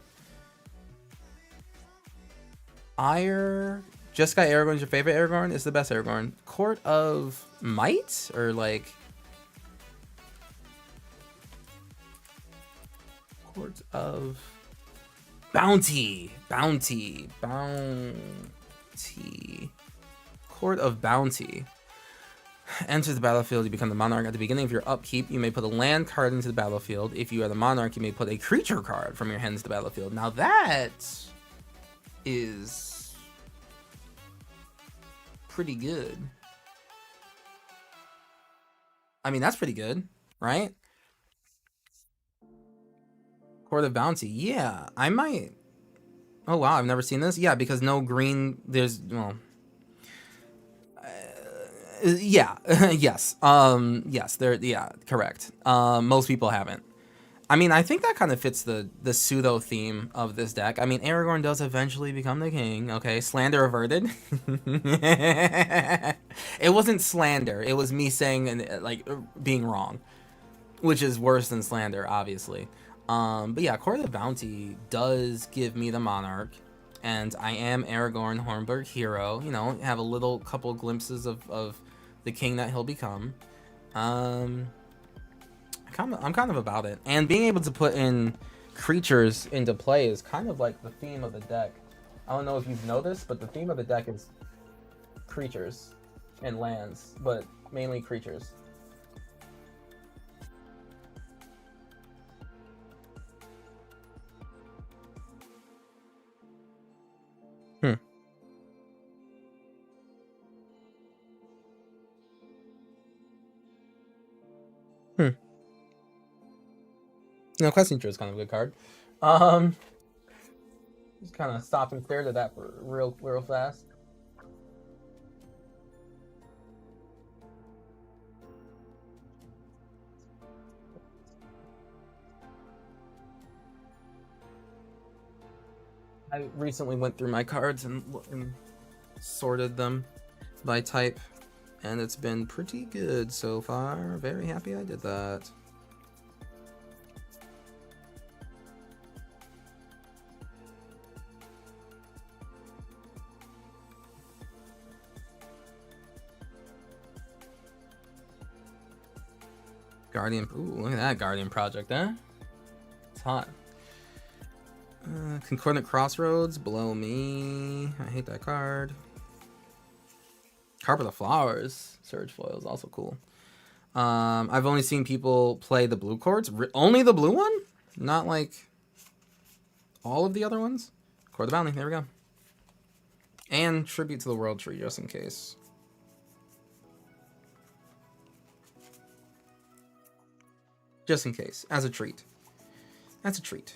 Ire. Jeskai Aragorn is your favorite Aragorn? Is the best Aragorn. Court of Might? Or like Court of Bounty. Court of Bounty. Enter the battlefield, you become the monarch. At the beginning of your upkeep, you may put a land card into the battlefield. If you are the monarch, you may put a creature card from your hand into the battlefield. Now that is pretty good. I mean, that's pretty good, right? Court of Bounty. Yeah, I might. Oh, wow, I've never seen this. Yeah, because no green, there's, well... yeah, yes. Yes, there, yeah, correct. Most people haven't. I mean, I think that kind of fits the pseudo theme of this deck. I mean, Aragorn does eventually become the king. Okay, slander averted. It wasn't slander. It was me saying and like being wrong, which is worse than slander, obviously. But yeah, Court of the Bounty does give me the Monarch, and I am Aragorn Hornburg hero. You know, have a little couple glimpses of the king that he'll become. I'm kind of about it, and being able to put in creatures into play is kind of like the theme of the deck. I don't know if you've noticed, but the theme of the deck is creatures and lands, but mainly creatures. Hmm. Hmm. You know, Quest Teacher is kind of a good card. Um, just kind of stop and stare to that for real fast. I recently went through my cards and sorted them by type, and it's been pretty good so far. Very happy I did that. Guardian, ooh, look at that Guardian project, eh? It's hot. Concordant Crossroads, below me. I hate that card. Carpet of Flowers, Surge Foil is also cool. I've only seen people play the blue cards. Only the blue one? Not like all of the other ones? Court of the Bounty, there we go. And Tribute to the World Tree, just in case. Just in case, as a treat. That's a treat.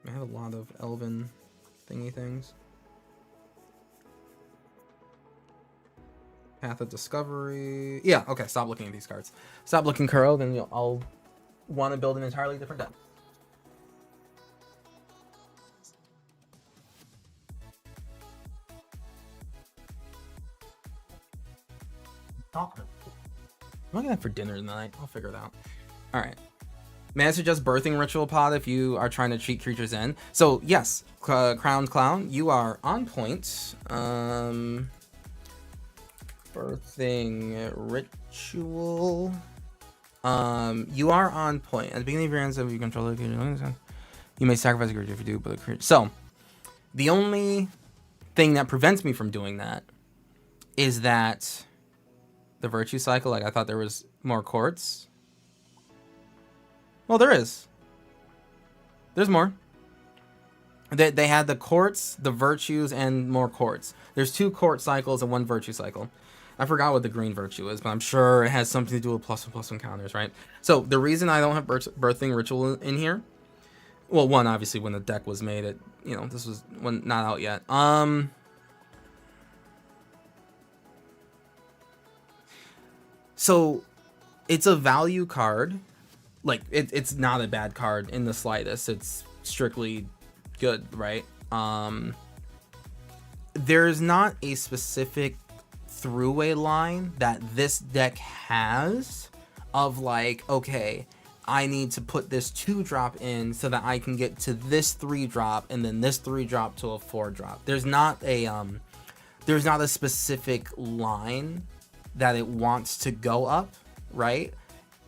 I have a lot of elven thingy things. Path of Discovery. Yeah, okay, stop looking at these cards. Stop looking, Kuro, then I'll want to build an entirely different deck. I'm looking at for dinner tonight. I'll figure it out. All right. May I suggest Birthing Ritual Pod if you are trying to cheat creatures in? So, yes, Crowned Clown, you are on point. Birthing Ritual. You are on point. At the beginning of your answer, if you control the creature, you may sacrifice a creature if you do, but the creature. So, the only thing that prevents me from doing that is that the Virtue Cycle, like I thought there was more courts. Well, there is. There's more. They had the courts, the virtues, and more courts. There's 2 court cycles and 1 virtue cycle. I forgot what the green virtue is, but I'm sure it has something to do with +1/+1 counters, right? So the reason I don't have Birthing Ritual in here, well, one, obviously when the deck was made, this was not out yet. So it's a value card. Like it's not a bad card in the slightest. It's strictly good, right? There's not a specific throughway line that this deck has of like, okay, I need to put this 2-drop in so that I can get to this 3-drop and then this 3-drop to a 4-drop. There's not a specific line that it wants to go up, right?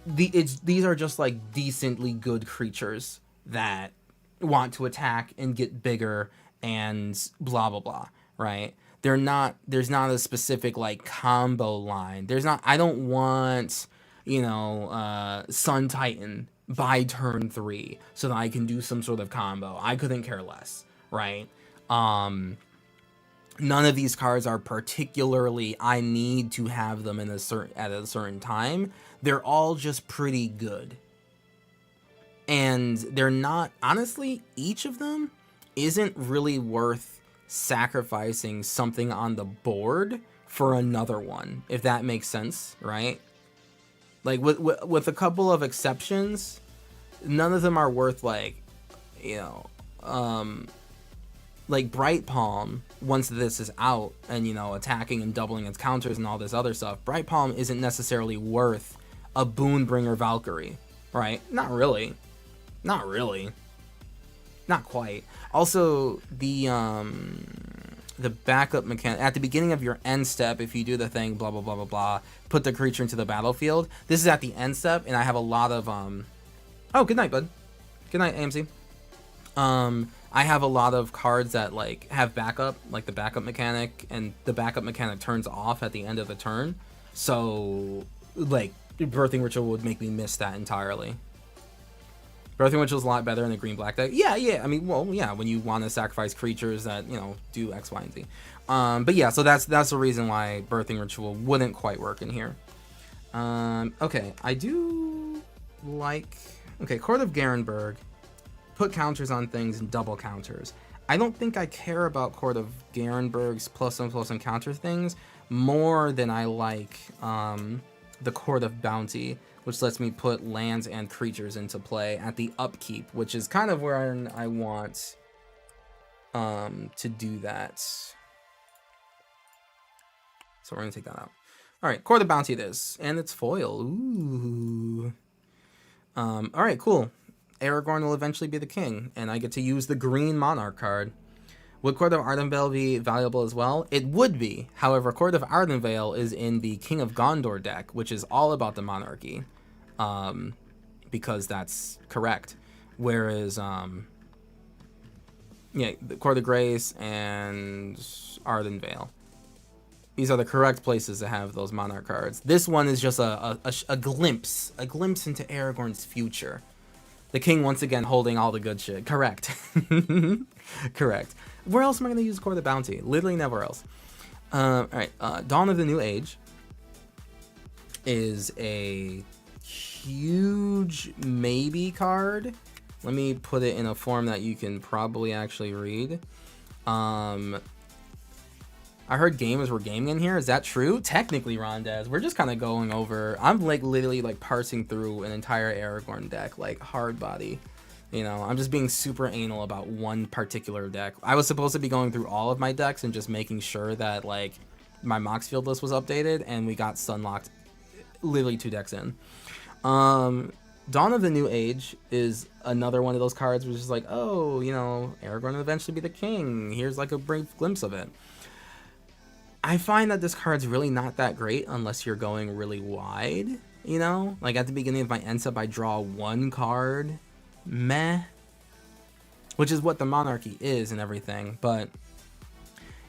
These are just like decently good creatures that want to attack and get bigger and blah blah blah, right? There's not a specific like combo line. I don't want, Sun Titan by turn 3 so that I can do some sort of combo. I couldn't care less, right? None of these cards are particularly I need to have them at a certain time. They're all just pretty good. And they're not, honestly, each of them isn't really worth sacrificing something on the board for another one, if that makes sense, right? Like with a couple of exceptions, none of them are worth like, you know, like Bright Palm. Once this is out and, you know, attacking and doubling its counters and all this other stuff, Bright Palm isn't necessarily worth a Boonbringer Valkyrie, right? Not really. Not really. Not quite. Also, the backup mechanic at the beginning of your end step, if you do the thing, blah blah blah blah blah, put the creature into the battlefield. This is at the end step, and I have a lot of Oh, good night, bud. Good night, AMC. I have a lot of cards that like have backup, like the backup mechanic, and the backup mechanic turns off at the end of the turn. So, like, Birthing Ritual would make me miss that entirely. Birthing Ritual is a lot better in a green-black deck. Yeah. I mean, well, yeah, when you want to sacrifice creatures that, you know, do X, Y, and Z. But yeah, so that's the reason why Birthing Ritual wouldn't quite work in here. Okay, I do like... Okay, Court of Garenberg. Put counters on things and double counters. I don't think I care about Court of Garenberg's +1/+1 counter things more than I like the Court of Bounty, which lets me put lands and creatures into play at the upkeep, which is kind of where I want to do that. So we're going to take that out. All right, Court of Bounty it is, and it's foil. Ooh. All right, cool. Aragorn will eventually be the king, and I get to use the green Monarch card. Would Court of Ardenvale be valuable as well? It would be. However, Court of Ardenvale is in the King of Gondor deck, which is all about the monarchy, because that's correct. Whereas, yeah, the Court of Grace and Ardenvale. These are the correct places to have those Monarch cards. This one is just a glimpse into Aragorn's future. The king once again holding all the good shit. Correct. Correct. Where else am I going to use Court of Bounty? Literally nowhere else. Alright, Dawn of the New Age is a huge maybe card. Let me put it in a form that you can probably actually read. I heard gamers were gaming in here. Is that true? Technically, Rondez. We're just kind of going over... I'm like literally like parsing through an entire Aragorn deck, like hard body. You know, I'm just being super anal about one particular deck. I was supposed to be going through all of my decks and just making sure that like my Moxfield list was updated, and we got Sunlocked literally 2 decks in. Dawn of the New Age is another one of those cards which is like, oh, you know, Aragorn will eventually be the king. Here's like a brief glimpse of it. I find that this card's really not that great unless you're going really wide, you know? Like at the beginning of my end step, I draw 1 card. Meh. Which is what the Monarchy is and everything, but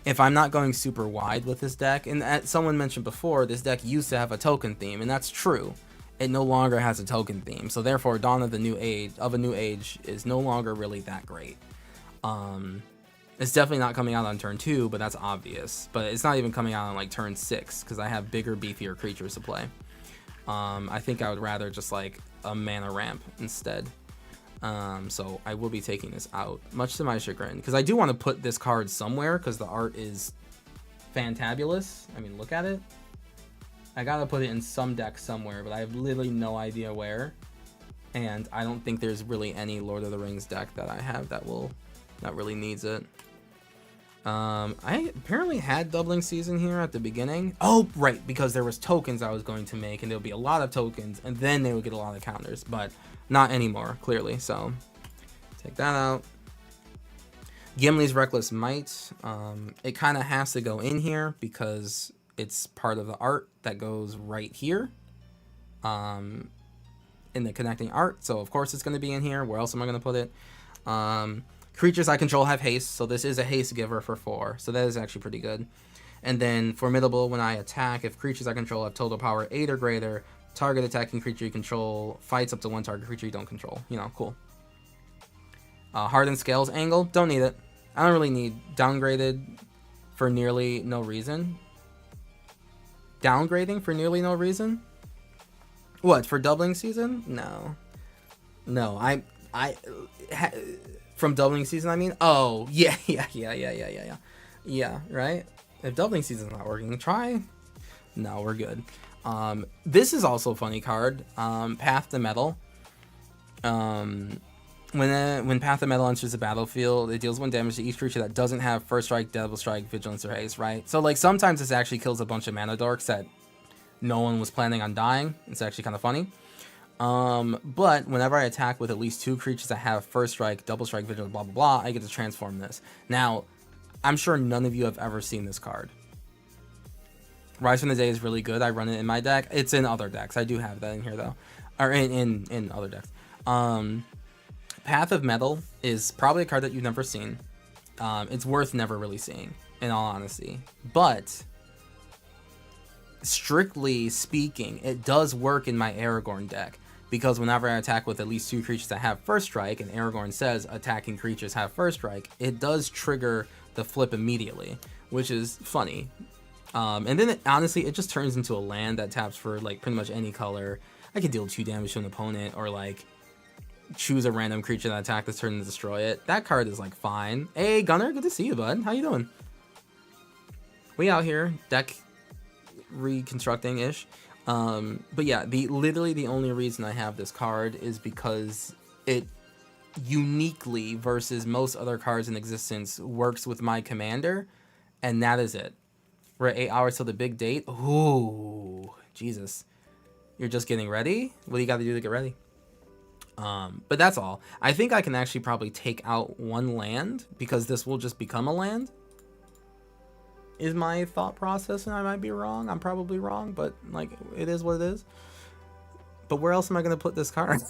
if I'm not going super wide with this deck, and as someone mentioned before, this deck used to have a token theme, and that's true. It no longer has a token theme, so therefore Dawn of the New Age is no longer really that great. It's definitely not coming out on turn 2, but that's obvious. But it's not even coming out on like turn 6 because I have bigger, beefier creatures to play. I think I would rather just like a mana ramp instead. So I will be taking this out, much to my chagrin, because I do want to put this card somewhere because the art is fantabulous. I mean, look at it. I gotta put it in some deck somewhere, but I have literally no idea where. And I don't think there's really any Lord of the Rings deck that I have that really needs it. I apparently had Doubling Season here at the beginning. Oh, right, because there was tokens I was going to make, and there would be a lot of tokens, and then they would get a lot of counters, but not anymore, clearly, so take that out. Gimli's Reckless Might, it kind of has to go in here because it's part of the art that goes right here, in the connecting art, so of course it's going to be in here. Where else am I going to put it? Creatures I control have haste, so this is a haste giver for 4, so that is actually pretty good. And then Formidable, when I attack, if creatures I control have total power 8 or greater, target attacking creature you control fights up to 1 target creature you don't control. You know, cool. Hardened Scales Angle, don't need it. I don't really need Downgraded for nearly no reason. Downgrading for nearly no reason? What, for Doubling Season? No. No, from Doubling Season, I mean? Oh, yeah, right? If Doubling Season's not working, try No, we're good. This is also a funny card. Path to Metal. When Path of Metal enters the battlefield, it deals 1 damage to each creature that doesn't have First Strike, Double Strike, Vigilance, or Haste, right? So, like, sometimes this actually kills a bunch of mana dorks that no one was planning on dying. It's actually kind of funny. But whenever I attack with at least 2 creatures that have First Strike, Double Strike, Vigilance, blah, blah, blah, I get to transform this. Now, I'm sure none of you have ever seen this card. Rise from the Day is really good. I run it in my deck. It's in other decks. I do have that in here, though. Or in other decks. Path of Metal is probably a card that you've never seen. It's worth never really seeing, in all honesty. But, strictly speaking, it does work in my Aragorn deck. Because whenever I attack with at least 2 creatures that have First Strike, and Aragorn says attacking creatures have First Strike, it does trigger the flip immediately, which is funny. And then, honestly, it just turns into a land that taps for, like, pretty much any color. I could deal 2 damage to an opponent, or, like, choose a random creature that attack this turn and destroy it. That card is, like, fine. Hey, Gunner, good to see you, bud. How you doing? We out here, deck reconstructing-ish. But yeah, literally the only reason I have this card is because it uniquely, versus most other cards in existence, works with my commander, and that is it. We're at 8 hours till the big date. Ooh, Jesus. You're just getting ready? What do you got to do to get ready? But that's all. I think I can actually probably take out 1 land, because this will just become a land, is my thought process, and I might be wrong. I'm probably wrong, but, like, it is what it is. But where else am I going to put this card?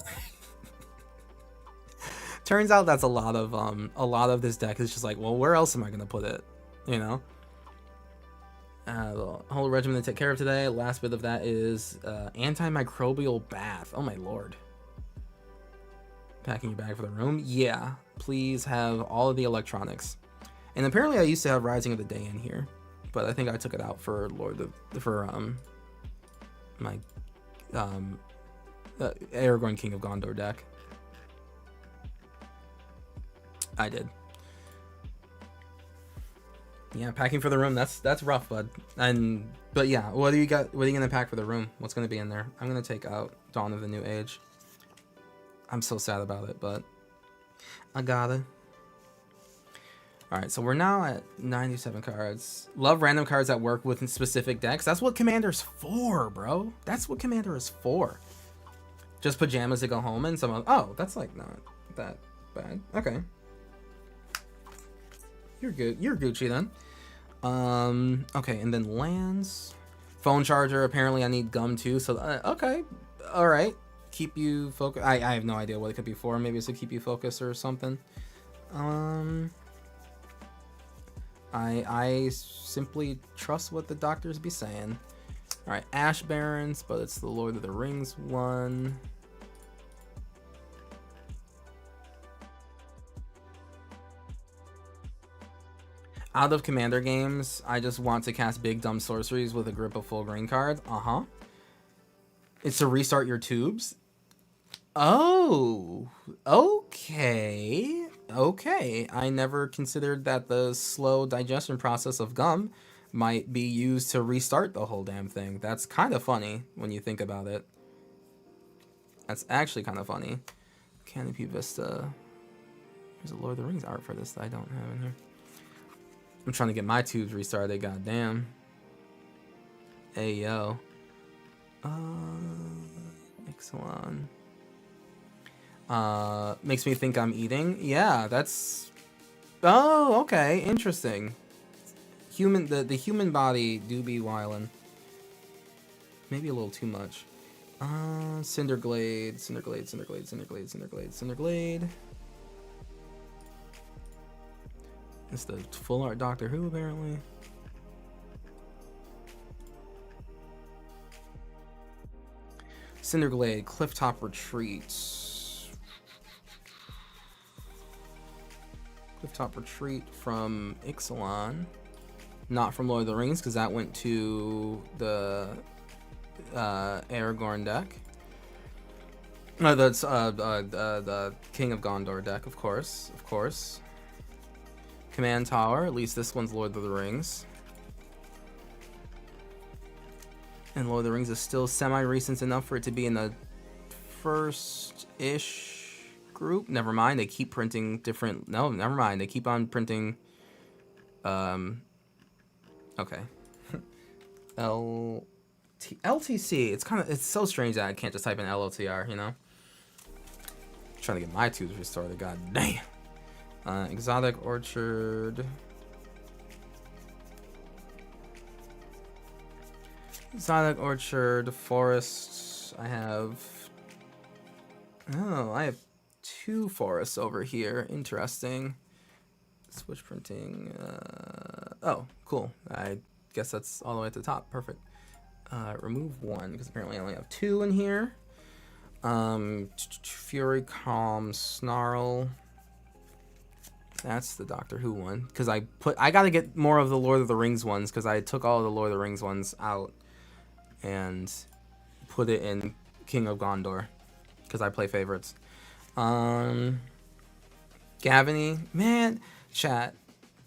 Turns out that's a lot of this deck is just like, well, where else am I going to put it? You know? The whole regimen to take care of today. Last bit of that is antimicrobial bath. Oh my lord. Packing your bag for the room. Yeah, please have all of the electronics. And apparently I used to have Rising of the Day in here, but I think I took it out for my Aragorn King of Gondor deck. I did. Yeah, packing for the room, that's rough, bud. But yeah, what do you got? What are you gonna pack for the room? What's gonna be in there? I'm gonna take out Dawn of the New Age. I'm so sad about it, but I gotta. Alright, so we're now at 97 cards. Love random cards that work with specific decks. That's what Commander's for, bro. That's what Commander is for. Just pajamas to go home in. Oh, that's like not that bad. Okay. You're good. You're Gucci then. Okay, and then lands. Phone charger. Apparently I need gum too. So, okay. Alright. Keep you focused. I have no idea what it could be for. Maybe it's to keep you focused or something. I simply trust what the doctors be saying. Alright, Ash Barrens, but it's the Lord of the Rings one. Out of Commander games, I just want to cast big dumb sorceries with a grip of full green cards. It's to restart your tubes. Oh, okay. Okay, I never considered that the slow digestion process of gum might be used to restart the whole damn thing. That's kind of funny when you think about it. That's actually kind of funny. Canopy Vista. There's a Lord of the Rings art for this that I don't have in here. I'm trying to get my tubes restarted, goddamn. Hey, yo. Ixalan. Makes me think I'm eating. Yeah, that's... Oh, okay, interesting. The human body do be wildin'. Maybe a little too much. Cinderglade, Cinderglade, Cinderglade, Cinderglade, Cinderglade, Cinderglade. It's the full art Doctor Who, apparently. Cinderglade, Clifftop Retreat. Clifftop Retreat from Ixalan. Not from Lord of the Rings, because that went to the Aragorn deck. No, that's the King of Gondor deck, of course. Of course. Command Tower, at least this one's Lord of the Rings. And Lord of the Rings is still semi-recent enough for it to be in the first-ish group. Never mind, they keep printing different... No, never mind, they keep on printing... Okay. LTC, it's so strange that I can't just type in LOTR, you know? I'm trying to get my tubes restored, god damn. Exotic Orchard... Exotic Orchard, Forests, I have 2 forests over here, interesting. Switch printing, oh, cool, I guess that's all the way at the top, perfect. Remove 1, because apparently I only have 2 in here. Fury, Calm, Snarl. That's the Doctor Who one, because I gotta get more of the Lord of the Rings ones, because I took all of the Lord of the Rings ones out and put it in King of Gondor, because I play favorites. Gavany, man, chat,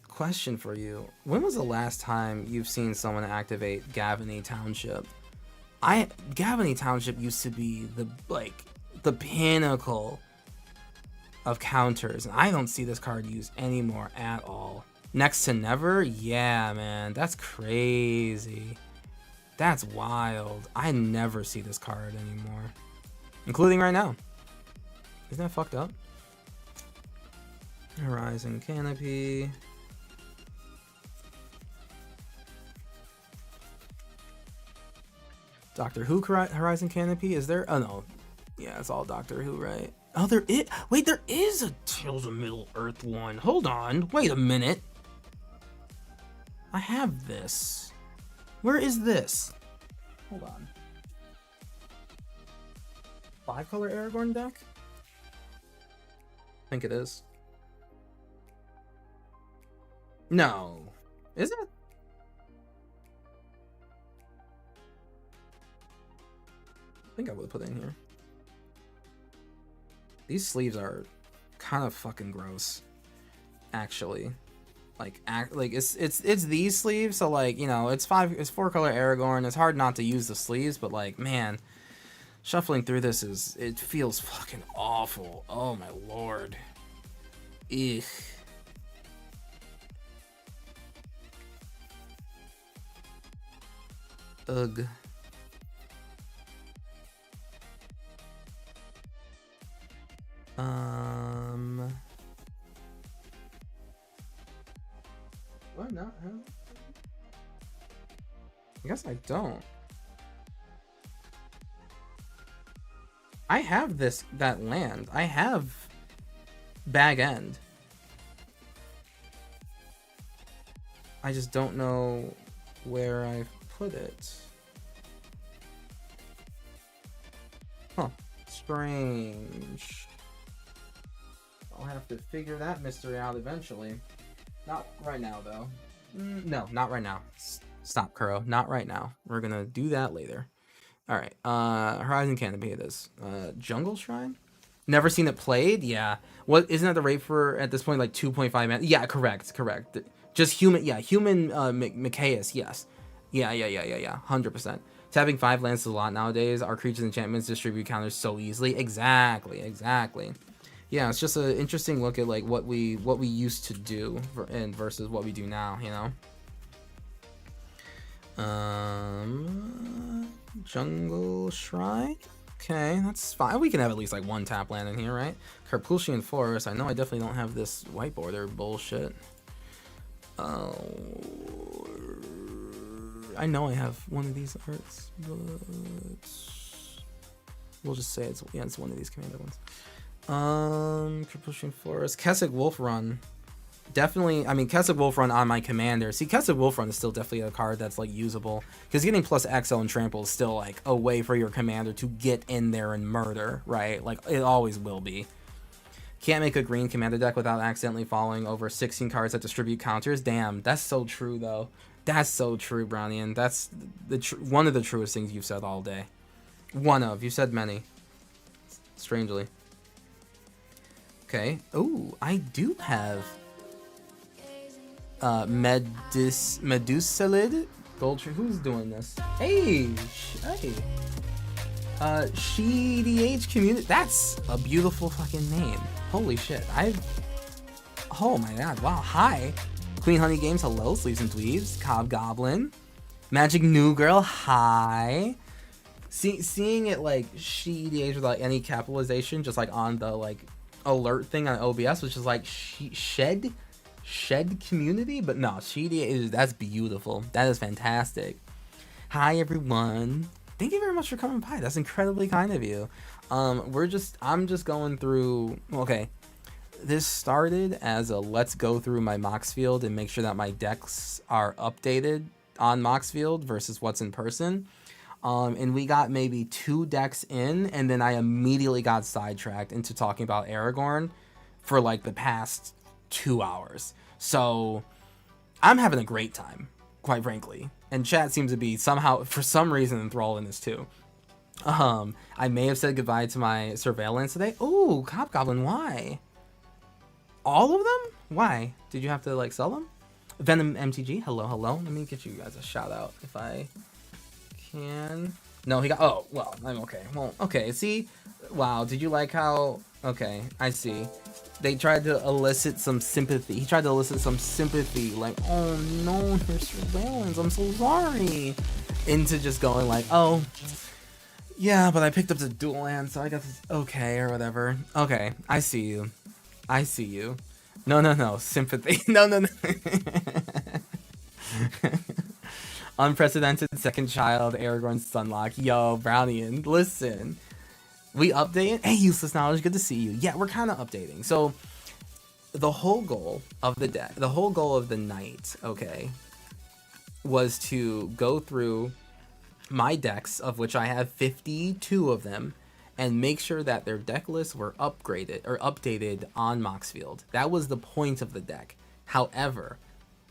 question for you. When was the last time you've seen someone activate Gavany Township? Gavany Township used to be the pinnacle of counters, and I don't see this card used anymore at all. Next to never? Yeah, man, that's crazy. That's wild. I never see this card anymore, including right now. Isn't that fucked up? Horizon Canopy. Doctor Who Horizon Canopy? Is there? Oh no. Yeah, it's all Doctor Who, right? Oh, there is. Wait, there is a Tales of Middle Earth one. Hold on. Wait a minute. I have this. Where is this? Hold on. 5-color Aragorn deck? I think it is. No. Is it? I think I would have put it in here. These sleeves are kind of fucking gross, actually. Like it's these sleeves, so like, you know, it's 4-color Aragorn. It's hard not to use the sleeves, but like, man, shuffling through this it feels fucking awful. Oh my lord. Ugh. Ugh. What not? Huh? I guess I don't. I have that land. I have Bag End. I just don't know where I put it. Huh. Strange. I'll have to figure that mystery out eventually. Not right now, though. No, not right now. Stop, Kuro. Not right now. We're gonna do that later. All right. Horizon Canopy it is. Jungle Shrine? Never seen it played? Yeah. What, isn't that the rate for, at this point, like 2.5 mana? Yeah, correct. Just human, yeah. Human Micaeus, yes. Yeah. 100%. Tapping 5 lands is a lot nowadays. Our creatures and enchantments distribute counters so easily. Exactly. Yeah, it's just an interesting look at like what we used to do and versus what we do now, you know. Jungle Shrine. Okay, that's fine. We can have at least like 1 tap land in here, right? Carpulsian Forest. I know I definitely don't have this white border bullshit. I know I have one of these arts, but we'll just say it's one of these commander ones. Carpulsian Forest. Kessig Wolf Run. Definitely, I mean, Kessig Wolf Run on my commander. See, Kessig Wolf Run is still definitely a card that's like usable, because getting plus XL and Trample is still like a way for your commander to get in there and murder, right? Like it always will be. Can't make a green commander deck without accidentally following over 16 cards that distribute counters. Damn, that's so true though. That's so true, Brownian. That's one of the truest things you've said all day. You've said many. Strangely. Okay. Oh, I do have Medusalid. Gold Tree. Who's doing this? Hey, hey. SheDH Community. That's a beautiful fucking name. Holy shit. Oh my god. Wow. Hi. Queen Honey Games. Hello. Sleeves and Dweebs. Cobgoblin. Magic New Girl. Hi. Seeing it like SheDH without any capitalization, just like on the like alert thing on OBS, which is like shed community, but no, SheDH, that's beautiful. That is fantastic. Hi everyone. Thank you very much for coming by. That's incredibly kind of you. I'm just going through, okay. This started as a let's go through my Moxfield and make sure that my decks are updated on Moxfield versus what's in person. And we got maybe 2 decks in, and then I immediately got sidetracked into talking about Aragorn for like the past 2 hours. So I'm having a great time, quite frankly. And chat seems to be somehow, for some reason, enthralled in this too. I may have said goodbye to my surveillance today. Ooh, Cobgoblin, why? All of them? Why? Did you have to like sell them? Venom MTG, hello, hello. Let me get you guys a shout out if I can. No, he got, oh, well, I'm okay. Well, okay, see? Wow, did you like how, okay, I see. They tried to elicit some sympathy. He tried to elicit some sympathy, like, oh no, there's surveillance, I'm so sorry. Into just going like, oh, yeah, but I picked up the dual land, so I guess it's okay, or whatever. Okay, I see you. I see you. No, sympathy. No. Unprecedented second child, Aragorn Sunlock. Yo, Brownian, listen. We updating? Hey, Useless Knowledge, good to see you. Yeah, we're kind of updating. So, the whole goal of the deck, the whole goal of the night, okay, was to go through my decks, of which I have 52 of them, and make sure that their deck lists were upgraded or updated on Moxfield. That was the point of the deck. However,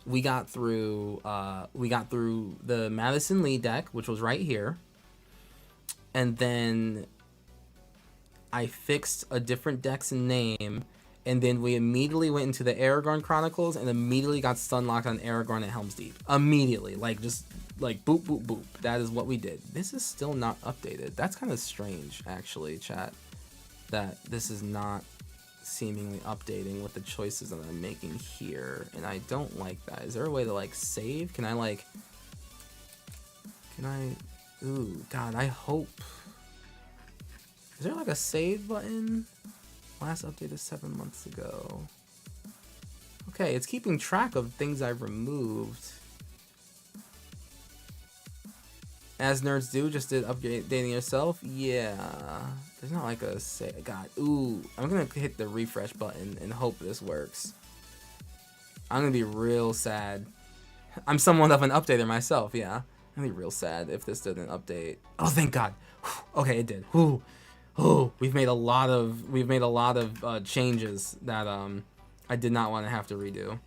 we got through the Madison Lee deck, which was right here, and then I fixed a different deck's name, and then we immediately went into the Aragorn Chronicles and immediately got Sunlocked on Aragorn at Helm's Deep. Immediately, like just like boop boop boop. That is what we did. This is still not updated. That's kind of strange, actually, chat, that this is not seemingly updating with the choices that I'm making here, and I don't like that. Is there a way to like save? Can I ooh, god, I hope. Is there like a save button? Last update is 7 months ago. Okay, it's keeping track of things I've removed. As nerds do, just did updating yourself. Yeah, there's not like a save. God, ooh, I'm gonna hit the refresh button and hope this works. I'm gonna be real sad. I'm somewhat of an updater myself, yeah. I'm gonna be real sad if this didn't update. Oh, thank God. Okay, it did. Ooh. Oh, we've made a lot of changes that I did not want to have to redo.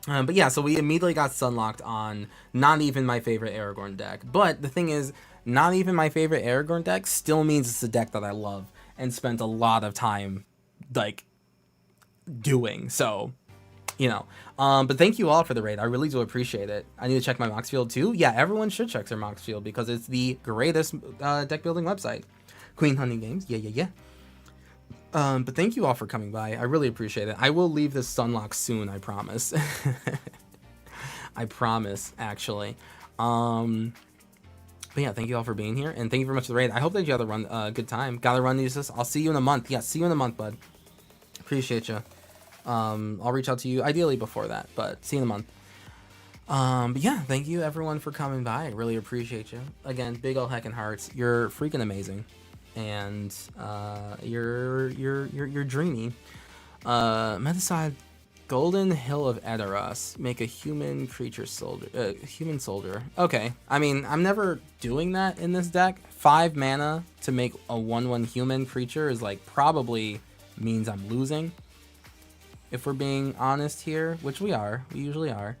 But yeah, so we immediately got Sunlocked on not even my favorite Aragorn deck. But the thing is, not even my favorite Aragorn deck still means it's a deck that I love and spent a lot of time like doing. So, you know. But thank you all for the raid. I really do appreciate it. I need to check my Moxfield too. Yeah, everyone should check their Moxfield because it's the greatest deck building website. Queen Honey Games, yeah. But thank you all for coming by. I really appreciate it. I will leave this Sunlock soon, I promise. I promise, actually. But yeah, thank you all for being here, and thank you very much for the raid. I hope that you had a good time. Gotta run these. I'll see you in a month. Yeah, see you in a month, bud. Appreciate you. I'll reach out to you ideally before that, but see you in a month. But yeah, thank you everyone for coming by. I really appreciate you. Again, big ol' heckin' hearts. You're freaking amazing. And you're dreamy. Metaside, Golden Hill of Edoras. Make a human creature soldier. Human soldier. Okay. I mean, I'm never doing that in this deck. 5 mana to make a 1/1 human creature is like probably means I'm losing. If we're being honest here, which we are. We usually are.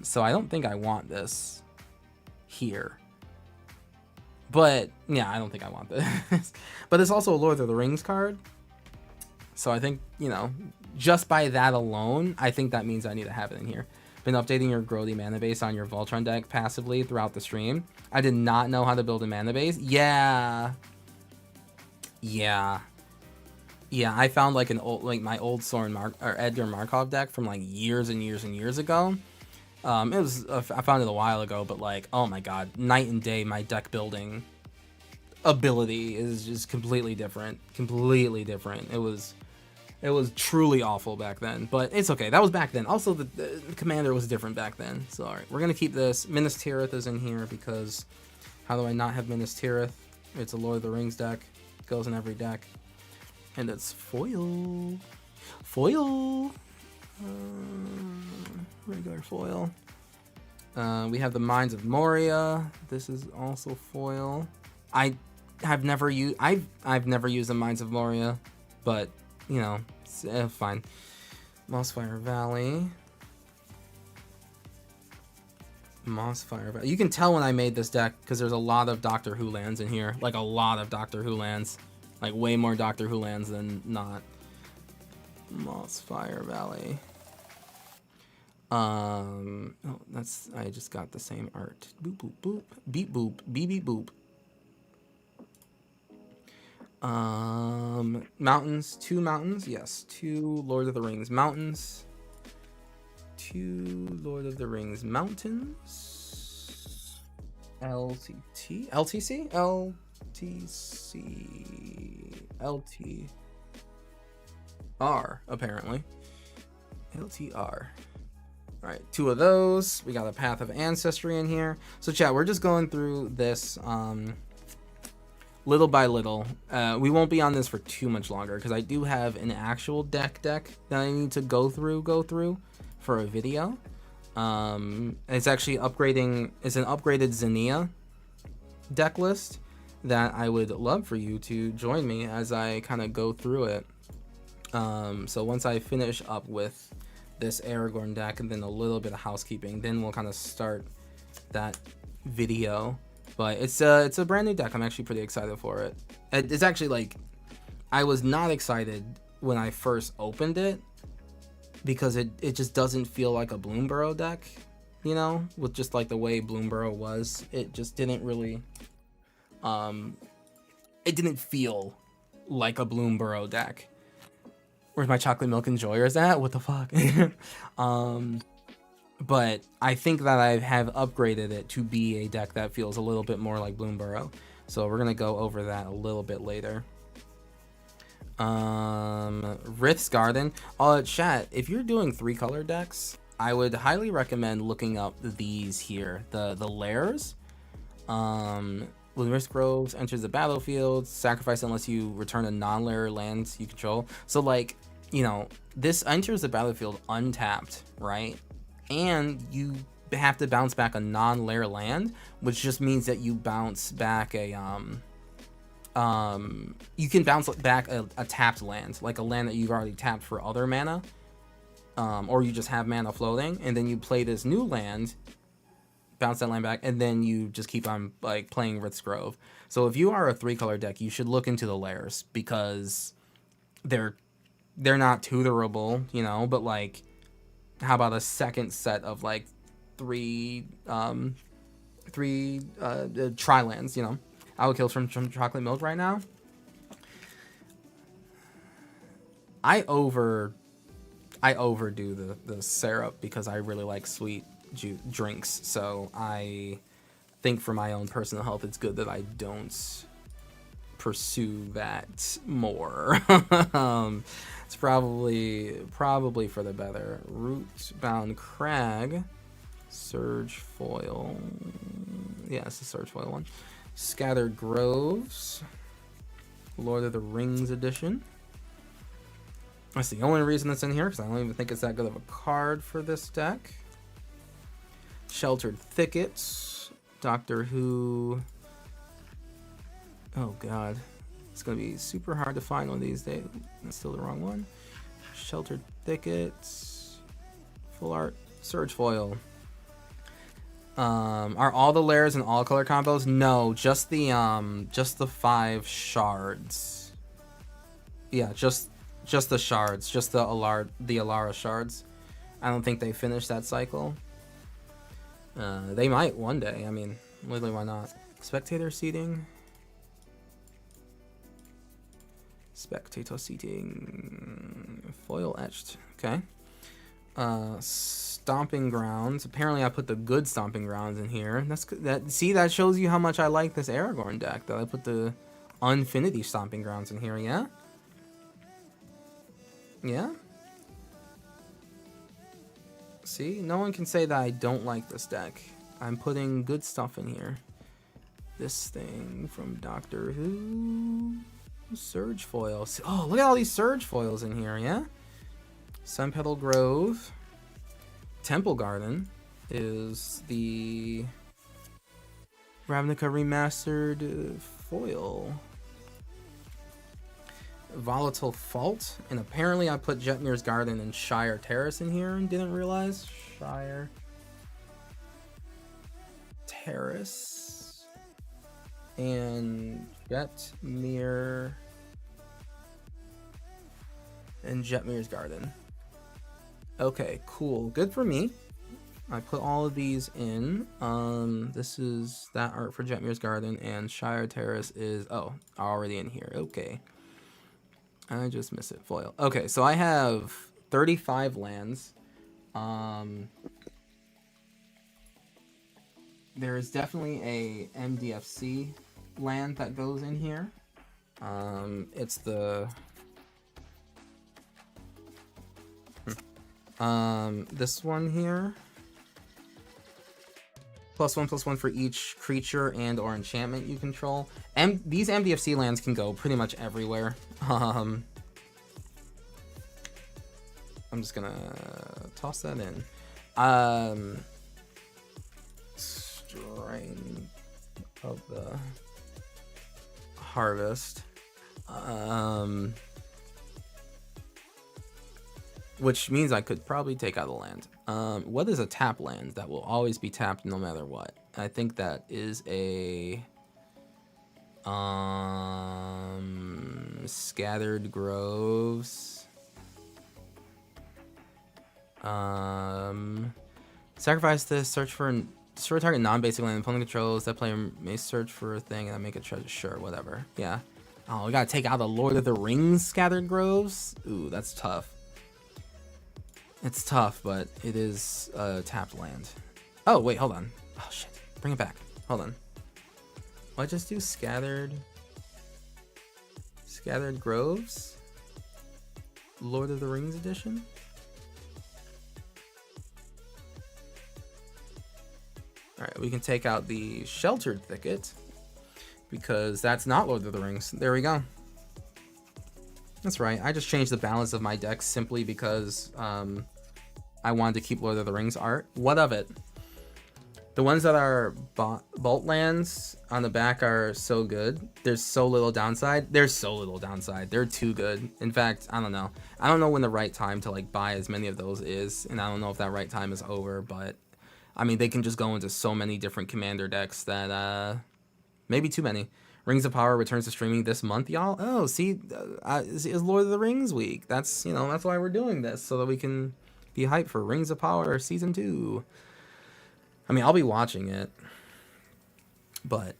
So I don't think I want this here. But, yeah, I don't think I want this. But it's also a Lord of the Rings card. So I think, you know, just by that alone, I think that means I need to have it in here. been updating your Grody mana base on your Voltron deck passively throughout the stream. I did not know how to build a mana base. Yeah. I found like my old Soren or Edgar Markov deck from like years and years and years ago. I found it a while ago, but like, oh my god, night and day, my deck building ability is just completely different. It was truly awful back then, but it's okay. That was back then. Also, the commander was different back then. So, all right, we're gonna keep this. Minas Tirith is in here because how do I not have Minas Tirith? It's a Lord of the Rings deck. It goes in every deck, and it's foil. Regular foil. We have the Mines of Moria. This is also foil. I've never used the Mines of Moria, but you know, it's, fine. Mossfire Valley. You can tell when I made this deck because there's a lot of Doctor Who lands in here, like a lot of Doctor Who lands, like way more Doctor Who lands than not. Mossfire Valley. Oh, I just got the same art. Boop boop boop. Beep boop. Beep beep boop. Mountains. 2 mountains. Yes, 2 Lord of the Rings mountains. 2 Lord of the Rings mountains. LTC. LTR apparently. LTR. All right, 2 of those. We got a Path of Ancestry in here. So chat, we're just going through this little by little. We won't be on this for too much longer because I do have an actual deck that I need to go through for a video. It's actually upgrading. It's an upgraded Xenia deck list that I would love for you to join me as I kind of go through it. So once I finish up with this Aragorn deck and then a little bit of housekeeping, then we'll kind of start that video. But it's a brand new deck. I'm actually pretty excited for it. It's actually like, I was not excited when I first opened it because it just doesn't feel like a Bloomburrow deck, you know, with just like the way Bloomburrow was. It just didn't really, it didn't feel like a Bloomburrow deck. Where's my chocolate milk enjoyers at? What the fuck? But I think that I have upgraded it to be a deck that feels a little bit more like Bloomburrow. So we're gonna go over that a little bit later. Rith's Garden. Chat, if you're doing 3-color decks, I would highly recommend looking up these here, the lairs. When Risk Groves enters the battlefield, sacrifice unless you return a non-lair land you control. So like, you know, this enters the battlefield untapped, right? And you have to bounce back a non-lair land, which just means that you bounce back a you can bounce back a tapped land, like a land that you've already tapped for other mana, or you just have mana floating, and then you play this new land, bounce that land back, and then you just keep on like playing Rift's Grove. So if you are a 3-color deck, you should look into the lairs because they're not tutorable, you know, but like, how about a second set of like 3 tri-lands, you know? I would kill from chocolate milk right now. I overdo the syrup because I really like sweet drinks, so I think for my own personal health it's good that I don't pursue that more. It's probably for the better. Rootbound Crag, Surge Foil. Yeah, it's the Surge Foil one. Scattered Groves, Lord of the Rings edition. That's the only reason it's in here because I don't even think it's that good of a card for this deck. Sheltered Thickets, Doctor Who. Oh god, it's gonna be super hard to find one of these days. That's still the wrong one. Sheltered Thickets, full art, Surge Foil. Are all the lairs and all color combos? No, just the 5 shards. Yeah, just the shards, just the Alara shards. I don't think they finished that cycle. They might one day. I mean, literally, why not? Spectator seating. Spectator seating. Foil etched. Okay. Stomping grounds. Apparently, I put the good stomping grounds in here. See, that shows you how much I like this Aragorn deck. That I put the Unfinity stomping grounds in here. Yeah. Yeah. See, no one can say that I don't like this deck. I'm putting good stuff in here. This thing from Doctor Who. Surge foils. Oh, look at all these surge foils in here, yeah? Sunpetal Grove. Temple Garden is the Ravnica Remastered foil. Volatile Fault. And apparently I put Jetmir's Garden and Shire Terrace in here and didn't realize. Shire Terrace. And Jetmir. And Jetmir's Garden. Okay, cool. Good for me. I put all of these in. This is that art for Jetmir's Garden, and Shire Terrace is already in here. Okay. I just missed it. Foil. Okay, so I have 35 lands. There is definitely a MDFC land that goes in here. It's the this one here. +1/+1 for each creature and or enchantment you control. And these MDFC lands can go pretty much everywhere. I'm just gonna toss that in. Strain of the Harvest. Which means I could probably take out a land. What is a tap land that will always be tapped no matter what? I think that is a Scattered Groves. Sacrifice this, search for target non-basic land opponent controls. That player may search for a thing and then make a treasure. Sure, whatever. Yeah. Oh, we gotta take out the Lord of the Rings Scattered Groves? Ooh, that's tough. It's tough, but it is a tapped land. Oh, wait, hold on. Oh, shit. Bring it back. Hold on. Will I just do Scattered Groves? Lord of the Rings edition? Alright, we can take out the Sheltered Thicket, because that's not Lord of the Rings. There we go. That's right, I just changed the balance of my deck simply because I wanted to keep Lord of the Rings art. What of it? The ones that are Bolt lands on the back are so good. There's so little downside. They're too good. In fact, I don't know. I don't know when the right time to like buy as many of those is, and I don't know if that right time is over, but I mean, they can just go into so many different commander decks that maybe too many. Rings of Power returns to streaming this month, y'all. Oh, see, it's Lord of the Rings week. That's, you know, that's why we're doing this, so that we can be hyped for Rings of Power Season 2. I mean, I'll be watching it, but,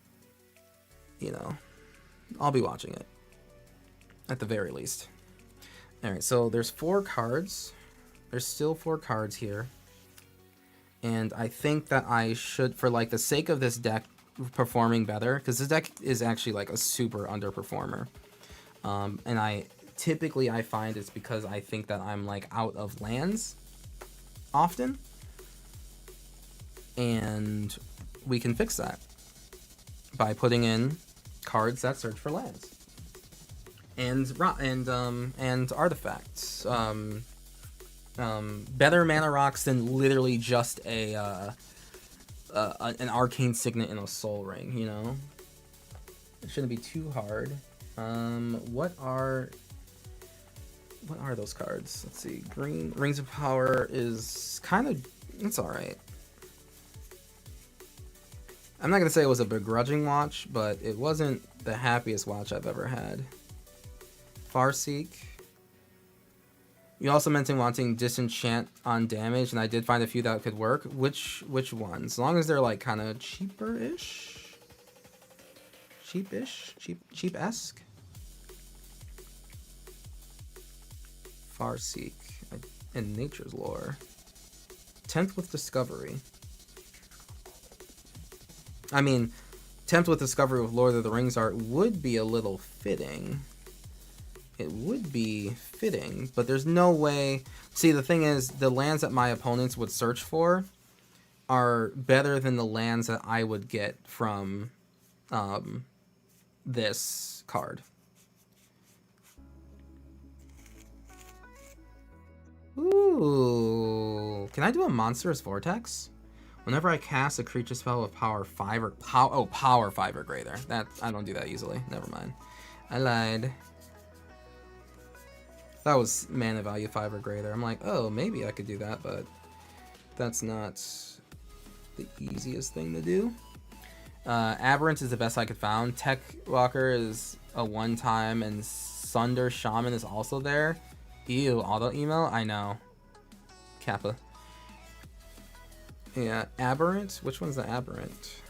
you know, I'll be watching it, at the very least. Alright, so there's 4 cards. There's still 4 cards here. And I think that I should, for, like, the sake of this deck performing better, because this deck is actually like a super underperformer, and I find it's because I think that I'm like out of lands often, and we can fix that by putting in cards that search for lands and artifacts, better mana rocks than literally just an arcane signet and a soul ring, you know? It shouldn't be too hard. What are those cards? Let's see. Green Rings of Power is kind of, it's alright. I'm not gonna say it was a begrudging watch, but it wasn't the happiest watch I've ever had. Farseek. You also mentioned wanting disenchant on damage, and I did find a few that could work. Which ones? As long as they're like kind of cheaper-ish, cheap-esque. Farseek in Nature's Lore. 10th with Discovery. I mean, 10th with Discovery with Lord of the Rings art would be a little fitting. It would be fitting, but there's no way. See, the thing is, the lands that my opponents would search for are better than the lands that I would get from this card. Ooh, can I do a Monstrous Vortex? Whenever I cast a creature spell with power 5 or power 5 or greater. That I don't do that easily. Never mind. I lied. That was mana value 5 or greater. I'm like, oh, maybe I could do that, but that's not the easiest thing to do. Aberrant is the best I could found. Tech Walker is a one-time, and Sunder Shaman is also there. Ew, auto email? I know. Kappa. Yeah, Aberrant? Which one's the Aberrant?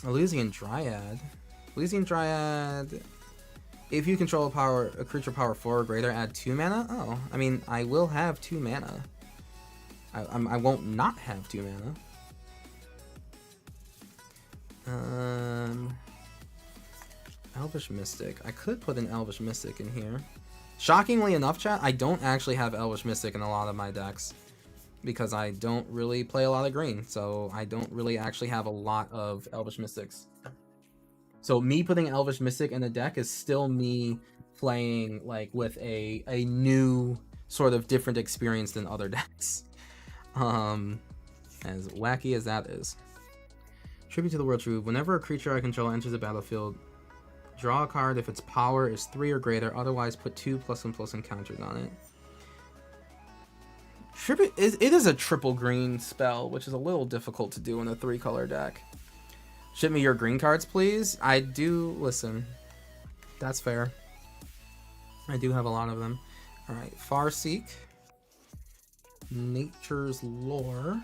Elysian Dryad. Elysian Dryad. If you control a creature power 4 or greater, add 2 mana? Oh, I mean, I will have 2 mana. I won't not have 2 mana. Elvish Mystic. I could put an Elvish Mystic in here. Shockingly enough, chat, I don't actually have Elvish Mystic in a lot of my decks. Because I don't really play a lot of green. So I don't really actually have a lot of Elvish Mystics. So me putting Elvish Mystic in the deck is still me playing like with a new sort of different experience than other decks. As wacky as that is. Tribute to the World True. Whenever a creature I control enters the battlefield, draw a card if its power is 3 or greater. Otherwise, put 2 +1/+1 encounters on it. It is a triple green spell, which is a little difficult to do in a 3-color deck. Ship me your green cards, please. I do. Listen, that's fair. I do have a lot of them. All right, Farseek, Nature's Lore,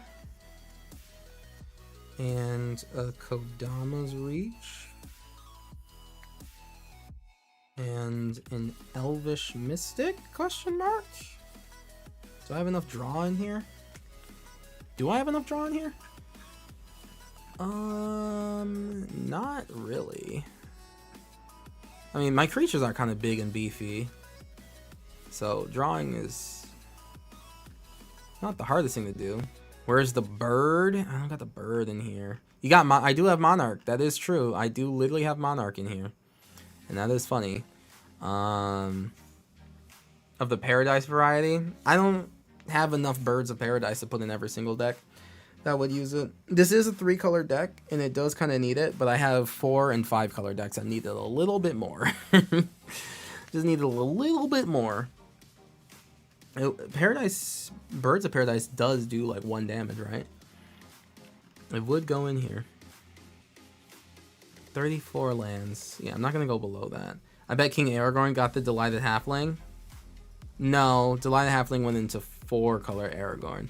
and a Kodama's Reach, and an Elvish Mystic? Question mark. Do I have enough draw in here? Do I have enough draw in here? Not really. I mean, my creatures are kind of big and beefy, so drawing is not the hardest thing to do. Where's the bird? I don't got the bird in here. You got I do have Monarch. That is true. I do literally have Monarch in here, and that is funny. Of the Paradise variety, I don't have enough Birds of Paradise to put in every single deck that would use it. This is a 3-color deck, and it does kind of need it, but I have 4 and 5-color decks that need it a little bit more. Just need it a little bit more. Paradise, Birds of Paradise does do like 1 damage, right? It would go in here. 34 lands. Yeah, I'm not going to go below that. I bet King Aragorn got the Delighted Halfling. No, Delighted Halfling went into 4-color Aragorn.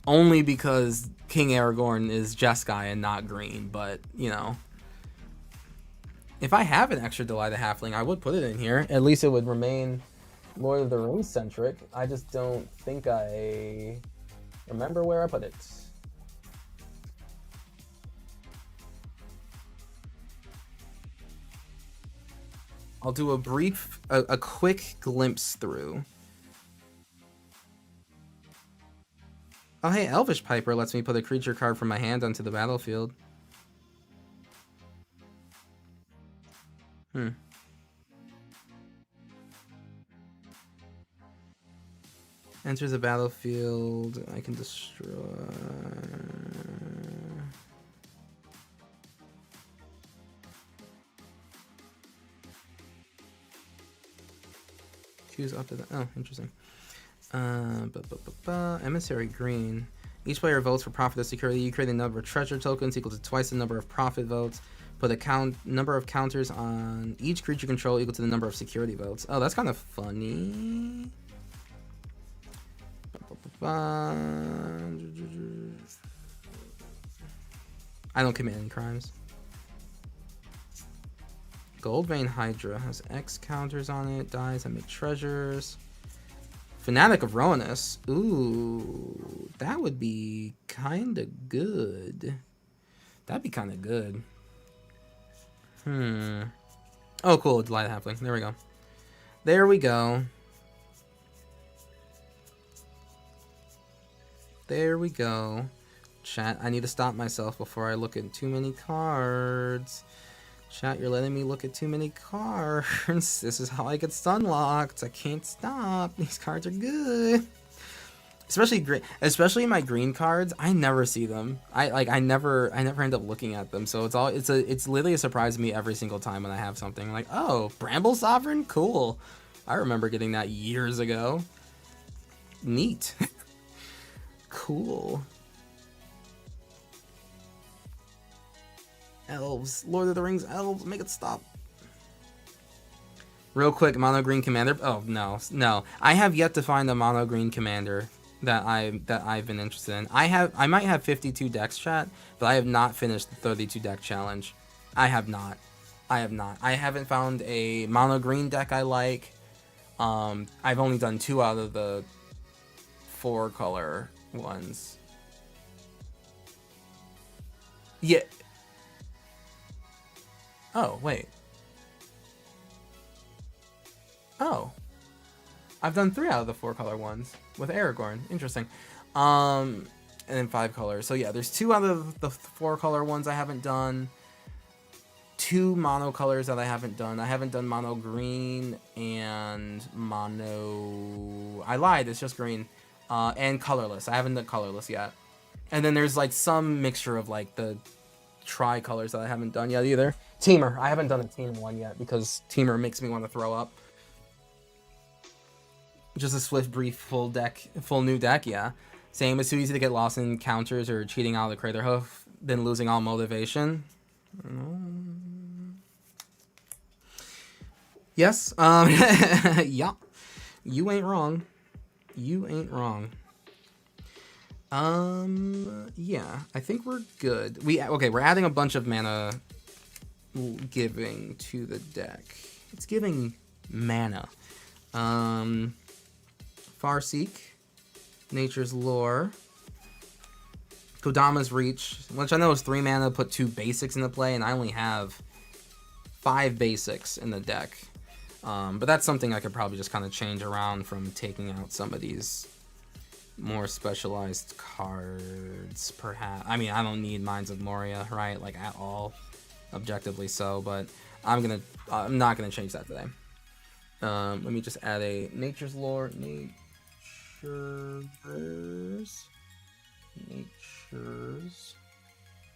Only because King Aragorn is Jeskai and not green, but, you know. If I have an extra Delighted Halfling, I would put it in here. At least it would remain Lord of the Rings centric. I just don't think I remember where I put it. I'll do a quick glimpse through. Oh, hey, Elvish Piper lets me put a creature card from my hand onto the battlefield. Enters the battlefield. I can destroy. Choose up to that. Oh, interesting. Emissary Green. Each player votes for profit or security. You create a number of treasure tokens equal to twice the number of profit votes. Put a number of counters on each creature you control equal to the number of security votes. Oh, that's kind of funny. I don't commit any crimes. Goldvein Hydra has X counters on it. Dies and make treasures. Fanatic of Rowanus. Ooh, that would be kind of good. That'd be kind of good. Oh, cool. Delight Halfling. There we go. There we go. There we go. Chat, I need to stop myself before I look at too many cards. Chat, you're letting me look at too many cards. This is how I get stun locked. I can't stop. These cards are good. Especially my green cards. I never see them. I never end up looking at them. So it's literally a surprise to me every single time when I have something like, oh, Bramble Sovereign, cool. I remember getting that years ago. Neat. Cool. Elves. Lord of the Rings elves. Make it stop. Real quick, mono green commander. Oh, no. I have yet to find a mono green commander that I've been interested in. I might have 52 decks, chat, but I have not finished the 32 deck challenge. I have not. I haven't found a mono green deck I like. I've only done 2 out of the 4 color ones. Yeah. Oh, wait. Oh. I've done 3 out of the 4 color ones with Aragorn. Interesting. And then 5 colors. So yeah, there's 2 out of the 4 color ones I haven't done. 2 mono colors that I haven't done. I haven't done mono green and mono... I lied, it's just green. And colorless. I haven't done colorless yet. And then there's like some mixture of like the tri-colors that I haven't done yet either. Teamer. I haven't done a team one yet because Teamer makes me want to throw up. Just a swift, brief, full new deck, yeah. Same, it's too easy to get lost in counters or cheating out of the Crater Hoof, then losing all motivation. Yes, yeah. You ain't wrong. Yeah, I think we're good. We're adding a bunch of mana giving to the deck. It's giving mana. Farseek, Nature's Lore, Kodama's Reach, which I know is 3 mana, put 2 basics into play, and I only have 5 basics in the deck. But that's something I could probably just kind of change around from taking out some of these more specialized cards, perhaps. I mean, I don't need Mines of Moria, right? Like, at all, objectively so, but I'm not gonna change that today. Let me just add a Nature's Lore, Nature's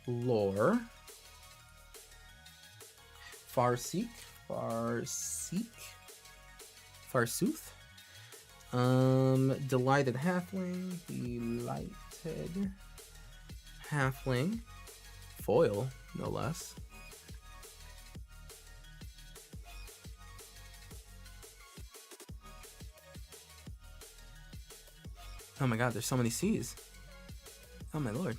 Lore, Farseek, Farsooth, Delighted Halfling, foil, no less. Oh my god, there's so many C's. Oh my lord.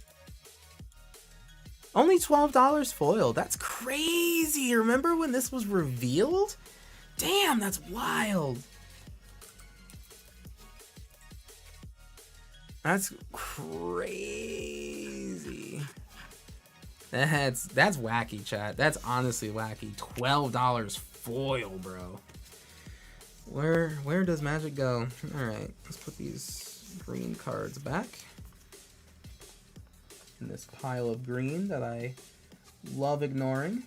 Only $12 foil. That's crazy. Remember when this was revealed? Damn, that's wild. That's crazy. That's wacky, chat. That's honestly wacky. $12 foil, bro. Where does Magic go? All right, let's put these green cards back in this pile of green that I love ignoring.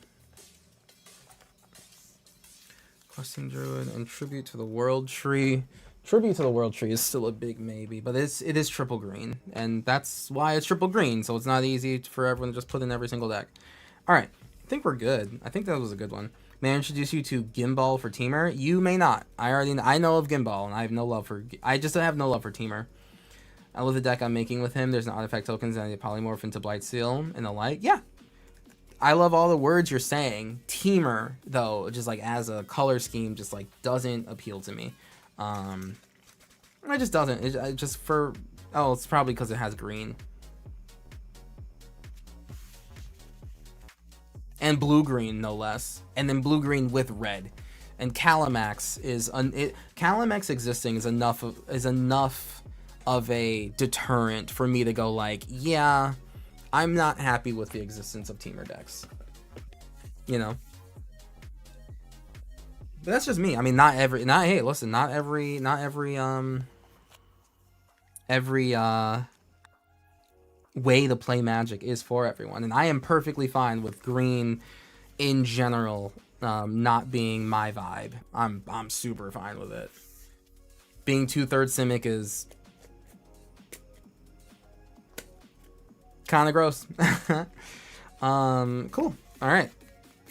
Questing Druid and Tribute to the World Tree. Tribute to the World Tree is still a big maybe, but it is triple green, and that's why it's triple green, so it's not easy for everyone to just put in every single deck. Alright, I think we're good. I think that was a good one. May I introduce you to Gimbal for Teamer? You may not. I know of Gimbal, and I have no love for... I just have no love for Teamer. I love the deck I'm making with him. There's no artifact tokens and they polymorph into Blight Seal and the like. Yeah. I love all the words you're saying. Teamer, though, just like as a color scheme, just like doesn't appeal to me. It just doesn't. It just for oh, it's probably because it has green and blue green, no less, and then blue green with red. And Calamax is Calamax existing is enough of a deterrent for me to go like, yeah, I'm not happy with the existence of teamer decks. You know. But that's just me. I mean, hey, listen, not every way to play Magic is for everyone, and I am perfectly fine with green in general not being my vibe. I'm super fine with it. Being 2/3 Simic is kind of gross. Cool. All right.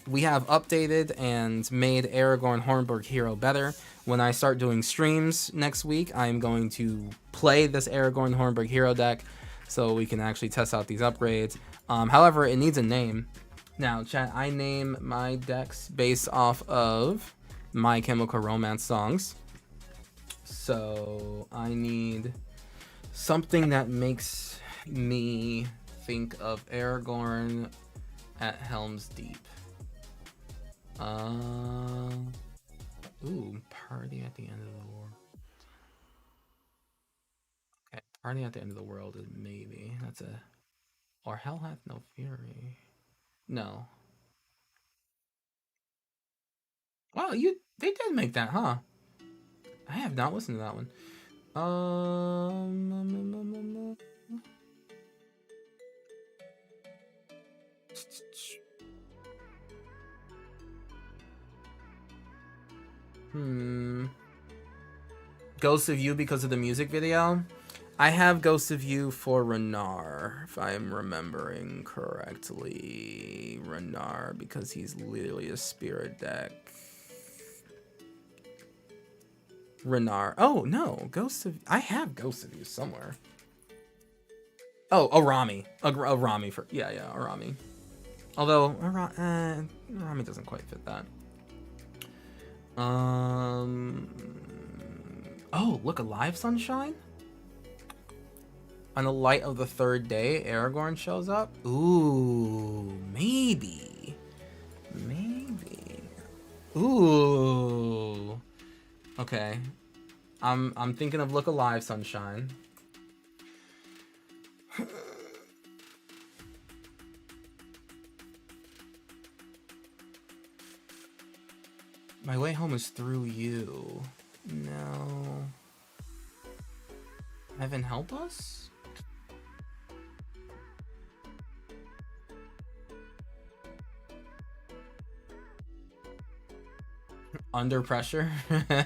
We have updated and made Aragorn Hornburg Hero better. When I start doing streams next week, I'm going to play this Aragorn Hornburg Hero deck so we can actually test out these upgrades. However, it needs a name. Now, chat, I name my decks based off of My Chemical Romance songs. So I need something that makes me think of Aragorn at Helm's Deep. Ooh, Party at the End of the World. Okay, Party at the End of the World is maybe. That's a... Or Hell Hath No Fury. No. Wow, they did make that, huh? I have not listened to that one. Ghost of You because of the music video? I have Ghost of You for Renard, if I'm remembering correctly. Renard, because he's literally a spirit deck. Renard. Oh, no. I have Ghost of You somewhere. Oh, Arami. Arami for... Yeah, Arami. Although, Arami doesn't quite fit that. Oh, look, Alive Sunshine? On the light of the third day, Aragorn shows up? Ooh, maybe. Ooh. Okay. I'm thinking of Look Alive Sunshine. My way home is through you. No. Heaven help us? Under pressure? Yeah.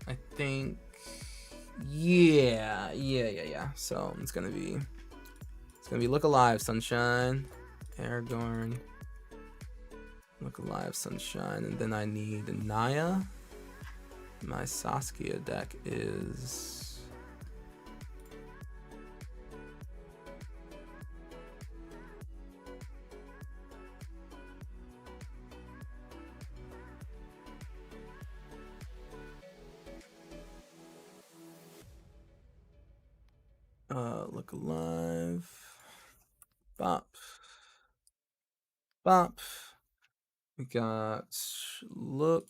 I think... Yeah. So it's gonna be Look Alive Sunshine, Aragorn, Look Alive Sunshine, and then I need Naya. My Saskia deck is... Look Alive. Bop. We got Look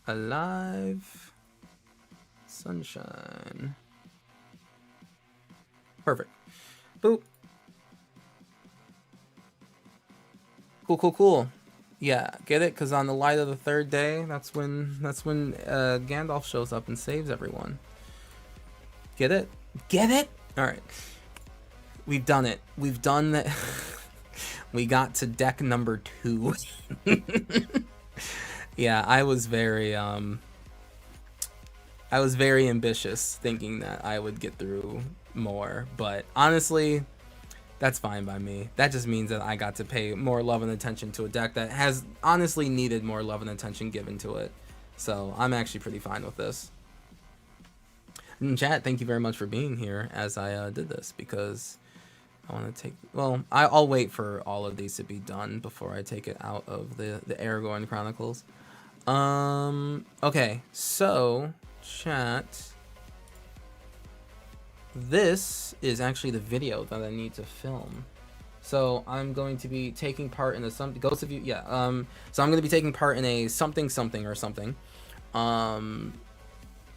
Alive Sunshine. Perfect. Boop. Cool. Yeah, get it? Because on the light of the third day, that's when Gandalf shows up and saves everyone. Get it? All right. We've done it. We've done that. We got to deck number 2. Yeah, I was very ambitious thinking that I would get through more, but honestly, That's fine by me. That just means that I got to pay more love and attention to a deck that has honestly needed more love and attention given to it. So I'm actually pretty fine with this. And chat, thank you very much for being here as I did this, because I want to take... Well, I'll wait for all of these to be done before I take it out of the Aragorn Chronicles. Okay, so, chat... This is actually the video that I need to film. So I'm going to be taking part in a so I'm going to be taking part in a something or something. In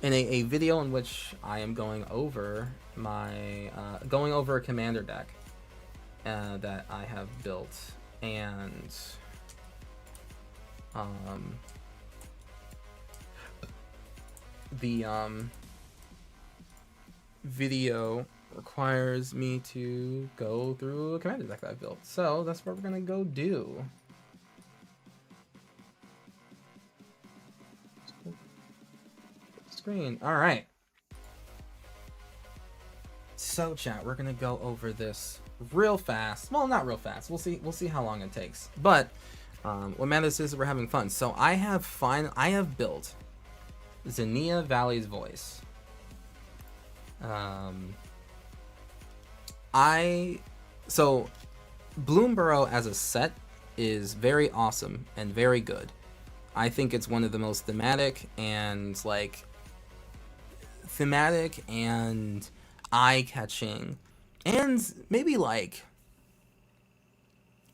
a video in which I am going over my going over a commander deck that I have built, and the video requires me to go through a commander deck that I've built. So that's what we're gonna go do. Screen. All right. So chat, we're gonna go over this real fast. Well, not real fast. We'll see how long it takes. But what matters is we're having fun. So I have built Zinnia Valley's Voice. So Bloomburrow as a set is very awesome and very good. I think it's one of the most thematic and eye-catching and maybe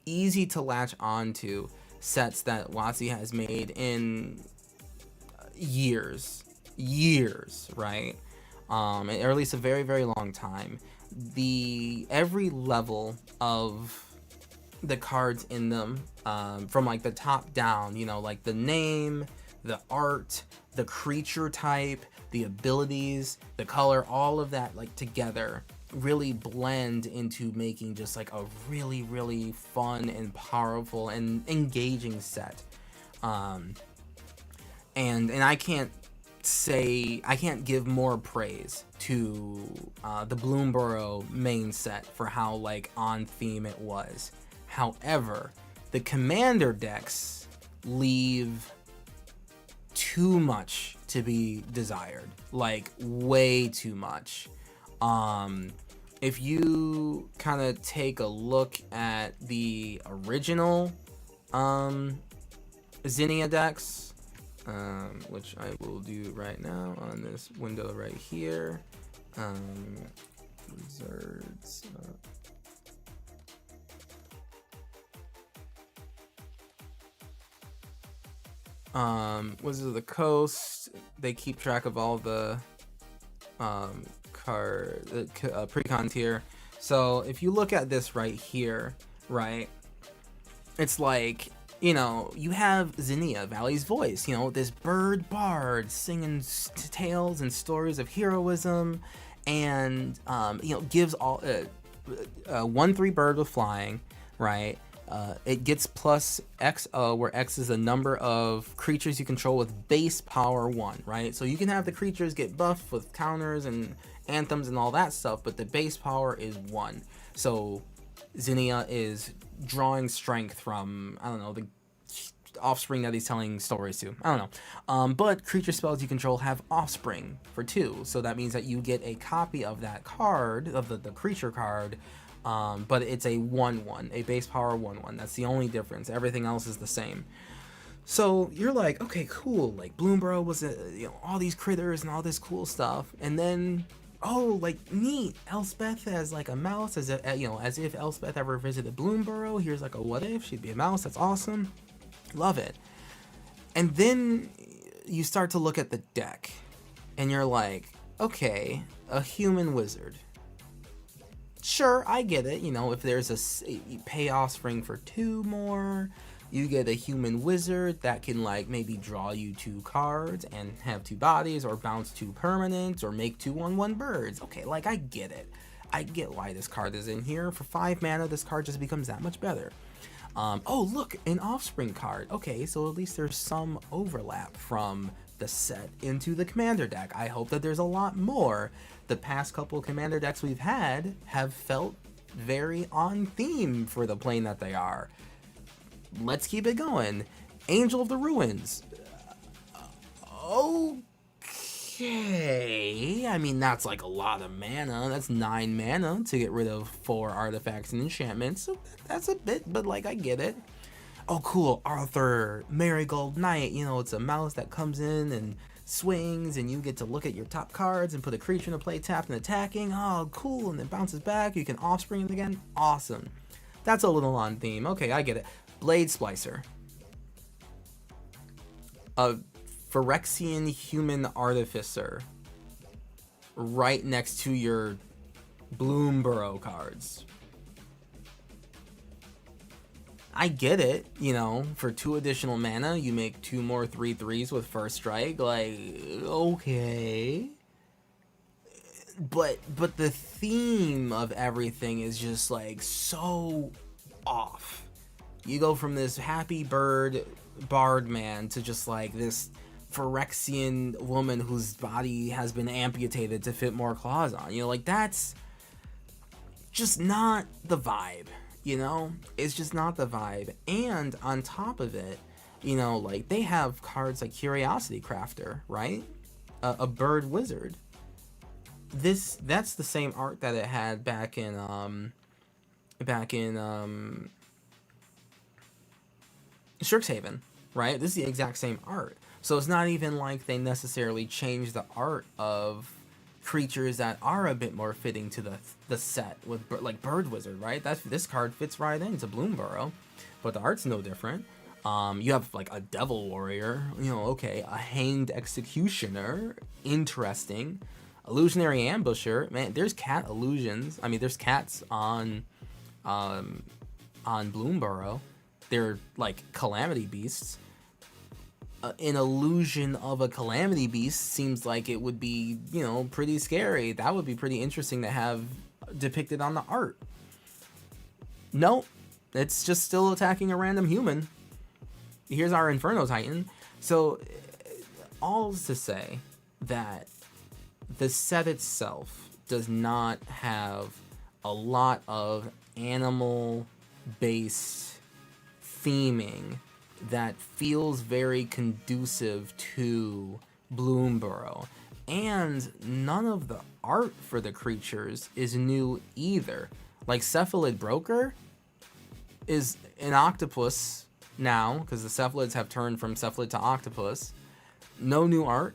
easy to latch onto sets that WotC has made in years, right? Or at least a very, very long time. Every level of the cards in them, from the top down, the name, the art, the creature type, the abilities, the color, all of that together really blend into making just a really, really fun and powerful and engaging set. And I can't give more praise to the Bloomburrow main set for how on theme it was. However, the commander decks leave too much to be desired, way too much. If you kind of take a look at the original Zinnia decks, which I will do right now on this window right here. Wizards. Wizards of the Coast. They keep track of all the pre-con tier. So if you look at this right here, right, it's you have Zinnia Valley's Voice, this bird bard singing tales and stories of heroism, and gives all 1/3 bird with flying, right? It gets plus XO, where X is the number of creatures you control with base power 1, right? So you can have the creatures get buffed with counters and anthems and all that stuff, but the base power is 1. So Zinnia is drawing strength from, I don't know, the offspring that he's telling stories to. I don't know. But creature spells you control have offspring for 2. So that means that you get a copy of that card, of the creature card, but it's a 1/1, a base power 1/1. That's the only difference. Everything else is the same. So you're like, okay, cool. Bloomburrow was all these critters and all this cool stuff, and then neat. Elspeth as a mouse, as if Elspeth ever visited Bloomburrow. Here's a what if she'd be a mouse. That's awesome. Love it. And then you start to look at the deck, and you're like, okay, a human wizard. Sure, I get it. If there's a pay offspring for 2 more, you get a human wizard that can maybe draw you 2 cards and have 2 bodies, or bounce 2 permanents, or make 2 1/1 birds. Okay, I get it. I get why this card is in here. For 5 mana, this card just becomes that much better. Oh, look, an offspring card. Okay, so at least there's some overlap from the set into the commander deck. I hope that there's a lot more. The past couple commander decks we've had have felt very on theme for the plane that they are. Let's keep it going. Angel of the Ruins. Okay. I mean, that's like a lot of mana. That's 9 mana to get rid of 4 artifacts and enchantments. So that's a bit, but like, I get it. Oh, cool. Arthur, Marigold Knight. You know, it's a mouse that comes in and swings, and you get to look at your top cards and put a creature into play tapped and attacking. Oh, cool. And then bounces back. You can offspring it again. Awesome. That's a little on theme. Okay, I get it. Blade Splicer. A Phyrexian Human Artificer right next to your Bloomburrow cards. I get it, you know, for 2 additional mana, you make 2 more 3/3s with first strike, like, okay. But the theme of everything is just like so off. You go from this happy bird bard man to just like this Phyrexian woman whose body has been amputated to fit more claws on. You know, like, that's just not the vibe, you know? It's just not the vibe. And on top of it, you know, like, they have cards like Curiosity Crafter, right? A bird wizard. That's the same art that it had back in Strixhaven, right? This is the exact same art. So it's not even like they necessarily changed the art of creatures that are a bit more fitting to the set with like Bird Wizard, right? This card fits right into Bloomburrow, but the art's no different. You have like a Devil Warrior, you know, okay, a Hanged Executioner, interesting. Illusionary Ambusher, man, there's cat illusions. I mean, there's cats on Bloomburrow. They're like Calamity Beasts. An illusion of a Calamity Beast seems like it would be, you know, pretty scary. That would be pretty interesting to have depicted on the art. Nope, it's just still attacking a random human. Here's our Inferno Titan. So, all's to say that the set itself does not have a lot of animal-based theming that feels very conducive to Bloomburrow. And none of the art for the creatures is new either. Like, Cephalid Broker is an octopus now, because the cephalids have turned from cephalid to octopus. No new art.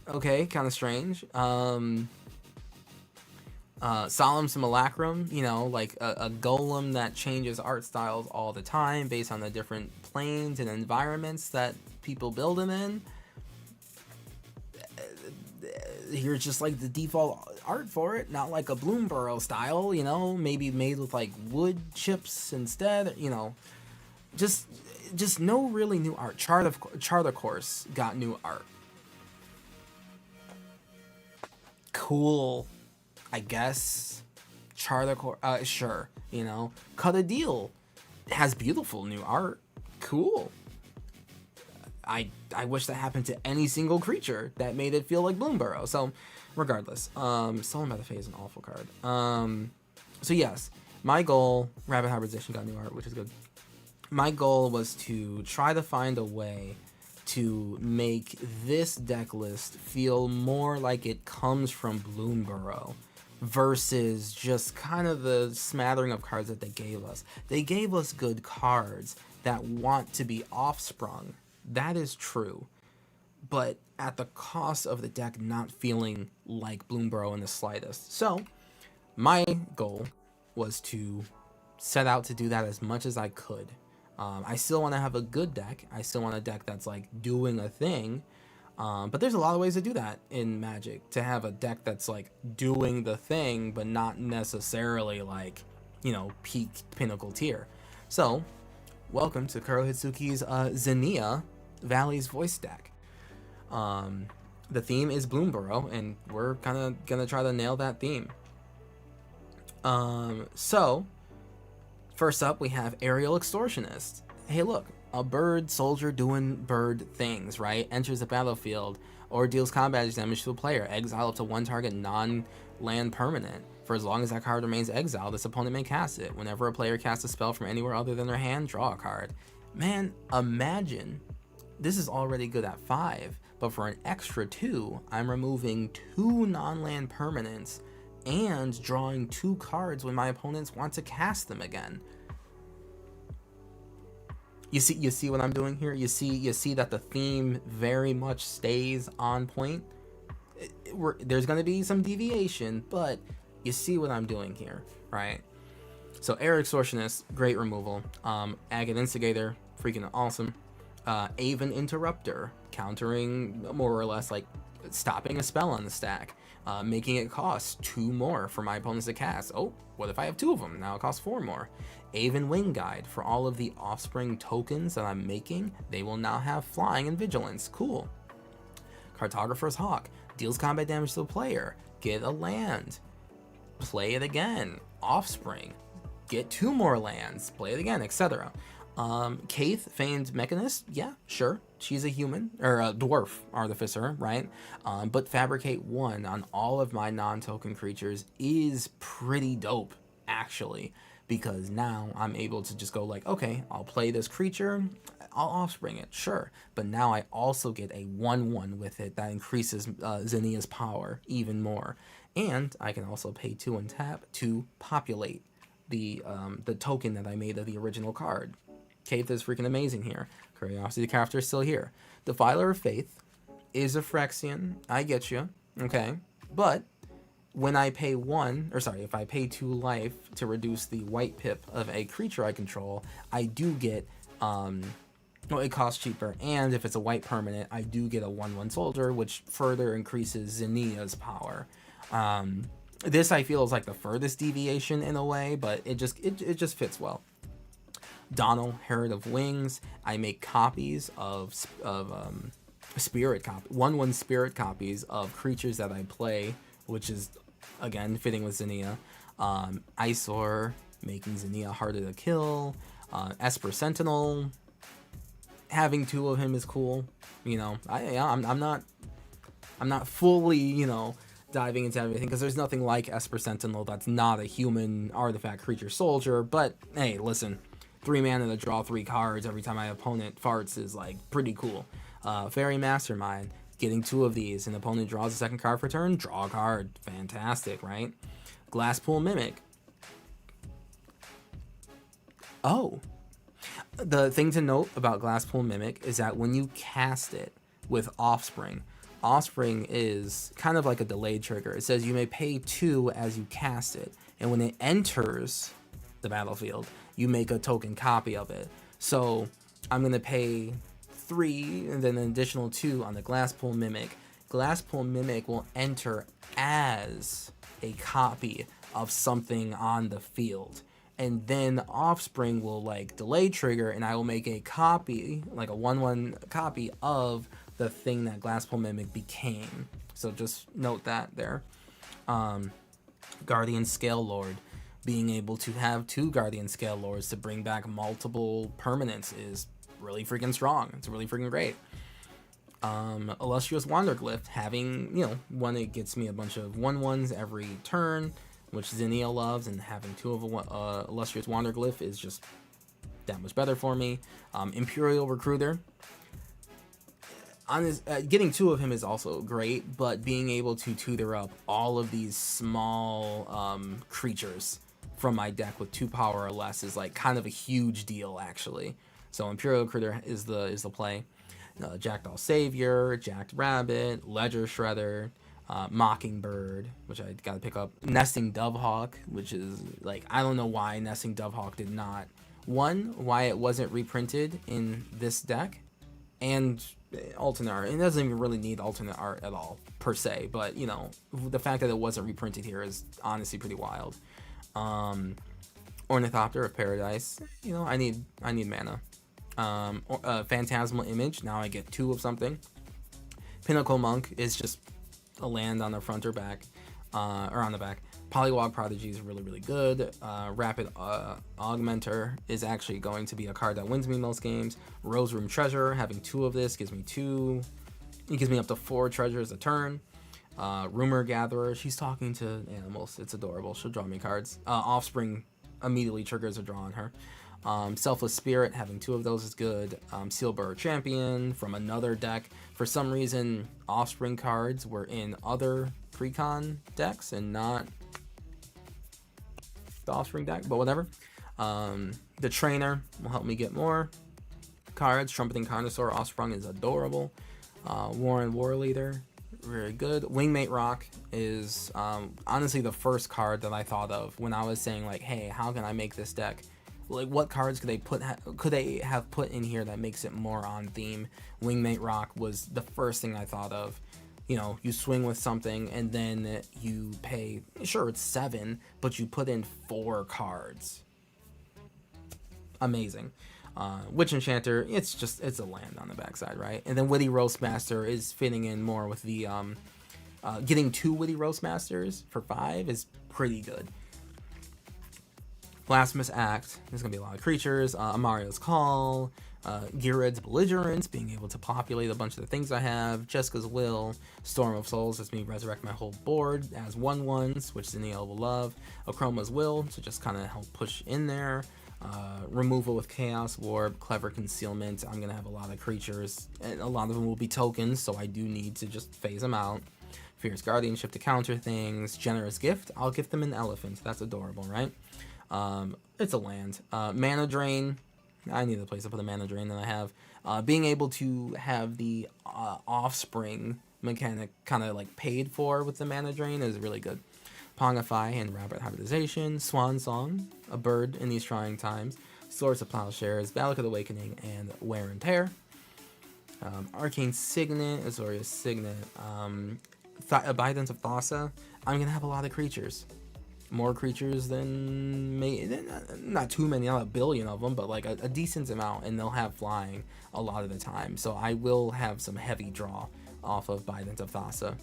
Okay, kind of strange. Solemn Simulacrum, you know, like a golem that changes art styles all the time based on the different planes and environments that people build them in. Here's just like the default art for it, not like a Bloomburrow style, you know, maybe made with like wood chips instead, you know. Just no really new art. Charter Course got new art. Cool, I guess. Charter Course, sure, you know. Cut a Deal has beautiful new art. Cool. I wish that happened to any single creature that made it feel like Bloomburrow. So, regardless, Stolen by the Fae is an awful card. So yes, my goal, Rabbit Hybridization got new art, which is good. My goal was to try to find a way to make this deck list feel more like it comes from Bloomburrow versus just kind of the smattering of cards that they gave us. They gave us good cards that want to be offsprung. That is true. But at the cost of the deck not feeling like Bloomburrow in the slightest. So, my goal was to set out to do that as much as I could. I still want to have a good deck. I still want a deck that's like doing a thing. But there's a lot of ways to do that in Magic. To have a deck that's like doing the thing, but not necessarily like, you know, peak pinnacle tier. So, welcome to Kuro Hitsuki's Xenia Valley's voice deck. The theme is Bloomburrow, and we're kind of gonna try to nail that theme. So, first up, we have Aerial Extortionist. Hey, look, a bird soldier doing bird things, right? Enters the battlefield or deals combat damage to a player. Exile up to one target non-land permanent. For as long as that card remains exiled, this opponent may cast it. Whenever a player casts a spell from anywhere other than their hand, draw a card. Man, imagine. This is already good at 5, but for an extra 2, I'm removing 2 non-land permanents and drawing 2 cards when my opponents want to cast them again. You see what I'm doing here? You see that the theme very much stays on point. There's going to be some deviation, but you see what I'm doing here, right? So Air Extortionist, great removal. Agate Instigator, freaking awesome. Aven Interrupter, countering more or less like stopping a spell on the stack, making it cost 2 more for my opponents to cast. Oh, what if I have 2 of them? Now it costs 4 more. Aven Wing Guide, for all of the offspring tokens that I'm making, they will now have flying and vigilance. Cool. Cartographer's Hawk, deals combat damage to the player, get a land, play it again. Offspring, get 2 more lands, play it again, etc. Kaith, Feigned Mechanist, yeah, sure. She's a human, or a dwarf artificer, right? But Fabricate 1 on all of my non-token creatures is pretty dope, actually, because now I'm able to just go like, okay, I'll play this creature, I'll offspring it, sure. But now I also get a 1/1 with it that increases Zinnia's power even more. And I can also pay 2 and tap to populate the token that I made of the original card. Kaith is freaking amazing here. Curiosity Crafter is still here. Defiler of Faith is a Phyrexian. I get you. Okay. But when I pay if I pay 2 life to reduce the white pip of a creature I control, I do get, it costs cheaper. And if it's a white permanent, I do get a 1/1 soldier, which further increases Zinnia's power. This I feel is like the furthest deviation in a way, but it just fits well. Donal, Herald of Wings. I make copies of spirit 1/1 spirit copies of creatures that I play, which is again fitting with Zinnia. Eyesore, making Zinnia harder to kill. Esper Sentinel, having 2 of him is cool. You know, I'm not fully, diving into everything, because there's nothing like Esper Sentinel that's not a human artifact creature soldier. But hey, listen, 3 mana to draw 3 cards every time my opponent farts is like pretty cool. Fairy Mastermind, getting 2 of these, an opponent draws a second card for turn, draw a card. Fantastic, right? Glasspool Mimic. Oh, the thing to note about Glasspool Mimic is that when you cast it with Offspring is kind of like a delayed trigger. It says you may pay 2 as you cast it, and when it enters the battlefield, you make a token copy of it. So I'm going to pay 3 and then an additional 2 on the Glasspool Mimic. Glasspool Mimic will enter as a copy of something on the field, and then Offspring will like delay trigger, and I will make a copy, like a 1/1 copy of the thing that Glasspool Mimic became. So just note that there. Guardian Scale Lord, being able to have 2 Guardian Scale Lords to bring back multiple permanents is really freaking strong. It's really freaking great. Illustrious Wanderglyph, having, one, it gets me a bunch of 1/1s every turn, which Zinnia loves, and having 2 of Illustrious Wanderglyph is just that much better for me. Imperial Recruiter, getting 2 of him is also great, but being able to tutor up all of these small creatures from my deck with 2 power or less is like kind of a huge deal, actually. So Imperial Recruiter is the play. Jackdaw Savior, Jacked Rabbit, Ledger Shredder, Mockingbird, which I gotta pick up. Nesting Dovehawk, which is like, I don't know why Nesting Dovehawk did not. Why it wasn't reprinted in this deck, and alternate art. It doesn't even really need alternate art at all, per se, but, the fact that it wasn't reprinted here is honestly pretty wild. Ornithopter of Paradise, I need mana. Phantasmal Image, now I get 2 of something. Pinnacle Monk is just a land on the front or back, or on the back. Polywog Prodigy is really, really good. Rapid Augmenter is actually going to be a card that wins me most games. Rose Room Treasure, having 2 of this gives me 2. It gives me up to 4 treasures a turn. Rumor Gatherer, she's talking to animals. It's adorable. She'll draw me cards. Offspring immediately triggers a draw on her. Selfless Spirit, having 2 of those is good. Sealburger Champion from another deck. For some reason, Offspring cards were in other Precon decks and not the Offspring deck, but whatever. The Trainer will help me get more cards. Trumpeting Connoisseur Offspring is adorable. Warren Warleader, very good. Wingmate Rock is honestly the first card that I thought of when I was saying like, hey, how can I make this deck? Like, what cards could they have put in here that makes it more on theme? Wingmate Rock was the first thing I thought of. You know, you swing with something and then you pay, sure, it's 7, but you put in 4 cards. Amazing. Witch Enchanter, it's a land on the backside, right? And then Witty Roastmaster is fitting in more with the getting 2 Witty Roastmasters for 5 is pretty good. Blasphemous Act, there's gonna be a lot of creatures. Amario's Call, Girad's Belligerence, being able to populate a bunch of the things I have. Jessica's Will, Storm of Souls lets me resurrect my whole board as 1/1s, which Zennia will love. Akroma's Will to just kind of help push in there. Removal with Chaos Warp, Clever Concealment. I'm gonna have a lot of creatures, and a lot of them will be tokens, so I do need to just phase them out. Fierce Guardianship to counter things. Generous Gift, I'll gift them an elephant. That's adorable, right? It's a land. Mana Drain, I need a place to put a Mana Drain that I have. Being able to have the Offspring mechanic kind of like paid for with the Mana Drain is really good. Pongify and Rabbit Hybridization. Swan Song, a bird in these trying times. Swords of Plowshares, Valakut Awakening, and Wear and Tear. Arcane Signet, Azorius Signet. Abidance of Thassa. I'm going to have a lot of creatures. More creatures than not too many, not a billion of them, but like a decent amount, and they'll have flying a lot of the time. So I will have some heavy draw off of Abidance of Thassa.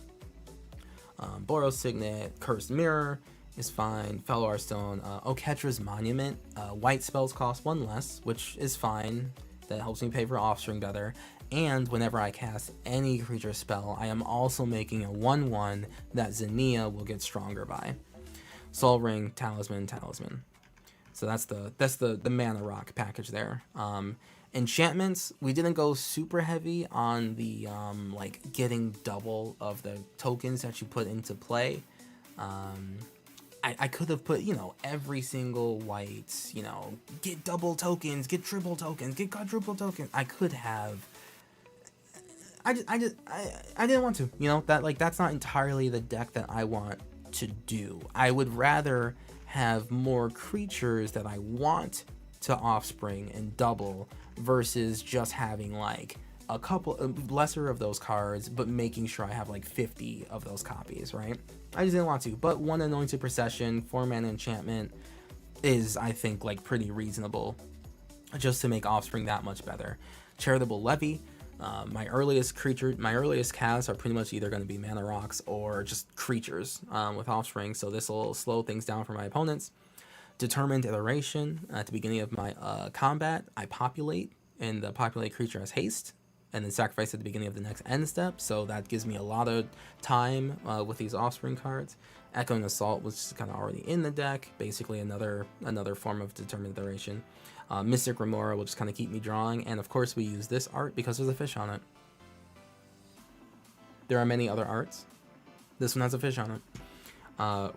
Boros Signet, Cursed Mirror is fine. Fellow Stone, Oketra's Monument. White spells cost 1 less, which is fine. That helps me pay for Offspring better. And whenever I cast any creature spell, I am also making a 1/1 that Zennia will get stronger by. Soul Ring, Talisman. So that's the Mana Rock package there. Enchantments, we didn't go super heavy on the like getting double of the tokens that you put into play. I could have put, you know, every single white, you know, get double tokens, get triple tokens, get quadruple tokens. I could have. I didn't want to, you know, that's not entirely the deck that I want to do. I would rather have more creatures that I want to Offspring and double versus just having like a couple lesser of those cards, but making sure I have like 50 of those copies, right? I just didn't want to. But 1 Anointed Procession, 4-mana enchantment is, I think, like pretty reasonable just to make Offspring that much better. Charitable Levy, my earliest casts are pretty much either going to be Mana Rocks or just creatures with Offspring, so this will slow things down for my opponents. Determined Iteration, at the beginning of my combat, I populate, and the populate creature has haste, and then sacrifice at the beginning of the next end step, so that gives me a lot of time with these Offspring cards. Echoing Assault, which is kind of already in the deck, basically another form of Determined Iteration. Mystic Remora will just kind of keep me drawing, and of course we use this art because there's a fish on it. There are many other arts. This one has a fish on it.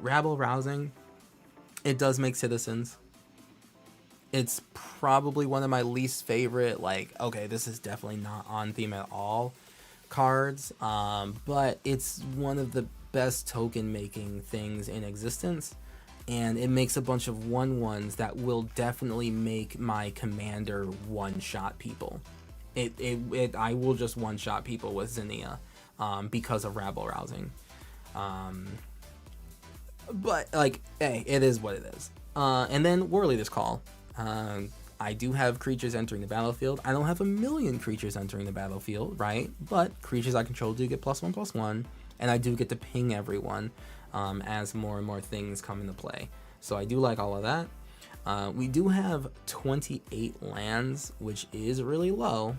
Rabble Rousing, it does make citizens. It's probably one of my least favorite, like, okay, this is definitely not on theme at all cards, but it's one of the best token making things in existence. And it makes a bunch of 1/1s that will definitely make my commander one-shot people. I will just one-shot people with Zennia because of Rabble Rousing. But, like, hey, it is what it is. And then Warleader's Call. I do have creatures entering the battlefield. I don't have a million creatures entering the battlefield, right? But creatures I control do get +1/+1, and I do get to ping everyone as more and more things come into play. So I do like all of that. We do have 28 lands, which is really low.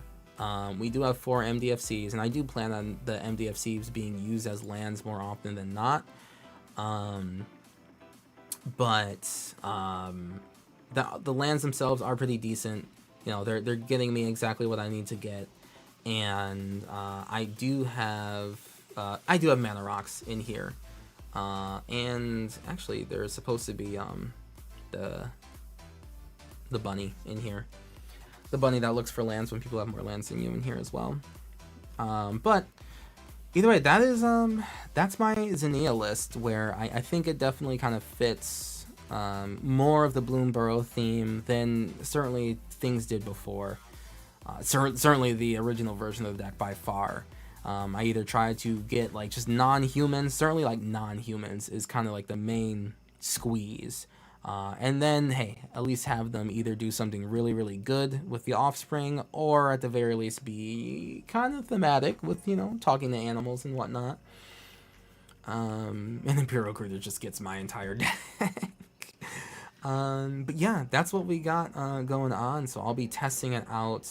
We do have 4 MDFCs, and I do plan on the MDFCs being used as lands more often than not. The lands themselves are pretty decent. You know, they're getting me exactly what I need to get, and I do have mana rocks in here, and actually there's supposed to be the bunny in here, the bunny that looks for lands when people have more lands than you in here as well. But either way, that is that's my Xenia list, where I think it definitely kind of fits more of the Bloomburrow theme than certainly things did before. Certainly the original version of the deck by far. I either tried to get like just non-humans, certainly like non-humans is kind of like the main squeeze. And then, hey, at least have them either do something really, really good with the offspring, or at the very least be kind of thematic with, you know, talking to animals and whatnot. And Imperial Cruiser just gets my entire deck. But yeah, that's what we got going on. So I'll be testing it out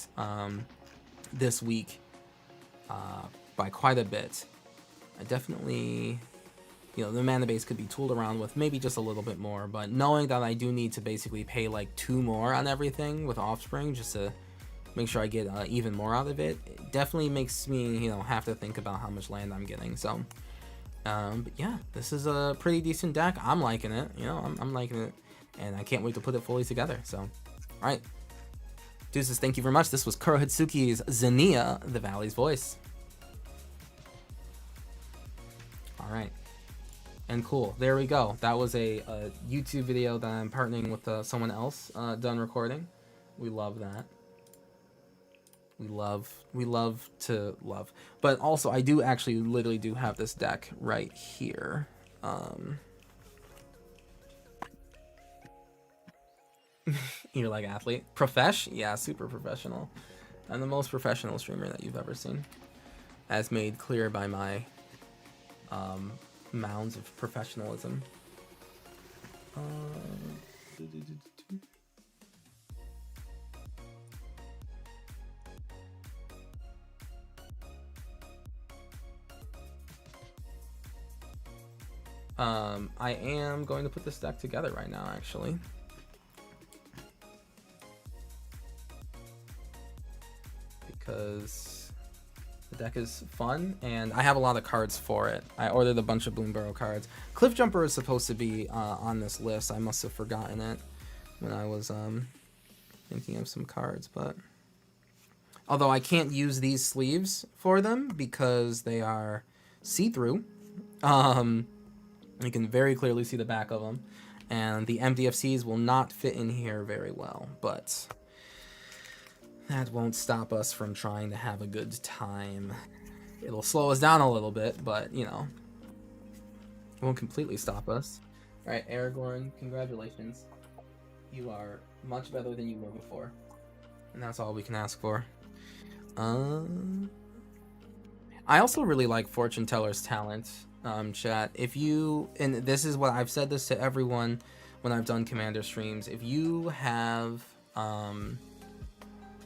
this week by quite a bit. I definitely... You know, the mana base could be tooled around with maybe just a little bit more, but knowing that I do need to basically pay like 2 more on everything with Offspring just to make sure I get even more out of it, it definitely makes me, you know, have to think about how much land I'm getting. So, but yeah, this is a pretty decent deck. I'm liking it, you know, I'm liking it, and I can't wait to put it fully together. So, all right. Deuces, thank you very much. This was Kurohitsuki's Xenia, the Valley's Voice. All right. And cool, there we go. That was a YouTube video that I'm partnering with someone else done recording. We love that. We love to love. But also, I do actually literally do have this deck right here. You're like athlete. Profesh? Yeah, super professional. I'm the most professional streamer that you've ever seen. As made clear by my mounds of professionalism. I am going to put this deck together right now, actually. Because the deck is fun, and I have a lot of cards for it. I ordered a bunch of Bloomburrow cards. Cliff Jumper is supposed to be on this list. I must have forgotten it when I was thinking of some cards, but... Although I can't use these sleeves for them because they are see-through. You can very clearly see the back of them. And the MDFCs will not fit in here very well, but that won't stop us from trying to have a good time. It'll slow us down a little bit, but, you know, it won't completely stop us. Alright, Aragorn, congratulations. You are much better than you were before. And that's all we can ask for. I also really like Fortune Teller's talent, chat. If you, and this is what I've said this to everyone when I've done Commander streams, if you have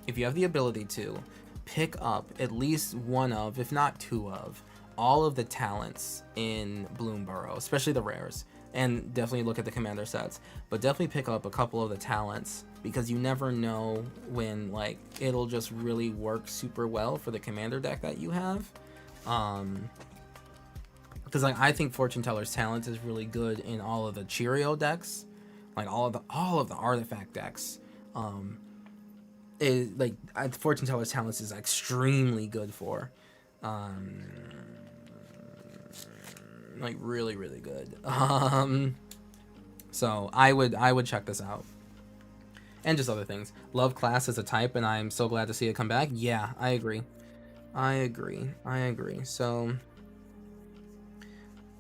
the ability to pick up at least one of, if not 2 of, all of the talents in Bloomburrow, especially the rares, and definitely look at the Commander sets, but definitely pick up a couple of the talents, because you never know when, like, it'll just really work super well for the Commander deck that you have. Because, like, I think Fortune Teller's talent is really good in all of the Cheerio decks, like all of the artifact decks. Fortune Teller's talents is extremely good for, like really, really good. So I would check this out. And just other things. Love Class as a type, and I'm so glad to see it come back. Yeah, I agree. So,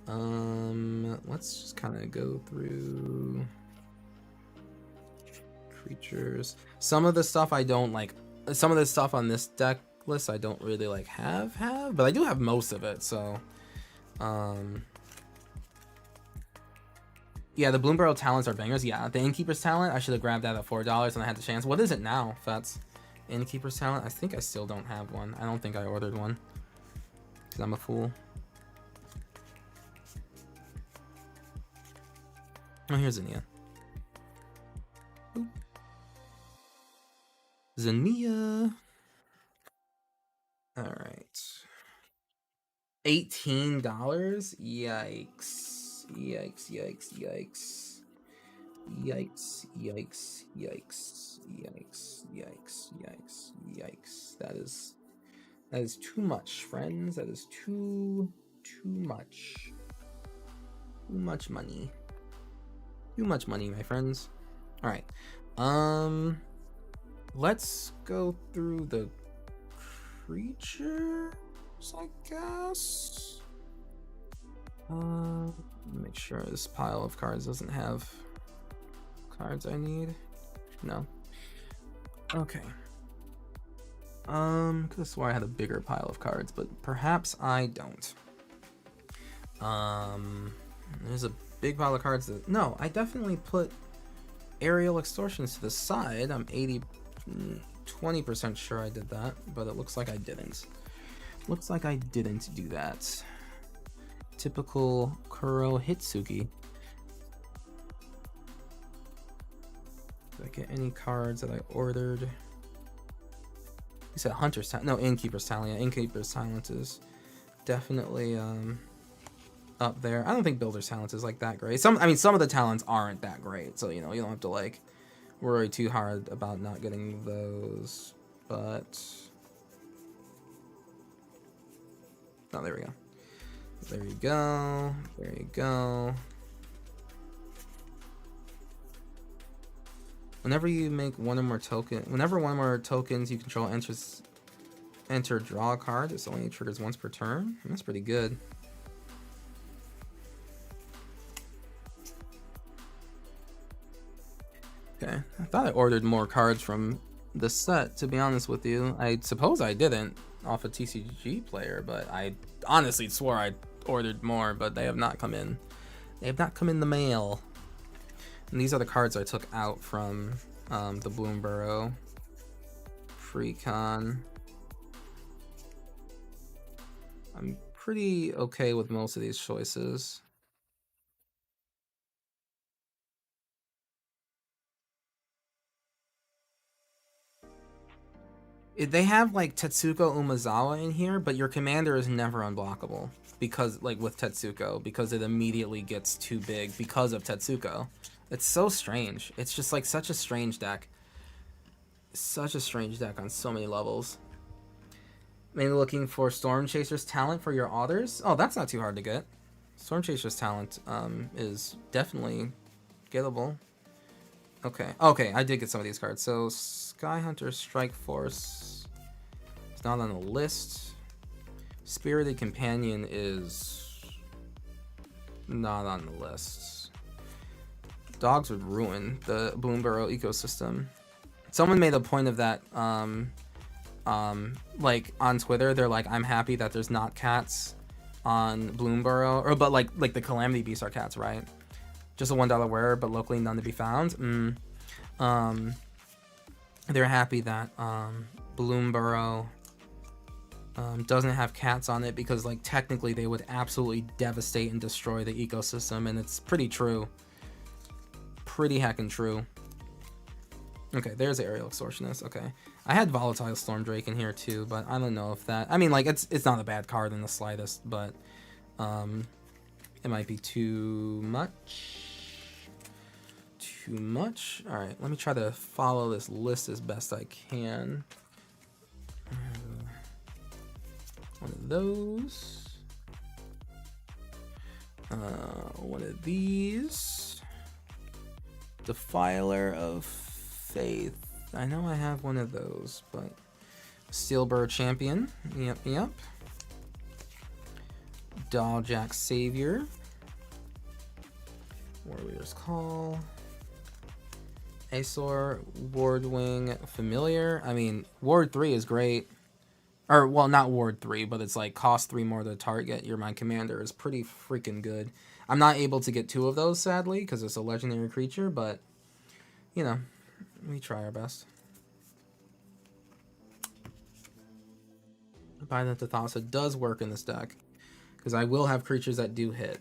let's just kind of go through creatures. Some of the stuff I don't like. Some of the stuff on this deck list I don't really like have, but I do have most of it. So, yeah, the Bloomburrow talents are bangers. Yeah, the Innkeeper's talent, I should have grabbed that at $4 and I had the chance. What is it now, Fats? Innkeeper's Talent. I think I still don't have one. I don't think I ordered one. Because I'm a fool. Oh, here's Zinnia. Boop. Zinnia. Alright. $18? Yikes. Yikes, yikes, yikes. Yikes, yikes, yikes, yikes, yikes, yikes, yikes. That is too much, friends. That is too much. Too much money. Too much money, my friends. Alright. Let's go through the creatures, I guess. Make sure this pile of cards doesn't have cards I need. No. Okay. Could have swore I had a bigger pile of cards, but perhaps I don't. There's a big pile of cards that... No, I definitely put Aerial Extortions to the side. I'm 20% sure I did that, but it looks like I didn't. Looks like I didn't do that. Typical Kuro Hitsuki. Did I get any cards that I ordered? You said Hunter's Talent. No, Innkeeper's Talent. Yeah, Innkeeper's Talent is definitely up there. I don't think Builder's Talent is like that great. Some of the talents aren't that great, so you know, you don't have to like worry too hard about not getting those. But oh, there we go. There you go. There you go. Whenever you make one or more tokens you control enter draw a card, this only triggers once per turn. That's pretty good. Okay, I thought I ordered more cards from the set, to be honest with you. I suppose I didn't off a TCG player, but I honestly swore I ordered more, but they have not come in. They have not come in the mail. And these are the cards I took out from the Bloomborough Freecon. I'm pretty okay with most of these choices. They have like Tetsuko Umezawa in here, but your commander is never unblockable because, like with Tetsuko, because it immediately gets too big because of Tetsuko. It's so strange. It's just like such a strange deck. Such a strange deck on so many levels. Maybe looking for Storm Chaser's Talent for your others. Oh, that's not too hard to get. Storm Chaser's Talent is definitely gettable. Okay, I did get some of these cards. So Sky Hunter Strike Force is not on the list. Spirited Companion is not on the list. Dogs would ruin the Bloomborough ecosystem. Someone made a point of that, like on Twitter. They're like, I'm happy that there's not cats on Bloomborough, or but like the Calamity Beasts are cats, right? Just a $1 wearer, but locally none to be found. They're happy that Bloomborough doesn't have cats on it because, like, technically they would absolutely devastate and destroy the ecosystem, and it's pretty true. Pretty heckin' true. Okay, there's the Aerial Extortionist. Okay, I had Volatile Storm Drake in here too, but I don't know if that... I mean, like, it's not a bad card in the slightest, but it might be too much. Too much. All right, let me try to follow this list as best I can. One of those. One of these. Defiler of Faith. I know I have one of those, but Steelbird Champion. Yep. Dolljack Savior. Warrior's Call. Azor, Wardwing, Familiar. I mean, Ward 3 is great. Or, well, not Ward 3, but it's like cost 3 more to target your Mind Commander is pretty freaking good. I'm not able to get 2 of those, sadly, because it's a legendary creature, but, you know, we try our best. Binding to Thassa does work in this deck, because I will have creatures that do hit.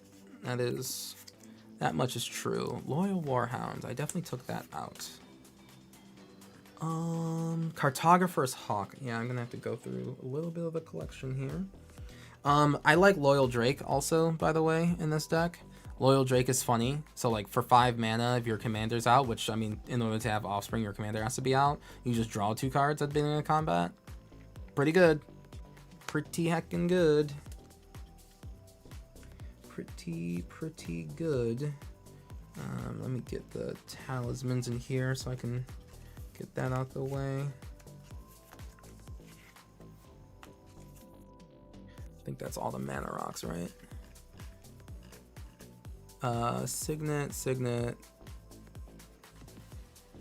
That much is true. Loyal Warhound, I definitely took that out. Cartographer's Hawk. Yeah, I'm gonna have to go through a little bit of the collection here. I like Loyal Drake also, by the way, in this deck. Loyal Drake is funny. So, like, for 5 mana, if your commander's out, which, I mean, in order to have Offspring, your commander has to be out, you just draw 2 cards at the beginning of combat. Pretty good. Pretty heckin' good. Pretty good. Let me get the talismans in here so I can get that out the way. I think that's all the mana rocks, right? Signet.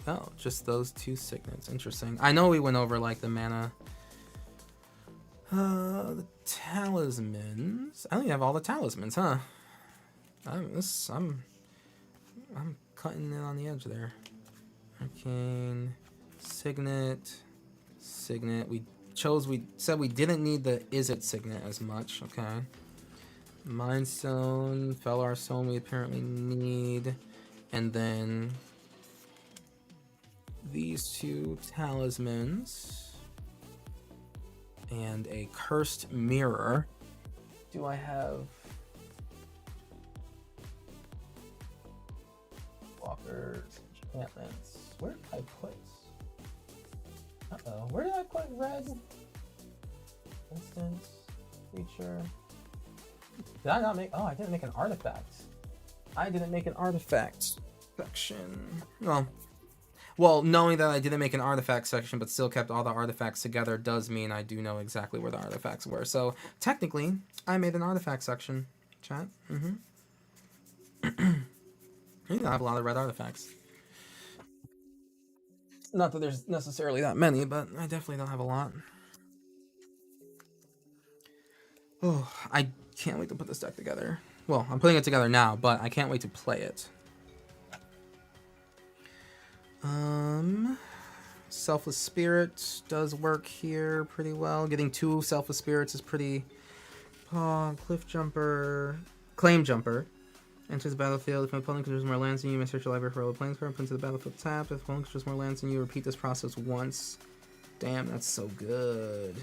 Oh, just those 2 signets. Interesting. I know we went over like the mana. The talismans. I don't even have all the talismans, huh? I'm cutting it on the edge there. Arcane, Signet. We said we didn't need the Izzet Signet as much. Okay. Mindstone, Fellar Stone we apparently need. And then these 2 talismans. And a Cursed Mirror. Do I have Walkers, enchantments? Where did I put? Uh-oh. Where did I put red? Instance, creature. Did I not make? Oh, I didn't make an artifact. I didn't make an artifact section. Well, knowing that I didn't make an artifact section but still kept all the artifacts together does mean I do know exactly where the artifacts were. So technically, I made an artifact section. Chat. I have a lot of red artifacts. Not that there's necessarily that many, but I definitely don't have a lot. Oh, I can't wait to put this deck together. Well, I'm putting it together now, but I can't wait to play it. Selfless Spirit does work here pretty well. Getting 2 Selfless Spirits is pretty... Cliff Jumper... Claim Jumper. Enters the battlefield. If my opponent controls more lands than you, you may search your library for all the planes card, put into the battlefield tapped. If the opponent controls more lands than you, repeat this process once. Damn, that's so good.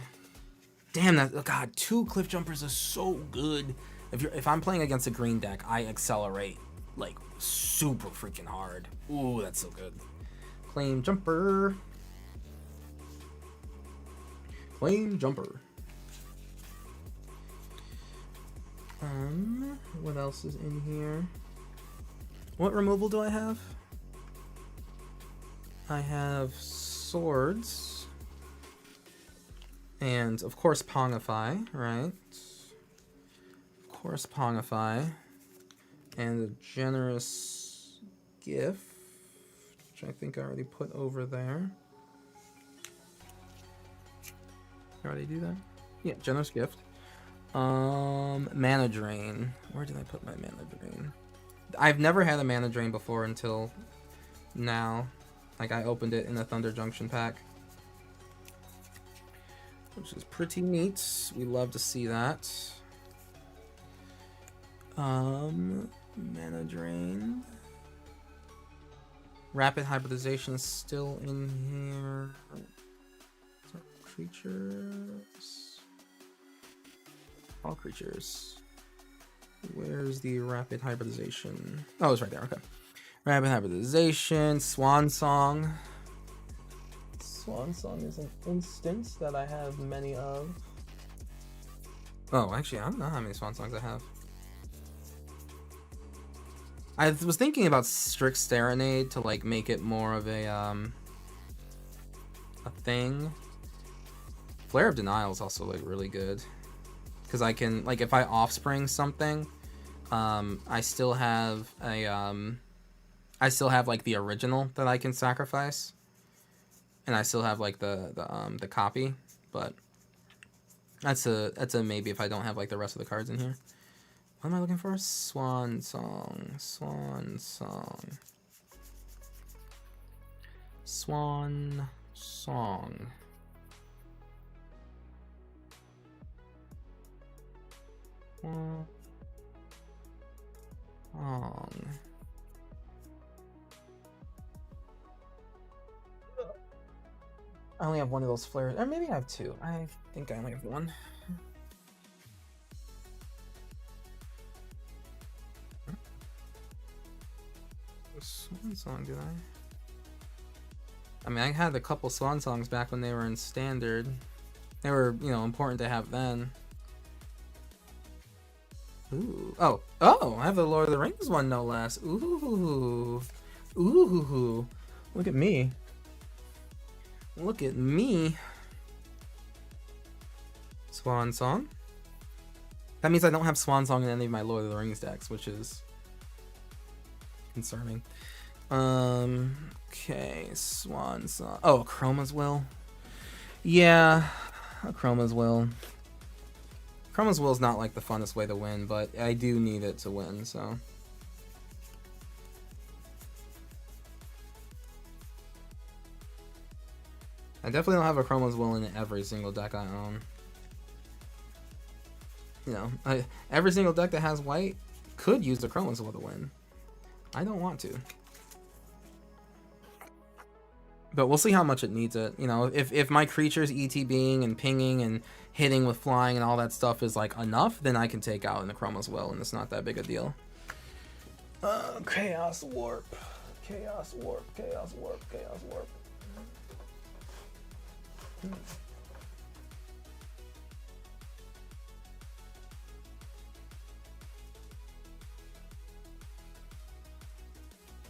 Damn, that... Oh God, 2 Cliff Jumpers is so good. If I'm playing against a green deck, I accelerate, like, super freaking hard. Ooh, that's so good. Claim Jumper. Claim Jumper. What else is in here? What removal do I have? I have Swords. And, of course, Pongify, right? Of course, Pongify. And a Generous Gift, which I think I already put over there. Did I already do that? Yeah, Generous Gift. Mana Drain. Where did I put my Mana Drain? I've never had a Mana Drain before until now. Like, I opened it in the Thunder Junction pack, which is pretty neat. We love to see that. Mana Drain. Rapid Hybridization is still in here. Creatures. All creatures. Where's the Rapid Hybridization? Oh, it's right there. Okay. Rapid Hybridization. Swan Song. Swan Song is an instance that I have many of. Oh, actually, I don't know how many Swan Songs I have. I was thinking about Strict Serenade to like make it more of a thing. Flare of Denial is also like really good because I can, like, if I offspring something, I still have like the original that I can sacrifice, and I still have like the copy, but that's a maybe if I don't have like the rest of the cards in here. What am I looking for? Swan Song. Swan Song. Swan Song. Wrong. I only have one of those flares, or maybe I have two. I think I only have one. Swan song, did I mean, I had a couple swan songs back when they were in standard. They were, you know, important to have then. Ooh. Oh, I have the Lord of the Rings one, no less. Ooh. Look at me. Look at me. Swan song. That means I don't have swan song in any of my Lord of the Rings decks, which is concerning. Okay, swan song. Oh, Chroma's Will. Yeah, Chroma's Will. Chroma's Will is not like the funnest way to win, but I do need it to win, so. I definitely don't have a Chroma's Will in every single deck I own. You know, every single deck that has white could use the Chroma's Will to win. I don't want to. But we'll see how much it needs it. You know, if my creatures ETBing and pinging and hitting with flying and all that stuff is like enough, then I can take out in the Chroma's Will, and it's not that big a deal. Chaos Warp. Chaos Warp. Chaos Warp. Chaos Warp.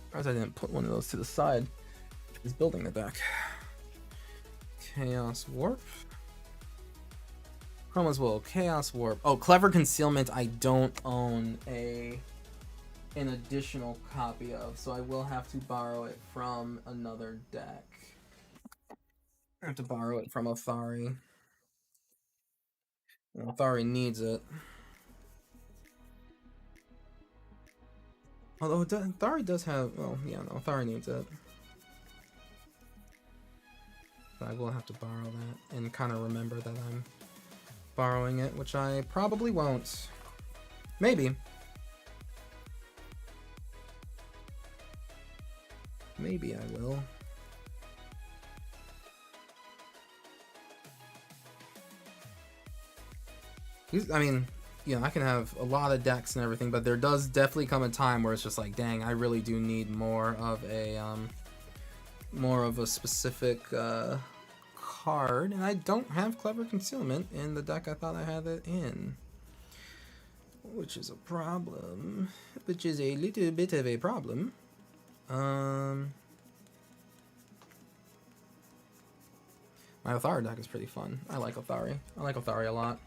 Surprised I didn't put one of those to the side. He's building the deck. Chaos Warp. Chroma's Will. Chaos Warp. Oh, Clever Concealment I don't own an additional copy of, so I will have to borrow it from another deck. I have to borrow it from Athari. Athari needs it. Although Athari does have, well, yeah, no, Athari needs it. But I will have to borrow that and kind of remember that I'm borrowing it, which I probably won't. Maybe. Maybe I will. I mean, you know, I can have a lot of decks and everything, but there does definitely come a time where it's just like, dang, I really do need more of a specific card, and I don't have Clever Concealment in the deck I thought I had it in, which is a problem. Which is a little bit of a problem. My Athari deck is pretty fun. I like Athari. I like Athari a lot.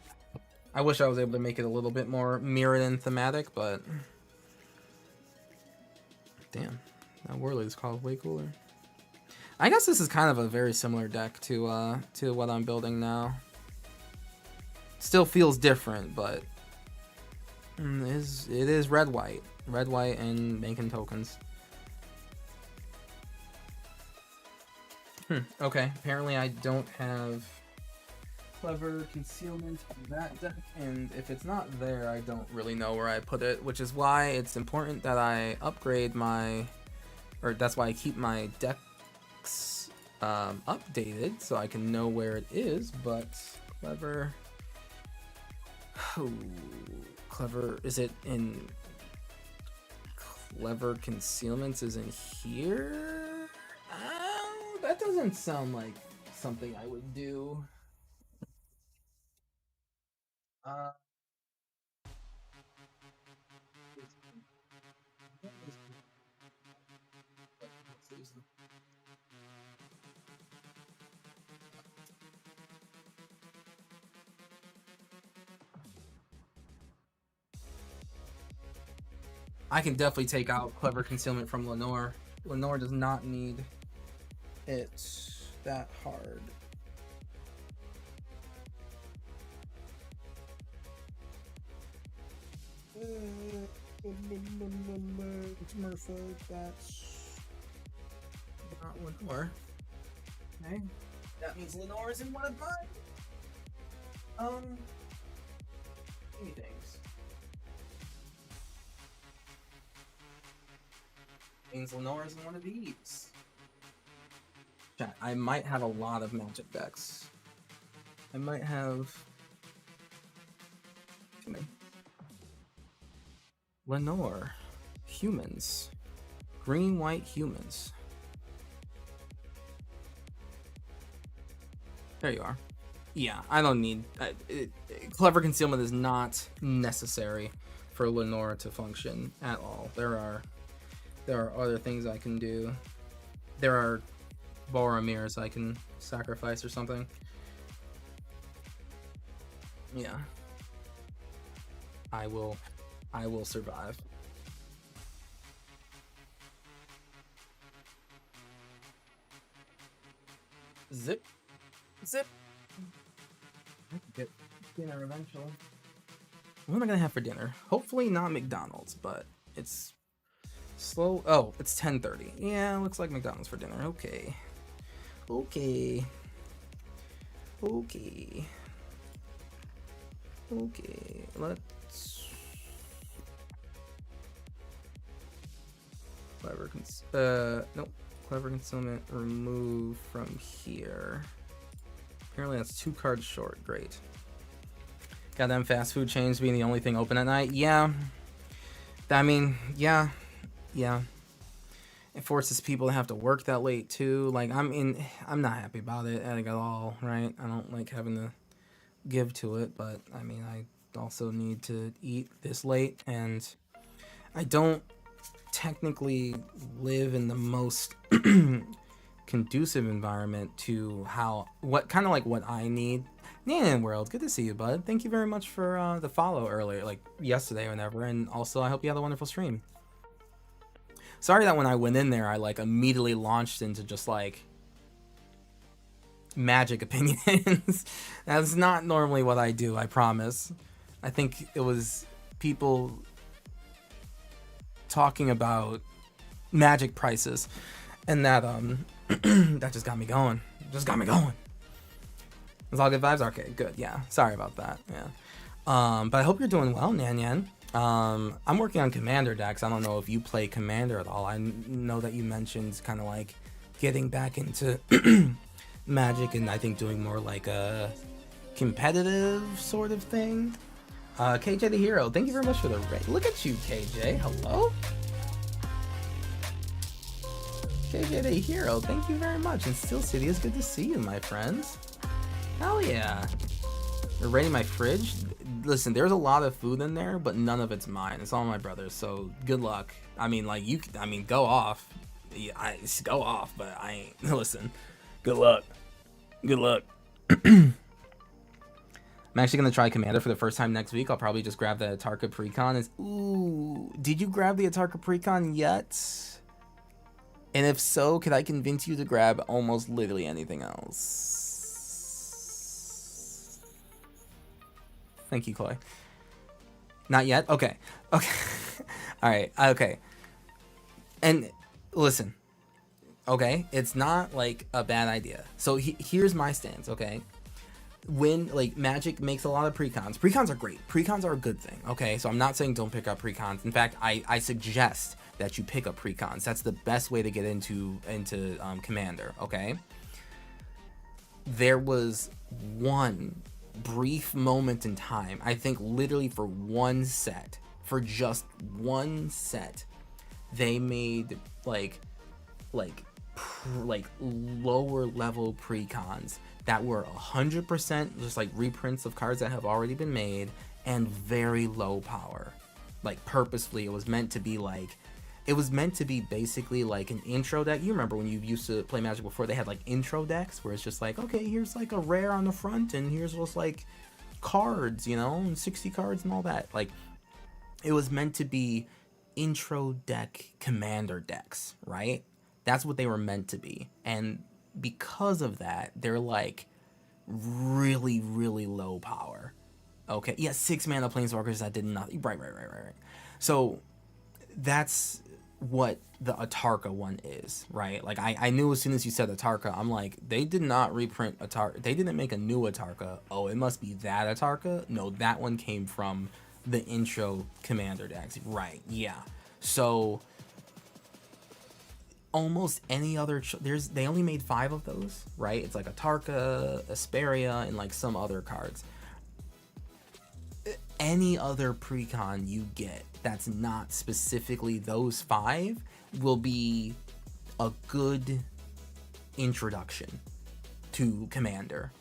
I wish I was able to make it a little bit more mirrored and thematic, but damn, that Whirly is called way cooler. I guess this is kind of a very similar deck to what I'm building now. Still feels different, but it is red white and making tokens. Okay, apparently I don't have Clever Concealment in that deck, and if it's not there, I don't really know where I put it, which is why it's important that I upgrade my, or that's why I keep my decks updated so I can know where it is. But Clever, Clever, is it in Clever Concealments is in here? That doesn't sound like something I would do. I can definitely take out Clever Concealment from Lenore. Lenore does not need it that hard. It's Merfolk, that's not Lenore. Okay, that means Lenore is in one of mine. Many things. Means Lenore's in one of these. Chat, I might have a lot of magic decks. I might have... Come in. Lenore. Humans. Green, white humans. There you are. Yeah, I don't need... Clever Concealment is not necessary for Lenore to function at all. There are other things I can do. There are Boromirs I can sacrifice or something. Yeah. I will survive. Zip. Zip. I can get dinner eventually. What am I gonna have for dinner? Hopefully not McDonald's, but it's slow. Oh, it's 10:30. Yeah, looks like McDonald's for dinner. Okay. Okay. Okay. Okay. Let's. Nope. Clever Concealment remove from here. Apparently that's 2 cards short. Great. Got them fast food chains being the only thing open at night. Yeah. I mean, yeah. It forces people to have to work that late too. Like, I'm not happy about it like at all, right? I don't like having to give to it, but I mean, I also need to eat this late, and I don't technically live in the most conducive environment to what I need. Nan World, good to see you, bud. Thank you very much for the follow earlier, like yesterday or whenever, and also I hope you had a wonderful stream. Sorry that when I went in there, I like immediately launched into just like Magic opinions. That's not normally what I do, I promise. I think it was people talking about Magic prices, and that that just got me going. It's all good vibes. Okay, good. Yeah, sorry about that. Yeah, but I hope you're doing well, Nan Yan. I'm working on Commander decks. I don't know if you play Commander at all. I know that you mentioned kind of like getting back into Magic, and I think doing more like a competitive sort of thing. KJ the Hero, thank you very much for the raid. Look at you, KJ. Hello? KJ the Hero, thank you very much. And Steel City, is good to see you, my friends. Hell yeah. You're raiding my fridge? Listen, there's a lot of food in there, but none of it's mine. It's all my brother's, so good luck. I mean, like, go off. Go off, but I ain't. Listen, good luck. Good luck. I'm actually going to try Commander for the first time next week. I'll probably just grab the Atarka Precon. Ooh, did you grab the Atarka Precon yet? And if so, could I convince you to grab almost literally anything else? Thank you, Chloe. Not yet? Okay. Okay. All right. Okay. And listen, okay? It's not like a bad idea. So here's my stance, okay? When like Magic makes a lot of precons are great. Precons are a good thing, okay? So I'm not saying don't pick up precons. In fact, I suggest that you pick up precons. That's the best way to get into Commander, okay? There was one brief moment in time, I think literally for just one set, they made like lower level precons that were 100% just like reprints of cards that have already been made and very low power. Like purposefully, it was meant to be basically like an intro deck. You remember when you used to play Magic before, they had like intro decks where it's just like, okay, here's like a rare on the front and here's just like cards, you know, and 60 cards and all that. Like it was meant to be intro deck Commander decks, right? That's what they were meant to be. And because of that, they're like really, really low power. Okay, yeah, 6 mana planeswalkers that did nothing. Right. So that's what the Atarka one is, right? Like I knew as soon as you said Atarka, I'm like, they did not reprint Atarka. They didn't make a new Atarka. Oh, it must be that Atarka? No, that one came from the intro Commander decks. Right, yeah. So almost any other they only made 5 of those, right? It's like a Tarka, Asperia, and like some other cards. Any other precon you get that's not specifically those 5 will be a good introduction to Commander,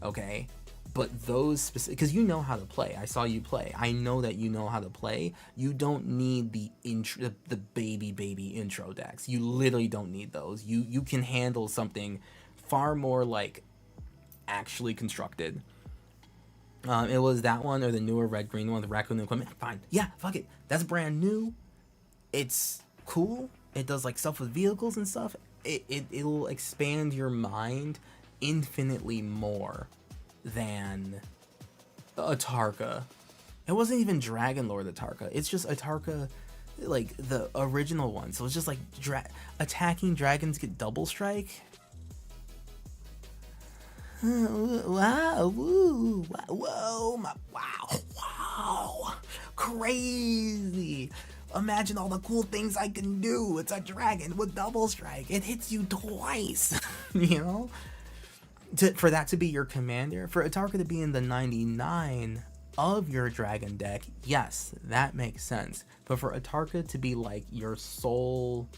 okay? But those specific, because you know how to play. I saw you play. I know that you know how to play. You don't need the baby intro decks. You literally don't need those. You can handle something far more like actually constructed. It was that one or the newer red-green one, the raccoon equipment. Fine. Yeah, fuck it. That's brand new. It's cool. It does like stuff with vehicles and stuff. It'll expand your mind infinitely more than Atarka. It wasn't even Dragon Lord Atarka. It's just Atarka, like the original one. So it's just like attacking dragons get double strike. Wow, woo, whoa, wow, crazy. Imagine all the cool things I can do. It's a dragon with double strike. It hits you twice, you know? For that to be your commander, for Atarka to be in the 99 of your dragon deck, yes, that makes sense. But for Atarka to be like your soul,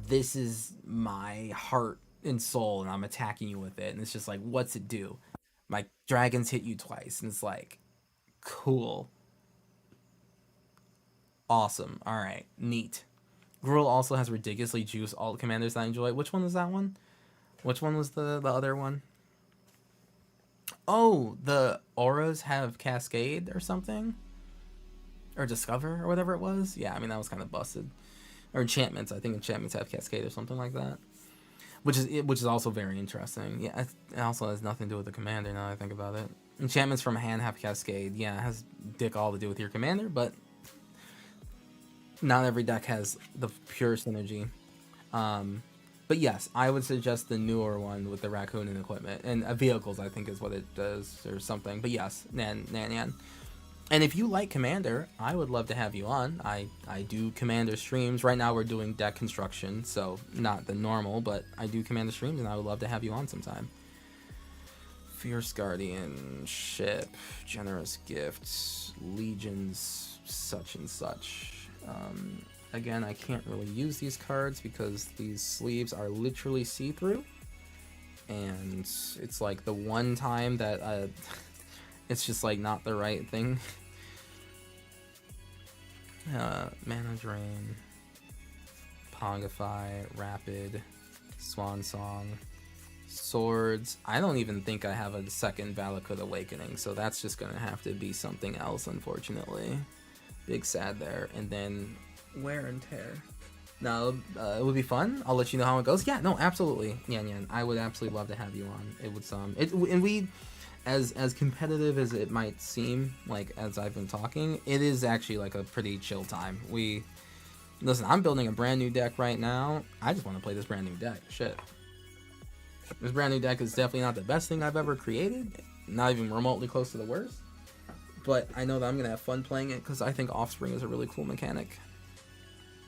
this is my heart and soul, and I'm attacking you with it, and it's just like, what's it do? My dragons hit you twice, and it's like, cool. Awesome. Alright, neat. Gruul also has ridiculously juiced all the commanders that I enjoy. Which one was that one? Which one was the other one? Oh, the auras have Cascade or something? Or Discover or whatever it was? Yeah, I mean, that was kind of busted. Or enchantments. I think enchantments have Cascade or something like that. Which is also very interesting. Yeah, it also has nothing to do with the commander now that I think about it. Enchantments from hand have Cascade. Yeah, it has dick all to do with your commander, but not every deck has the pure synergy. But yes, I would suggest the newer one with the raccoon and equipment. And vehicles, I think, is what it does, or something. But yes, Nan. And if you like Commander, I would love to have you on. I do Commander streams. Right now we're doing deck construction, so not the normal, but I do Commander streams, and I would love to have you on sometime. Fierce Guardianship, Generous Gifts, Legions, such and such. Again, I can't really use these cards because these sleeves are literally see-through. And it's like the one time that it's just like not the right thing. Mana Drain, Pongify, Rapid, Swan Song, Swords. I don't even think I have a second Valakut Awakening, so that's just gonna have to be something else, unfortunately. Big sad there. And then Wear and Tear. No, it would be fun. I'll let you know how it goes. Yeah, no, absolutely. Yeah, I would absolutely love to have you on. It would and we, as competitive as it might seem, like as I've been talking, it is actually like a pretty chill time. Listen, I'm building a brand new deck right now. I just want to play this brand new deck. Shit. This brand new deck is definitely not the best thing I've ever created. Not even remotely close to the worst. But I know that I'm going to have fun playing it because I think Offspring is a really cool mechanic.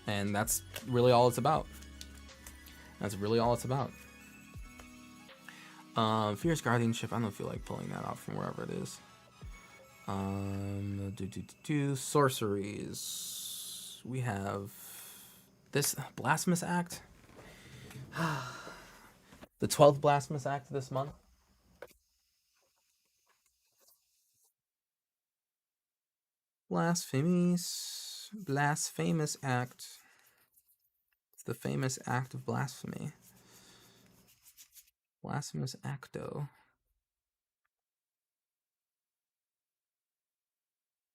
And that's really all it's about. That's really all it's about. Fierce Guardianship, I don't feel like pulling that out from wherever it is. Sorceries. We have this Blasphemous Act. The 12th Blasphemous Act this month. Blasphemous Act. It's the famous act of blasphemy. Blasphemous Acto.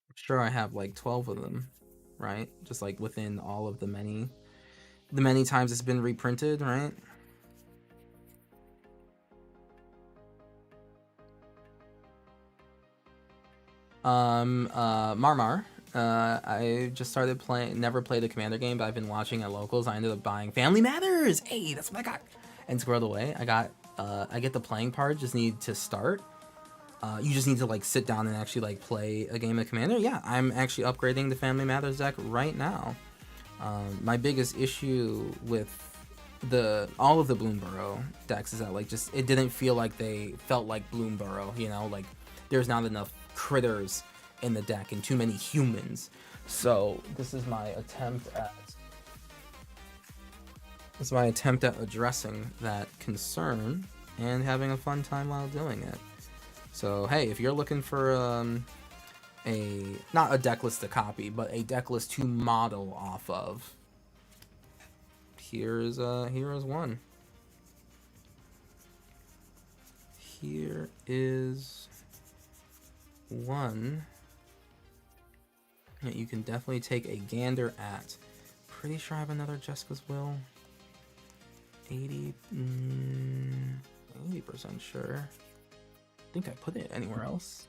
I'm sure I have like 12 of them, right? Just like within all of the many times it's been reprinted, right? Marmar. I just started playing, never played a Commander game, but I've been watching at locals. I ended up buying Family Matters. Hey, that's what I got. And Squirreled Away. I get the playing part, just need to start. You just need to like sit down and actually like play a game of Commander. Yeah, I'm actually upgrading the Family Matters deck right now. My biggest issue with all of the Bloomburrow decks is that like just it didn't feel like they felt like Bloomburrow, you know, like there's not enough critters in the deck and too many humans. So this is my attempt at addressing that concern and having a fun time while doing it. So hey, if you're looking for not a deck list to copy, but a deck list to model off of, here is one. Here is one that you can definitely take a gander at. Pretty sure I have another Jessica's Will. 80% sure. I think I put it anywhere else.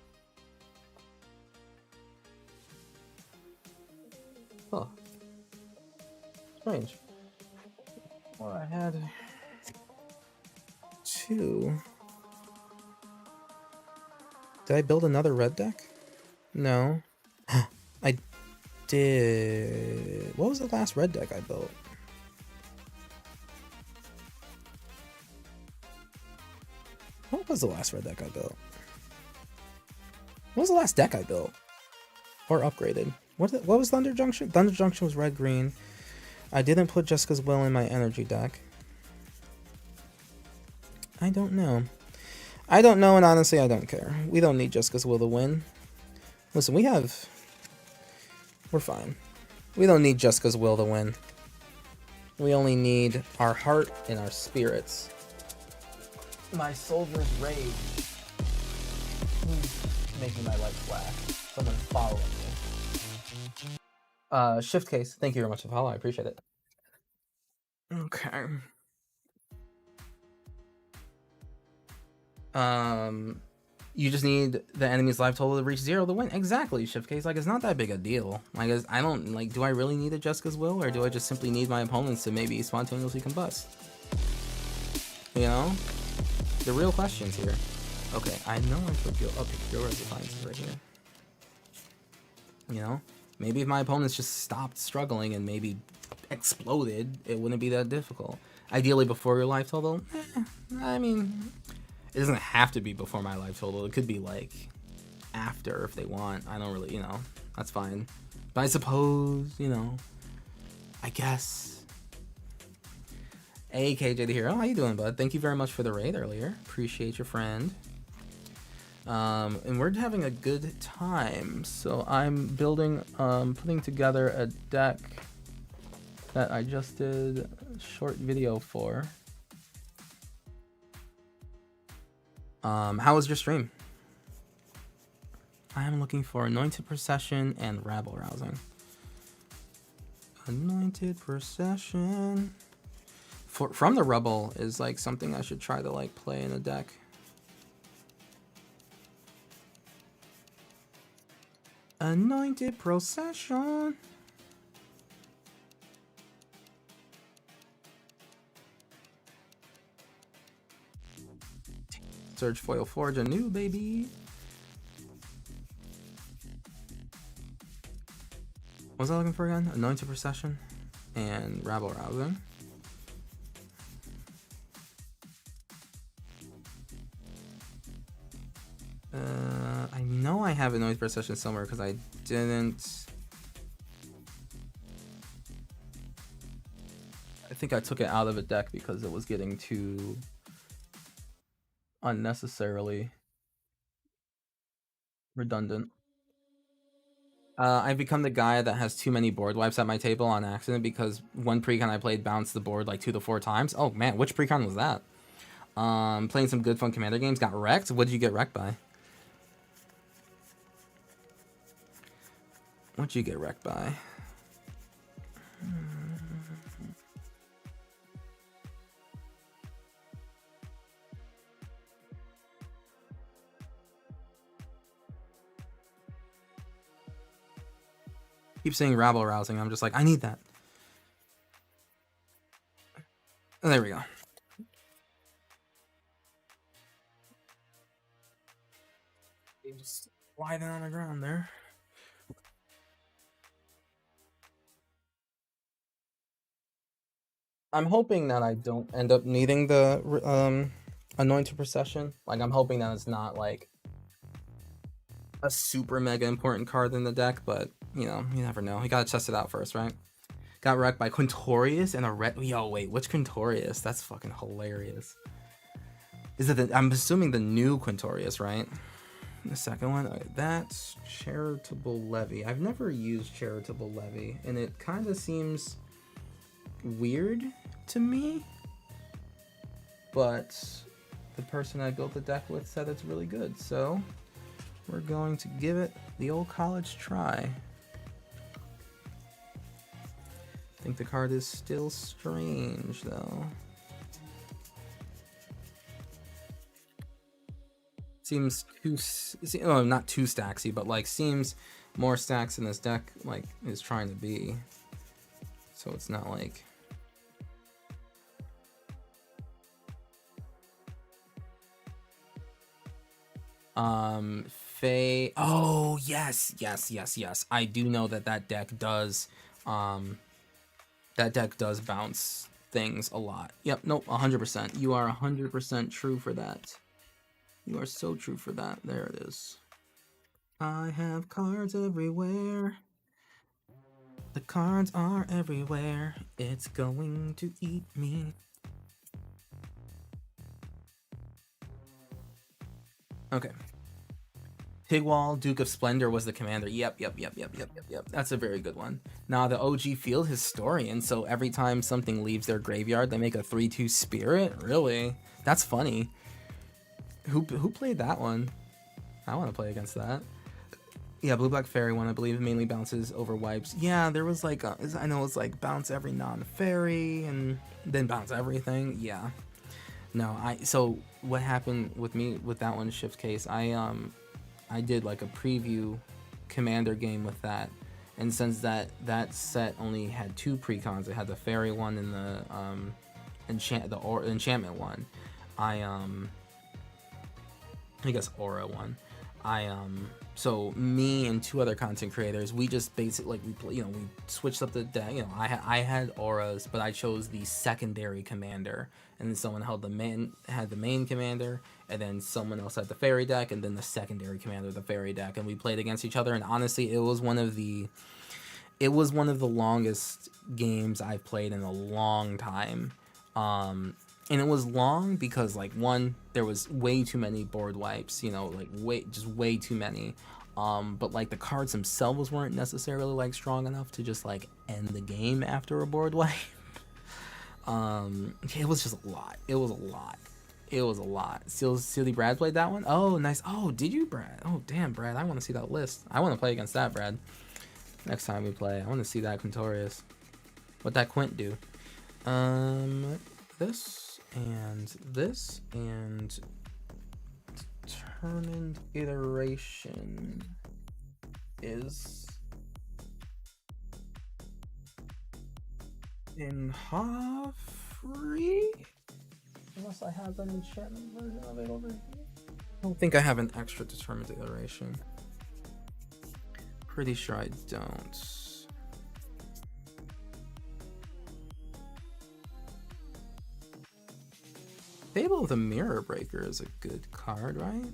Huh. Strange. Well, I had two. Did I build another red deck? No. I did. What was the last red deck I built? What was the last red deck I built? What was the last deck I built? Or upgraded? What was Thunder Junction? Thunder Junction was red-green. I didn't put Jessica's Will in my energy deck. I don't know. I don't know, and honestly, I don't care. We don't need Jessica's Will to win. Listen, we're fine. We don't need Jessica's Will to win. We only need our heart and our spirits. My soldier's rage. Who's making my life flash? Someone following me. Shift case. Thank you very much for follow. I appreciate it. Okay. You just need the enemy's life total to reach 0 to win. Exactly, Shift case. Like, it's not that big a deal. Like, I don't, like, do I really need a Jessica's Will, or do I just simply need my opponents to maybe spontaneously combust? You know? The real questions here. Okay, I know I put Gilra's Defiance right here. You know? Maybe if my opponents just stopped struggling and maybe exploded, it wouldn't be that difficult. Ideally before your life total? I mean, it doesn't have to be before my life total. It could be, like, after if they want. I don't really, you know, that's fine. But I suppose, you know, I guess. Hey, KJ the Hero, how you doing, bud? Thank you very much for the raid earlier. Appreciate your friend. And we're having a good time. So I'm building, putting together a deck that I just did a short video for. How was your stream? I am looking for Anointed Procession and Rabble Rousing. Anointed Procession. From the Rebel is like something I should try to like play in a deck. Anointed Procession. Surge Foil Forge anew, baby. What was I looking for again? Anointed Procession and Rabble Rousing. I know I have Anointed Procession somewhere because I didn't. I think I took it out of a deck because it was getting too unnecessarily redundant. I've become the guy that has too many board wipes at my table on accident because one precon I played bounced the board like 2 to 4 times. Oh man, which precon was that? Playing some good fun commander games, got wrecked. What did you get wrecked by? What'd you get wrecked by? Keep saying rabble rousing. I'm just like, I need that. And there we go. Just lying on the ground there. I'm hoping that I don't end up needing the Anointed Procession. Like, I'm hoping that it's not like a super mega important card in the deck, but you know, you never know. You gotta test it out first, right? Got wrecked by Quintorius and a red. Yo, wait, which Quintorius? That's fucking hilarious. Is it I'm assuming the new Quintorius, right? The second one, that's Charitable Levy. I've never used Charitable Levy, and it kind of seems weird to me, but the person I built the deck with said it's really good, so we're going to give it the old college try. I think the card is still strange, though. Seems too, oh, not too stacksy, but like seems more stacks in this deck like is trying to be. So it's not like Faye. Oh yes, yes, yes, yes. I do know that that deck does bounce things a lot. Yep, nope, 100%. You are 100% true for that. You are so true for that. There it is. I have cards everywhere. The cards are everywhere. It's going to eat me. Okay. Pigwall, Duke of Splendor was the commander. Yep. That's a very good one. Now, the OG Field Historian, so every time something leaves their graveyard, they make a 3/2 Spirit? Really? That's funny. Who played that one? I want to play against that. Yeah, Blue Black Fairy one, I believe, mainly bounces over wipes. Yeah, there was like, I know it's like bounce every non-fairy and then bounce everything. Yeah. No, so what happened with me with that one, Shift Case, I did like a preview commander game with that, and since that set only had 2 precons, it had the fairy one and the enchantment one. I guess aura one. So me and 2 other content creators, we just basically we switched up the deck. You know, I had auras, but I chose the secondary commander, and then someone had the main commander, and then someone else had the fairy deck, and then the secondary commander, the fairy deck, and we played against each other. And honestly, it was one of the longest games I've played in a long time. And it was long because, like, one, there was way too many board wipes, you know, like way too many. But like the cards themselves weren't necessarily like strong enough to just like end the game after a board wipe. It was just a lot. It was a lot. Silly Brad played that one. Oh, nice. Oh, did you, Brad? Oh, damn, Brad. I want to see that list. I want to play against that, Brad. Next time we play, I want to see that Quintorius. What that Quint do? This and determined iteration is in free, unless I have an enchantment version of it over here. I don't think I have an extra determined iteration. Pretty sure I don't. Fable of the Mirror Breaker is a good card, right?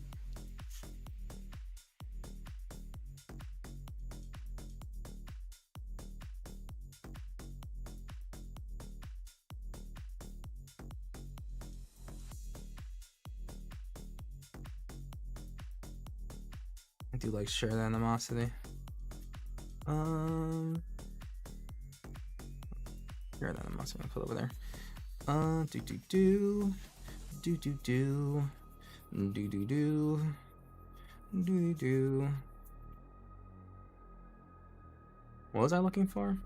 I do like Share the Animosity. Share the Animosity, I'll put over there. What was I looking for?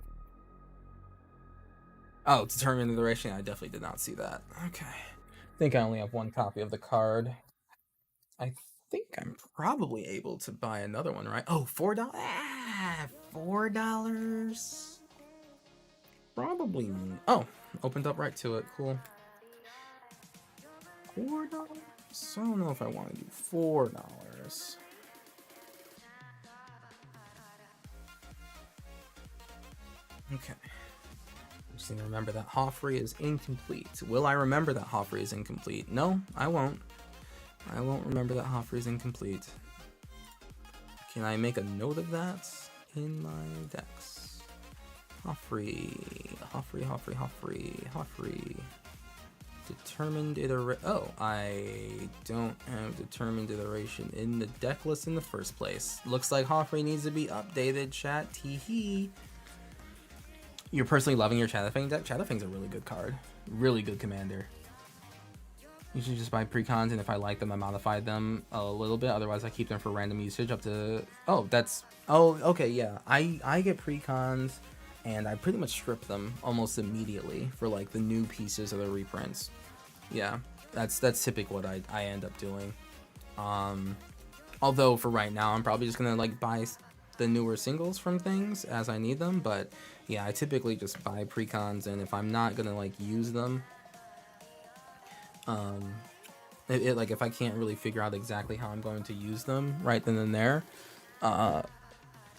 Oh, determine the duration. I definitely did not see that. Okay. I think I only have 1 copy of the card. I think I'm probably able to buy another one, right? Oh, $4? Ah, $4? Probably. Oh, opened up right to it. Cool. $4? I don't know if I want to do $4. Okay. just need to remember that Hoffrey is incomplete. Will I remember that Hoffrey is incomplete? No, I won't. I won't remember that Hoffrey is incomplete. Can I make a note of that in my decks? Hoffrey. Determined iteration. Oh, I don't have determined iteration in the deck list in the first place. Looks like Hoffrey needs to be updated, chat. Teehee. You're personally loving your Chatafang deck? Chatafang's a really good card. Really good commander. Usually just buy precons, and if I like them, I modify them a little bit. Otherwise, I keep them for random usage up to... Oh, that's... Oh, okay, yeah. I get precons, and I pretty much strip them almost immediately for, like, the new pieces or the reprints. Yeah, that's typically what I end up doing. Although, for right now, I'm probably just gonna, like, buy the newer singles from things as I need them. But, yeah, I typically just buy precons, and if I'm not gonna, like, use them... like if I can't really figure out exactly how I'm going to use them right then and there,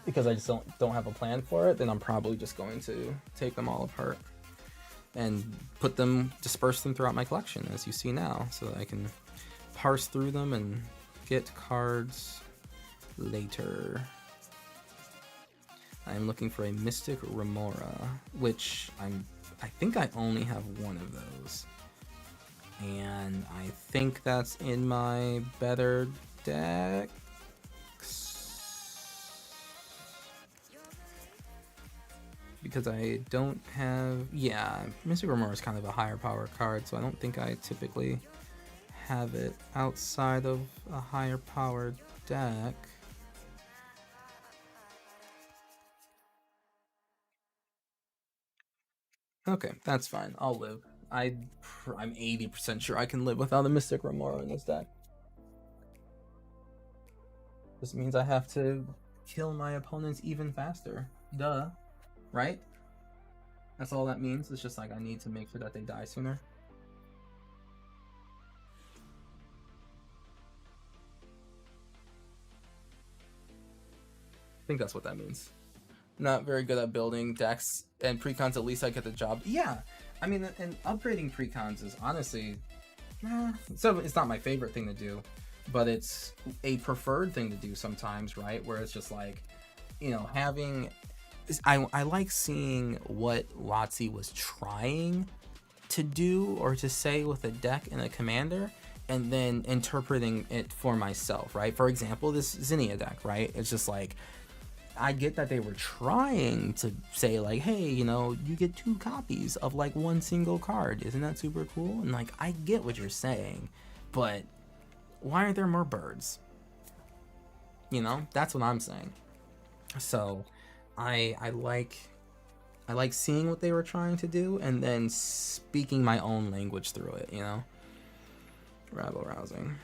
because I just don't have a plan for it, then I'm probably just going to take them all apart and disperse them throughout my collection, as you see now, so that I can parse through them and get cards later. I'm looking for a Mystic Remora, which I think I only have one of those. And I think that's in my better decks. Because I don't have... Yeah, Mystic Remora is kind of a higher power card, so I don't think I typically have it outside of a higher powered deck. Okay, that's fine. I'll live. I'm 80% sure I can live without a Mystic Remora in this deck. This means I have to kill my opponents even faster. Duh. Right? That's all that means. It's just like I need to make sure that they die sooner. I think that's what that means. Not very good at building decks and precons. At least I get the job. Yeah, I mean, and upgrading precons is honestly, so it's not my favorite thing to do, but it's a preferred thing to do sometimes, right? Where it's just like, you know, having, I like seeing what WotC was trying to do or to say with a deck and a commander, and then interpreting it for myself, right? For example, this Zinnia deck, right? It's just like, I get that they were trying to say like, hey, you know, you get 2 copies of like one single card. Isn't that super cool? And like, I get what you're saying, but why aren't there more birds? You know, that's what I'm saying. So I like seeing what they were trying to do and then speaking my own language through it, you know? Rabble rousing.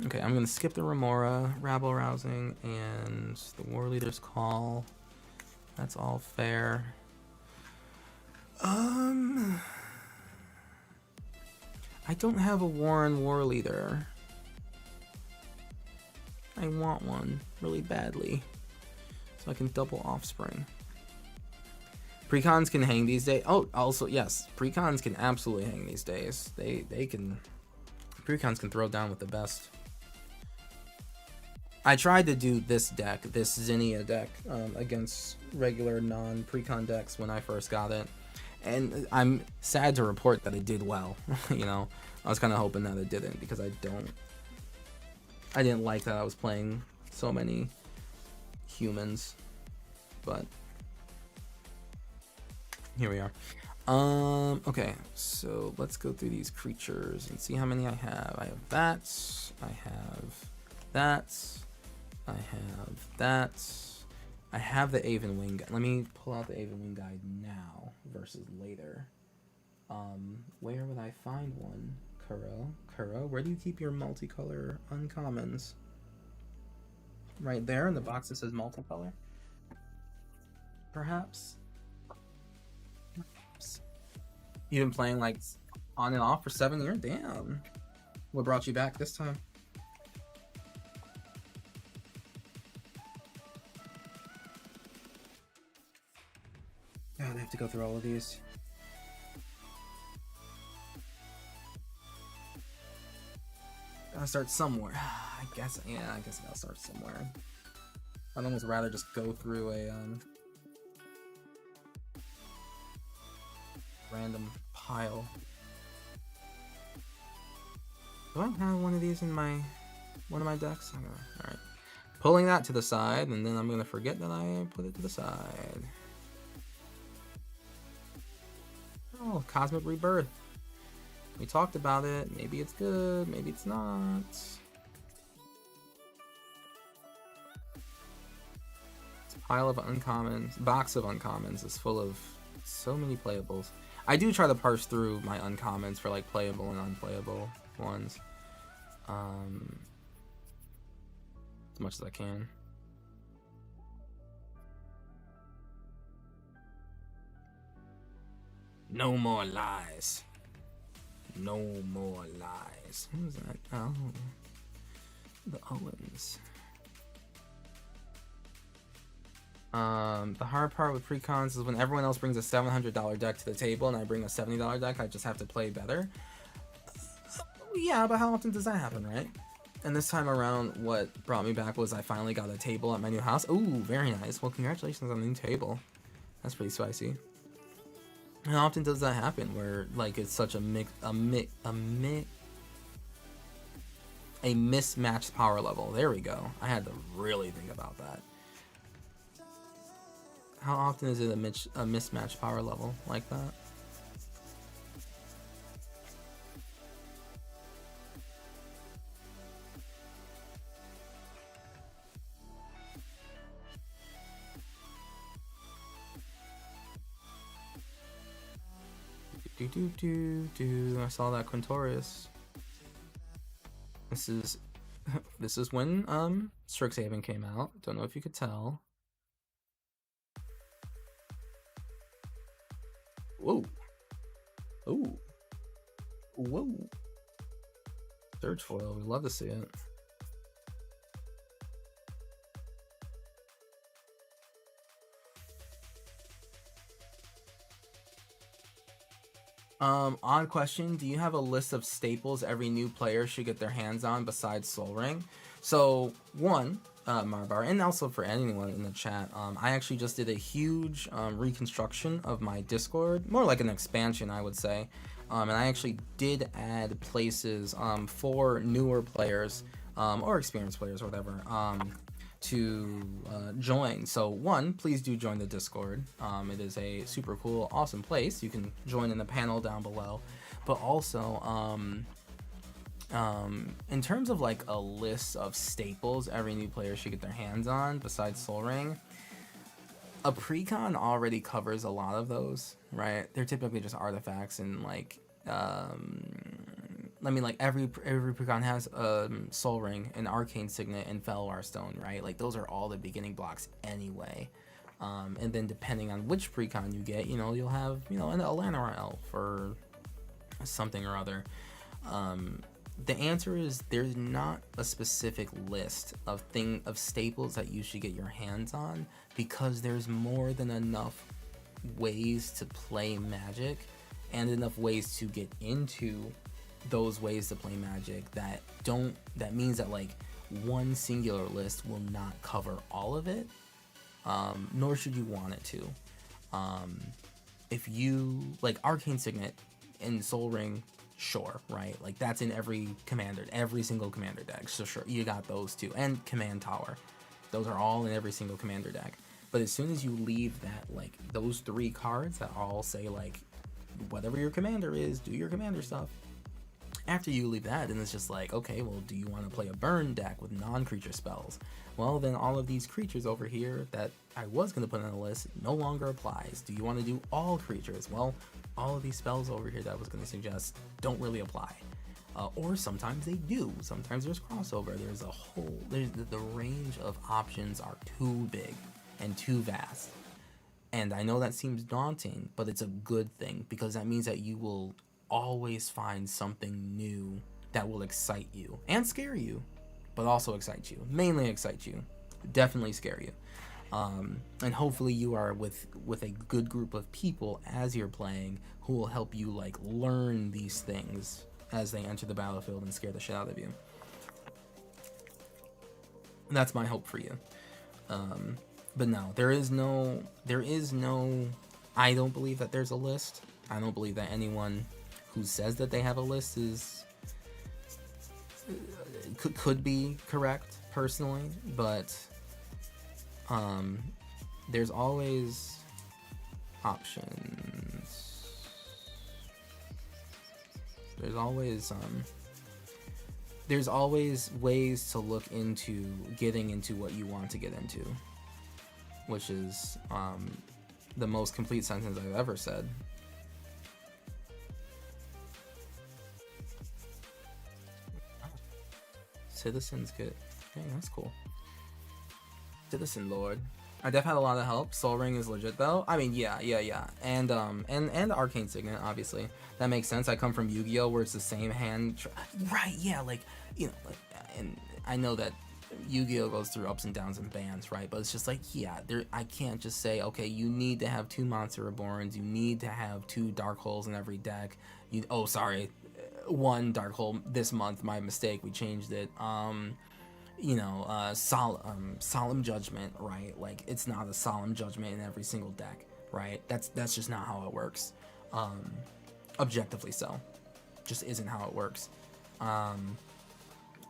Okay, I'm gonna skip the Remora, rabble rousing, and the war leader's call. That's all fair. I don't have a Warren war leader. I want one really badly, so I can double offspring. Precons can hang these days. Oh, also yes, precons can absolutely hang these days. They can. Precons can throw down with the best. I tried to do this deck, this Zinnia deck, against regular non-precon decks when I first got it, and I'm sad to report that it did well. You know, I was kind of hoping that it didn't, because I didn't like that I was playing so many humans, but here we are. Okay, so let's go through these creatures and see how many I have. I have that, I have that, I have that. I have the Aven Wing guide. Let me pull out the Aven Wing guide now versus later. Where would I find one? Kuro, where do you keep your multicolor uncommons? Right there in the box that says multicolor? Perhaps? You've been playing like on and off for 7 years? Damn. What brought you back this time? God, I have to go through all of these. Gotta start somewhere. I guess I gotta start somewhere. I'd almost rather just go through a random pile. Do I have one of these in one of my decks? Alright. Pulling that to the side, and then I'm gonna forget that I put it to the side. Oh, Cosmic Rebirth. We talked about it. Maybe it's good, maybe it's not. This pile of uncommons, box of uncommons is full of so many playables. I do try to parse through my uncommons for like playable and unplayable ones. As much as I can. No more lies. No more lies. Who's that? Oh. The Owens. The hard part with precons is when everyone else brings a $700 deck to the table and I bring a $70 deck, I just have to play better. Yeah, but how often does that happen, right? And this time around, what brought me back was I finally got a table at my new house. Ooh, very nice. Well, congratulations on the new table. That's pretty spicy. How often does that happen where like it's such a mismatched power level? There we go. I had to really think about that. How often is it a mismatched power level like that? I saw that Quintorius. This is when Strixhaven came out. Don't know if you could tell. Whoa. Ooh. Whoa. Surge foil. We'd love to see it. Odd question, do you have a list of staples every new player should get their hands on besides Sol Ring? So, one, Marbar, and also for anyone in the chat, I actually just did a huge reconstruction of my Discord, more like an expansion, I would say. And I actually did add places for newer players, or experienced players, or whatever, to join. So one, please do join the Discord. It is a super cool, awesome place. You can join in the panel down below. But also, in terms of like a list of staples every new player should get their hands on besides Sol Ring, a precon already covers a lot of those, right? They're typically just artifacts and like I mean, like every precon has Sol Ring, an Arcane Signet, and Felwar Stone, right? Like those are all the beginning blocks anyway. And then depending on which precon you get, you know, you'll have, you know, an Llanowar Elf or something or other. The answer is there's not a specific list of staples that you should get your hands on, because there's more than enough ways to play Magic and enough ways to get into those ways to play Magic that means that like one singular list will not cover all of it, nor should you want it to. If you like Arcane Signet and Sol Ring, sure, right? Like that's in every single commander deck, so sure, you got those two, and Command Tower, those are all in every single commander deck. But as soon as you leave that, like those three cards that all say like whatever your commander is, do your commander stuff. After you leave that, then it's just like, okay, well, do you want to play a burn deck with non-creature spells? Well, then all of these creatures over here that I was going to put on the list no longer applies. Do you want to do all creatures? Well, all of these spells over here that I was going to suggest don't really apply. Or sometimes they do. Sometimes there's crossover. The range of options are too big and too vast. And I know that seems daunting, but it's a good thing, because that means that you will always find something new that will excite you and scare you, but also excite you. Mainly excite you, definitely scare you. And hopefully you are with a good group of people as you're playing who will help you like learn these things as they enter the battlefield and scare the shit out of you. That's my hope for you. But no, there is no, I don't believe that there's a list. I don't believe that anyone who says that they have a list is could be correct personally, but there's always options. There's always ways to look into getting into what you want to get into, which is the most complete sentence I've ever said. Citizens get, okay, that's cool. Citizen Lord. I def had a lot of help. Soul Ring is legit though. I mean, yeah. And Arcane Signet, obviously. That makes sense. I come from Yu-Gi-Oh! Where it's the same hand. Right, yeah, like, you know, like, and I know that Yu-Gi-Oh! Goes through ups and downs and bans, right? But it's just like, yeah, I can't just say, okay, you need to have 2 Monster Reborns, you need to have 2 Dark Holes in every deck. Oh, sorry, 1 Dark Hole this month, my mistake, we changed it. Solemn Judgment, right? Like, it's not a Solemn Judgment in every single deck, right? That's just not how it works. Objectively so. Just isn't how it works. And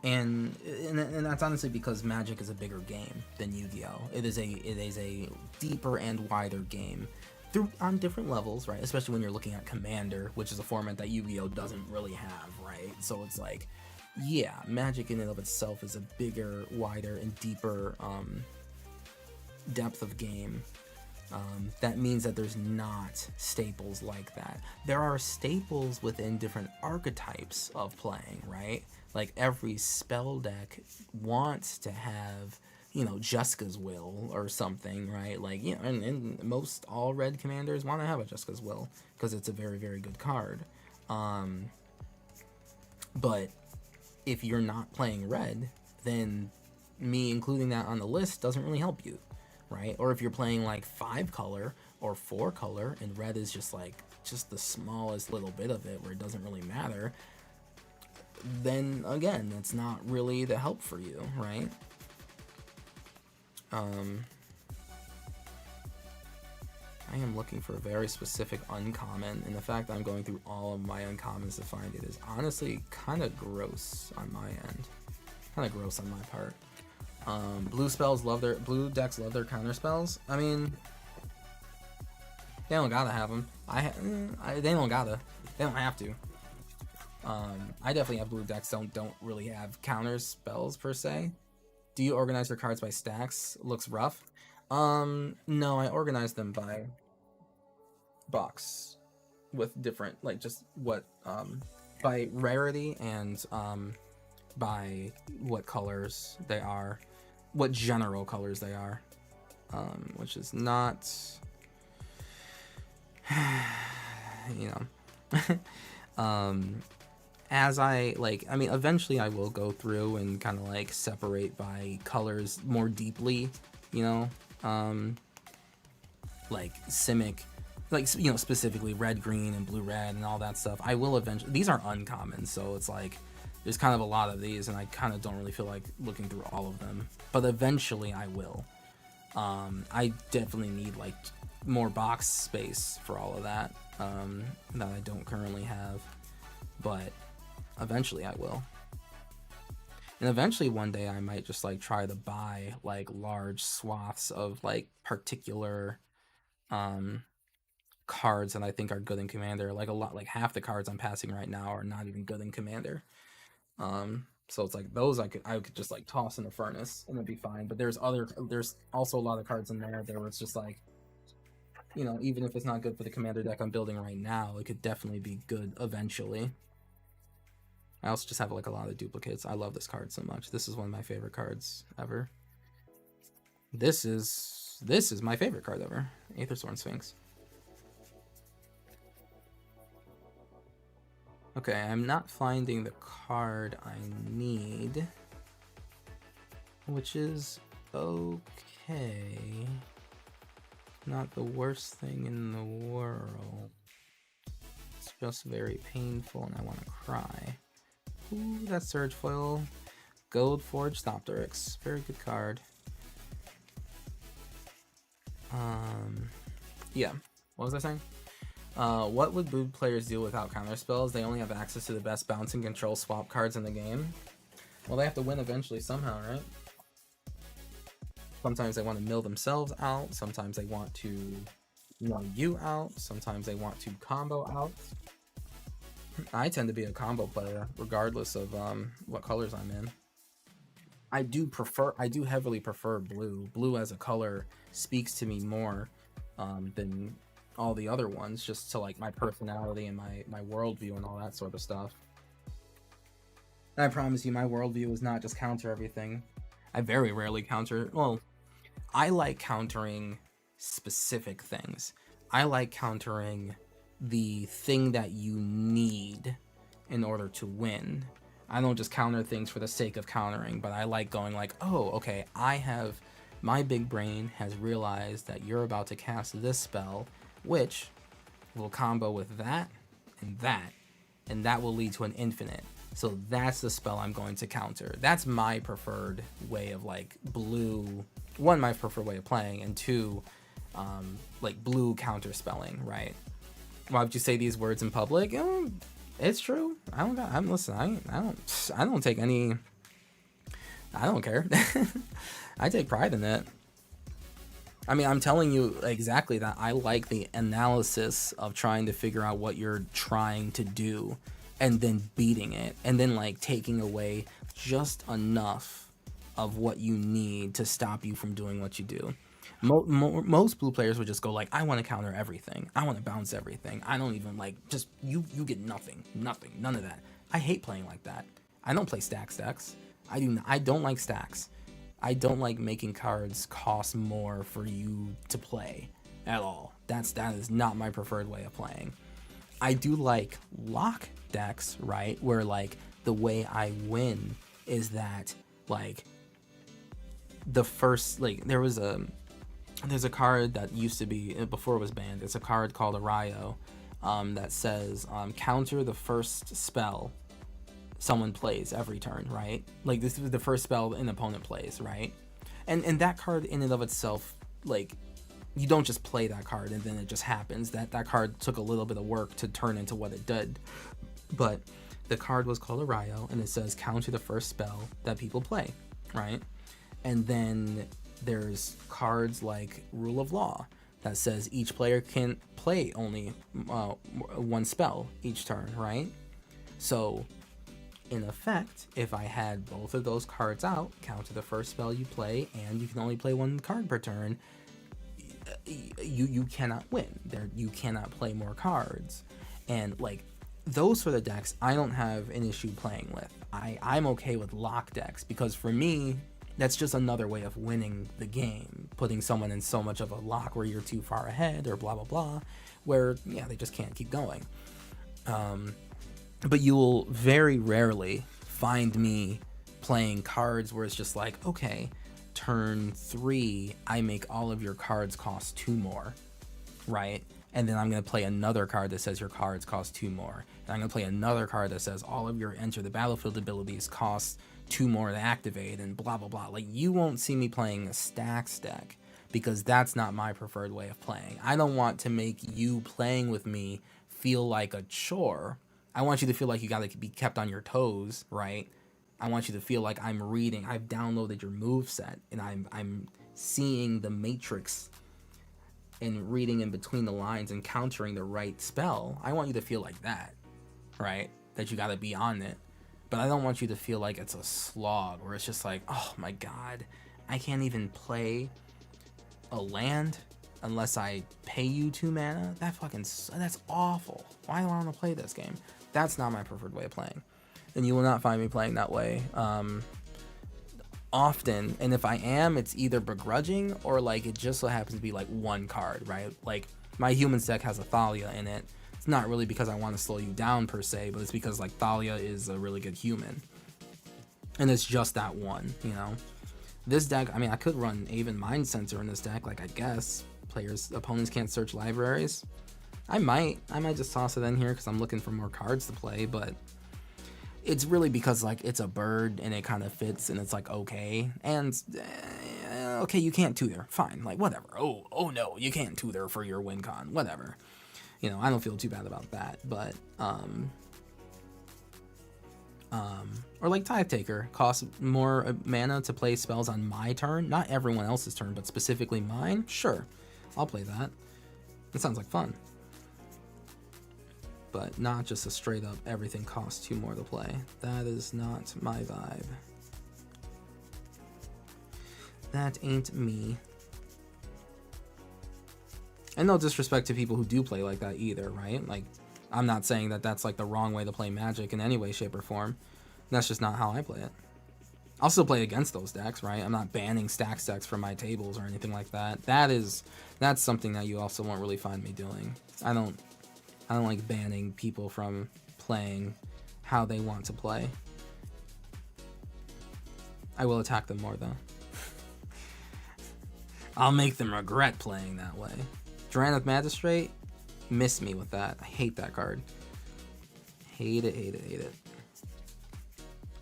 that's honestly because Magic is a bigger game than Yu-Gi-Oh! It is a deeper and wider game on different levels, right? Especially when you're looking at Commander, which is a format that Yu-Gi-Oh! Doesn't really have, right? So it's like, yeah, Magic in and of itself is a bigger, wider, and deeper depth of game. That means that there's not staples like that. There are staples within different archetypes of playing, right? Like every spell deck wants to have, Jeska's Will or something, right? Like, and most all red commanders want to have a Jeska's Will because it's a very, very good card. But if you're not playing red, then me including that on the list doesn't really help you, right? Or if you're playing like 5 color or 4 color and red is just the smallest little bit of it where it doesn't really matter, then again, it's not really the help for you, right? I am looking for a very specific uncommon, and the fact that I'm going through all of my uncommons to find it is honestly kind of gross on my end. Kind of gross on my part. Blue decks love their counter spells. I mean, they don't gotta have them. They don't have to. I definitely have blue decks don't really have counter spells per se. Do you organize your cards by stacks? Looks rough. No, I organize them by box with different, like, just what, by rarity and, by what colors they are, what general colors they are, which is not, as eventually I will go through and kind of like separate by colors more deeply, like Simic, like, specifically red, green, and blue, red, and all that stuff. I will eventually. These are uncommon, so it's like there's kind of a lot of these, and I kind of don't really feel like looking through all of them. But eventually, I will. I definitely need like more box space for all of that that I don't currently have, but eventually I will. And eventually one day I might just like try to buy like large swaths of like particular cards that I think are good in Commander. Like like half the cards I'm passing right now are not even good in Commander. So it's like those I could just like toss in the furnace and it'd be fine. But there's also a lot of cards in there where it's just like, even if it's not good for the Commander deck I'm building right now, it could definitely be good eventually. I also just have like a lot of duplicates. I love this card so much. This is one of my favorite cards ever. This is my favorite card ever. Aethersworn Sphinx. Okay, I'm not finding the card I need, which is okay. Not the worst thing in the world. It's just very painful and I want to cry. Ooh, that Surge Foil Gold Forge Thopteryx. Very good card. Yeah. What was I saying? What would blue players do without counter spells? They only have access to the best bounce and control swap cards in the game. Well, they have to win eventually somehow, right? Sometimes they want to mill themselves out. Sometimes they want to mill you out. Sometimes they want to combo out. I tend to be a combo player, regardless of what colors I'm in. I do heavily prefer blue. Blue as a color speaks to me more than all the other ones, just to like my personality and my worldview and all that sort of stuff. And I promise you, my worldview is not just counter everything. I very rarely counter. Well, I like countering specific things. I like countering the thing that you need in order to win. I don't just counter things for the sake of countering, but I like going like, oh, okay, my big brain has realized that you're about to cast this spell, which will combo with that, and that will lead to an infinite. So that's the spell I'm going to counter. That's my preferred way of like blue. One, my preferred way of playing, and two, like blue counter spelling, right? Why would you say these words in public? It's true. I don't take any. I don't care. I take pride in it. I mean, I'm telling you exactly that. I like the analysis of trying to figure out what you're trying to do and then beating it and then like taking away just enough of what you need to stop you from doing what you do. Most blue players would just go like, I want to counter everything. I want to bounce everything. I don't even like, just you get nothing, none of that. I hate playing like that. I don't play stacks decks. I don't like stacks. I don't like making cards cost more for you to play at all. That is not my preferred way of playing. I do like lock decks, right? Where like the way I win is that like the first, like there's a card that used to be, before it was banned, it's a card called Arayo that says counter the first spell someone plays every turn, right? Like this is the first spell an opponent plays, right? And that card in and of itself, like you don't just play that card and then it just happens. That card took a little bit of work to turn into what it did. But the card was called Arayo and it says counter the first spell that people play, right? And then there's cards like Rule of Law that says each player can play only one spell each turn, right? So in effect, if I had both of those cards out, counter the first spell you play, and you can only play one card per turn, you cannot win. You cannot play more cards. And like those sort of decks, I don't have an issue playing with. I'm okay with lock decks because for me, that's just another way of winning the game, putting someone in so much of a lock where you're too far ahead or blah blah blah, where yeah they just can't keep going. But you will very rarely find me playing cards where it's just like, okay, turn 3, I make all of your cards cost 2 more, right? And then I'm going to play another card that says your cards cost 2 more. And I'm going to play another card that says all of your enter the battlefield abilities cost 2 more to activate and blah, blah, blah. Like, you won't see me playing a stacks deck because that's not my preferred way of playing. I don't want to make you playing with me feel like a chore. I want you to feel like you got to be kept on your toes, right? I want you to feel like I'm reading. I've downloaded your moveset and I'm seeing the matrix and reading in between the lines and countering the right spell. I want you to feel like that, right? That you got to be on it. But I don't want you to feel like it's a slog where it's just like, oh my god, I can't even play a land unless I pay you 2 mana. That's awful. Why do I want to play this game? That's not my preferred way of playing. And you will not find me playing that way often. And if I am, it's either begrudging or like it just so happens to be like one card, right? Like my humans deck has a Thalia in it. It's not really because I want to slow you down per se, but it's because like Thalia is a really good human. And it's just that one, you know? This deck, I mean, I could run Aven Mind Sensor in this deck, like I guess. Opponents can't search libraries. I might just toss it in here because I'm looking for more cards to play, but it's really because like it's a bird and it kind of fits and it's like okay and okay, you can't tutor, fine, like whatever. Oh no, you can't tutor for your win con, whatever. You know, I don't feel too bad about that, but or like Tithe Taker costs more mana to play spells on my turn, not everyone else's turn, but specifically mine. Sure, I'll play that. It sounds like fun. But not just a straight up everything costs 2 more to play. That is not my vibe. That ain't me. And no disrespect to people who do play like that either, right? Like, I'm not saying that that's like the wrong way to play Magic in any way, shape, or form. That's just not how I play it. I'll still play against those decks, right? I'm not banning Stax decks from my tables or anything like that. That's something that you also won't really find me doing. I don't like banning people from playing how they want to play. I will attack them more though. I'll make them regret playing that way. Drannith Magistrate, miss me with that. I hate that card. Hate it, hate it, hate it.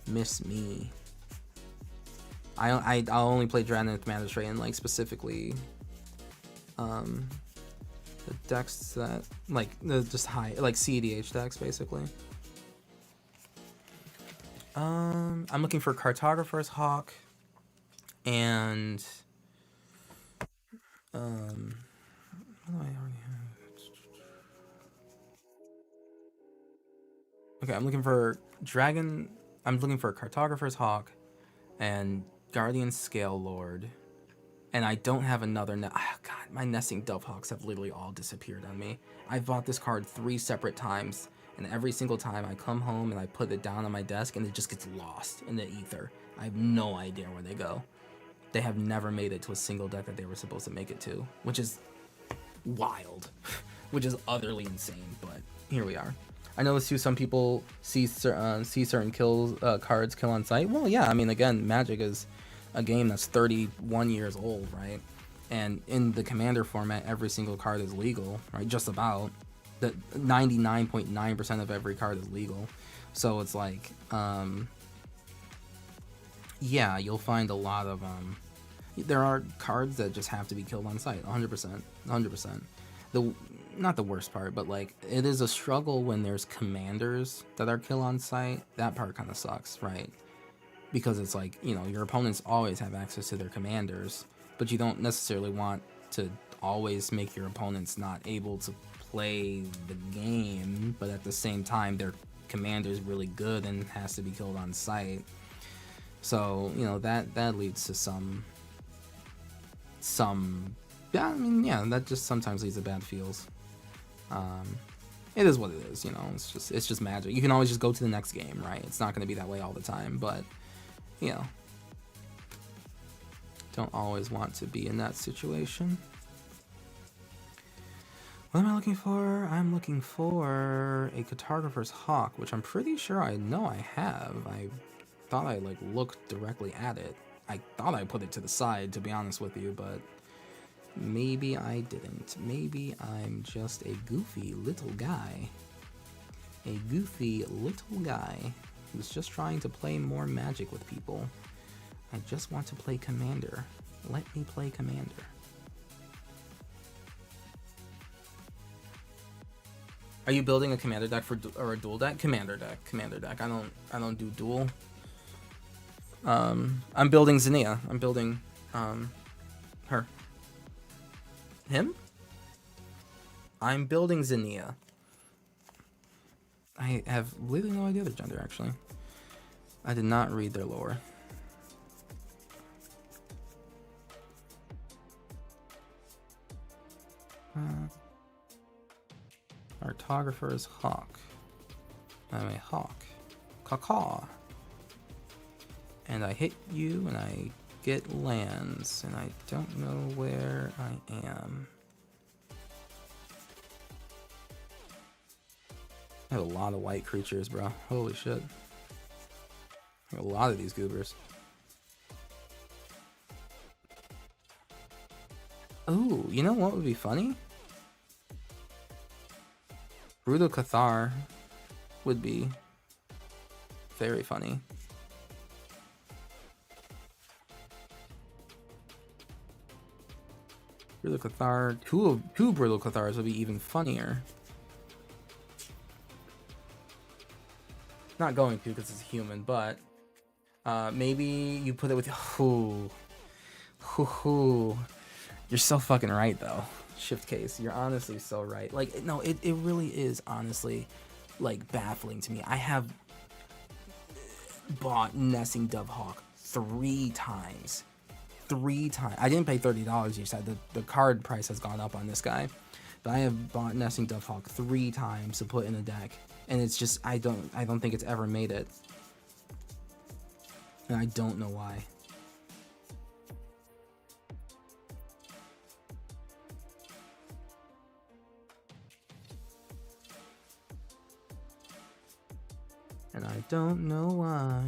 Miss me. I'll only play Drannith Magistrate in like specifically the decks that like the just high like CEDH decks basically. I'm looking for Cartographer's Hawk and what do I already have? Okay, I'm looking for Cartographer's Hawk and Guardian Scale Lord. And I don't have another. God, my Nesting Dovehawks have literally all disappeared on me. I've bought this card 3 separate times, and every single time I come home and I put it down on my desk, and it just gets lost in the ether. I have no idea where they go. They have never made it to a single deck that they were supposed to make it to, which is wild, which is utterly insane. But here we are. I noticed too, some people see certain cards kill on sight. Well, yeah, I mean, again, Magic is a game that's 31 years old, right? And in the Commander format, every single card is legal, right? Just about. The 99.9% of every card is legal. So it's like, yeah, you'll find a lot of, there are cards that just have to be killed on sight, 100%, 100%. Not the worst part, but like, it is a struggle when there's commanders that are kill on sight. That part kind of sucks, right? Because it's like, you know, your opponents always have access to their commanders, but you don't necessarily want to always make your opponents not able to play the game, but at the same time, their commander is really good and has to be killed on sight. So, you know, that leads to some, yeah, I mean, yeah, that just sometimes leads to bad feels. It is what it is, you know, it's just Magic. You can always just go to the next game, right? It's not going to be that way all the time, but you know, don't always want to be in that situation. What am I looking for? I'm looking for a Cartographer's Hawk, which I'm pretty sure I know I have. I thought I like looked directly at it. I thought I put it to the side, to be honest with you, but maybe I didn't. Maybe I'm just a goofy little guy. A goofy little guy who's just trying to play more Magic with people. I just want to play Commander. Let me play Commander. Are you building a Commander deck or a dual deck? Commander deck. I don't do dual. I'm building Zinnia. I'm building her. Him? I'm building Zinnia. I have literally no idea their gender, actually. I did not read their lore. Cartographer's Hawk. I'm a hawk. Caw-caw. And I hit you and I get lands, and I don't know where I am. I have a lot of white creatures, bro. Holy shit. I have a lot of these goobers. Oh, you know what would be funny? Brutal Cathar would be Very funny. Brittle Cathar. Two Brittle Cathars would be even funnier. Not going to because it's human, but maybe you put it with. You're so fucking right though. Shift case. You're honestly so right. Like no, it really is honestly like baffling to me. I have bought Nesting Dovehawk 3 times. 3 times. I didn't pay $30. You said the card price has gone up on this guy, but I have bought Nesting Dovehawk 3 times to put in a deck, and it's just I don't think it's ever made it, and I don't know why. And I don't know why.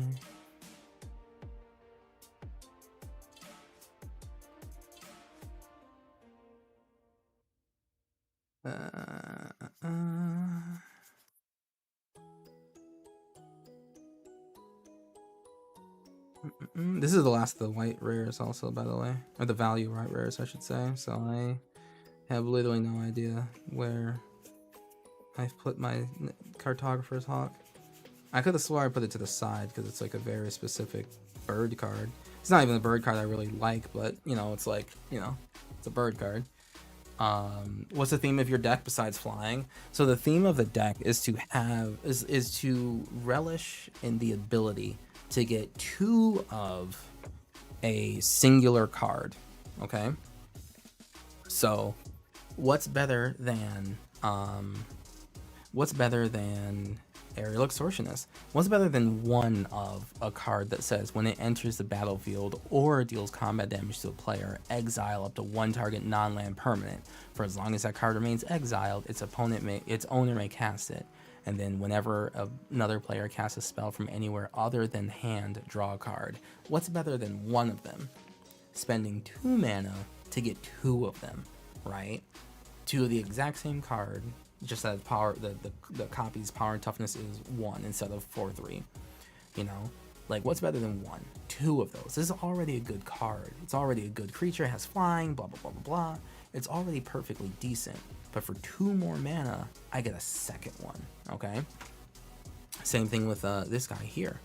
This is the last of the white rares also, by the way. Or the value white rares, I should say. So I have literally no idea where I've put my Cartographer's Hawk. I could have swore I put it to the side because it's like a very specific bird card. It's not even a bird card I really like, but you know, it's like, you know, it's a bird card. What's the theme of your deck besides flying? So the theme of the deck is to have is to relish in the ability to get 2 of a singular card. Okay, so what's better than Aerial Extortionist? What's better than 1 of a card that says when it enters the battlefield or deals combat damage to a player, exile up to 1 target non-land permanent. For as long as that card remains exiled, its owner may cast it. And then whenever another player casts a spell from anywhere other than hand, draw a card. What's better than 1 of them? Spending 2 mana to get 2 of them, right? 2 of the exact same card, just that power, the copy's power and toughness is 1 instead of 4/3. You know, like what's better than 1? 2 of those. This is already a good card. It's already a good creature. It has flying. Blah blah blah blah blah. It's already perfectly decent. But for 2 more mana, I get a second one. Okay. Same thing with this guy here,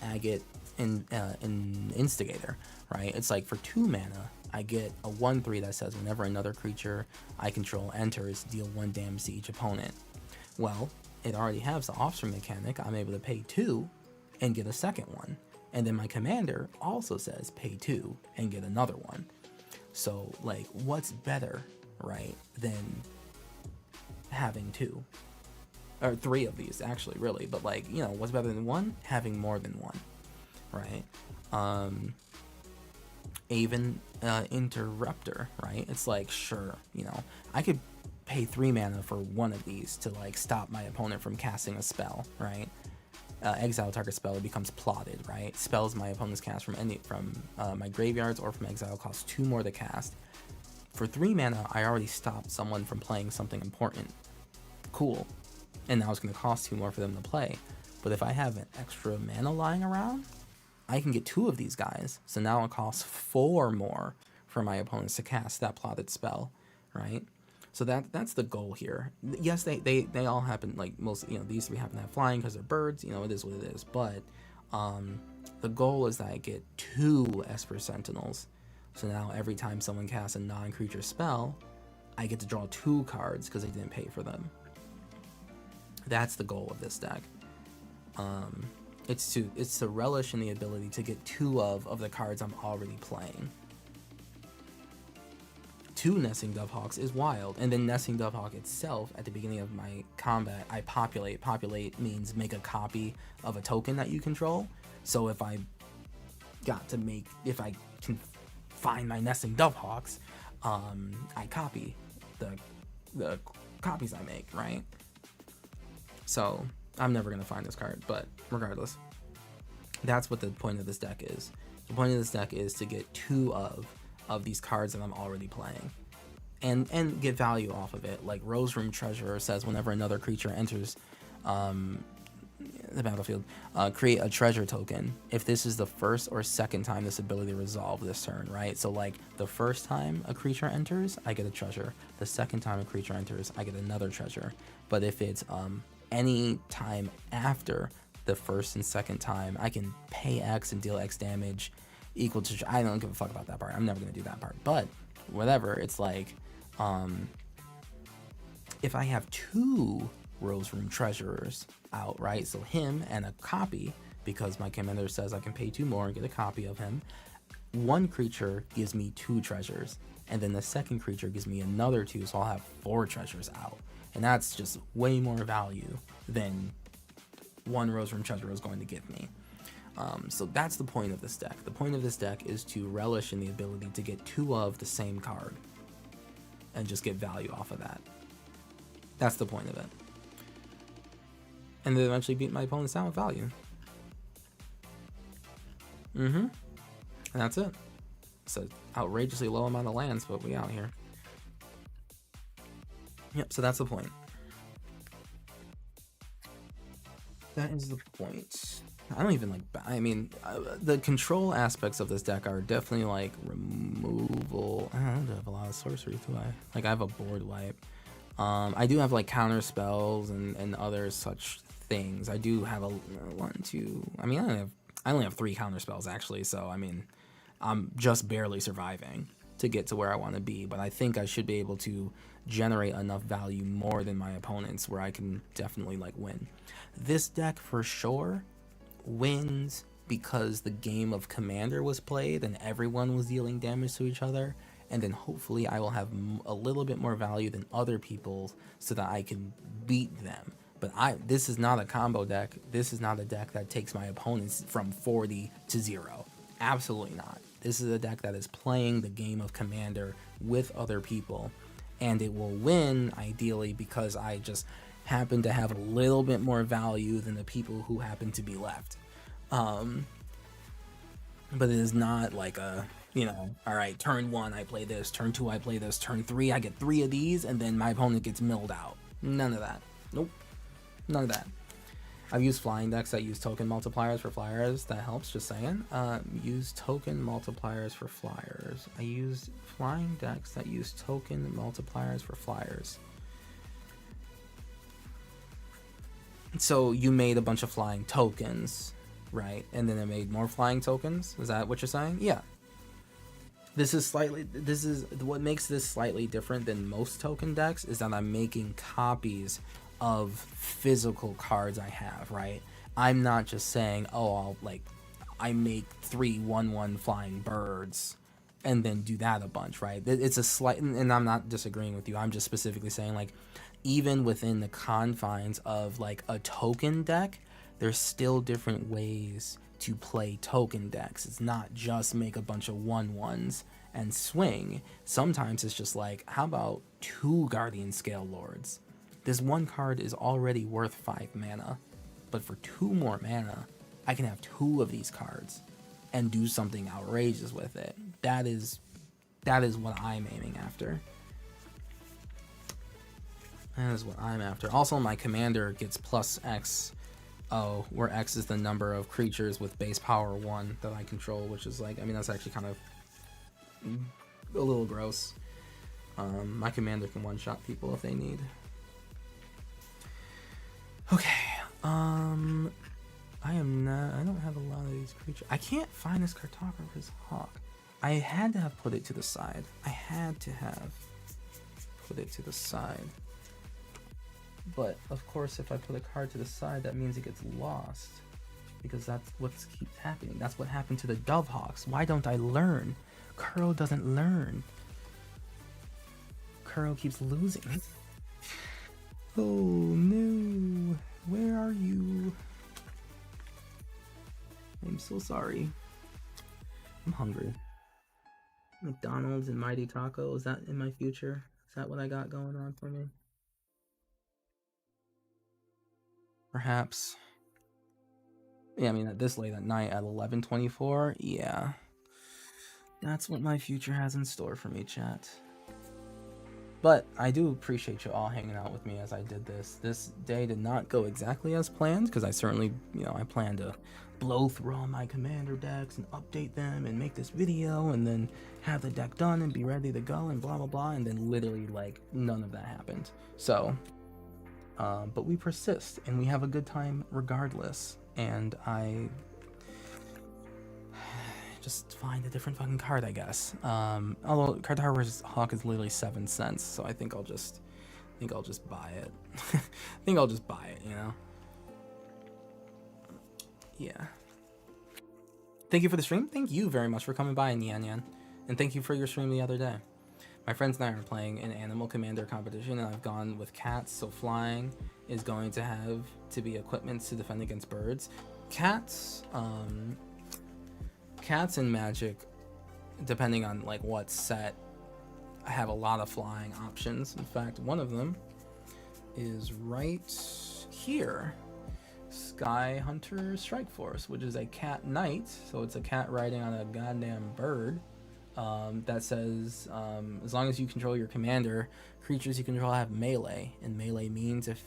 Agate Instigator. Right. It's like for 2 mana, I get a 1/3 that says whenever another creature I control enters, deal 1 damage to each opponent. Well, it already has the offspring mechanic. I'm able to pay 2 and get a second one. And then my commander also says pay 2 and get another one. So, like, what's better, right, than having 2? Or 3 of these, actually, really. But, like, you know, what's better than 1? Having more than 1, right? Even Interrupter, right? It's like, sure, you know, I could pay 3 mana for 1 of these to like stop my opponent from casting a spell, right? Exile target spell, it becomes plotted, right? Spells my opponent's cast from my graveyards or from exile cost 2 more to cast. For 3 mana, I already stopped someone from playing something important. Cool. And now it's going to cost 2 more for them to play. But if I have an extra mana lying around, I can get 2 of these guys. So now it costs 4 more for my opponents to cast that plotted spell, right? So that's the goal here. Yes, they all happen, like most, you know, these 3 happen to have flying because they're birds, you know, it is what it is. But the goal is that I get 2 Esper Sentinels. So now every time someone casts a non-creature spell, I get to draw 2 cards because I didn't pay for them. That's the goal of this deck. It's to relish in the ability to get 2 of the cards I'm already playing. 2 Nesting Dovehawks is wild, and then Nesting Dovehawk itself, at the beginning of my combat, I populate. Populate means make a copy of a token that you control. So if I can find my Nesting Dovehawks, I copy the copies I make, right? So I'm never gonna find this card, but regardless, that's what the point of this deck is. The point of this deck is to get 2 of these cards that I'm already playing, and get value off of it. Like Rose Room Treasurer says, whenever another creature enters the battlefield. Create a treasure token. If this is the first or second time this ability resolved this turn, right? So like the first time a creature enters, I get a treasure. The second time a creature enters, I get another treasure. But if it's any time after the first and second time, I can pay X and deal X damage equal to. I don't give a fuck about that part. I'm never gonna do that part. But whatever. It's like, if I have 2 Rose Room Treasurers out, right? So him and a copy, because my commander says I can pay 2 more and get a copy of him. One creature gives me 2 treasures, and then the second creature gives me another 2, so I'll have 4 treasures out. And that's just way more value than 1 Rose Room Treasurer is going to give me. So that's the point of this deck. The point of this deck is to relish in the ability to get 2 of the same card and just get value off of that. That's the point of it. And then eventually beat my opponents down with value. And that's it. It's an outrageously low amount of lands, but we out here. Yep, so that's the point. That is the point. I don't even like, I mean, the control aspects of this deck are definitely like removal. I don't have a lot of sorcery, do I? Like I have a board wipe. I do have like counter spells and other such things. I do have a 1, 2. I mean, I only have 3 counter spells actually. So I mean, I'm just barely surviving to get to where I want to be. But I think I should be able to generate enough value more than my opponents where I can definitely like win. This deck for sure wins because the game of Commander was played and everyone was dealing damage to each other, and then hopefully I will have a little bit more value than other people so that I can beat them. But this is not a combo deck. This is not a deck that takes my opponents from 40 to 0. Absolutely not. This is a deck that is playing the game of Commander with other people, and it will win ideally because I just happen to have a little bit more value than the people who happen to be left. But it is not like a, you know, all right, turn 1 I play this, turn 2 I play this, turn 3 I get 3 of these, and then my opponent gets milled out. None of that. Nope. None of that. I've used flying decks that use token multipliers for flyers. That helps, just saying. Use token multipliers for flyers. I used flying decks that use token multipliers for flyers. So you made a bunch of flying tokens, right? And then it made more flying tokens? Is that what you're saying? Yeah. This is what makes this slightly different than most token decks is that I'm making copies of physical cards I have, right? I'm not just saying, oh, I make 3 1/1 flying birds and then do that a bunch, right? It's a slight, and I'm not disagreeing with you. I'm just specifically saying, like, even within the confines of like a token deck, there's still different ways to play token decks. It's not just make a bunch of 1/1s and swing. Sometimes it's just like, how about 2 Guardian Scale Lords? This 1 card is already worth 5 mana, but for 2 more mana, I can have 2 of these cards and do something outrageous with it. That is what I'm aiming after. That is what I'm after. Also, my commander gets plus X, where X is the number of creatures with base power 1 that I control, which is like, I mean, that's actually kind of a little gross. My commander can one-shot people if they need. Okay, I don't have a lot of these creatures. I can't find this Cartographer's Hawk. I had to have put it to the side. But, of course, if I put a card to the side, that means it gets lost. Because that's what keeps happening. That's what happened to the Dovehawks. Why don't I learn? Kuro doesn't learn. Kuro keeps losing. Oh, no. Where are you? I'm so sorry. I'm hungry. McDonald's and Mighty Taco, is that in my future? Is that what I got going on for me? Perhaps. Yeah, I mean, at this late at night at 11:24, yeah. That's what my future has in store for me, chat. But I do appreciate you all hanging out with me as I did this. This day did not go exactly as planned, because I certainly, I plan to blow through all my commander decks and update them and make this video and then have the deck done and be ready to go and blah blah blah, and then literally like none of that happened. So but we persist and we have a good time regardless, and I just find a different fucking card, I guess. Although Card Harbor's Hawk is literally 7 cents, so I think I'll just buy it. I think I'll just buy it, Yeah. Thank you for the stream. Thank you very much for coming by, Yan Yan. And thank you for your stream the other day. My friends and I are playing an Animal Commander competition, and I've gone with cats, so flying is going to have to be equipments to defend against birds. Cats in Magic, depending on like what set, I have a lot of flying options. In fact, one of them is right here. Sky Hunter Strike Force, which is a cat knight, so it's a cat riding on a goddamn bird. That says, as long as you control your commander, creatures you control have melee, and melee means if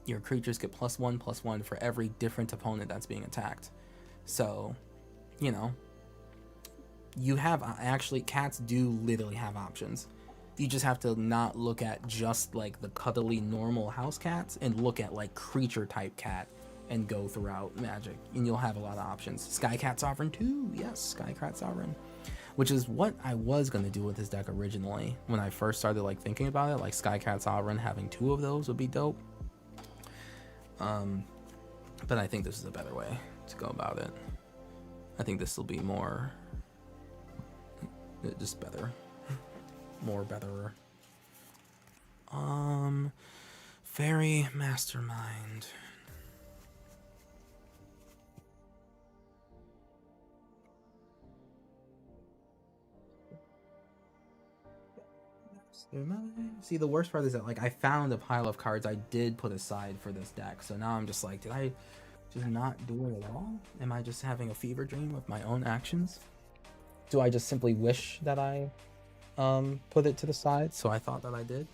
your creatures get +1/+1 for every different opponent that's being attacked. So, you have, actually, cats do literally have options. You just have to not look at just like the cuddly normal house cats and look at like creature type cat and go throughout Magic, and you'll have a lot of options. Sky Cat Sovereign too, yes, Sky Cat Sovereign, which is what I was gonna do with this deck originally when I first started like thinking about it. Like Sky Cat Sovereign, having 2 of those would be dope. But I think this is a better way to go about it. I think this will be more, just better, more betterer. Fairy Mastermind. See, the worst part is that like I found a pile of cards I did put aside for this deck, so now I'm just like, did I just not do it at all? Am I just having a fever dream of my own actions? Do I just simply wish that I put it to the side, so I thought that I did?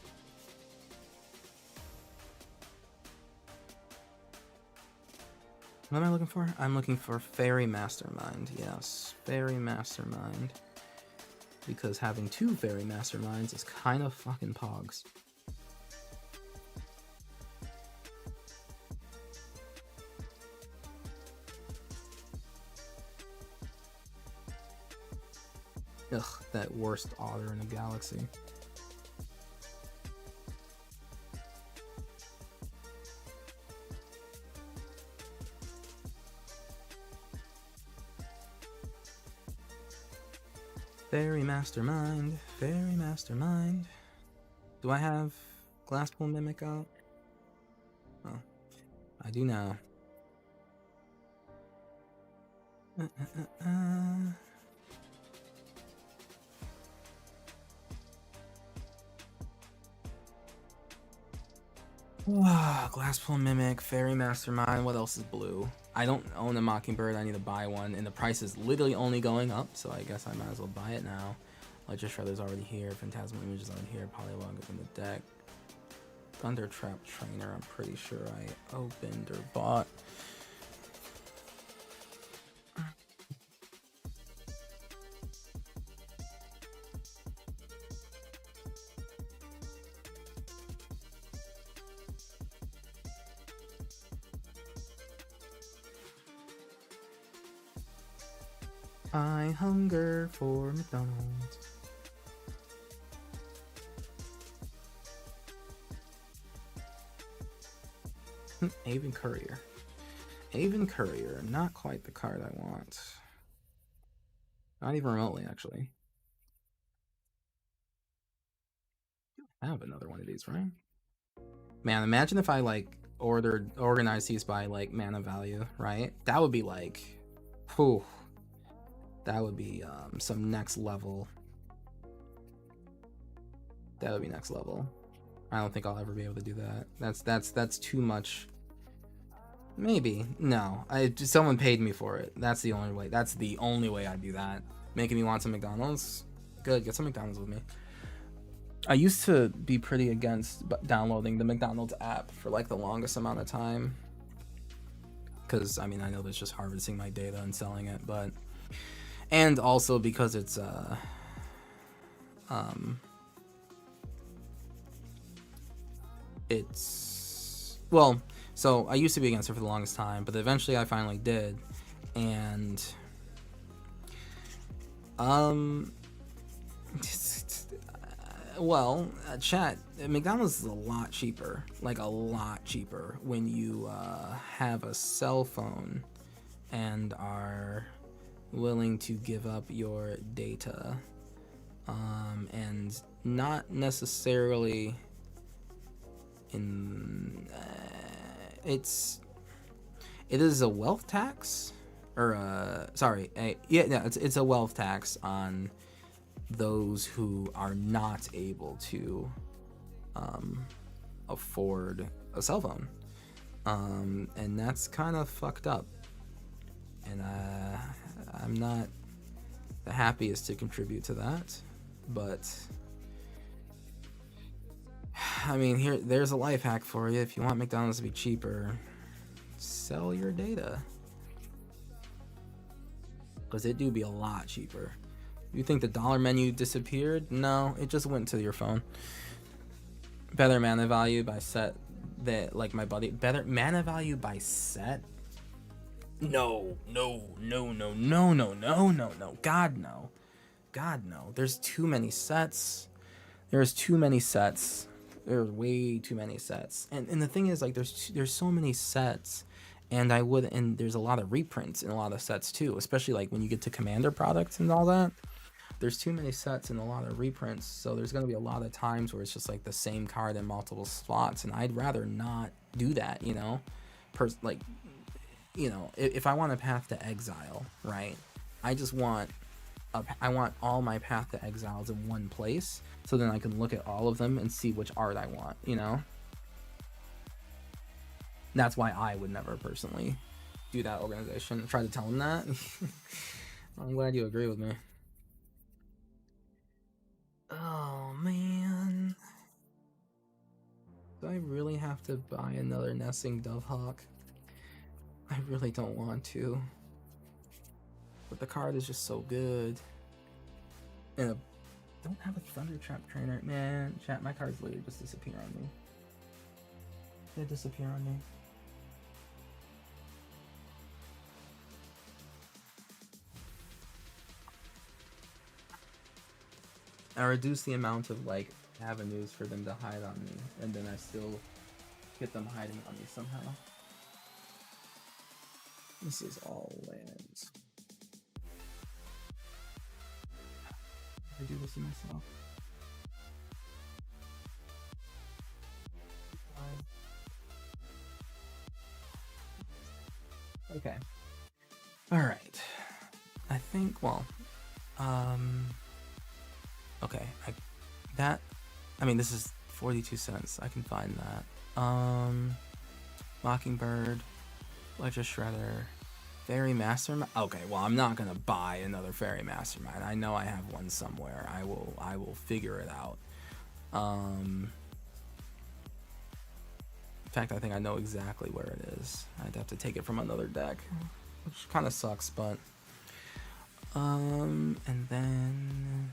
What am I looking for? I'm looking for Fairy Mastermind. Yes, Fairy Mastermind. Because having 2 Fairy Masterminds is kind of fucking pogs. Ugh, that worst otter in the galaxy. Fairy Mastermind, Fairy Mastermind. Do I have Glasspool Mimic out? Oh, I do now. Glasspool Mimic, Fairy Mastermind. What else is blue? I don't own a Mockingbird. I need to buy one, and the price is literally only going up, so I guess I might as well buy it now. Ledger Shredder's already here. Phantasmal Image is already here. Polywog is in the deck. Thundertrap Trainer, I'm pretty sure I opened or bought. I hunger for McDonald's. Avon Courier. Avon Courier, not quite the card I want. Not even remotely, actually. I have another one of these, right? Man, imagine if I like organized these by like mana value, right? That would be like, whew. That would be some next level. That would be next level. I don't think I'll ever be able to do that. That's too much. Maybe. No. Someone paid me for it. That's the only way. That's the only way I do that. Making me want some McDonald's? Good, get some McDonald's with me. I used to be pretty against downloading the McDonald's app for like the longest amount of time, because I mean I know that's just harvesting my data and selling it, but and also because it's well, so I used to be against it for the longest time, but eventually I finally did, and well, chat, McDonald's is a lot cheaper, like a lot cheaper when you have a cell phone and are willing to give up your data, and not necessarily in it is a wealth tax, or it's a wealth tax on those who are not able to afford a cell phone, and that's kind of fucked up, and I'm not the happiest to contribute to that, but I mean, there's a life hack for you. If you want McDonald's to be cheaper, sell your data, because it do be a lot cheaper. You think the dollar menu disappeared? No, it just went to your phone. Better mana value by set. That, like my buddy, better mana value by set. No. God no. There's too many sets. There's way too many sets. And the thing is, like, there's so many sets, and there's a lot of reprints in a lot of sets too, especially like when you get to commander products and all that. There's too many sets and a lot of reprints, so there's going to be a lot of times where it's just like the same card in multiple slots, and I'd rather not do that, you know. If I want a Path to Exile, right, I want all my Path to Exiles in one place, so then I can look at all of them and see which art I want, you know. That's why I would never personally do that organization. Try to tell them that. I'm glad you agree with me. Oh man, do I really have to buy another Nesting Dovehawk? I really don't want to, but the card is just so good. And don't have a Thundertrap trainer, man. Chat, my cards literally just disappear on me. They disappear on me. I reduce the amount of like avenues for them to hide on me, and then I still get them hiding on me somehow. This is all lands. I do this to myself. Okay. All right. I think. Well. Okay. This is 42 cents. I can find that. Mockingbird, Ledger Shredder, Fairy Mastermind. Okay, well, I'm not gonna buy another Fairy Mastermind. I know I have one somewhere. I will figure it out. In fact, I think I know exactly where it is. I'd have to take it from another deck, which kind of sucks, but and then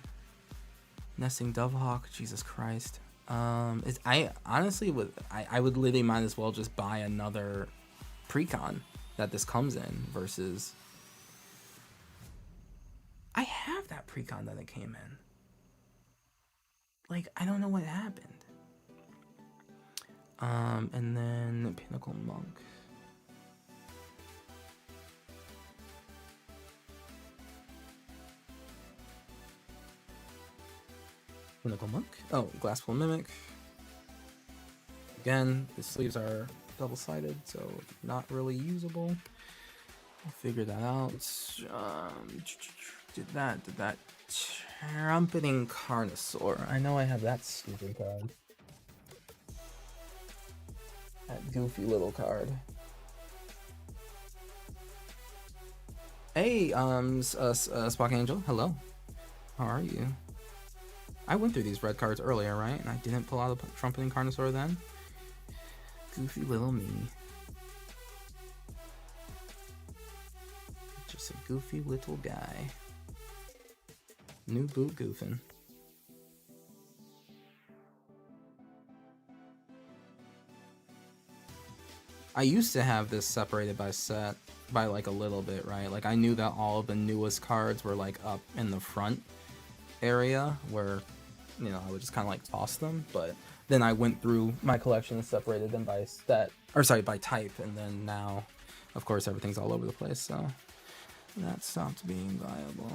Nesting Dovehawk. Jesus Christ. I honestly would literally might as well just buy another precon that this comes in versus I have that precon that it came in. Like, I don't know what happened. And then Pinnacle Monk. Pinnacle Monk. Oh, Glasspool Mimic. Again, the sleeves are double-sided, so not really usable. I'll figure that out. Did that. Trumpeting Carnosaur. I know I have that stupid card. That goofy little card. Hey, Spock Angel. Hello. How are you? I went through these red cards earlier, right? And I didn't pull out a Trumpeting Carnosaur then? Goofy little me. Just a goofy little guy. New boot goofing. I used to have this separated by set by like a little bit, right? Like I knew that all of the newest cards were like up in the front area where, you know, I would just kind of like toss them, but then I went through my collection and separated them by set, or sorry, by type, and then now, of course, everything's all over the place, so that stopped being viable.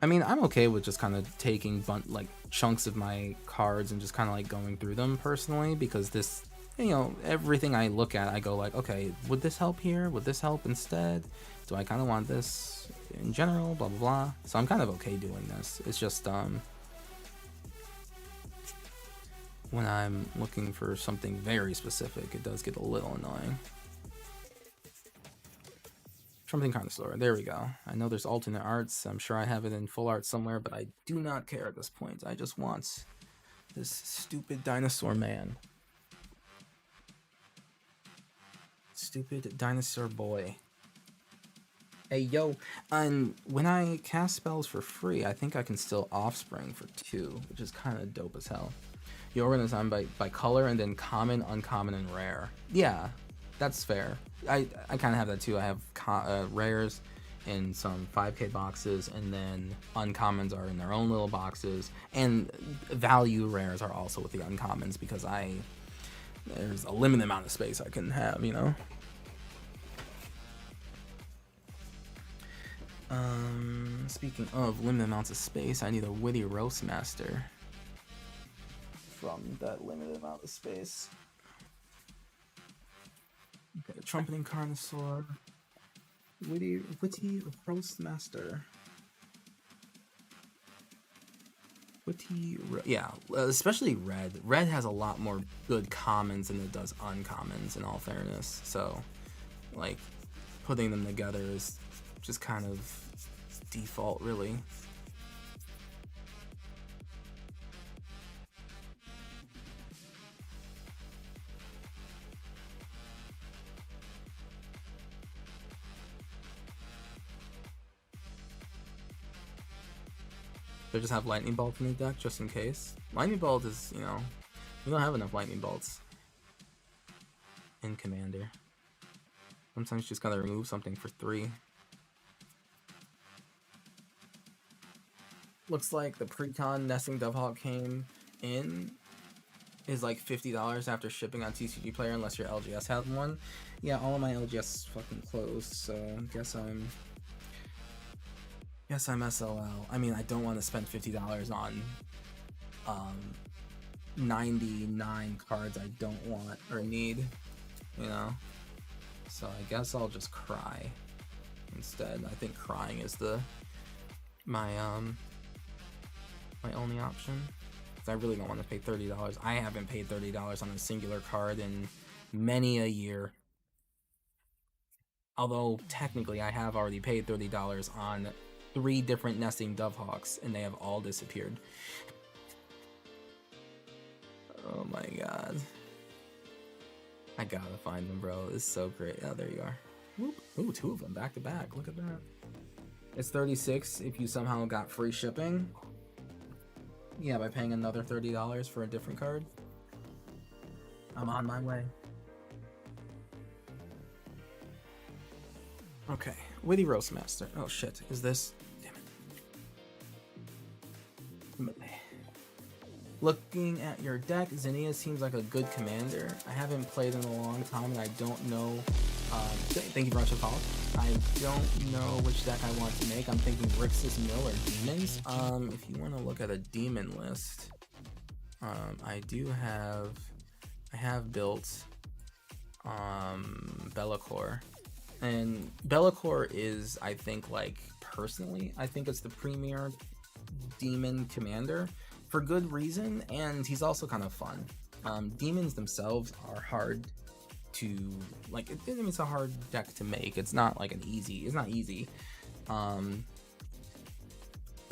I mean, I'm okay with just kind of taking like chunks of my cards and just kind of like going through them personally, because this, you know, everything I look at, I go like, okay, would this help here? Would this help instead? Do I kind of want this in general? Blah, blah, blah. So I'm kind of okay doing this. It's just, when I'm looking for something very specific, it does get a little annoying. Trumpeting Carnosaur, there we go. I know there's alternate arts. I'm sure I have it in full art somewhere, but I do not care at this point. I just want this stupid dinosaur man. Stupid dinosaur boy. Hey, yo. And when I cast spells for free, I think I can still offspring for 2, which is kind of dope as hell. You organize them by color and then common, uncommon, and rare. Yeah, that's fair. I kind of have that too. I have rares in some 5K boxes, and then uncommons are in their own little boxes, and value rares are also with the uncommons, because there's a limited amount of space I can have, you know. Speaking of limited amounts of space, I need a Witty Roast Master from that limited amount of space. Okay, Trumpeting Carnosaur, Witty Roast Master. Yeah, especially red. Red has a lot more good commons than it does uncommons, in all fairness. So, like, putting them together is just kind of default, really. They just have Lightning Bolt in the deck, just in case. Lightning Bolt is, you know, we don't have enough Lightning Bolts in Commander. Sometimes you just gotta remove something for 3. Looks like the Precon Nesting Dovehawk came in is like $50 after shipping on TCG Player, unless your LGS has one. Yeah, all of my LGS fucking closed, so guess I'm SOL. I mean, I don't want to spend $50 on 99 cards I don't want or need, you know? So I guess I'll just cry instead. I think crying is my only option. Because I really don't want to pay $30. I haven't paid $30 on a singular card in many a year. Although, technically, I have already paid $30 on 3 different Nesting Dovehawks, and they have all disappeared. Oh my god. I gotta find them, bro. It's so great. Oh, there you are. Whoop. Ooh, 2 of them back to back. Look at that. It's $36 if you somehow got free shipping. Yeah, by paying another $30 for a different card. I'm on my way. Okay, Witty Roast Master. Oh shit, is this? Damn it. Looking at your deck, Zinnia seems like a good commander. I haven't played in a long time, and I don't know. Thank you very much for calling. I don't know which deck I want to make. I'm thinking Rixus Mill or Demons. If you want to look at a demon list, I have built Be'lakor. And Be'lakor is, I think, like, personally, I think it's the premier demon commander for good reason, and he's also kind of fun. Demons themselves are hard to, like, it's a hard deck to make. It's not like it's not easy.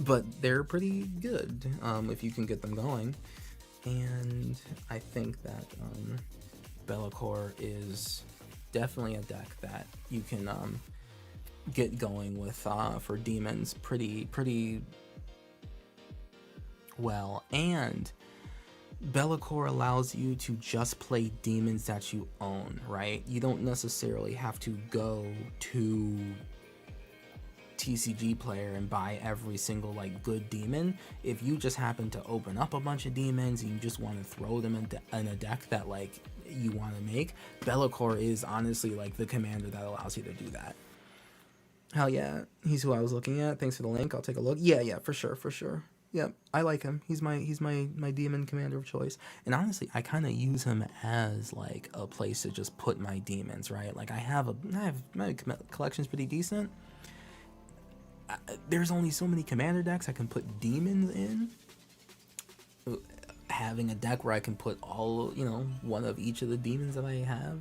but they're pretty good if you can get them going. And I think that Be'lakor is definitely a deck that you can get going with for demons pretty well. And Be'lakor allows you to just play demons that you own, right? You don't necessarily have to go to TCG Player and buy every single like good demon. If you just happen to open up a bunch of demons and you just want to throw them in a deck that like you want to make, Be'lakor is honestly like the commander that allows you to do that. Hell yeah, he's who I was looking at. Thanks for the link. I'll take a look. Yeah, for sure. Yep, I like him. He's my demon commander of choice. And honestly, I kind of use him as like a place to just put my demons, right? Like my collection's pretty decent. There's only so many commander decks I can put demons in. Having a deck where I can put all, one of each of the demons that I have,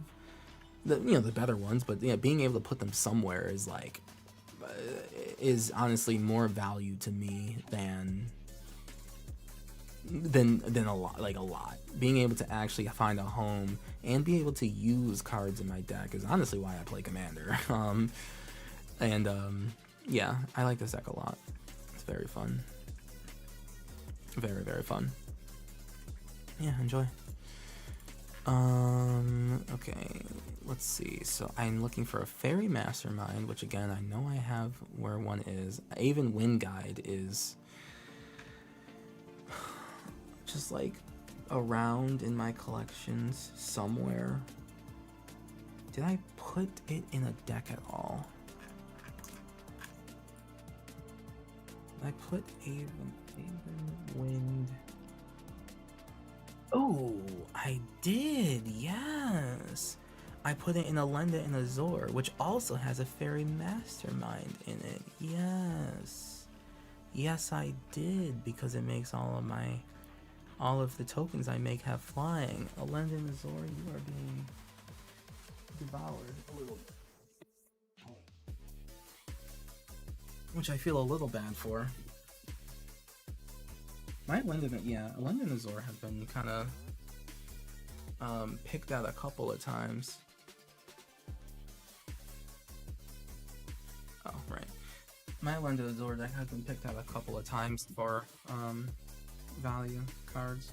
the better ones, but being able to put them somewhere is like is honestly more value to me than a lot. Being able to actually find a home and be able to use cards in my deck is honestly why I play Commander. Yeah, I like this deck a lot. It's very fun. Very fun. Yeah, enjoy. Okay, let's see. So I'm looking for a Fairy Mastermind, which again, I know I have where one is. Aven Wind Guide is just like around in my collections somewhere. Did I put it in a deck at all? I put Aven Wind. Oh, I did, yes. I put it in a Lenda and Azor, which also has a Fairy Mastermind in it. Yes, I did, because it makes all of the tokens I make have flying. A Lenda and Azor, you are being devoured a little bit. Which I feel a little bad for. My Lenda and Azor have been kind of picked out a couple of times. Oh, right. My Lenda and Azor deck has been picked out a couple of times for value cards.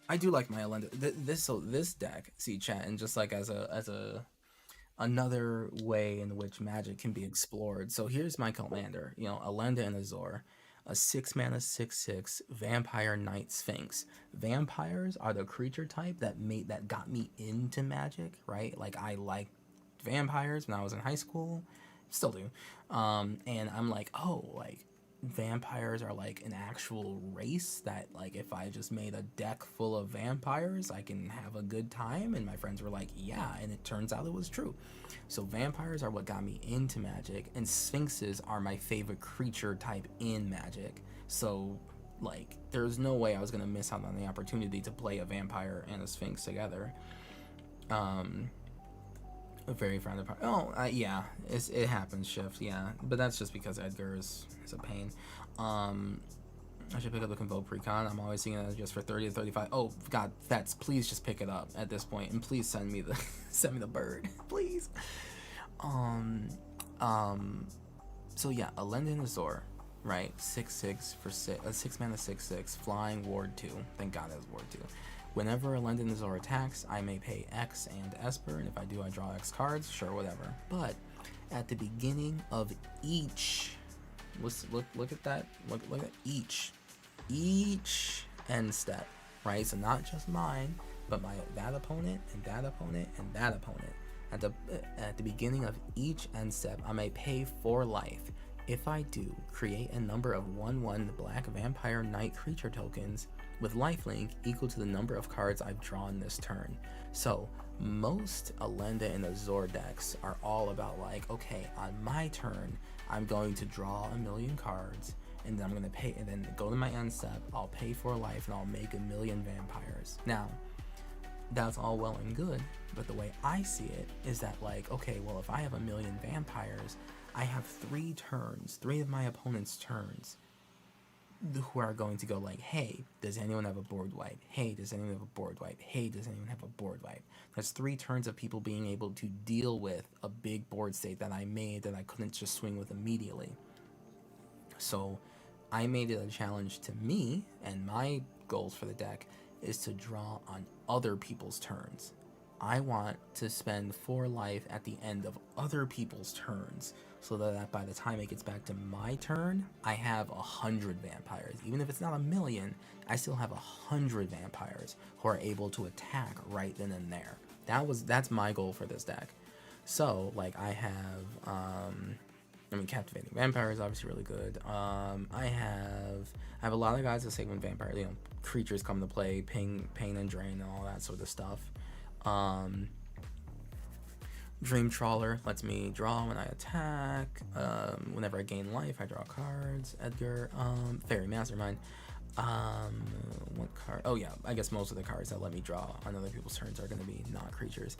I do like my Lenda. This deck, see chat, and just like as another way in which Magic can be explored. So here's my commander, a Lenda and Azor. A 6 mana 6/6 Vampire Knight Sphinx. Vampires are the creature type that got me into Magic, right? Like I liked vampires when I was in high school, still do. And I'm like, oh, like vampires are like an actual race that like if I just made a deck full of vampires, I can have a good time. And my friends were like, yeah, and it turns out it was true. So vampires are what got me into Magic, and Sphinxes are my favorite creature type in Magic. So like there's no way I was gonna miss out on the opportunity to play a vampire and a Sphinx together. A very frowned upon. Oh, yeah, it happens, Shift. Yeah, but that's just because Edgar is a pain. I should pick up the Convoke Precon. I'm always seeing that just for 30 to 35. Oh God, please just pick it up at this point, and please send me the bird, please. So yeah, a Lenda and Azor, right? 6/6 for 6 mana 6/6 flying ward 2. Thank God it was ward 2. Whenever a Lenda and Azor attacks, I may pay X and Esper, and if I do, I draw X cards. Sure, whatever. But at the beginning of each, look at that. Look at each end step, right? So not just mine, but that opponent and that opponent and that opponent. At the beginning of each end step, I may pay 4 life. If I do, create a number of 1/1 black Vampire Knight creature tokens with lifelink equal to the number of cards I've drawn this turn. So most Lenda and Azor decks are all about like, okay, on my turn, I'm going to draw 1,000,000 cards, and then I'm going to pay, and then go to my end step, I'll pay 4 life, and I'll make 1,000,000 vampires. Now, that's all well and good, but the way I see it is that like, okay, well, if I have 1,000,000 vampires, I have 3 turns, 3 of my opponent's turns, who are going to go like, hey, does anyone have a board wipe? Hey, does anyone have a board wipe? Hey, does anyone have a board wipe? That's 3 turns of people being able to deal with a big board state that I made that I couldn't just swing with immediately. So I made it a challenge to me, and my goals for the deck is to draw on other people's turns. I want to spend 4 life at the end of other people's turns, so that by the time it gets back to my turn, I have 100 vampires. Even if it's not 1,000,000, I still have 100 vampires who are able to attack right then and there. That's my goal for this deck. So, like, I mean, Captivating Vampire is obviously really good. I have a lot of guys that say when vampire, creatures come to play, pain and drain and all that sort of stuff. Dream Trawler lets me draw when I attack. Whenever I gain life, I draw cards. Edgar, Fairy Mastermind. What card? Oh yeah, I guess most of the cards that let me draw on other people's turns are going to be not creatures.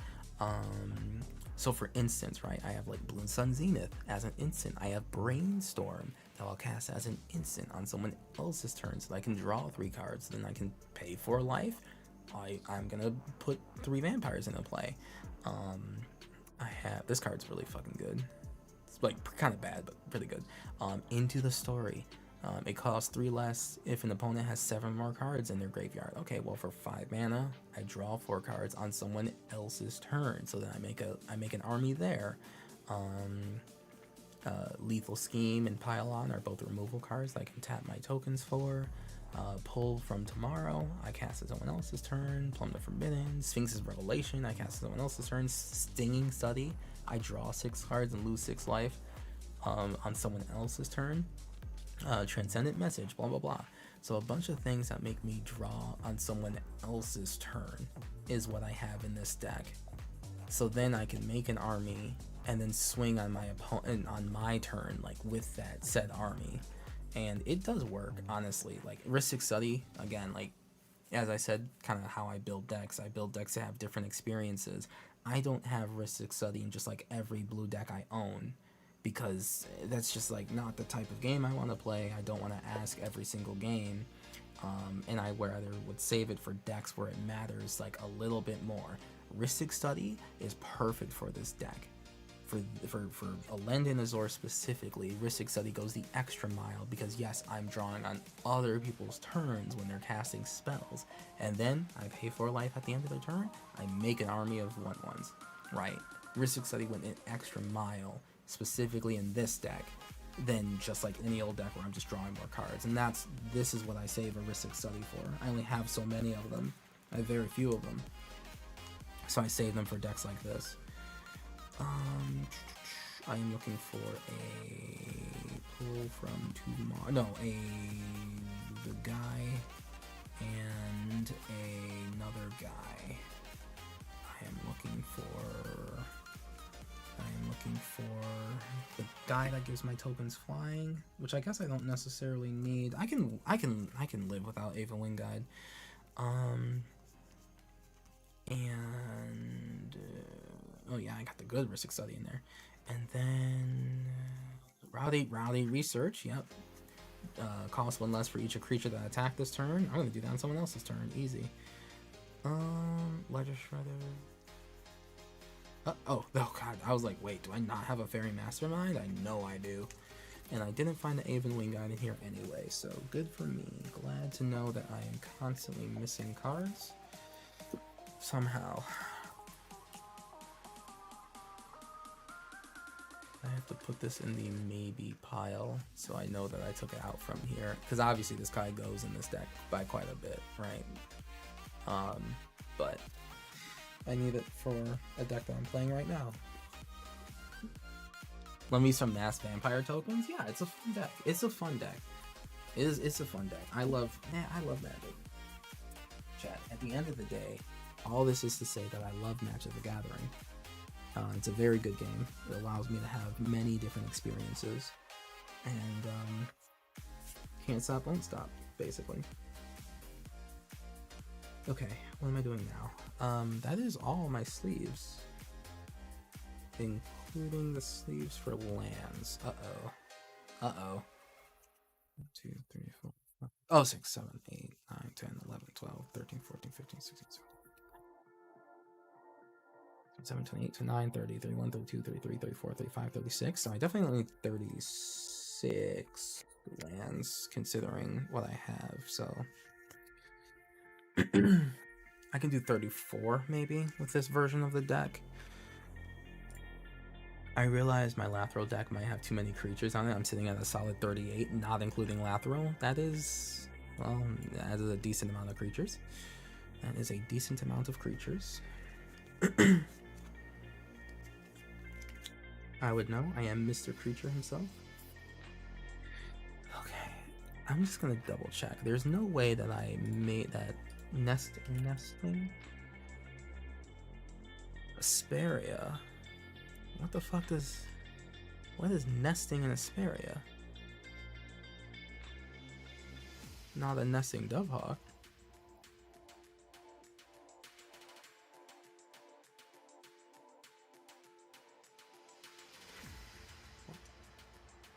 So for instance, right, I have like Bloom Sun Zenith as an instant. I have Brainstorm that I'll cast as an instant on someone else's turn, so that I can draw 3 cards. Then I can pay 4 life. I'm gonna put 3 vampires into play. I have this card's really fucking good. It's like kind of bad, but really good. Into the Story. It costs 3 less if an opponent has 7 more cards in their graveyard. Okay, well for 5 mana, I draw 4 cards on someone else's turn, so then I make an army there. Lethal Scheme and Pylon are both removal cards that I can tap my tokens for. Pull from Tomorrow, I cast at someone else's turn. Plumb the Forbidden. Sphinx's Revelation, I cast at someone else's turn. Stinging Study, I draw 6 cards and lose 6 life on someone else's turn. Transcendent Message, blah blah blah. So a bunch of things that make me draw on someone else's turn is what I have in this deck. So then I can make an army and then swing on my opponent on my turn, like with that said army. And it does work, honestly. Like Ristic Study, again, like as I said, kind of how I build decks. I build decks that have different experiences. I don't have Ristic Study in just like every blue deck I own, because that's just like not the type of game I want to play. I don't want to ask every single game, and I rather would save it for decks where it matters like a little bit more. Ristic Study is perfect for this deck. For Elendil Azor specifically, Ristic Study goes the extra mile, because yes, I'm drawing on other people's turns when they're casting spells, and then I pay 4 life at the end of their turn, I make an army of 1/1s, right? Ristic Study went an extra mile, specifically in this deck, than just like any old deck where I'm just drawing more cards, and this is what I save a Ristic Study for. I only have so many of them. I have very few of them, so I save them for decks like this. I am looking for a pull from tomorrow. No, the guy and another guy. I am looking for the guy that gives my tokens flying, which I guess I don't necessarily need. I can live without Ava Wing Guide. Oh yeah, I got the good Ristic Study in there. And then Rowdy Research, yep. Cost 1 less for each creature that attacked this turn. I'm gonna do that on someone else's turn, easy. Ledger Shredder. Oh god, I was like, wait, do I not have a Fairy Mastermind? I know I do. And I didn't find the Aven Wing Guide in here anyway, so good for me. Glad to know that I am constantly missing cards. Somehow. I have to put this in the maybe pile, so I know that I took it out from here. Because obviously this guy goes in this deck by quite a bit, right? But I need it for a deck that I'm playing right now. Let me some Mass Vampire tokens? Yeah, it's a fun deck. It's a fun deck. It's a fun deck. I love Magic. Chat, at the end of the day, all this is to say that I love Magic the Gathering. It's a very good game. It allows me to have many different experiences, and can't stop, won't stop, basically. Okay, what am I doing now? That is all my sleeves, including the sleeves for lands. Uh-oh. Uh-oh. 1, 2, 3, 4, 5. Oh, 6, 7, 8, 9, 10, 11, 12, 13, 14, 15, 16, 17, 28, 29, 30, 31, 32, 33, 34, 35, 36. So I definitely need 36 lands considering what I have. So I can do 34 maybe with this version of the deck. I realize my Lathril deck might have too many creatures on it. I'm sitting at a solid 38, not including Lathril. That is, well, that is a decent amount of creatures. That is a decent amount of creatures. I would know. I am Mr. Creature himself. Okay. I'm just gonna double check. There's no way that I made that nesting? Asperia. What the fuck does... What is nesting in Asperia? Not a nesting dovehawk.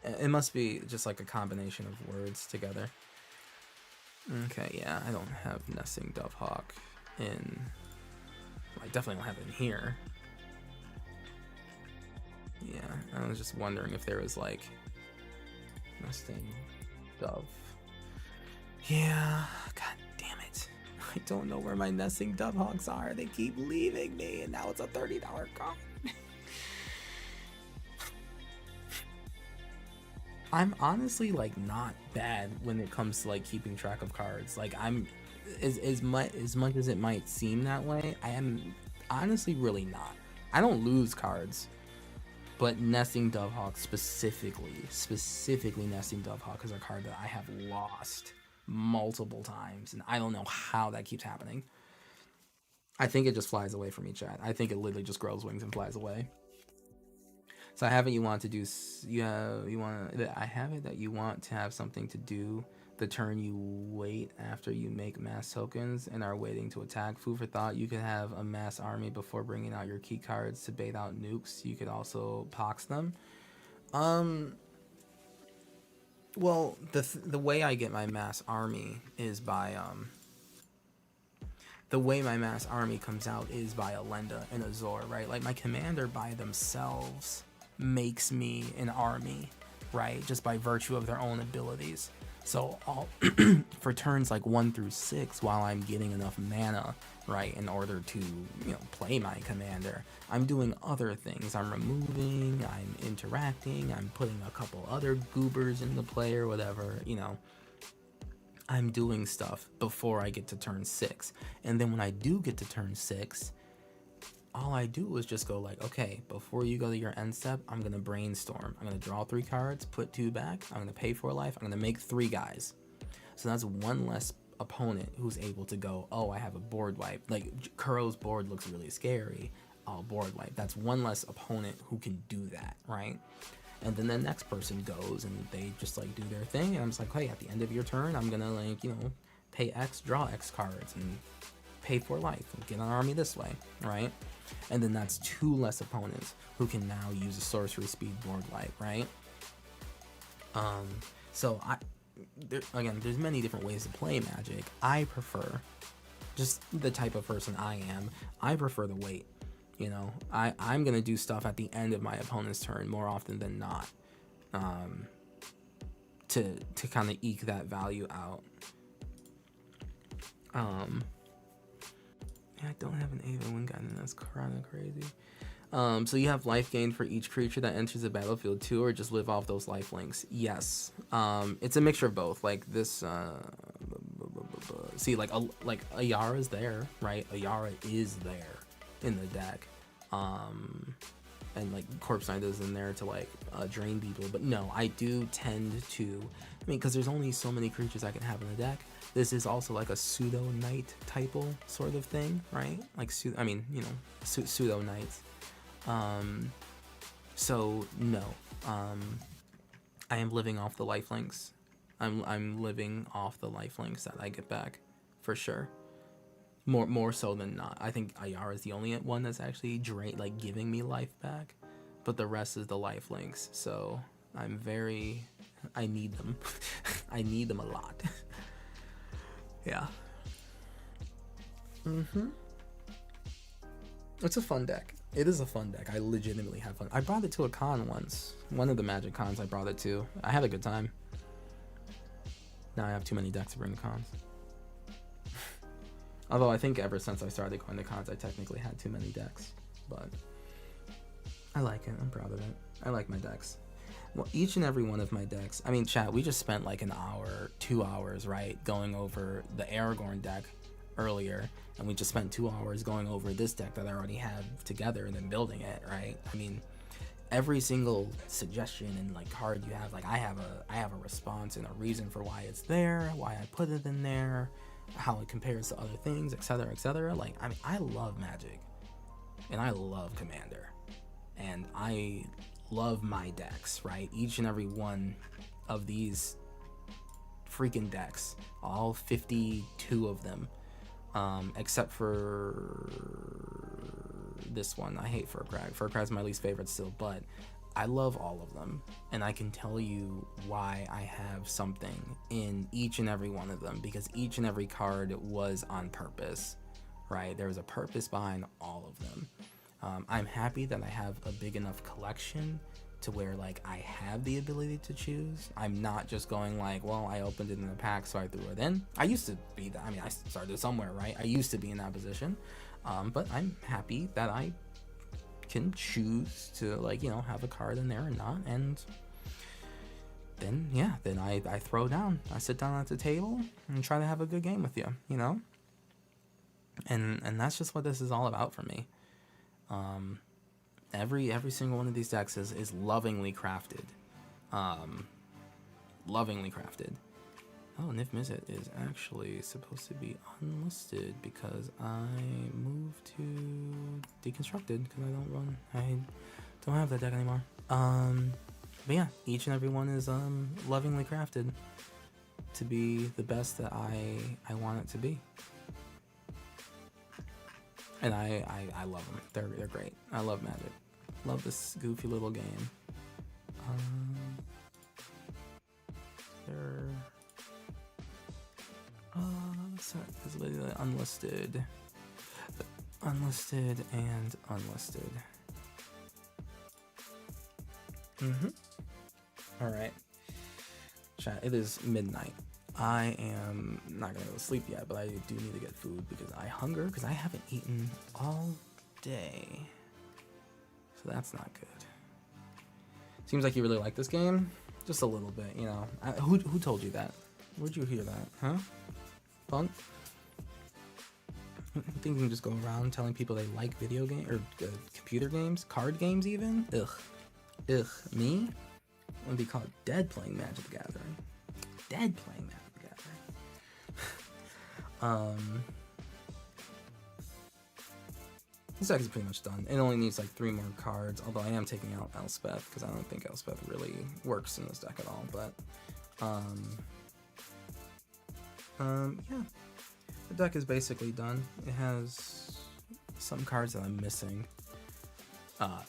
It must be just like a combination of words together. Okay, yeah, I don't have nesting dovehawk in... I definitely don't have it in here. Yeah, I was just wondering if there was like nesting dove. Yeah, god damn it. I don't know where my nesting dovehawks are. They keep leaving me, and now it's a $30 card. I'm honestly like not bad when it comes to like keeping track of cards. Like I'm as much as it might seem that way, I am honestly really not. I don't lose cards. But Nesting Dovehawk specifically Nesting Dovehawk is a card that I have lost multiple times, and I don't know how that keeps happening. I think it just flies away from me, chat. I think it literally just grows wings and flies away. So I have it. You want to do? I have it that you want to have something to do the turn you wait after you make mass tokens and are waiting to attack. Food for thought. You could have a mass army before bringing out your key cards to bait out nukes. You could also pox them. Well, the way I get my mass army is by the way my mass army comes out is by Elenda and Azor, right? Like my commander by themselves makes me an army, right? Just by virtue of their own abilities. So all for turns like 1 through 6, while I'm getting enough mana, right, in order to, you know, play my commander, I'm doing other things. I'm removing, I'm interacting, I'm putting a couple other goobers into play or whatever, you know. I'm doing stuff before I get to turn 6. And then when I do get to turn 6, all I do is just go like, okay, before you go to your end step, I'm going to brainstorm. I'm going to draw 3 cards, put 2 back. I'm going to pay for life. I'm going to make 3 guys. So that's one less opponent who's able to go, oh, I have a board wipe. Like Kuro's board looks really scary. I'll board wipe. That's one less opponent who can do that, right? And then the next person goes and they just like do their thing. And I'm just like, hey, at the end of your turn, I'm going to like, you know, pay X, draw X cards and pay for life and get an army this way, right? And then that's 2 less opponents who can now use a sorcery speed board wipe, right? So again, there's many different ways to play Magic. I prefer, just the type of person I am, I prefer the wait. You know, I'm gonna do stuff at the end of my opponent's turn more often than not, to kind of eke that value out. Yeah, I don't have an Ava Wind Guide, and that's kind of crazy. So you have life gain for each creature that enters the battlefield too, or just live off those life links? Yes. It's a mixture of both. Like this, see, like Ayara's there, right? Ayara is there in the deck. And like Corpse Knight is in there to like drain people. But no, I do tend to, I mean, because there's only so many creatures I can have in the deck. This is also like a pseudo knight typal sort of thing, right? Like I mean, you know, pseudo knights. So no, I am living off the lifelinks. I'm living off the lifelinks that I get back, for sure. More so than not. I think Ayara is the only one that's actually giving me life back. but the rest is the life links. So I need them. I need them a lot. Yeah. It's a fun deck. It is a fun deck. I legitimately have fun. I brought it to a con once. One of the Magic cons I brought it to. I had a good time. Now I have too many decks to bring to cons. Although I think ever since I started going to cons, I technically had too many decks. But I like it. I'm proud of it. I like my decks. Well, each and every one of my decks. I mean, chat, we just spent like an hour, 2 hours, right, going over the Aragorn deck earlier. And we just spent 2 hours going over this deck that I already have together and then building it, right? I mean, every single suggestion and like card you have, like I have a response and a reason for why it's there, why I put it in there, how it compares to other things, etc., etc. Like, I mean, I love Magic and I love Commander and I love my decks, right? Each and every one of these freaking decks, all 52 of them, except for this one. I hate Furkrag. Furkrag's my least favorite still, but I love all of them, and I can tell you why I have something in each and every one of them, because each and every card was on purpose, right? There was a purpose behind all of them. I'm happy that I have a big enough collection to where like I have the ability to choose. I'm not just going like, well, I opened it in the pack, so I threw it in. I used to be that. I mean, I started somewhere, right? I used to be in that position, but I'm happy that I can choose to, like, you know, have a card in there or not. And then yeah, then I throw down. I sit down at the table and try to have a good game with you, you know. And that's just what this is all about for me. Every single one of these decks is lovingly crafted. Lovingly crafted. Oh, Niv Mizzet is actually supposed to be unlisted because I moved to Deconstructed because I don't have that deck anymore. But yeah, each and every one is lovingly crafted to be the best that I want it to be. And I love them. They're great. I love Magic. Love this goofy little game. It's literally unlisted, unlisted, and unlisted. All right, chat. It is midnight. I am not gonna go to sleep yet, but I do need to get food because I hunger because I haven't eaten all day. So that's not good. Seems like you really like this game, just a little bit, you know. Who told you that? Where'd you hear that? Huh? Fun? I think you can just go around telling people they like video games or computer games, card games even. Ugh. Me? I would be called dead playing Magic the Gathering. Dead playing Magic the Gathering. This deck is pretty much done. It only needs like 3 more cards, although I am taking out Elspeth because I don't think Elspeth really works in this deck at all. But yeah, the deck is basically done. It has some cards that I'm missing.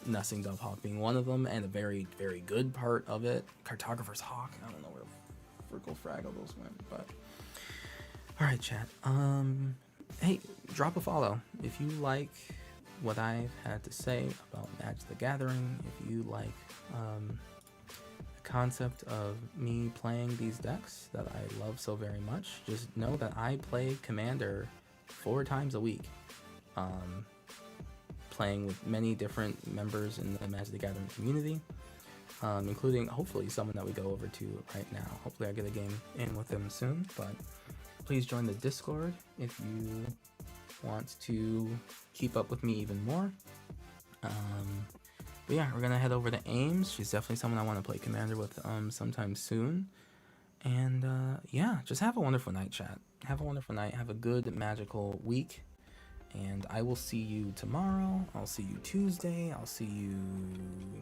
Nessing Dovehawk being one of them, and a very, very good part of it. Cartographer's Hawk. I don't know where Frickle Fraggle those went, but alright, chat. Hey, drop a follow if you like what I've had to say about Magic the Gathering. If you like the concept of me playing these decks that I love so very much, just know that I play Commander 4 times a week. Playing with many different members in the Magic the Gathering community, including hopefully someone that we go over to right now. Hopefully I get a game in with them soon, but please join the Discord if you want to keep up with me even more. But yeah, we're gonna head over to Ames. She's definitely someone I want to play Commander with sometime soon. And yeah, just have a wonderful night, chat. Have a wonderful night. Have a good magical week. And I will see you tomorrow. I'll see you Tuesday. I'll see you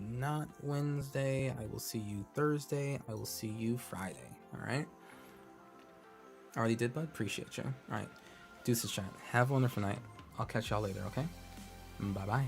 not Wednesday. I will see you Thursday. I will see you Friday. All right? Already did, bud? Appreciate you. All right. Deuces, chat. Have a wonderful night. I'll catch y'all later, okay? Bye-bye.